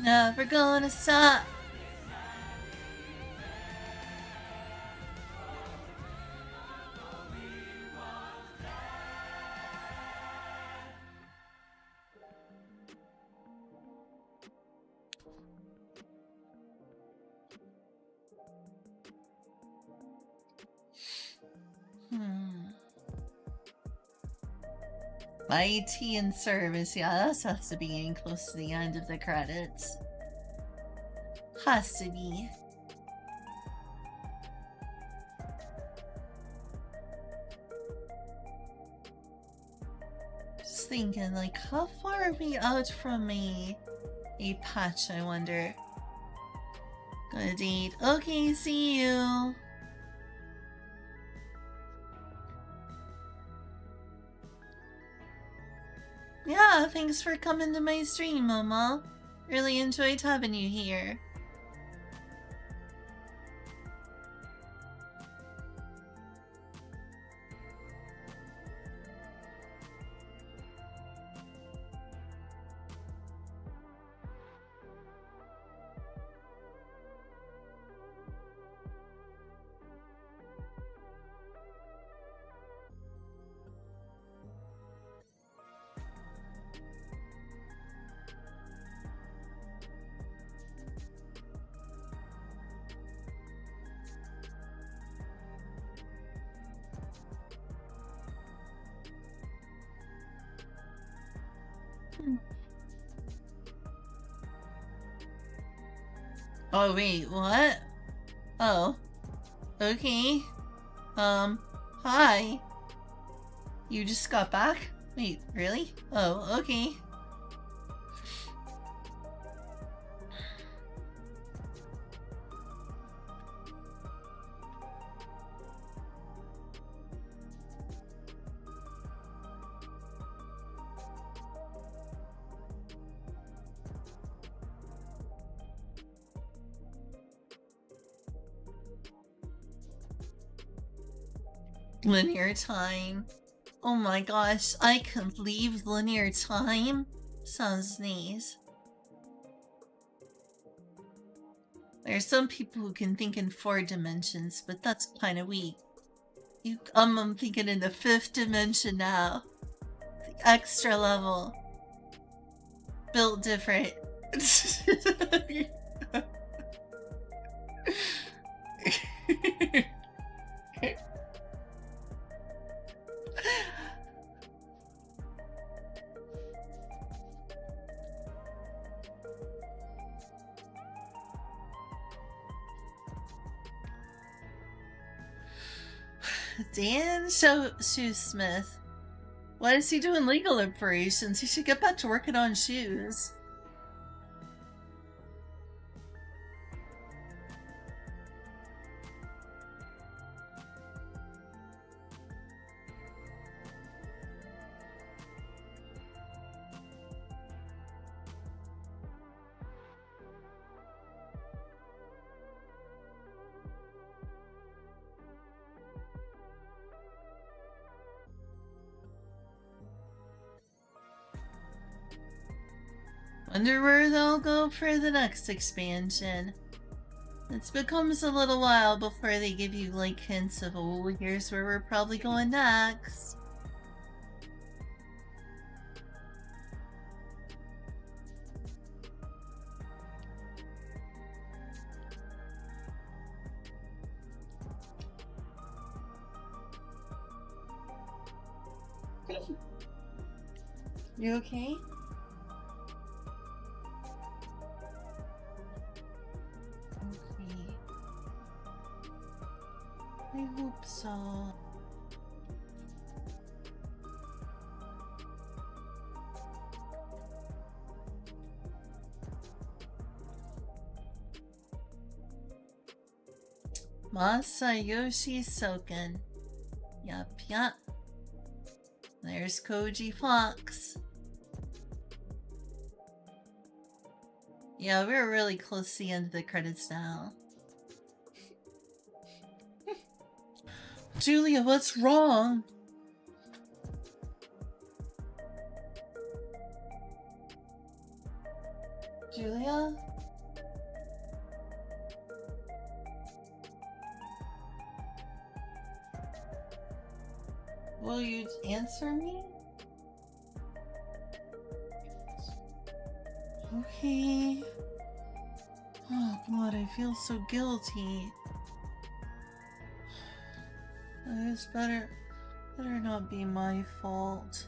Never gonna stop. IT and service, yeah, that has to be getting close to the end of the credits. Has to be. Just thinking, like, how far are we out from a patch, I wonder? Good date. Okay, see you. Yeah, thanks for coming to my stream, Mama. Really enjoyed having you here. Oh, wait, what? Oh. Okay. Hi. You just got back? Wait, really? Oh, okay. Linear time. Oh my gosh, I could leave linear time? Sounds nice. There's some people who can think in 4 dimensions, but that's kind of weak. I'm thinking in the 5th dimension now. The extra level. Built different. Dan Shoesmith. Why is he doing legal operations? He should get back to working on shoes. Wonder where they'll go for the next expansion. It becomes a little while before they give you like hints of, oh, here's where we're probably going next. You okay? I hope so. Masayoshi Soken. Yup. There's Koji Fox. Yeah, we're really close to the end of the credits now. Julia, what's wrong? Julia? Will you answer me? Okay. Oh god, I feel so guilty. This better not be my fault.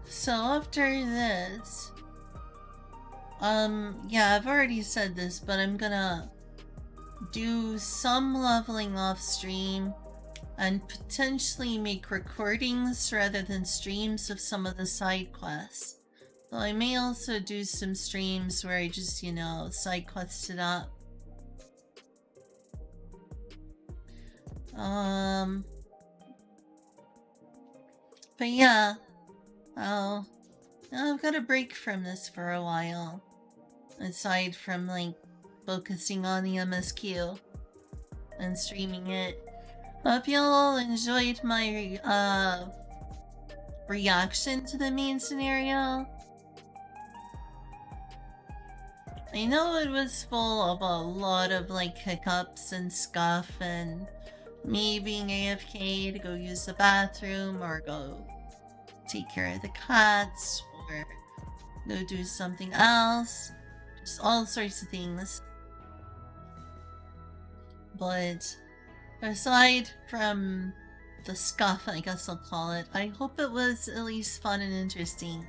So after this, yeah, I've already said this, but I'm gonna do some leveling off stream and potentially make recordings rather than streams of some of the side quests. Though I may also do some streams where I just, you know, side quest it up. But yeah, I've got a break from this for a while. Aside from, like, focusing on the MSQ and streaming it. Hope you all enjoyed my, reaction to the main scenario. I know it was full of a lot of like hiccups and stuff, and me being AFK to go use the bathroom or go take care of the cats or go do something else. Just all sorts of things. But aside from the scuff, I guess I'll call it, I hope it was at least fun and interesting.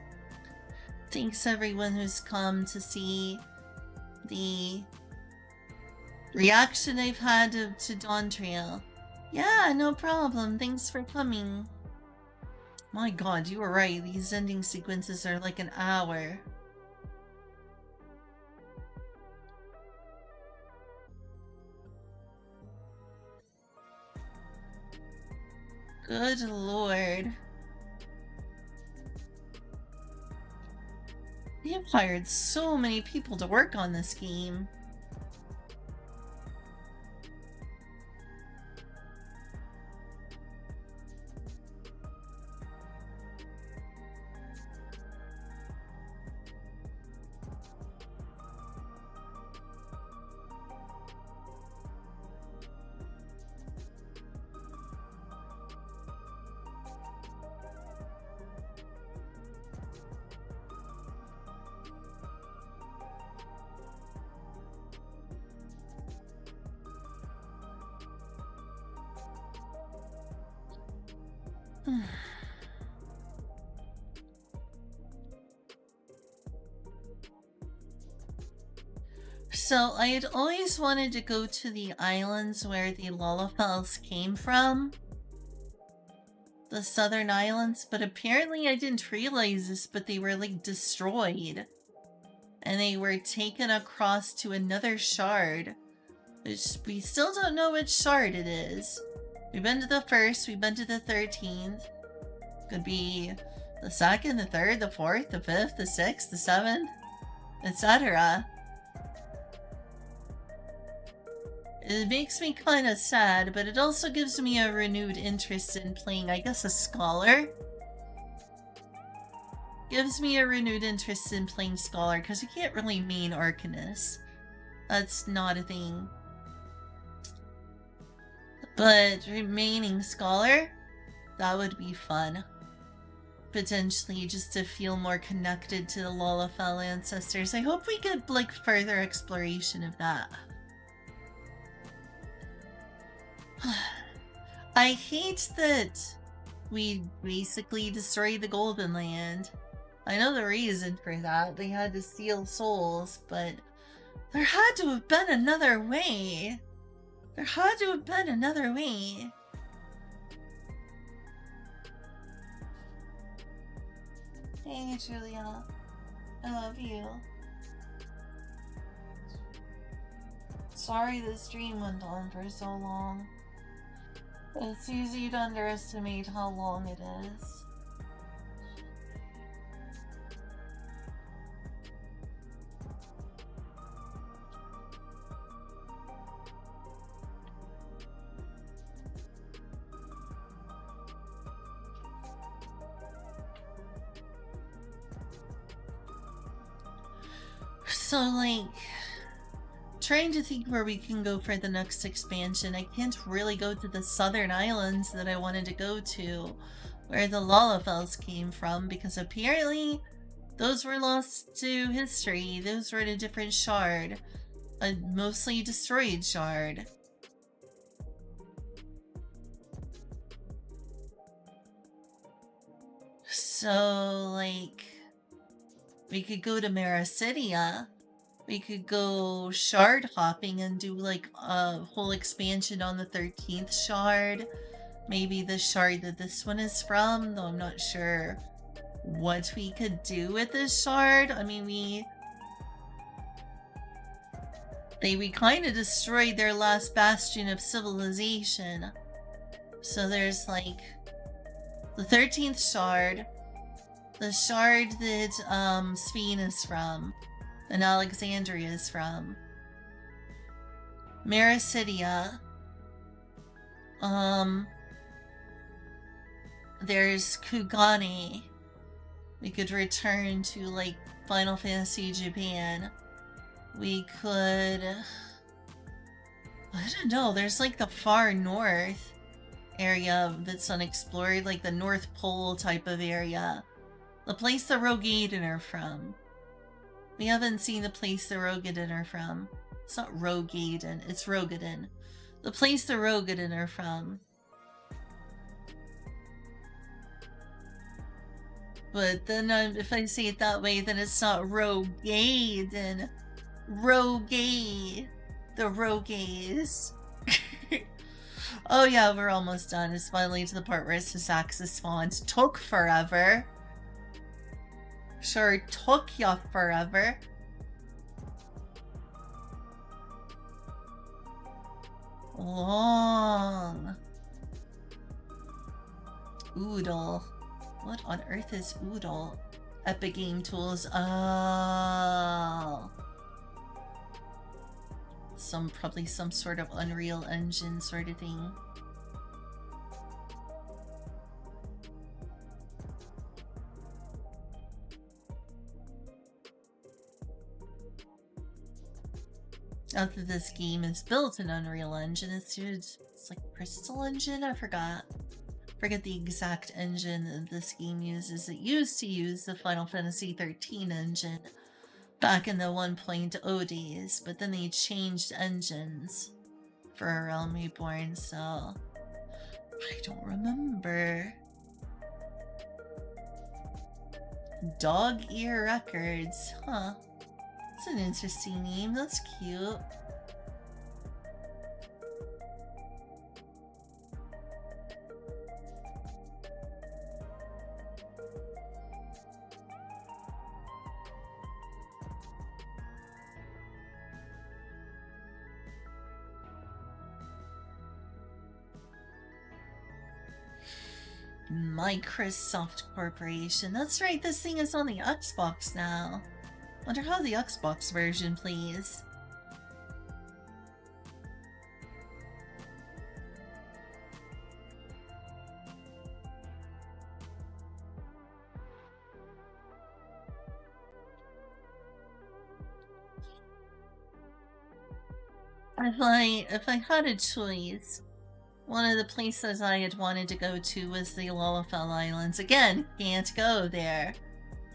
Thanks everyone who's come to see the reaction I've had to Dawntrail. Yeah, no problem. Thanks for coming. My god, you were right. These ending sequences are like an hour. Good lord. They have hired so many people to work on this game. So, I had always wanted to go to the islands where the Lalafels came from. The southern islands, but apparently I didn't realize this, but they were like destroyed. And they were taken across to another shard. Which we still don't know which shard it is. We've been to the 1st, we've been to the 13th. Could be the 2nd, the 3rd, the 4th, the 5th, the 6th, the 7th, etc. It makes me kind of sad, but it also gives me a renewed interest in playing, I guess, a scholar. Gives me a renewed interest in playing scholar, because you can't really main Arcanist. That's not a thing. But remaining scholar, that would be fun. Potentially just to feel more connected to the Lalafell ancestors. I hope we get like further exploration of that. I hate that we basically destroyed the Golden Land. I know the reason for that. They had to steal souls, but there had to have been another way. There had to have been another way. Hey, Julia. I love you. Sorry the stream went on for so long. It's easy to underestimate how long it is. So, like, trying to think where we can go for the next expansion. I can't really go to the southern islands that I wanted to go to, where the Lalafels came from, because apparently those were lost to history. Those were in a different shard. A mostly destroyed shard. So, like, we could go to Marasidia. We could go shard hopping and do like a whole expansion on the 13th shard. Maybe the shard that this one is from, though I'm not sure what we could do with this shard. I mean, we kind of destroyed their last bastion of civilization. So there's like the 13th shard, the shard that Sphene is from, and Alexandria is from, Marasidia, there's Kugane. We could return to like Final Fantasy Japan. We could... I don't know, there's like the far north area that's unexplored, like the North Pole type of area. The place the Rogaden are from. We haven't seen the place the Rogaden are from. It's not Rogaden, it's Rogaden. The place the Rogaden are from. But then if I say it that way, then it's not Rogaden. Rogay. The Rogays. Oh yeah, we're almost done. It's finally to the part where Sasaxa spawns. Took forever. Sure took ya forever. Long. Oodle. What on earth is Oodle? Epic Game Tools. Oh. Probably some sort of Unreal Engine sort of thing. Not that this game is built in Unreal Engine, it's like Crystal Engine? I forget the exact engine that this game uses. It used to use the Final Fantasy 13 engine back in the 1.0 days, but then they changed engines for A Realm Reborn, so I don't remember. Dog Ear Records, huh? That's an interesting name, that's cute. Microsoft Corporation. That's right, this thing is on the Xbox now. Wonder how the Xbox version plays. If I had a choice, one of the places I had wanted to go to was the Lalafell Islands. Again, can't go there.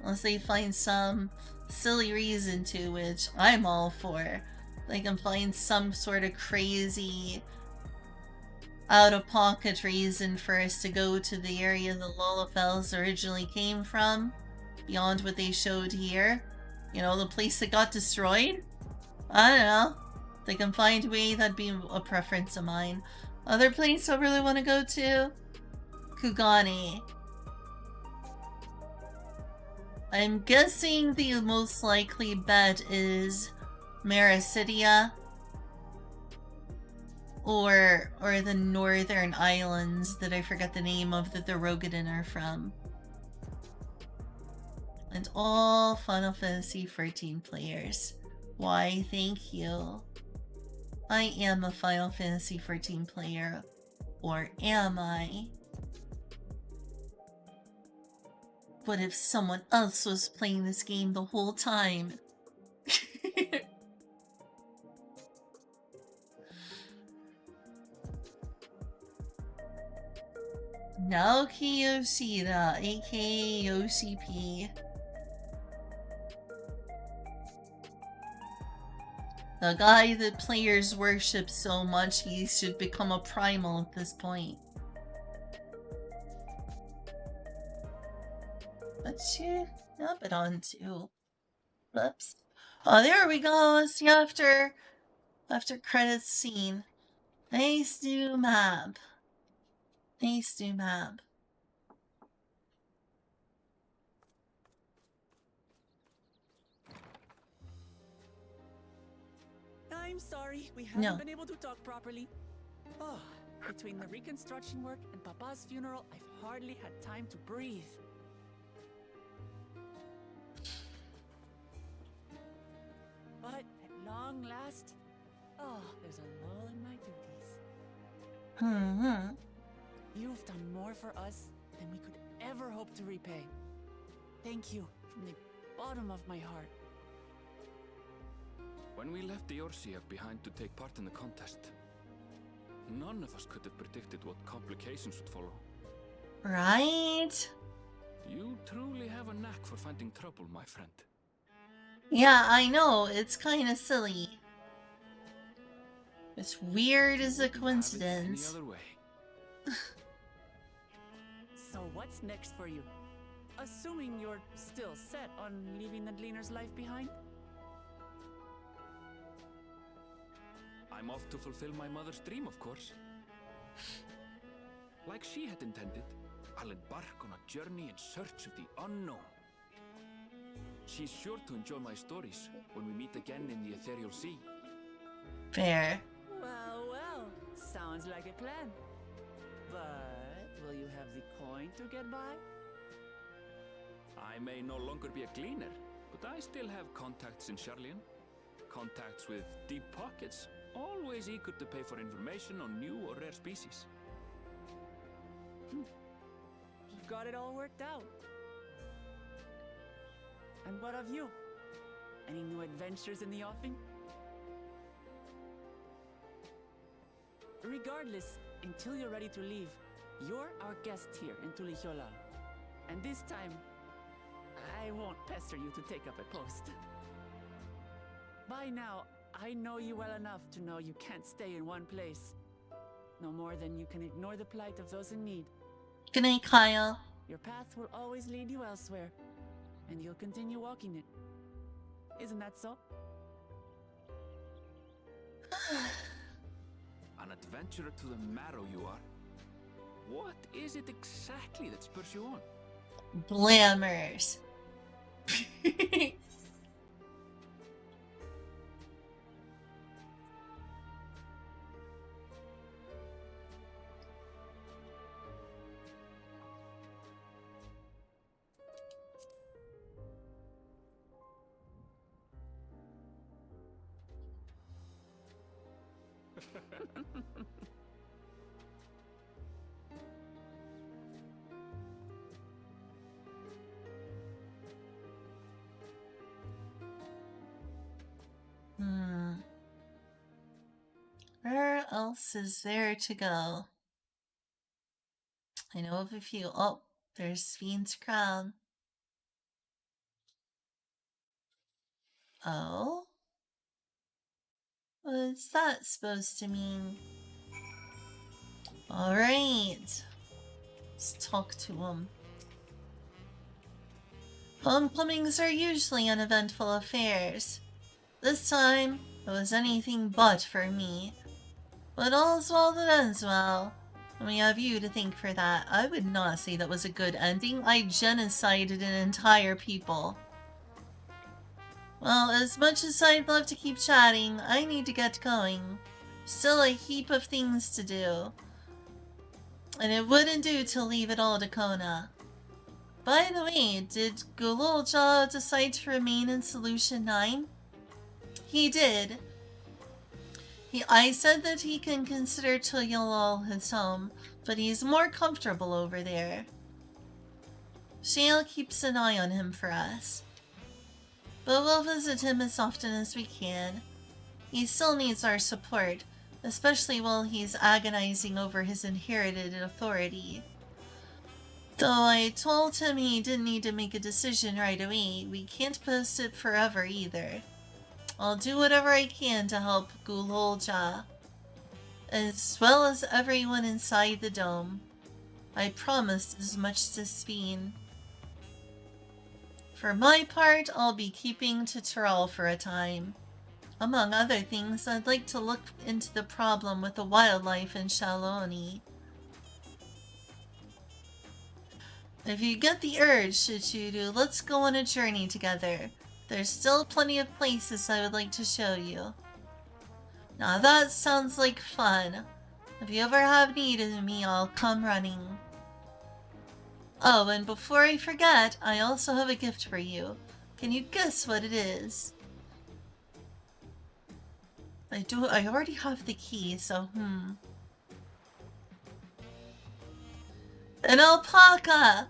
Unless they find some silly reason to, which I'm all for. They can find some sort of crazy out-of-pocket reason for us to go to the area the Lalafells originally came from, beyond what they showed here. You know, the place that got destroyed? I don't know. If they can find a way, that'd be a preference of mine. Other place I really want to go to? Kugani. I'm guessing the most likely bet is Marasidia or the northern islands that I forget the name of that the Rogaden are from. And all Final Fantasy 14 players. Why, thank you. I am a Final Fantasy 14 player. Or am I? What if someone else was playing this game the whole time? Naoki Yoshida, aka OCP. The guy that players worship so much he should become a primal at this point. Let's up it on to. Whoops. Oh, there we go. It's the after credits scene. Nice new map. Nice new map. I'm sorry, we haven't been able to talk properly. Oh, between the reconstruction work and Papa's funeral, I've hardly had time to breathe. But at long last, there's a lull in my duties. You've done more for us than we could ever hope to repay. Thank you from the bottom of my heart. When we left the Orsia behind to take part in the contest, none of us could have predicted what complications would follow. Right? You truly have a knack for finding trouble, my friend. Yeah, I know. It's kind of silly. It's weird as a coincidence. Any other way. So what's next for you? Assuming you're still set on leaving the Gleaner's life behind? I'm off to fulfill my mother's dream, of course. Like she had intended, I'll embark on a journey in search of the unknown. She's sure to enjoy my stories when we meet again in the Ethereal Sea. Fair. Well, well, sounds like a plan. But will you have the coin to get by? I may no longer be a gleaner, but I still have contacts in Charlian. Contacts with deep pockets, always eager to pay for information on new or rare species. You've got it all worked out. And what of you? Any new adventures in the offing? Regardless, until you're ready to leave, you're our guest here in Tulijola. And this time, I won't pester you to take up a post. By now, I know you well enough to know you can't stay in one place. No more than you can ignore the plight of those in need. Good night, Kyle. Your path will always lead you elsewhere, and you'll continue walking it. Isn't that so? An adventurer to the marrow you are. What is it exactly that spurs you on? Blammers. Where else is there to go? I know of a few. Oh, there's Fiend's Crown. Oh? What's that supposed to mean? Alright. Let's talk to him. Homecomings are usually uneventful affairs. This time, it was anything but for me. But all's well that ends well. And we have you to thank for that. I would not say that was a good ending. I genocided an entire people. Well, as much as I'd love to keep chatting, I need to get going. Still a heap of things to do. And it wouldn't do to leave it all to Kona. By the way, did Gululja decide to remain in Solution 9? He did. I said that he can consider Tuyalol his home, but he's more comfortable over there. Shale keeps an eye on him for us. But we'll visit him as often as we can. He still needs our support, especially while he's agonizing over his inherited authority. Though I told him he didn't need to make a decision right away, we can't post it forever either. I'll do whatever I can to help Gululja, as well as everyone inside the dome. I promised as much to Sphene. For my part, I'll be keeping to Tyrell for a time. Among other things, I'd like to look into the problem with the wildlife in Shaloni. If you get the urge, Shichudu, let's go on a journey together. There's still plenty of places I would like to show you. Now that sounds like fun. If you ever have need of me, I'll come running. Oh, and before I forget, I also have a gift for you. Can you guess what it is? I already have the key, so An alpaca!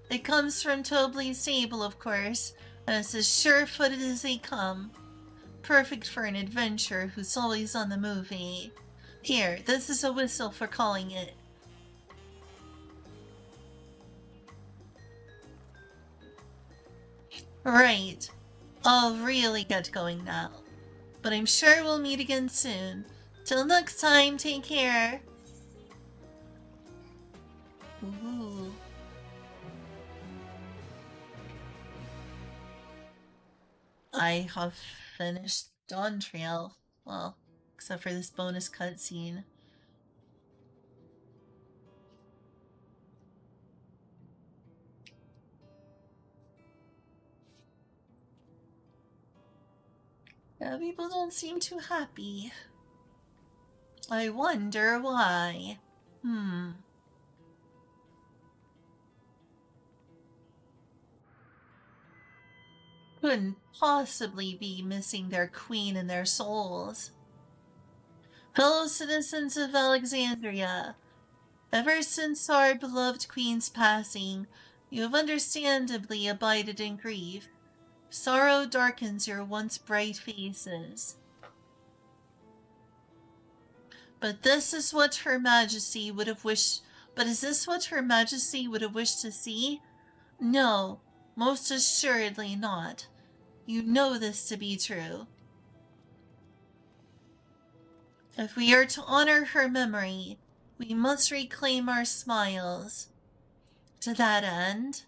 It comes from Tobley's stable, of course, and it's as sure-footed as they come. Perfect for an adventurer who's always on the move. Here, this is a whistle for calling it. Right. I'll really get going now. But I'm sure we'll meet again soon. Till next time, take care. Ooh. I have finished Dawntrail. Well, except for this bonus cutscene. Yeah, people don't seem too happy. I wonder why. Couldn't possibly be missing their queen and their souls. Fellow citizens of Alexandria, ever since our beloved queen's passing, you have understandably abided in grief. Sorrow darkens your once bright faces. But this is what Her Majesty would have wished. But is this what Her Majesty would have wished to see? No, most assuredly not. You know this to be true. If we are to honor her memory, we must reclaim our smiles. To that end,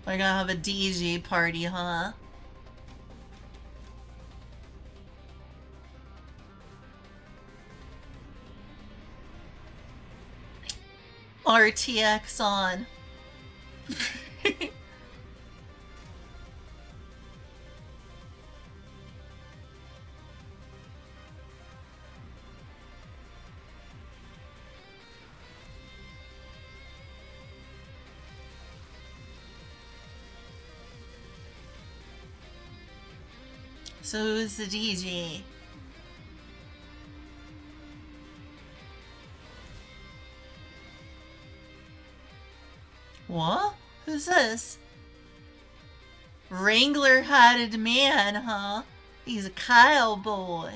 we're gonna have a DJ party, huh? RTX on. So who's the DJ? What? Who's this? Wrangler-hatted man, huh? He's a cowboy.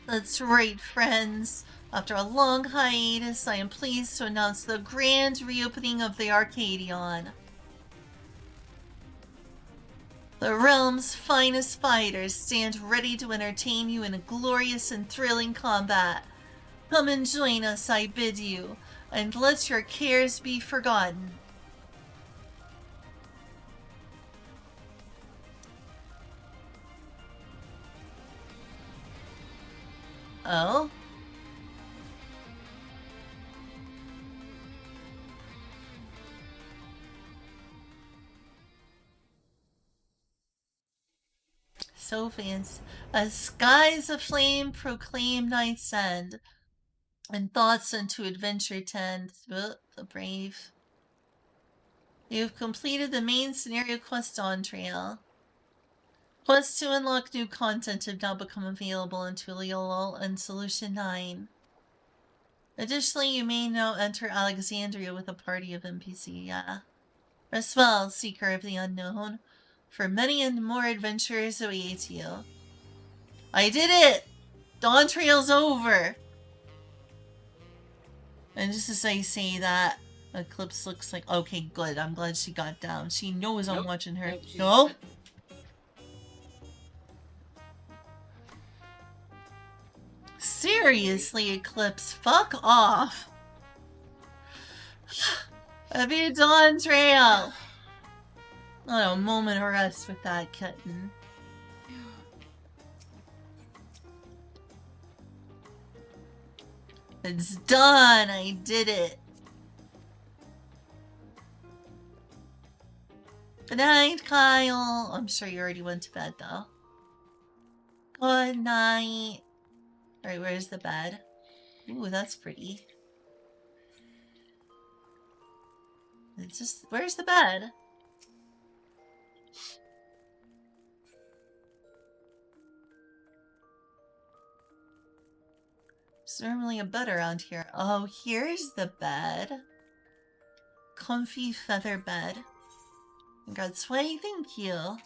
That's right, friends. After a long hiatus, I am pleased to announce the grand reopening of the Arcadion. The realm's finest fighters stand ready to entertain you in a glorious and thrilling combat. Come and join us, I bid you, and let your cares be forgotten. Oh? So fancy. As skies aflame proclaim night's end, and thoughts unto adventure tend. The brave. You've completed the main scenario quest Dawntrail. Quests to unlock new content have now become available in Tuliol and Solution 9. Additionally, you may now enter Alexandria with a party of NPC, Rest well, Seeker of the Unknown, for many and more adventures await you. I did it! Dawntrail's over! And just as I say that, Eclipse looks like, okay, good, I'm glad she got down. She knows I'm watching her. No? Seriously, Eclipse, fuck off! Happy Dawntrail! Not a moment of rest with that kitten. It's done! I did it! Good night, Kyle! I'm sure you already went to bed, though. Good night. Alright, where's the bed? Ooh, that's pretty. It's just... Where's the bed? There's normally a bed around here. Oh, here's the bed. Comfy feather bed. That's why, thank you.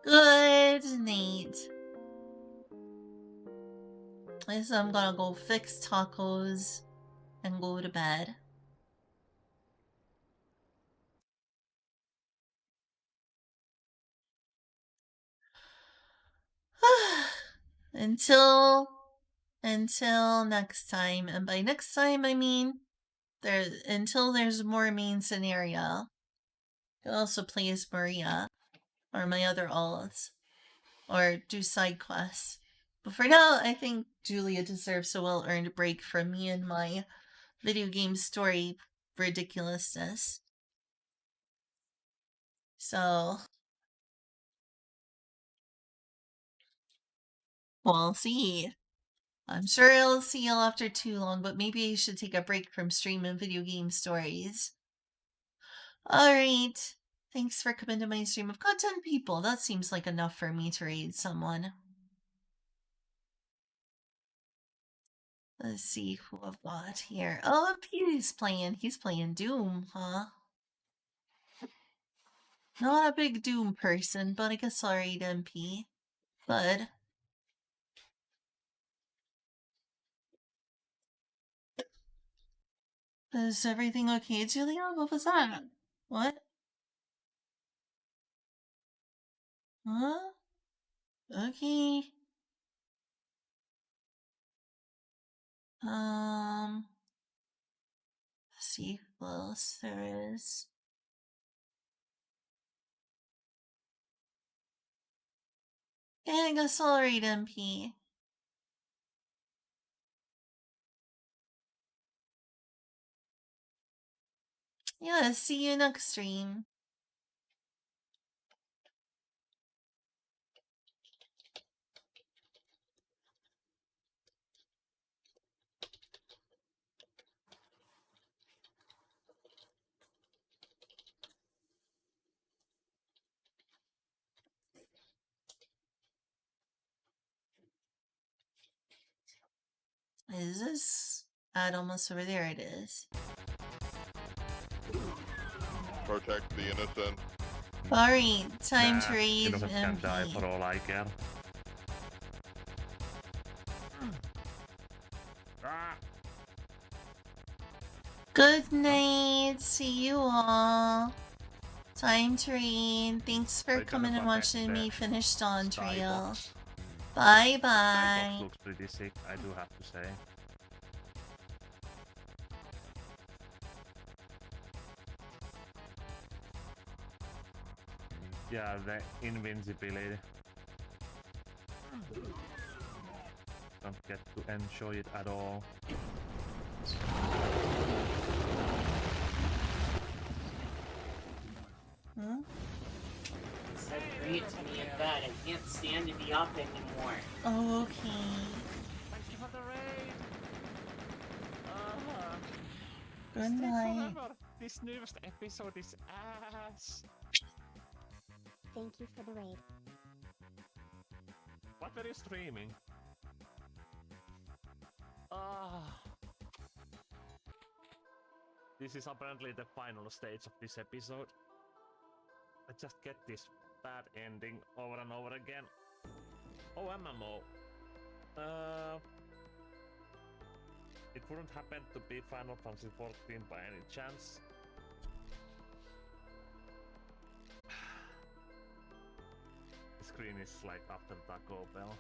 Good night. I guess I'm gonna go fix tacos and go to bed. until next time, and by next time I mean until there's more main scenario. I also play as Maria or my other alts or do side quests. But for now, I think Julia deserves a well-earned break from me and my video game story ridiculousness. So we'll see. I'm sure I'll see y'all after too long, but maybe I should take a break from streaming video game stories. Alright. Thanks for coming to my stream. I've got 10 people. That seems like enough for me to raid someone. Let's see who I've got here. Oh, he's playing Doom, huh? Not a big Doom person, but I guess I'll raid MP. But is everything okay, Julia? What was that? What? Huh? Okay. Let's see who else there is. Yeah, I guess I'll raid MP. Yeah, see you next stream. Is this ad almost over there? It is. Protect the innocent. Alright, time to raid innocent can die MP. for all I care. Good night. See you all. Time to raid. Thanks for coming and watching me finish Dawntrail. Bye bye. Looks pretty sick, I do have to say. Yeah, the invincibility. Don't get to enjoy it at all. Hmm? Said great to me in bed. I can't stand to be up anymore. Oh, okay. Thank you for the raid. Good night. Forever. This newest episode is ass. Thank you for the raid. What were you streaming? This is apparently the final stage of this episode. I just get this bad ending over and over again. Oh, MMO. It wouldn't happen to be Final Fantasy 14 by any chance. The screen is like after Taco Bell.